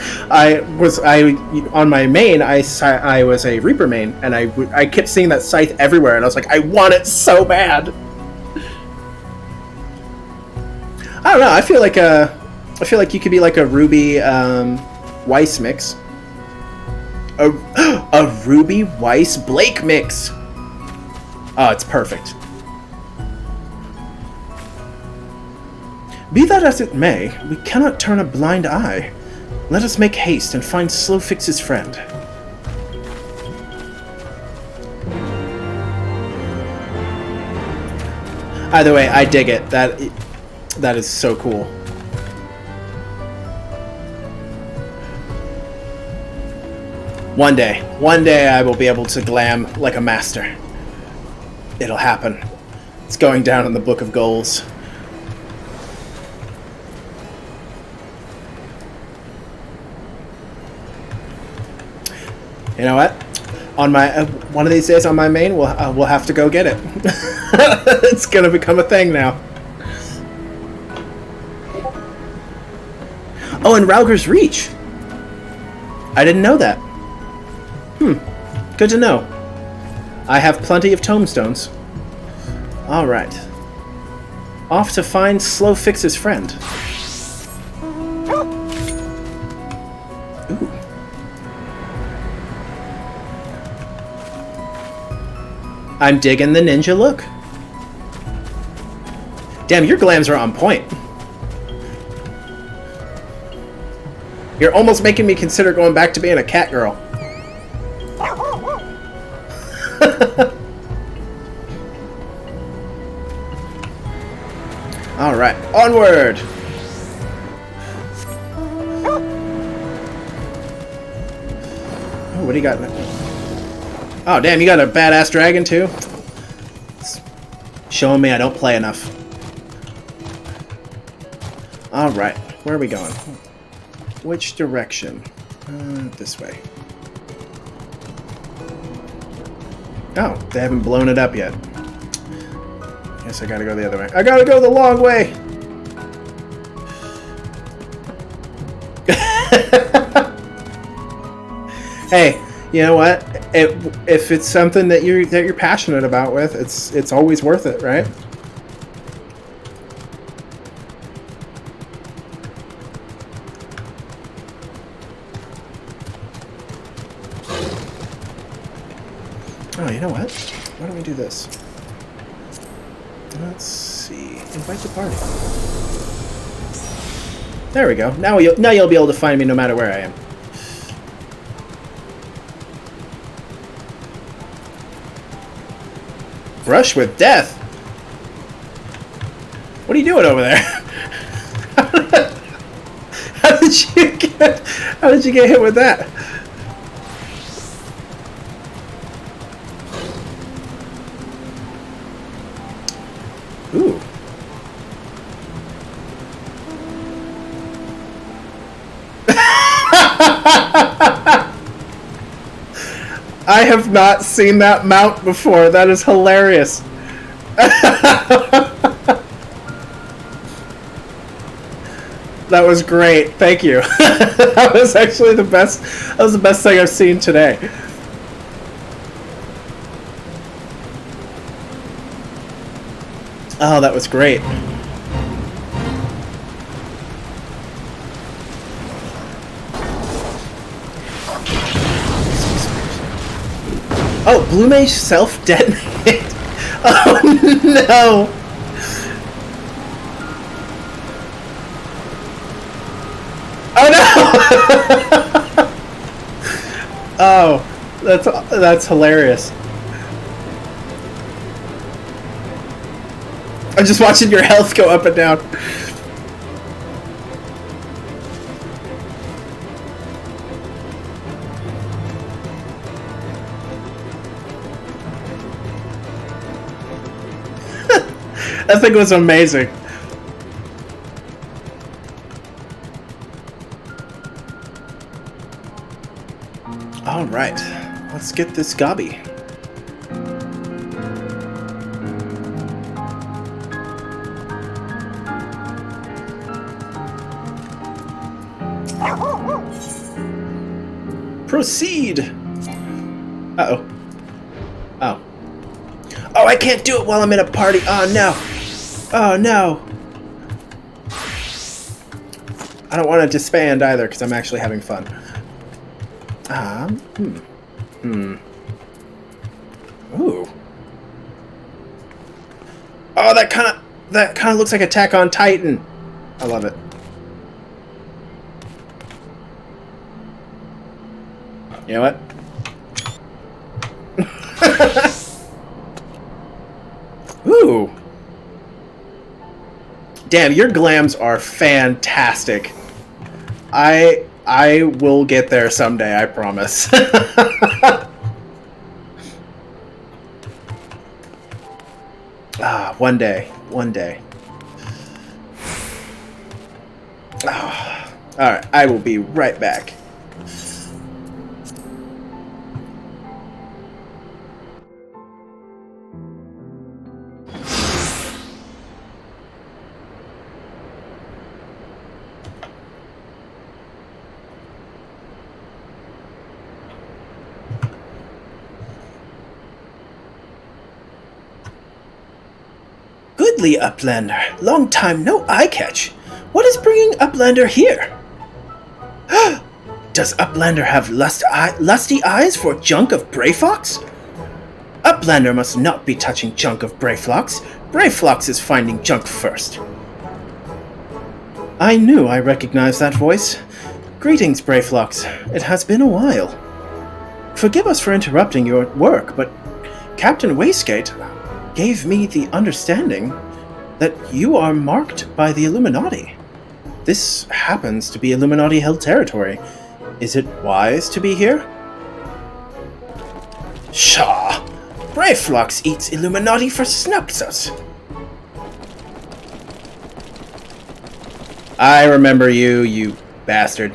on my main, I was a Reaper main, and I kept seeing that scythe everywhere, and I was like, I want it so bad. I don't know, I feel like you could be like a Ruby Weiss mix. A Ruby Weiss Blake mix. Oh, it's perfect. Be that as it may, we cannot turn a blind eye. Let us make haste and find Slowfix's friend. Either way, I dig it. That is so cool. One day I will be able to glam like a master. It'll happen. It's going down in the book of goals. You know what? On my one of these days on my main, we'll have to go get it. It's gonna become a thing now. Oh, and Rauger's Reach. I didn't know that. Good to know. I have plenty of tomestones. All right. Off to find Slowfix's friend. Ooh. I'm digging the ninja look. Damn, your glams are on point. You're almost making me consider going back to being a cat girl. All right, onward. Oh, what do you got? Oh, damn, you got a badass dragon too? Showing me I don't play enough. All right, where are we going? Which direction? This way. Oh, they haven't blown it up yet. Guess I gotta go the other way. I gotta go the long way! Hey, you know what? If it's something that you're passionate about with, it's always worth it, right? Oh, you know what? Why don't we do this? Let's see. Invite to party. There we go. Now you'll be able to find me no matter where I am. Brush with death. What are you doing over there? How did you get hit with that? Ooh. I have not seen that mount before. That is hilarious. That was great. Thank you. That was actually the best. That was the best thing I've seen today. Oh, that was great. Oh, Blue Mage self-detonate. Oh no. Oh no! Oh, that's hilarious. I'm just watching your health go up and down. That thing was amazing. All right, let's get this gobby. Proceed. Uh-oh. Oh. Oh, I can't do it while I'm in a party. Oh, no. Oh, no. I don't want to disband either, because I'm actually having fun. Ooh. Oh, that kind of looks like Attack on Titan. I love it. You know what? Ooh. Damn, your glams are fantastic. I will get there someday, I promise. One day. One day. Alright, I will be right back. Goodly Uplander, long time no eye catch. What is bringing Uplander here? Does Uplander have lusty eyes for junk of Brayfox? Uplander must not be touching junk of Brayfox. Brayfox is finding junk first. I knew I recognized that voice. Greetings, Brayfox. It has been a while. Forgive us for interrupting your work, but Captain Waystgate gave me the understanding that you are marked by the Illuminati. This happens to be Illuminati-held territory. Is it wise to be here? Pshaw! Brayfox eats Illuminati for snuxus. I remember you, you bastard.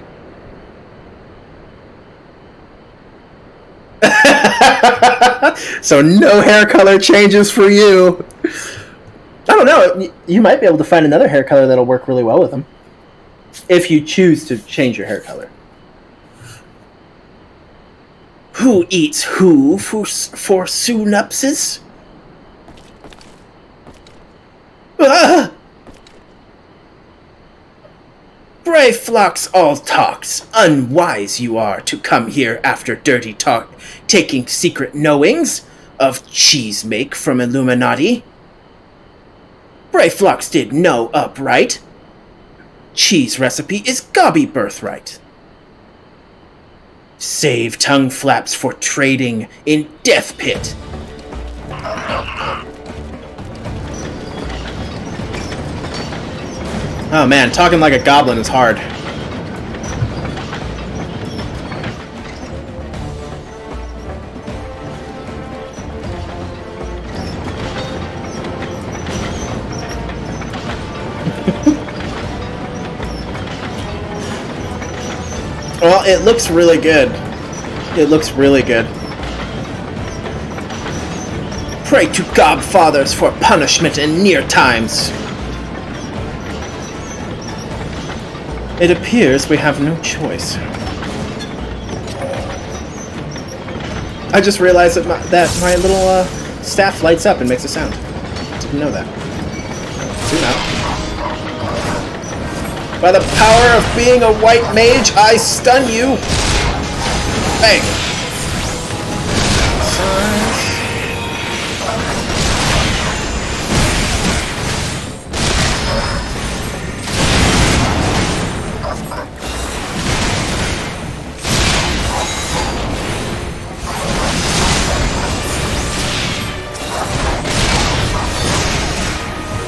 So no hair color changes for you. I don't know. You might be able to find another hair color that'll work really well with them. If you choose to change your hair color. Who eats who for synapses? Ah! Brayfox all talks. Unwise you are to come here after dirty talk, taking secret knowings of cheese make from Illuminati. Brayfox did know upright. Cheese recipe is gobby birthright. Save tongue flaps for trading in death pit. Oh man, talking like a goblin is hard. Well, it looks really good. It looks really good. Pray to Godfathers for punishment in near times. It appears we have no choice. I just realized that my little staff lights up and makes a sound. Didn't know that. Do now. By the power of being a white mage, I stun you! Bang!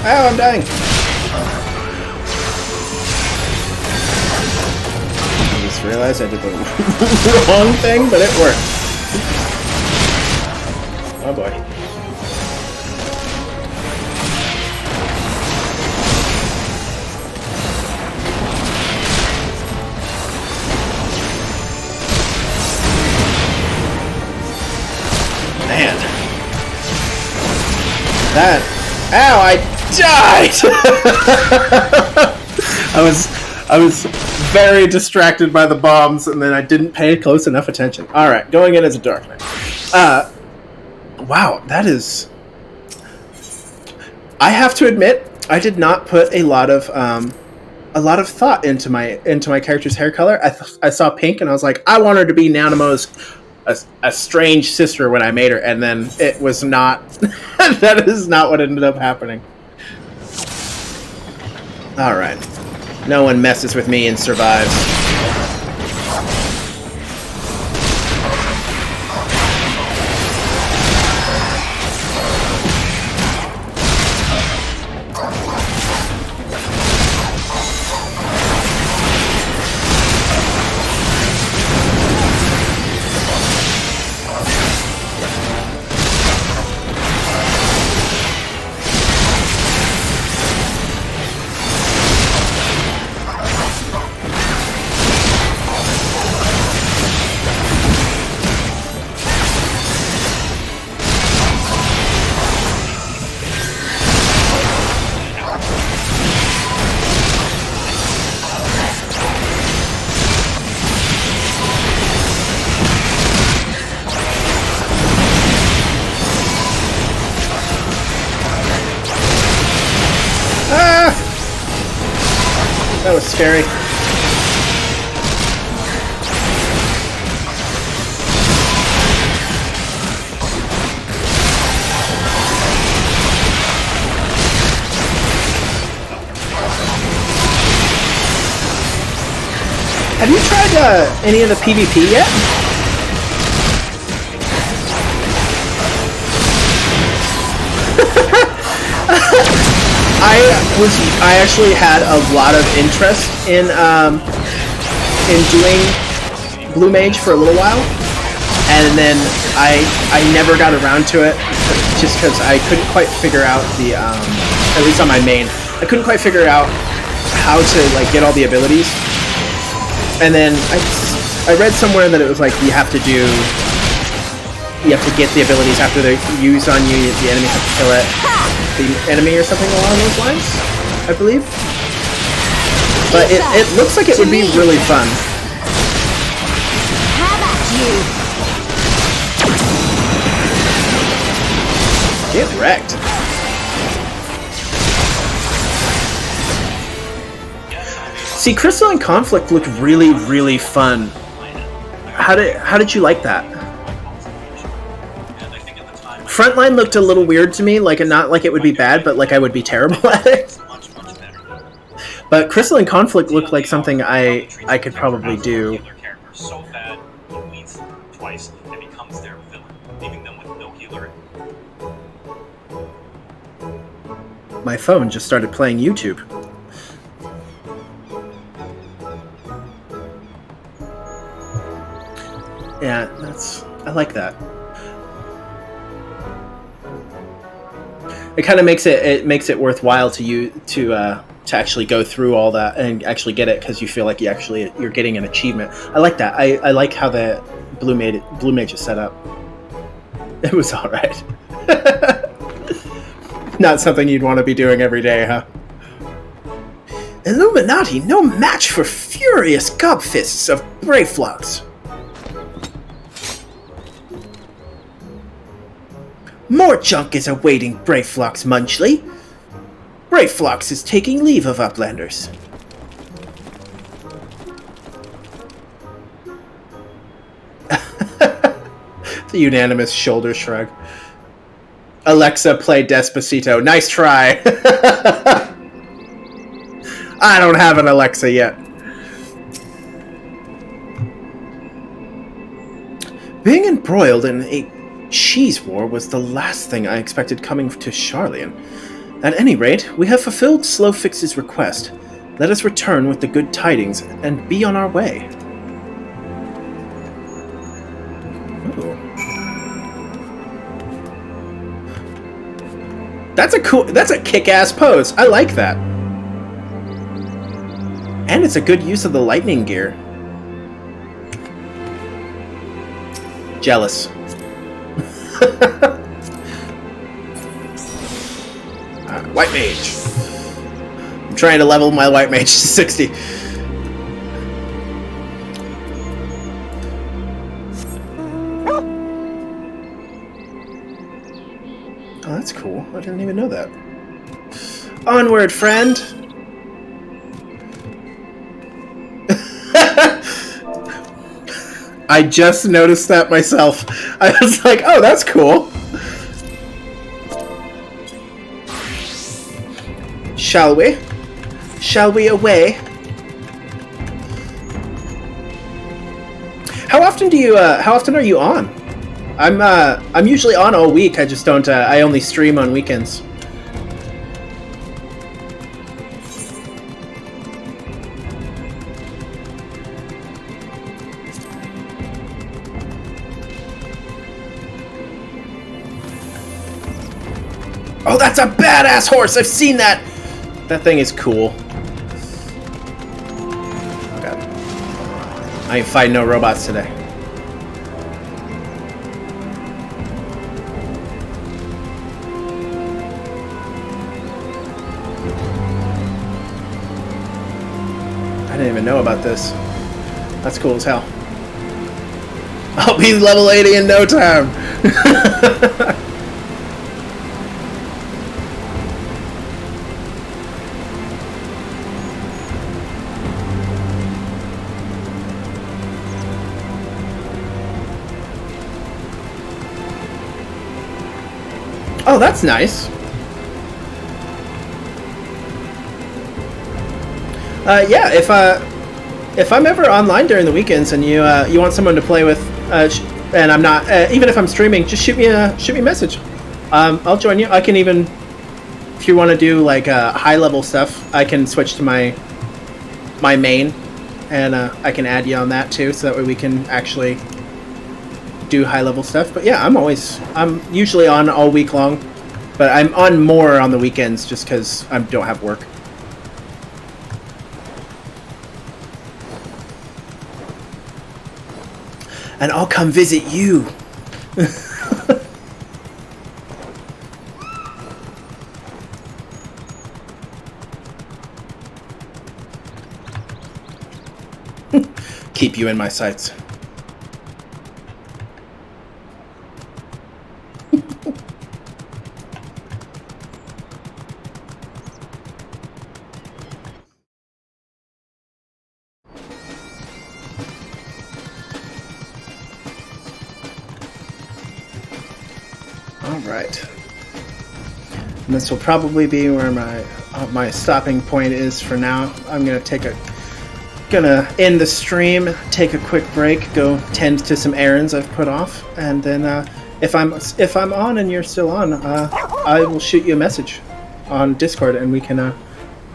Oh, I'm dying! I just realized I did the wrong thing, but it worked. Oh boy. Man. That... Ow, I died! I was very distracted by the bombs, and then I didn't pay close enough attention. Alright, going in as a Dark Knight. Wow, that is... I have to admit, I did not put a lot of thought into my character's hair color. I saw pink, and I was like, I want her to be Nanamo's a strange sister when I made her, and then it was not. That is not what ended up happening. Alright. No one messes with me and survives. That was scary. Have you tried any of the PvP yet? I actually had a lot of interest in doing Blue Mage for a little while, and then I never got around to it just because I couldn't quite figure out the at least on my main, I couldn't quite figure out how to like get all the abilities, and then I read somewhere that it was like you have to get the abilities after they're used on you. The enemy has to kill it. The enemy or something along those lines, I believe. But it looks like it would be really fun. How about you? Get wrecked. See, Crystalline Conflict looked really, really fun. How did you like that? Frontline looked a little weird to me, like not like it would be bad, but like I would be terrible at it. But Crystalline Conflict looked like something I could probably do. So bad, he bleeds twice and becomes their villain, leaving them with no healer. My phone just started playing YouTube. Yeah, I like that. It kind of makes it worthwhile to actually go through all that and actually get it, because you feel like you're getting an achievement. I like that. I like how the Blue Mage is set up. It was all right. Not something you'd want to be doing every day, huh? Illuminati, no match for furious gobfists of Brayflox. More junk is awaiting Brayflox Munchley. Brayflox is taking leave of Uplanders. The unanimous shoulder shrug. Alexa, play Despacito. Nice try. I don't have an Alexa yet. Being embroiled in a cheese war was the last thing I expected coming to Sharlayan. At any rate, we have fulfilled Slowfix's request. Let us return with the good tidings and be on our way. That's a kick-ass pose. I like that. And it's a good use of the lightning gear. Jealous. White mage. I'm trying to level my white mage to 60. Oh, that's cool. I didn't even know that. Onward, friend! I just noticed that myself. I was like, oh, that's cool. Shall we? Shall we away? How often are you on? I'm usually on all week. I just don't. I only stream on weekends. Oh, that's a badass horse! I've seen that! That thing is cool. Oh god. I ain't fighting no robots today. I didn't even know about this. That's cool as hell. I'll be level 80 in no time! Oh, that's nice. Yeah, if I'm ever online during the weekends and you want someone to play with, and I'm not, even if I'm streaming, just shoot me a message. I'll join you. I can even, if you want to do like high level stuff, I can switch to my main, and I can add you on that too, so that way we can actually do high level stuff. But yeah, I'm usually on all week long, but I'm on more on the weekends just because I don't have work. And I'll come visit you. Keep you in my sights. Alright. And this will probably be where my stopping point is for now. I'm gonna end the stream, take a quick break, go tend to some errands I've put off, and then if I'm on and you're still on, I will shoot you a message on Discord, and we can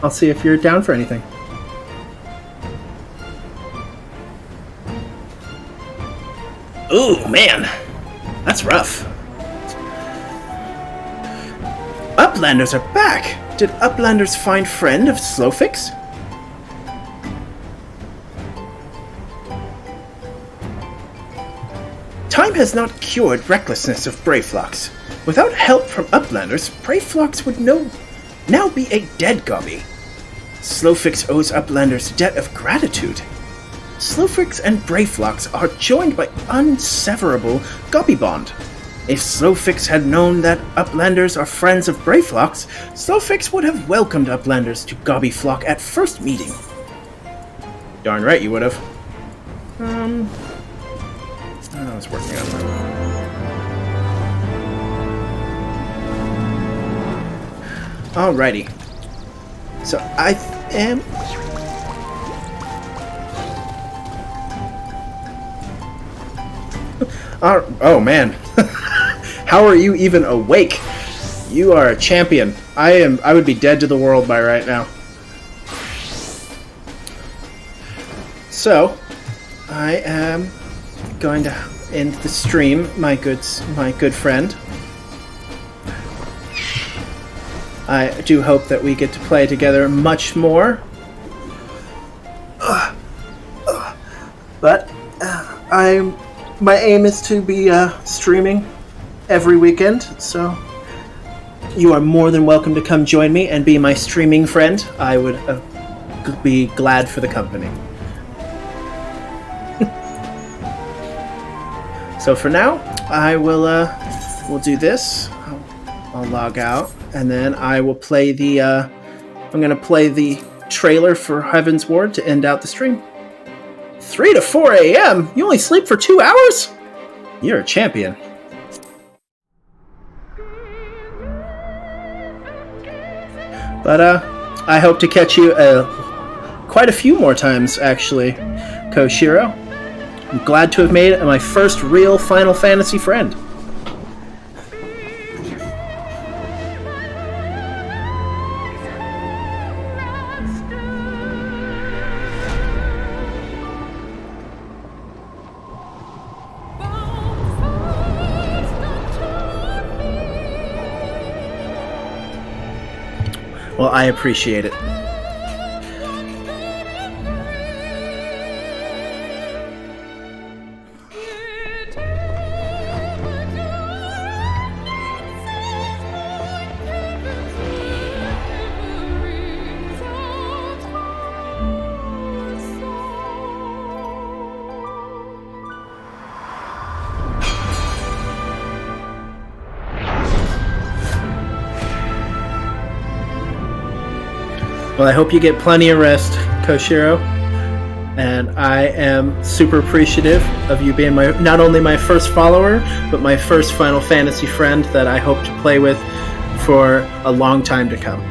I'll see if you're down for anything. Ooh, man, that's rough. Uplanders are back! Did Uplanders find friend of Slowfix? Time has not cured recklessness of Brayflox. Without help from Uplanders, Brayflox would now be a dead gobby. Slowfix owes Uplanders a debt of gratitude. Slowfix and Brayflox are joined by unseverable Gobby bond. If Slowfix had known that Uplanders are friends of Brayflox, Slowfix would have welcomed Uplanders to Gobbyflock at first meeting. Darn right you would have. I was working on that. Alrighty. So I am... oh man. How are you even awake? You are a champion. I would be dead to the world by right now. So, I am going to end the stream, my good friend. I do hope that we get to play together much more. But my aim is to be streaming every weekend, so you are more than welcome to come join me and be my streaming friend. I would be glad for the company. So for now, I will we'll do this. I'll log out, and then I will play the I'm gonna play the trailer for Heavensward to end out the stream. 3 to 4 a.m. You only sleep for 2 hours? You're a champion. But I hope to catch you quite a few more times, actually, Koshiro. I'm glad to have made my first real Final Fantasy friend. Well, I appreciate it. Well, I hope you get plenty of rest, Koshiro. And I am super appreciative of you being not only my first follower, but my first Final Fantasy friend that I hope to play with for a long time to come.